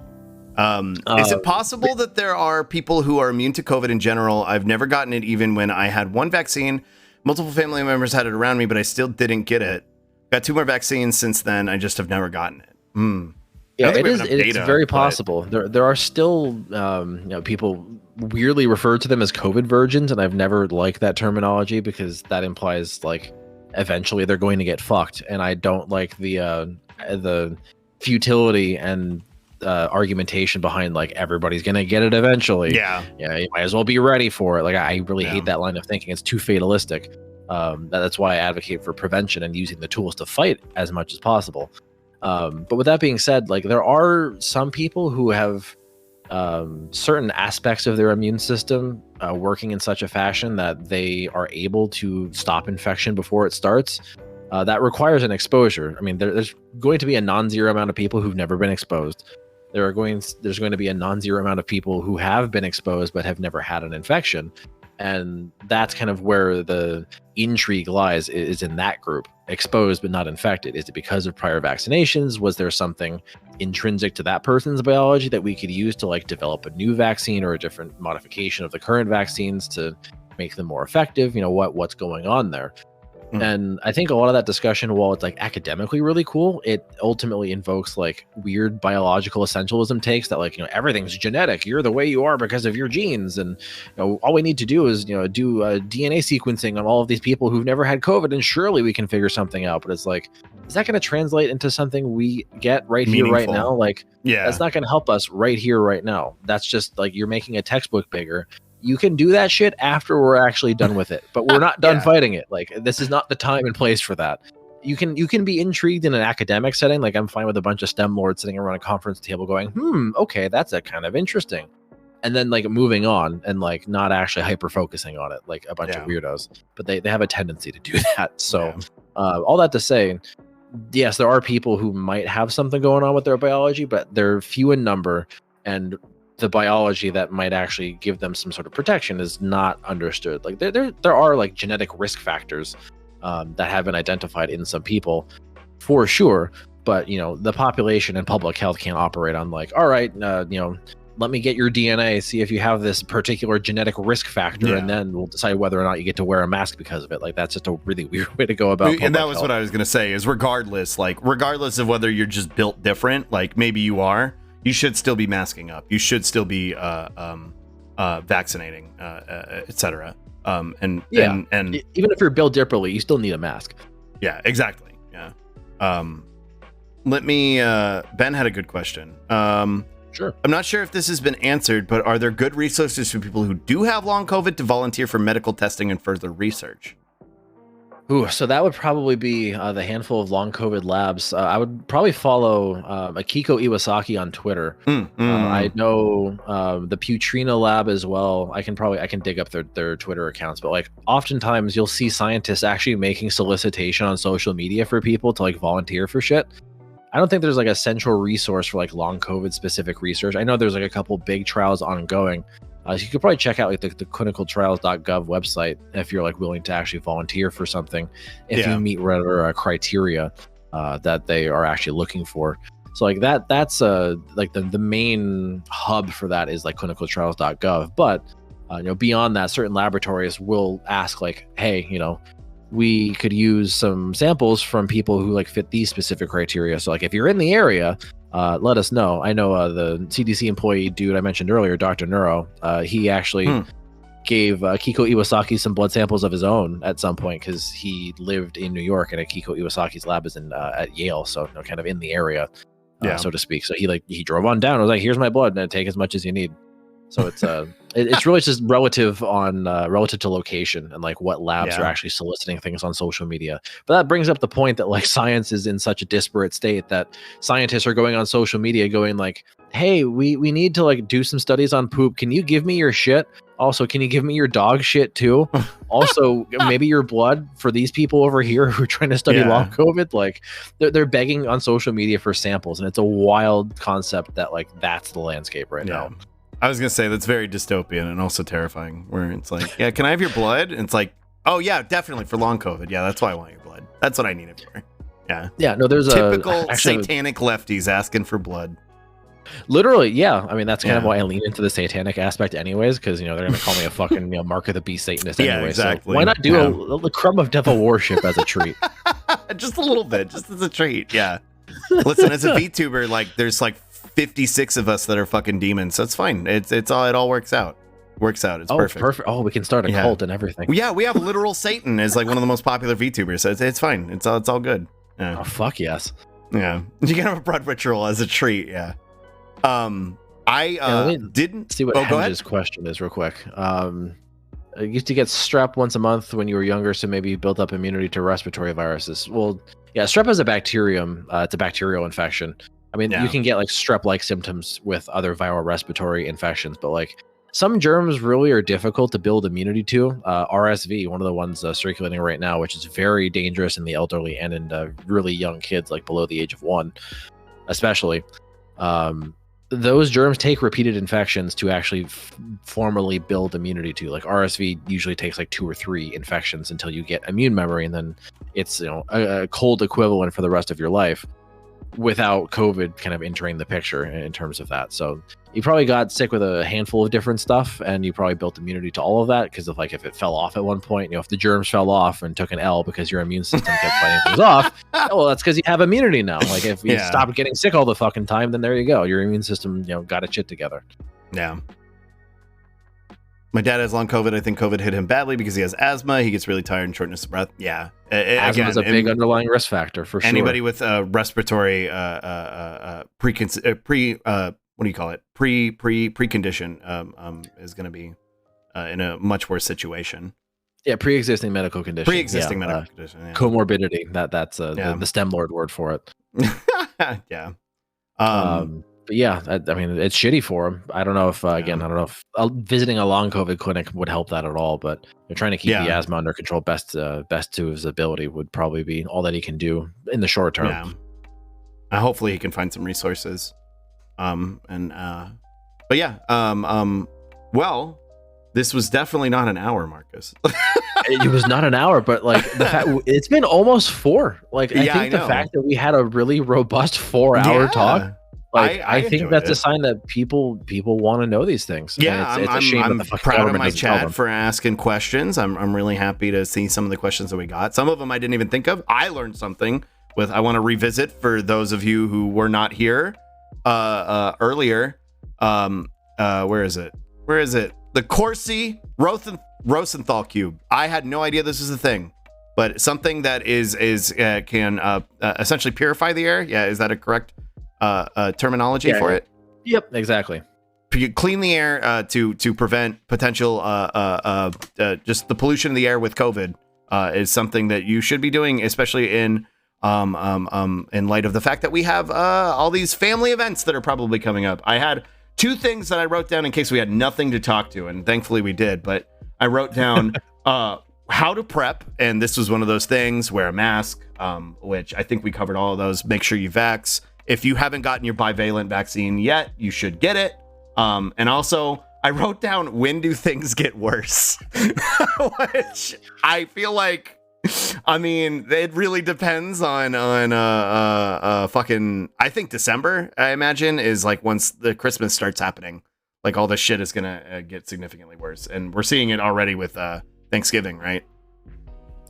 Is it possible that there are people who are immune to COVID in general? I've never gotten it, even when I had one vaccine. Multiple family members had it around me, but I still didn't get it. Got 2 more vaccines since then. I just have never gotten it. Yeah, I think it we is. have enough It's data, very but- possible. There are still, people weirdly refer to them as COVID virgins, and I've never liked that terminology because that implies like eventually they're going to get fucked, and I don't like the futility and argumentation behind like everybody's gonna get it eventually. Yeah. Yeah, you might as well be ready for it. Like I really Yeah. hate that line of thinking. It's too fatalistic. That's why I advocate for prevention and using the tools to fight as much as possible. But with that being said, like there are some people who have certain aspects of their immune system working in such a fashion that they are able to stop infection before it starts. That requires an exposure. I mean, there's going to be a non-zero amount of people who've never been exposed. There's going to be a non-zero amount of people who have been exposed but have never had an infection. And that's kind of where the intrigue lies, is in that group. Exposed but not infected. Is it because of prior vaccinations? Was there something intrinsic to that person's biology that we could use to like develop a new vaccine or a different modification of the current vaccines to make them more effective? You know, what's going on there? And I think a lot of that discussion, while it's like academically really cool, it ultimately invokes like weird biological essentialism takes that like, everything's genetic. You're the way you are because of your genes. And all we need to do is, do DNA sequencing on all of these people who've never had COVID, and surely we can figure something out. But it's like, is that going to translate into something we get right here, right Meaningful. now? Like, Yeah. that's not going to help us right here, right now. That's just like you're making a textbook bigger. You can do that shit after we're actually done with it, but we're not done Yeah. fighting it. Like this is not the time and place for that. You can be intrigued in an academic setting. Like I'm fine with a bunch of STEM lords sitting around a conference table going, okay, that's a kind of interesting. And then like moving on and like not actually hyper focusing on it like a bunch of weirdos. But they have a tendency to do that. So all that to say, yes, there are people who might have something going on with their biology, but they're few in number, and the biology that might actually give them some sort of protection is not understood. Like there are like genetic risk factors that have been identified in some people for sure, but the population and public health can't operate on like, all right, let me get your DNA, see if you have this particular genetic risk factor, and then we'll decide whether or not you get to wear a mask because of it. Like that's just a really weird way to go about And that public was health. what I was gonna say. Is regardless of whether you're just built different, like maybe you are, you should still be masking up. You should still be vaccinating, etc. And even if you're built differently, you still need a mask. Yeah, exactly. Yeah. Let me. Ben had a good question. Sure. I'm not sure if this has been answered, but are there good resources for people who do have long COVID to volunteer for medical testing and further research? Ooh, so that would probably be the handful of long COVID labs. I would probably follow Akiko Iwasaki on Twitter. I know the Putrina lab as well. I can dig up their Twitter accounts, but like oftentimes you'll see scientists actually making solicitation on social media for people to like volunteer for shit. I don't think there's like a central resource for like long COVID specific research. I know there's like a couple big trials ongoing, So you could probably check out like the clinicaltrials.gov website if you're like willing to actually volunteer for something, if you meet whatever criteria that they are actually looking for. So like that's like the main hub for that is like clinicaltrials.gov. But beyond that, certain laboratories will ask like, hey, we could use some samples from people who like fit these specific criteria. So like if you're in the area, let us know. I know the CDC employee dude I mentioned earlier, Dr. Neuro, he actually gave Kiko Iwasaki some blood samples of his own at some point because he lived in New York, and Kiko Iwasaki's lab is at Yale, so kind of in the area, so to speak. So he drove on down. I was like, "Here's my blood, and take as much as you need." So it's it's really just relative to location and like what labs are actually soliciting things on social media. But that brings up the point that like science is in such a disparate state that scientists are going on social media going like, hey, we need to like do some studies on poop. Can you give me your shit? Also, can you give me your dog shit too? Also, maybe your blood for these people over here who are trying to study long COVID. Like they're begging on social media for samples, and it's a wild concept that like that's the landscape right now. I was gonna say that's very dystopian and also terrifying, where it's like, yeah, can I have your blood? And it's like, oh yeah, definitely for long COVID. Yeah, that's why I want your blood. That's what I need it for. Yeah. Yeah. No, there's typical satanic lefties asking for blood. Literally, yeah. I mean, that's kind of why I lean into the satanic aspect, anyways, because they're gonna call me a fucking mark of the beast Satanist anyway. Yeah, exactly. So why not do a crumb of devil worship as a treat? Just a little bit, just as a treat. Yeah. Listen, as a VTuber, like there's like 56 of us that are fucking demons, so it's fine. It all works out. It's perfect. Oh, we can start a cult and everything. Yeah, we have literal Satan as like one of the most popular VTubers, so it's fine. It's all good. Yeah. Oh fuck yes. Yeah, you can have a blood ritual as a treat. Yeah. I didn't see what Henge's question is real quick. I used to get strep once a month when you were younger, so maybe you built up immunity to respiratory viruses. Well, yeah, strep is a bacterium. It's a bacterial infection. I mean, you can get like strep-like symptoms with other viral respiratory infections, but like some germs really are difficult to build immunity to. RSV, one of the ones circulating right now, which is very dangerous in the elderly and in really young kids, like below the age of 1, especially. Those germs take repeated infections to actually formally build immunity to. Like RSV usually takes like 2 or 3 infections until you get immune memory, and then it's a cold equivalent for the rest of your life, without COVID kind of entering the picture in terms of that. So you probably got sick with a handful of different stuff, and you probably built immunity to all of that because of like if it fell off at one point, if the germs fell off and took an L because your immune system kept fighting things off, well, that's because you have immunity now. Like if you stopped getting sick all the fucking time, then there you go. Your immune system, got its shit together. Yeah. My dad has long COVID. I think COVID hit him badly because he has asthma. He gets really tired and shortness of breath. Yeah. Asthma is a big underlying risk factor for sure. Anybody with respiratory precondition is going to be in a much worse situation. Yeah, pre-existing medical condition. Medical condition. Yeah. Comorbidity. That's the STEM Lord word for it. Yeah. But yeah, I mean, it's shitty for him. I don't know if, again, I don't know if visiting a long COVID clinic would help that at all, but trying to keep the asthma under control best to his ability would probably be all that he can do in the short term. Yeah. Hopefully he can find some resources. But yeah, well, this was definitely not an hour, Marcus. It was not an hour, but like the fact it's been almost 4. Like I think the fact that we had a really robust 4-hour talk. Like I think that's a sign that people want to know these things. Yeah, it's a shame I'm that the proud of my chat for asking questions. I'm really happy to see some of the questions that we got. Some of them I didn't even think of. I learned something I want to revisit for those of you who were not here earlier. Where is it? The Corsi Rosenthal cube. I had no idea this was a thing, but something that can essentially purify the air. Yeah, is that a correct terminology for it? Yep, exactly. Clean the air to prevent potential just the pollution of the air with COVID is something that you should be doing, especially in light of the fact that we have all these family events that are probably coming up. I had 2 things that I wrote down in case we had nothing to talk to, and thankfully we did. But I wrote down how to prep, and this was one of those things. Wear a mask, which I think we covered all of those. Make sure you vax. If you haven't gotten your bivalent vaccine yet, you should get it. And also I wrote down, when do things get worse? Which I feel like, I mean, it really depends on fucking, I think December, I imagine, is like once the Christmas starts happening, like all this shit is gonna get significantly worse. And we're seeing it already with Thanksgiving, right?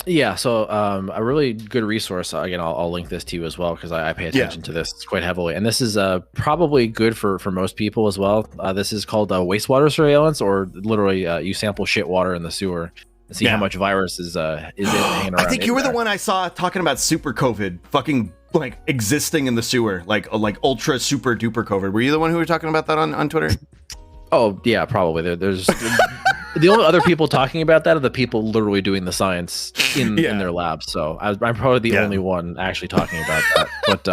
Yeah, so a really good resource. Again, I'll link this to you as well because I pay attention to this quite heavily, and this is probably good for most people as well. This is called wastewater surveillance, or literally you sample shit water in the sewer and see how much virus is hanging around. I think you were the one I saw talking about super COVID, fucking like existing in the sewer, like ultra super duper COVID. Were you the one who were talking about that on Twitter? Oh yeah, probably. There's the only other people talking about that are the people literally doing the science in their labs. So I'm probably the only one actually talking about that. But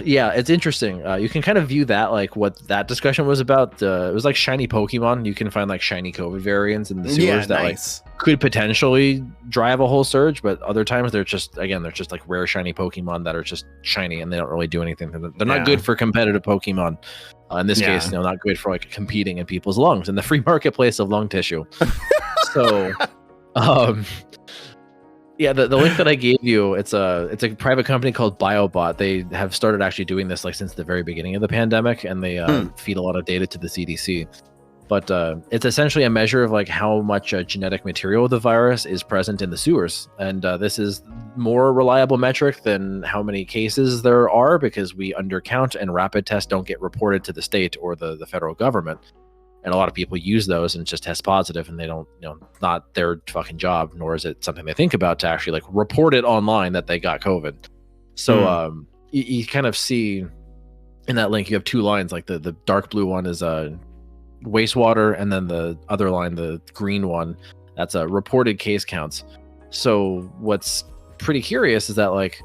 yeah, it's interesting. You can kind of view that like what that discussion was about. It was like shiny Pokemon. You can find like shiny COVID variants in the sewers that like could potentially drive a whole surge, but other times they're just like rare shiny Pokemon that are just shiny and they don't really do anything. They're not good for competitive Pokemon. In this case, not good for like competing in people's lungs in the free marketplace of lung tissue. So, yeah, the link that I gave you, it's a private company called BioBot. They have started actually doing this like since the very beginning of the pandemic, and they feed a lot of data to the CDC. But it's essentially a measure of like how much genetic material of the virus is present in the sewers. And this is more reliable metric than how many cases there are, because we undercount and rapid tests don't get reported to the state or the federal government. And a lot of people use those and just test positive, and they don't, not their fucking job, nor is it something they think about to actually like report it online that they got COVID. So you kind of see in that link, you have two lines, like the dark blue one is wastewater, and then the other line, the green one, that's reported case counts. So what's pretty curious is that like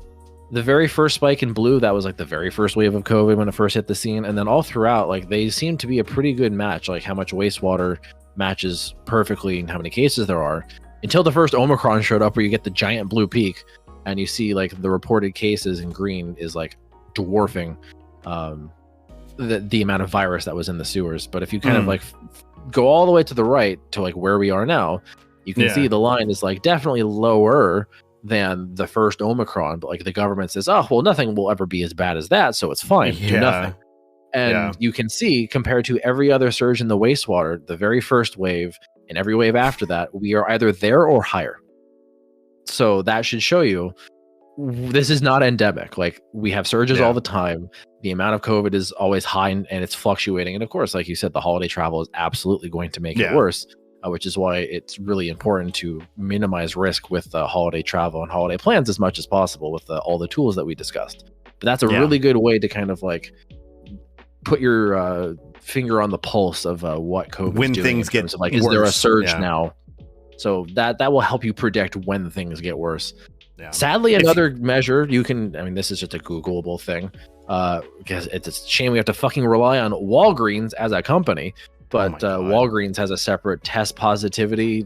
the very first spike in blue, that was like the very first wave of COVID when it first hit the scene, and then all throughout, like they seem to be a pretty good match, like how much wastewater matches perfectly and how many cases there are, until the first Omicron showed up, where you get the giant blue peak and you see like the reported cases in green is like dwarfing the amount of virus that was in the sewers. But if you kind of like go all the way to the right to like where we are now, you can see the line is like definitely lower than the first Omicron, but like the government says, oh well, nothing will ever be as bad as that, so it's fine, do nothing. And you can see, compared to every other surge in the wastewater, the very first wave and every wave after that, we are either there or higher. So that should show you this is not endemic. Like we have surges all the time. The amount of COVID is always high, and it's fluctuating. And of course, like you said, the holiday travel is absolutely going to make it worse, which is why it's really important to minimize risk with holiday travel and holiday plans as much as possible with all the tools that we discussed. But that's a really good way to kind of like put your finger on the pulse of what COVID when is doing things get of, like, worse. Is there a surge now? So that will help you predict when things get worse. Sadly, another measure you can, I mean, this is just a Googleable thing, because it's a shame we have to fucking rely on Walgreens as a company, but Walgreens has a separate test positivity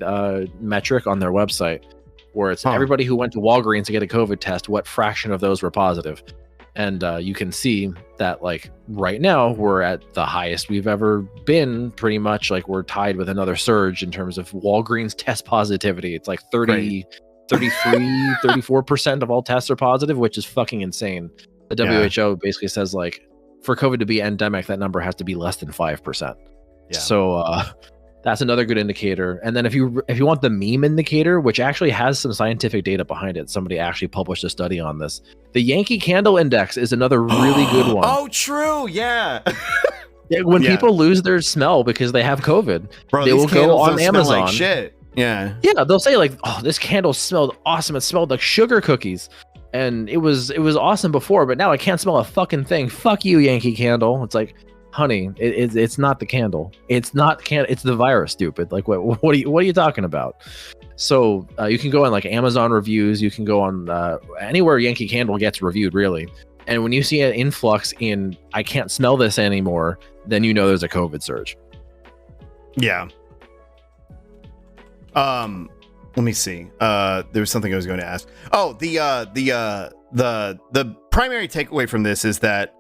metric on their website, where it's everybody who went to Walgreens to get a COVID test, what fraction of those were positive. And you can see that like right now we're at the highest we've ever been, pretty much. Like we're tied with another surge in terms of Walgreens test positivity. It's like 34% of all tests are positive, which is fucking insane. The WHO basically says like for COVID to be endemic, that number has to be less than 5%. So that's another good indicator. And then if you want the meme indicator, which actually has some scientific data behind it, somebody actually published a study on this. The Yankee Candle Index is another really good one. Oh, true. Yeah. When people lose their smell because they have COVID, bro, they will go on Amazon. Like shit. Yeah, they'll say like, "Oh, this candle smelled awesome. It smelled like sugar cookies, and it was awesome before, but now I can't smell a fucking thing. Fuck you, Yankee Candle." It's like, honey, it's not the candle. It's not it's the virus, stupid. Like, what are you talking about? So you can go on like Amazon reviews. You can go on anywhere Yankee Candle gets reviewed, really. And when you see an influx in "I can't smell this anymore," then you know there's a COVID surge. Yeah. Let me see. There was something I was going to ask. Oh, the primary takeaway from this is that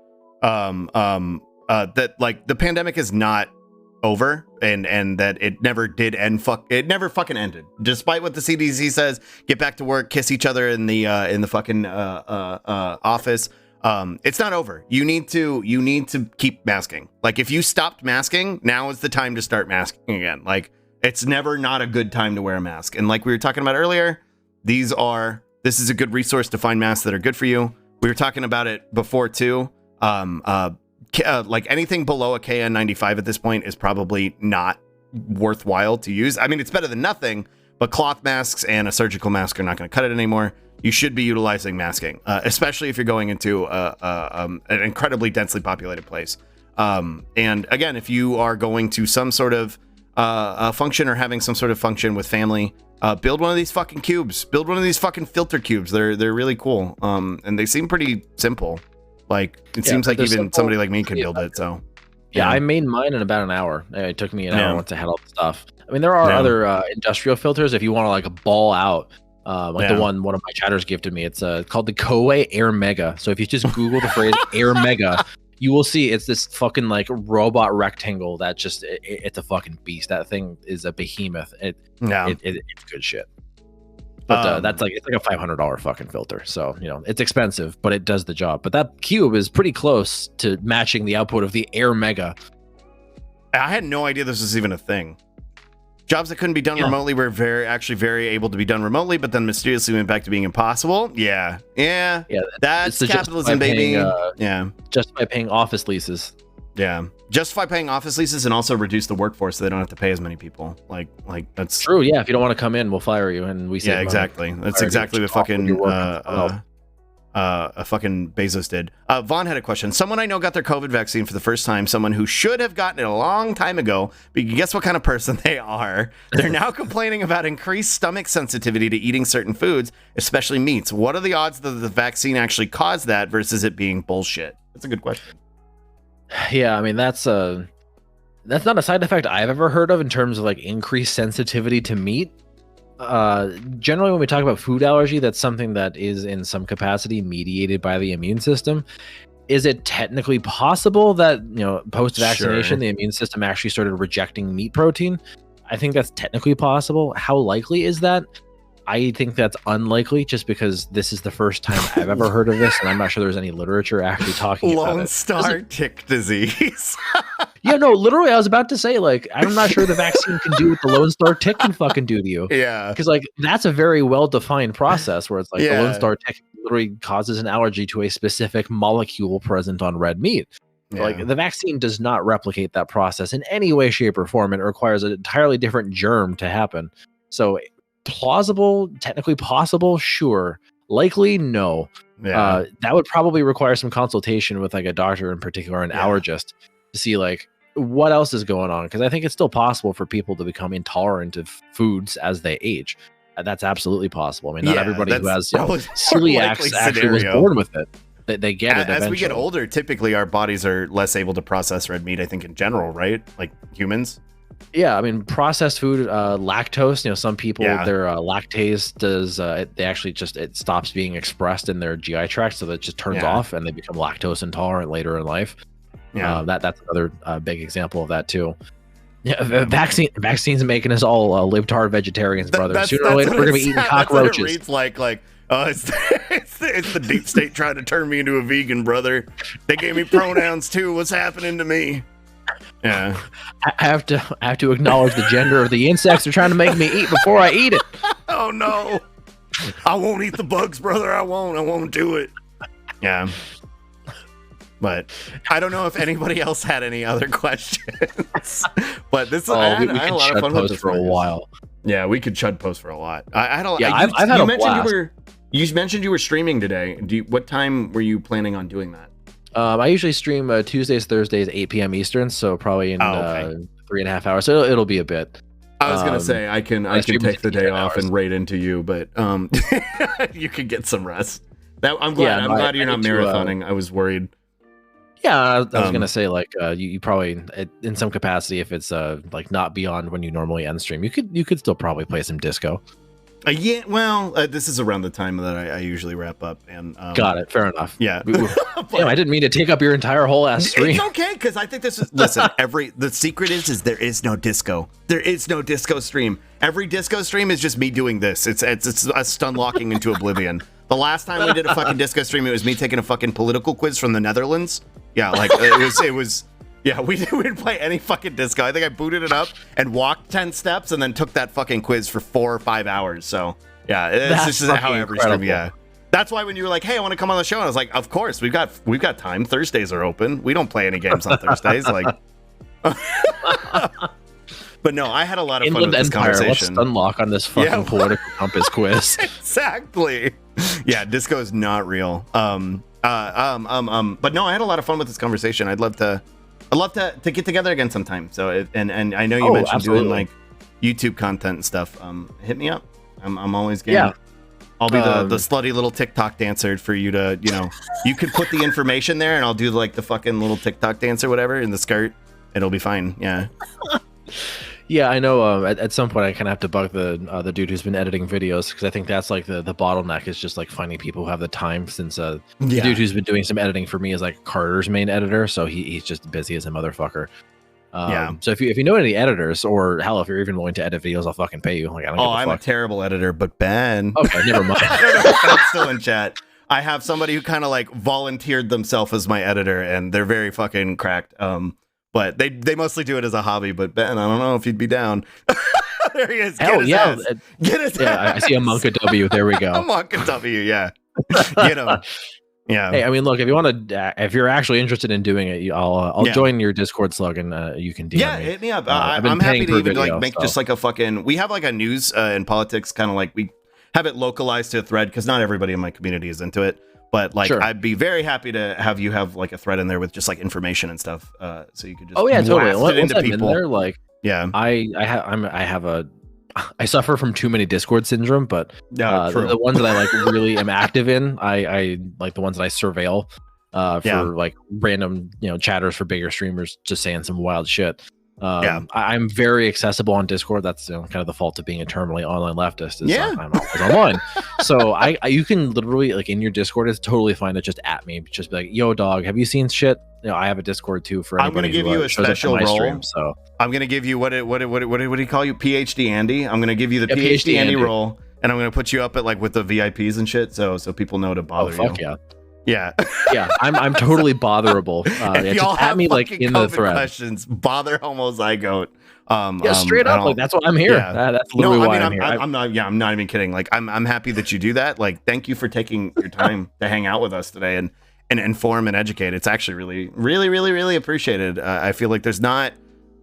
that like the pandemic is not over and that it never did end. It never fucking ended. Despite what the CDC says, get back to work, kiss each other in the fucking office. It's not over. You need to keep masking. Like if you stopped masking, now is the time to start masking again. Like it's never not a good time to wear a mask. And like we were talking about earlier, this is a good resource to find masks that are good for you. We were talking about it before too. Like anything below a KN95 at this point is probably not worthwhile to use. I mean, it's better than nothing, but cloth masks and a surgical mask are not going to cut it anymore. You should be utilizing masking, especially if you're going into an incredibly densely populated place. And again, if you are going to some sort of function or having some sort of function with family, build one of these fucking cubes. Build one of these fucking filter cubes. They're really cool. And they seem pretty simple. Like it seems like even somebody like me could build it. So yeah, I made mine in about an hour. It took me an hour once I had all the stuff. I mean, there are other industrial filters if you want to like ball out. Like the one of my chatters gifted me. It's called the Koei Air Mega. So if you just Google the phrase Air Mega, you will see it's this fucking like robot rectangle that just it's a fucking beast. That thing is a behemoth. It's good shit. But that's like it's like a $500 fucking filter. So it's expensive, but it does the job. But that cube is pretty close to matching the output of the Air Mega. I had no idea this was even a thing. Jobs that couldn't be done remotely were very able to be done remotely, but then mysteriously went back to being impossible. Yeah. That's capitalism, baby. Justify paying office leases. Yeah, justify paying office leases and also reduce the workforce so they don't have to pay as many people. Like that's true. Yeah, if you don't want to come in, we'll fire you, and we say exactly. That's exactly what fucking fucking Bezos did. Vaughn had a question. Someone I know got their COVID vaccine for the first time. Someone who should have gotten it a long time ago. But guess what kind of person they are? They're now complaining about increased stomach sensitivity to eating certain foods, especially meats. What are the odds that the vaccine actually caused that versus it being bullshit? That's a good question. Yeah, I mean that's not a side effect I've ever heard of in terms of like increased sensitivity to meat. Generally, when we talk about food allergy, that's something that is in some capacity mediated by the immune system. Is it technically possible that post-vaccination the immune system actually started rejecting meat protein? I think that's technically possible. How likely is that? I think that's unlikely just because this is the first time I've ever heard of this, and I'm not sure there's any literature actually talking about it. Lone Star tick disease. Yeah, no, literally, I was about to say, like, I'm not sure the vaccine can do what the Lone Star tick can fucking do to you. Yeah. Because, like, that's a very well-defined process where it's like the Lone Star tick literally causes an allergy to a specific molecule present on red meat. Yeah. Like, the vaccine does not replicate that process in any way, shape, or form. It requires an entirely different germ to happen. So, plausible, technically possible, sure. Likely, no. Yeah. That would probably require some consultation with like a doctor in particular, an allergist, to see like what else is going on. Because I think it's still possible for people to become intolerant of foods as they age. That's absolutely possible. I mean, not everybody who has celiac actually was born with it. They get it eventually. As we get older, typically our bodies are less able to process red meat, I think, in general, right? Like humans. Yeah, I mean, processed food, lactose, some people, their lactase does, they actually it stops being expressed in their GI tract, so that it just turns off and they become lactose intolerant later in life. Yeah, that's another big example of that too. Yeah, vaccines making us all libtard vegetarians, brother. Sooner or later, we're gonna be eating cockroaches. It reads like it's the deep state trying to turn me into a vegan, brother. They gave me pronouns too. What's happening to me? Yeah, I have to acknowledge the gender of the insects they're trying to make me eat before I eat it. Oh no, I won't eat the bugs, brother. I won't do it. Yeah, but I don't know if anybody else had any other questions. But this I had a lot of fun with this for a while. Yeah, we could chud post for a lot. I had a lot. Yeah, I've had a blast. You mentioned you were streaming today. What time were you planning on doing that? I usually stream Tuesdays, Thursdays, 8 p.m. Eastern, so probably in 3.5 hours. So it'll be a bit. I was gonna say I can take the day off and raid into you, but you could get some rest. I'm glad you're not marathoning. I was worried. Yeah, I was gonna say like you probably in some capacity, if it's like not beyond when you normally end stream, you could still probably play some disco. Yeah, well, this is around the time that I usually wrap up. And Got it. Fair enough. Yeah. Damn, I didn't mean to take up your entire whole ass stream. It's okay, because I think this is, listen, the secret is there is no disco. There is no disco stream. Every disco stream is just me doing this. It's a stun locking into oblivion. The last time we did a fucking disco stream, it was me taking a fucking political quiz from the Netherlands. Yeah, like, it was... Yeah, we didn't play any fucking disco. I think I booted it up and walked 10 steps and then took that fucking quiz for 4 or 5 hours. So, yeah, it's just how every stream, yeah. That's why when you were like, hey, I want to come on the show, and I was like, of course, we've got time. Thursdays are open. We don't play any games on Thursdays. Like, but no, I had a lot of fun with this conversation. Let's unlock on this fucking political compass quiz. Exactly. Yeah, disco is not real. But no, I had a lot of fun with this conversation. I'd love to get together again sometime. So, and I know you mentioned doing like YouTube content and stuff. Hit me up. I'm always game. Yeah. I'll be the slutty little TikTok dancer for you to, you could put the information there and I'll do like the fucking little TikTok dance or whatever in the skirt. It'll be fine. Yeah. Yeah, I know. At some point, I kind of have to bug the dude who's been editing videos, because I think that's like the bottleneck is just like finding people who have the time. Since the dude who's been doing some editing for me is like Carter's main editor, so he's just busy as a motherfucker. So if you know any editors, or hell, if you're even willing to edit videos, I'll fucking pay you. Like, I don't give a I'm fuck. A terrible editor, but Ben. Okay, never mind. I don't know if Ben's still in chat. I have somebody who kind of like volunteered themselves as my editor, and they're very fucking cracked. But they mostly do it as a hobby. But Ben, I don't know if you'd be down. There he is. Hell yeah. Get his ass. I see a Monka W. There we go. A Monka W, yeah. Get him. Yeah. Hey, I mean, look, if you want to, if you're actually interested in doing it, I'll join your Discord slug, and you can DM me. Yeah, hit me up. I'm happy to even like make just like a fucking. We have like a news and politics kind of like, we have it localized to a thread because not everybody in my community is into it. But like, sure. I'd be very happy to have you have like a thread in there with just like information and stuff, so you could just totally. Once I'm in there, like, I suffer from too many Discord syndrome, but the ones that I like really am active in, I like the ones that I surveil for like random chatters for bigger streamers just saying some wild shit. I'm very accessible on Discord. That's kind of the fault of being a terminally online leftist. Is I'm always online. So you can literally like in your Discord, it's totally fine to just at me, just be like, "Yo, dog, have you seen shit?" I have a Discord too for anybody. I'm going to give you a special role. Stream, so I'm going to give you what do you call you? PhD Andy. I'm going to give you the PhD Andy role, and I'm going to put you up at like with the VIPs and shit, so people know to bother you. Fuck yeah. Yeah, I'm totally botherable. If y'all just have at me like in COVID the thread. Questions, bother homozygote. Straight up, like that's why I'm here. Yeah. That's literally why I'm here. I'm not. Yeah, I'm not even kidding. Like I'm happy that you do that. Like, thank you for taking your time to hang out with us today and inform and educate. It's actually really, really, really, really appreciated. I feel like there's not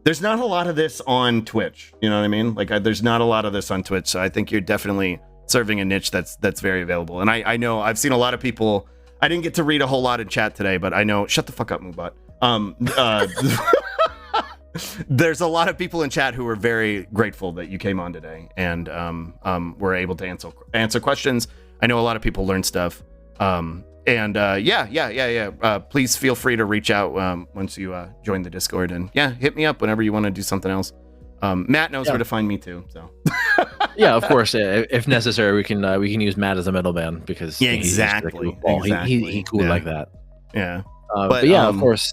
a lot of this on Twitch. You know what I mean? Like there's not a lot of this on Twitch. So I think you're definitely serving a niche that's very available. And I know I've seen a lot of people. I didn't get to read a whole lot in chat today, but I know. Shut the fuck up, Moobot. There's a lot of people in chat who are very grateful that you came on today and were able to answer questions. I know a lot of people learned stuff. Please feel free to reach out once you join the Discord, and hit me up whenever you want to do something else. Matt knows where to find me too. So yeah, of course, if necessary, we can use Matt as a middleman because exactly. He cool like that. Yeah, but of course.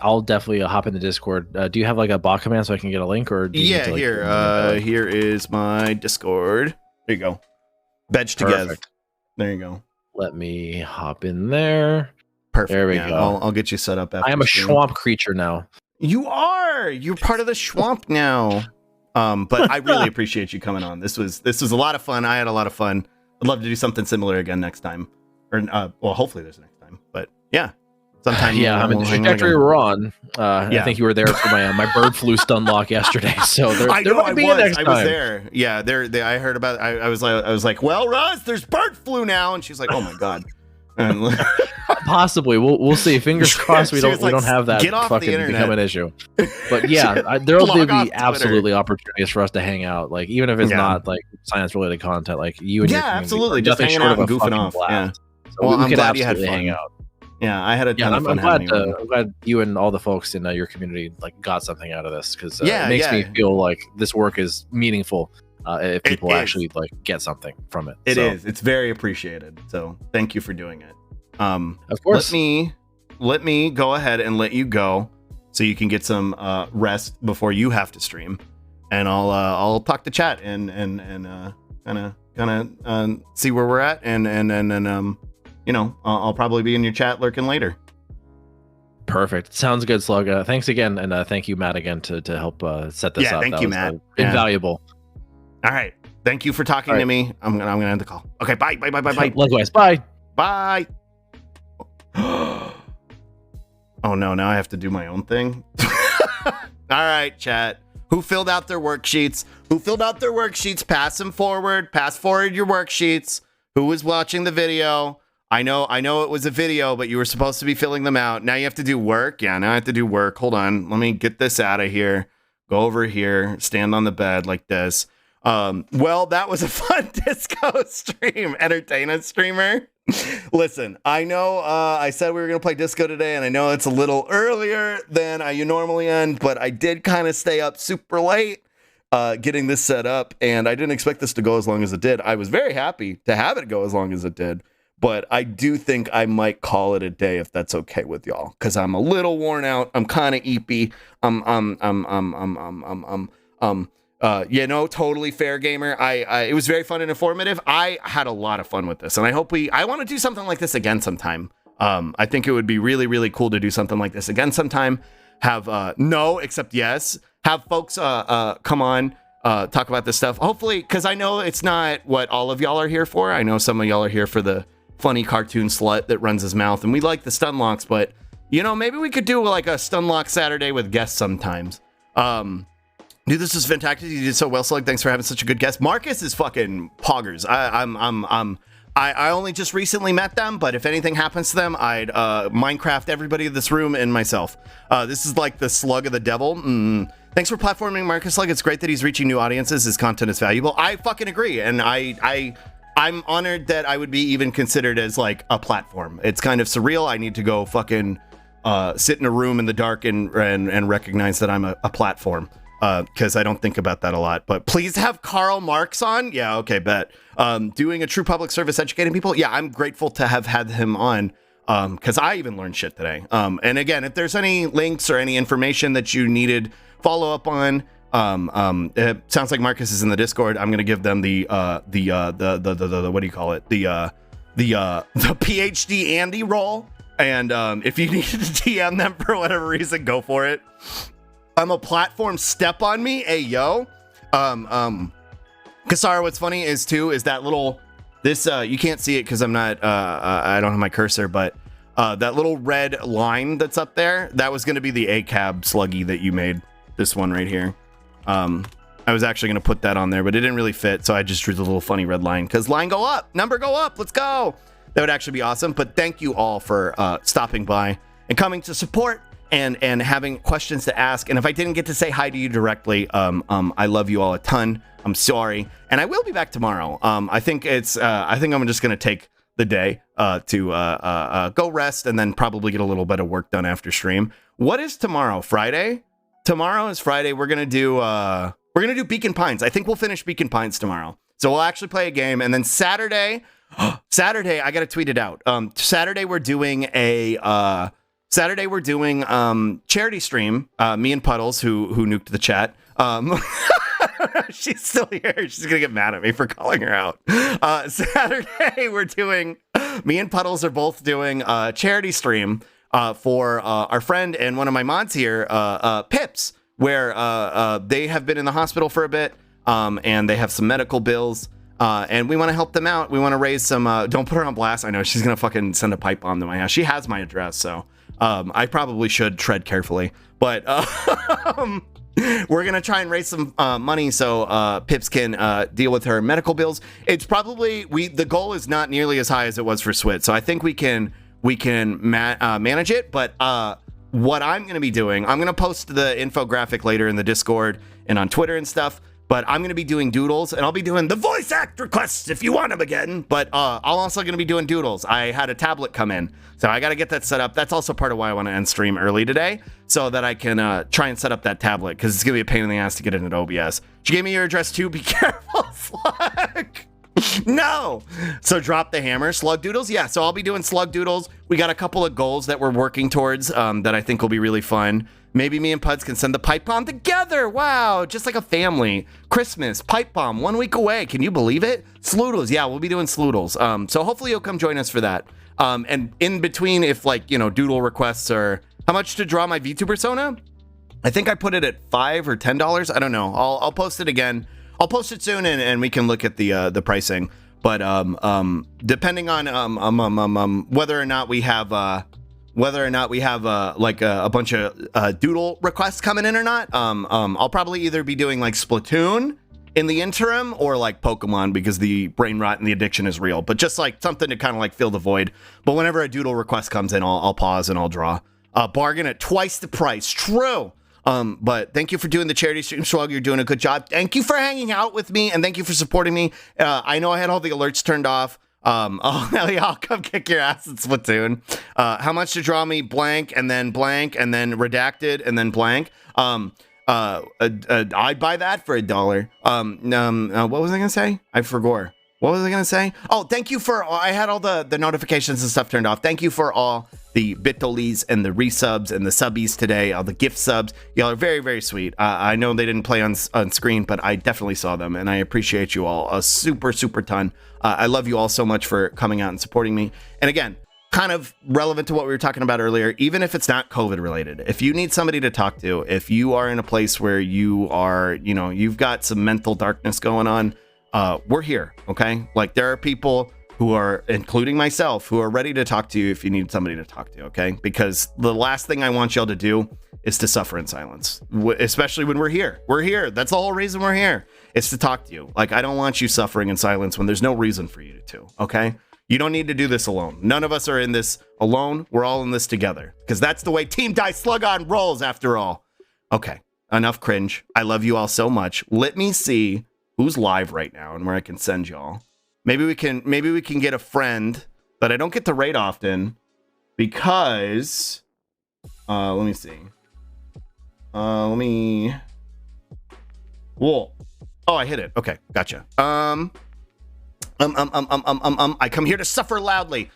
I'll definitely hop in the Discord. Do you have like a bot command so I can get a link, or do you need to, like, here is my Discord. There you go. Bedge together. There you go. Let me hop in there. Perfect. There we go. I'll get you set up. After I am a swamp creature now. You are. You're part of the swamp now. But I really appreciate you coming on. This was a lot of fun. I had a lot of fun. I'd love to do something similar again next time, or hopefully there's next time. But yeah. Sometime I mean, the trajectory we're on. I think you were there for my bird flu stun lock yesterday. So there might be a next time. I was there. Yeah, I heard about it. I was like, well, Roz, there's bird flu now, and she's like, oh my god. And possibly, we'll see. Fingers crossed. We don't have that fucking become an issue. But yeah, there will be absolutely opportunities for us to hang out. Like even if it's not like science related content, like you and your community, absolutely, just hanging out and goofing off. Yeah. So I'm glad you had fun. Hang out. Yeah, I had a ton of fun. I'm glad you and all the folks in your community like got something out of this because it makes me feel like this work is meaningful. if people actually like get something from it. It is. It's very appreciated. So thank you for doing it. Of course. Let me go ahead and let you go so you can get some rest before you have to stream, and I'll talk to chat and kind of see where we're at, and you know, I'll probably be in your chat lurking later. Perfect. Sounds good, Slug. Thanks again, and thank you, Matt, again to help set this up. Thank you, Matt. Invaluable. All right. Thank you for talking to me. I'm gonna end the call. Okay. Bye. Likewise. Bye. Bye. Oh no, now I have to do my own thing. All right, chat. Who filled out their worksheets? Pass them forward. Pass forward your worksheets. Who was watching the video? I know it was a video, but you were supposed to be filling them out. Now you have to do work. Yeah, now I have to do work. Hold on. Let me get this out of here. Go over here. Stand on the bed like this. Well, that was a fun disco stream. Entertain a streamer. Listen, I know I said we were going to play disco today, and I know it's a little earlier than you normally end, but I did kind of stay up super late getting this set up, and I didn't expect this to go as long as it did. I was very happy to have it go as long as it did, but I do think I might call it a day if that's okay with y'all, because I'm a little worn out. I'm kind of eepy. Totally fair gamer. It was very fun and informative. I had a lot of fun with this, and I want to do something like this again sometime. I think it would be really, really cool to do something like this again sometime. Have yes. Have folks come on, talk about this stuff. Hopefully, because I know it's not what all of y'all are here for. I know some of y'all are here for the funny cartoon slut that runs his mouth, and we like the stun locks, but you know, maybe we could do like a stun lock Saturday with guests sometimes. Dude, this is fantastic. You did so well, Slug. Thanks for having such a good guest. Marcus is fucking poggers. I only just recently met them, but if anything happens to them, I'd Minecraft everybody in this room and myself. This is like the slug of the devil. Thanks for platforming Marcus Slug. It's great that he's reaching new audiences. His content is valuable. I fucking agree, and I'm honored that I would be even considered as like a platform. It's kind of surreal. I need to go fucking sit in a room in the dark and recognize that I'm a platform. Because I don't think about that a lot, but please have Karl Marx on. Yeah, okay, bet. Doing a true public service, educating people. Yeah, I'm grateful to have had him on, because I even learned shit today. And again, if there's any links or any information that you needed follow up on, it sounds like Marcus is in the Discord. I'm gonna give them the what do you call it? The PhD Andy role. And if you need to DM them for whatever reason, go for it. I'm a platform, step on me. Hey, yo. Kasara, what's funny is that little, you can't see it because I'm not, I don't have my cursor, but that little red line that's up there, that was going to be the ACAB sluggy that you made. This one right here. I was actually going to put that on there, but it didn't really fit. So I just drew the little funny red line because line go up, number go up. Let's go. That would actually be awesome. But thank you all for stopping by and coming to support. And having questions to ask. And if I didn't get to say hi to you directly, I love you all a ton. I'm sorry. And I will be back tomorrow. I think I'm just going to take the day to go rest and then probably get a little bit of work done after stream. What is tomorrow? Friday? Tomorrow is Friday. We're going to do Beacon Pines. I think we'll finish Beacon Pines tomorrow. So we'll actually play a game. And then Saturday, I got to tweet it out. Saturday, we're doing a... charity stream. Me and Puddles, who nuked the chat. She's still here. She's gonna get mad at me for calling her out. Saturday, me and Puddles are both doing a charity stream for our friend and one of my mods here, Pips, where they have been in the hospital for a bit, and they have some medical bills. And we want to help them out. We want to raise some. Don't put her on blast. I know she's gonna fucking send a pipe bomb to my house. She has my address, so. I probably should tread carefully, but we're going to try and raise some money so Pips can deal with her medical bills. It's probably, the goal is not nearly as high as it was for Swit, so I think we can manage it, but what I'm going to be doing, I'm going to post the infographic later in the Discord and on Twitter and stuff. But I'm going to be doing doodles, and I'll be doing the voice act requests if you want them again. But I'm also going to be doing doodles. I had a tablet come in, so I got to get that set up. That's also part of why I want to end stream early today, so that I can try and set up that tablet, because it's going to be a pain in the ass to get it into OBS. She gave me your address too. Be careful, Slug. No. So drop the hammer. Slug doodles? Yeah, so I'll be doing slug doodles. We got a couple of goals that we're working towards that I think will be really fun. Maybe me and Puds can send the pipe bomb together. Wow, just like a family. Christmas, pipe bomb, 1 week away. Can you believe it? Sloodles, yeah, we'll be doing sloodles. So hopefully you'll come join us for that. And in between, if like, you know, doodle requests are how much to draw my V2 persona? I think I put it at $5 or $10. I don't know. I'll post it again. I'll post it soon, and we can look at the pricing. But depending on whether or not we have like a bunch of doodle requests coming in or not, I'll probably either be doing like Splatoon in the interim or like Pokemon, because the brain rot and the addiction is real. But just like something to kind of like fill the void. But whenever a doodle request comes in, I'll pause and I'll draw. Bargain at twice the price. True. But thank you for doing the charity stream, Slug. You're doing a good job. Thank you for hanging out with me, and thank you for supporting me. I know I had all the alerts turned off. Oh, yeah, I'll come kick your ass in Splatoon. How much to draw me blank and then redacted and then blank? I'd buy that for $1. What was I gonna say? I forgot. What was I gonna say? Oh, thank you for. I had all the notifications and stuff turned off. Thank you for all the Bitolies and the resubs and the subbies today. All the gift subs. Y'all are very, very sweet. I know they didn't play on screen, but I definitely saw them, and I appreciate you all a super ton. I love you all so much for coming out and supporting me. And again, kind of relevant to what we were talking about earlier, even if it's not COVID related, if you need somebody to talk to, if you are in a place where you are, you know, you've got some mental darkness going on, we're here. Okay. Like there are people who are, including myself, who are ready to talk to you if you need somebody to talk to. Okay. Because the last thing I want y'all to do is to suffer in silence, especially when we're here. We're here. That's the whole reason we're here. It's to talk to you. Like, I don't want you suffering in silence when there's no reason for you to, okay? You don't need to do this alone. None of us are in this alone. We're all in this together, because that's the way Team Die Slugon rolls after all. Okay, enough cringe. I love you all so much. Let me see who's live right now and where I can send y'all. Maybe we can get a friend that I don't get to raid often, because let me see. Whoa. Oh, I hit it. Okay, gotcha. I come here to suffer loudly.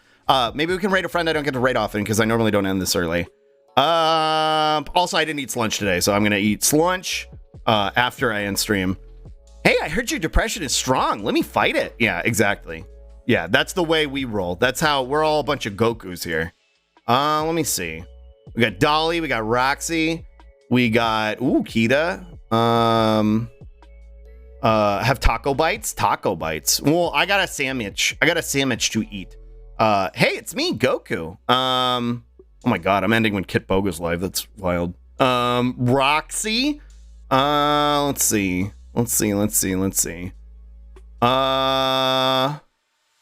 Maybe we can raid a friend I don't get to raid often, because I normally don't end this early. Also, I didn't eat lunch today, so I'm gonna eat lunch after I end stream. Hey, I heard your depression is strong. Let me fight it. Yeah, exactly. Yeah, that's the way we roll. That's how we're all a bunch of Gokus here. Let me see. We got Dolly. We got Roxy. We got Kita. Have taco bites. Well, I got a sandwich to eat. Hey, it's me, Goku. Oh my god, I'm ending when Kit Boga's live. That's wild. Roxy. Let's see.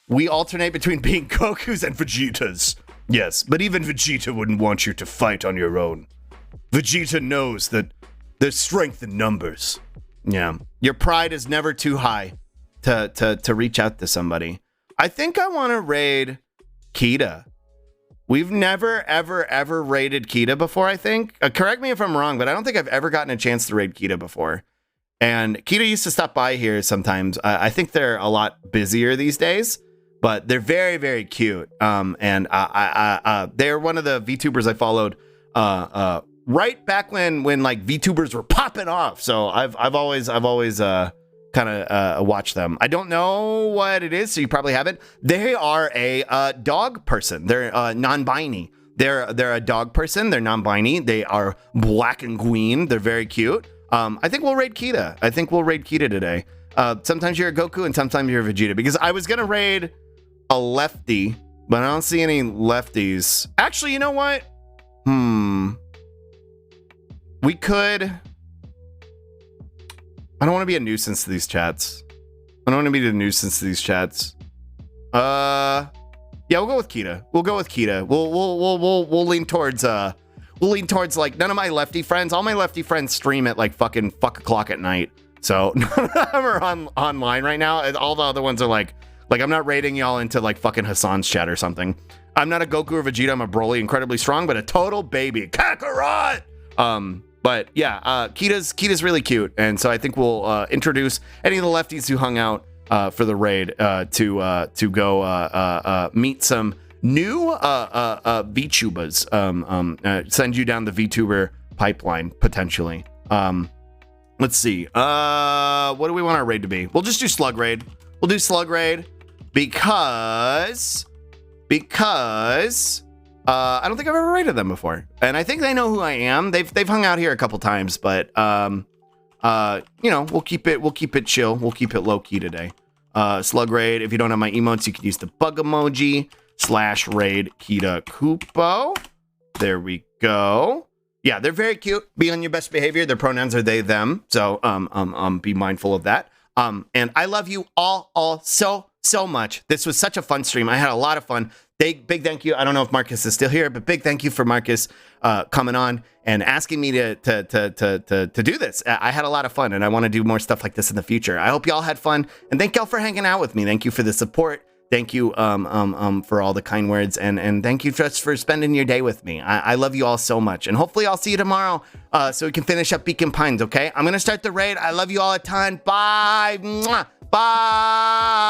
We alternate between being Gokus and Vegetas. Yes, but even Vegeta wouldn't want you to fight on your own. Vegeta knows that there's strength in numbers. Yeah. Your pride is never too high to reach out to somebody. I think I want to raid Kita. We've never, ever raided Kita before, I think. Correct me if I'm wrong, but I don't think I've ever gotten a chance to raid Kita before. And Kita used to stop by here sometimes. I think they're a lot busier these days, but they're very, very cute. And they're one of the VTubers I followed right back when like VTubers were popping off. So I've always kind of watched them. I don't know what it is, so you probably haven't. They are a dog person. They're non-binary. They're a dog person. They're non-binary. They are black and green. They're very cute. I think we'll raid Kita. Today. Sometimes you're a Goku and sometimes you're a Vegeta, because I was gonna raid a lefty, but I don't see any lefties. Actually, you know what? We could. I don't want to be a nuisance to these chats. Yeah, we'll go with Kita. We'll lean towards like none of my lefty friends. All my lefty friends stream at like fuck o'clock at night. So none of them are online right now. All the other ones are like I'm not raiding y'all into like fucking Hassan's chat or something. I'm not a Goku or Vegeta. I'm a Broly, incredibly strong, but a total baby. Kakarot! But yeah, Kita's really cute. And so I think we'll introduce any of the lefties who hung out for the raid to go meet some new VTubers. Send you down the VTuber pipeline, potentially. Let's see. What do we want our raid to be? We'll just do Slug Raid. We'll do Slug Raid because I don't think I've ever raided them before, and I think they know who I am. They've hung out here a couple times, but you know, we'll keep it chill. We'll keep it low key today. Slug Raid. If you don't have my emotes, you can use the bug emoji /raid Kita Kupo. There we go. Yeah, they're very cute. Be on your best behavior. Their pronouns are they, them. So be mindful of that. And I love you all so much. This was such a fun stream. I had a lot of fun. Big thank you. I don't know if Marcus is still here, but big thank you for Marcus coming on and asking me to do this. I had a lot of fun, and I want to do more stuff like this in the future. I hope y'all had fun, and thank y'all for hanging out with me. Thank you for the support. Thank you for all the kind words, and thank you just for spending your day with me. I love you all so much, and hopefully I'll see you tomorrow so we can finish up Beacon Pines, okay? I'm going to start the raid. I love you all a ton. Bye. Mwah. Bye.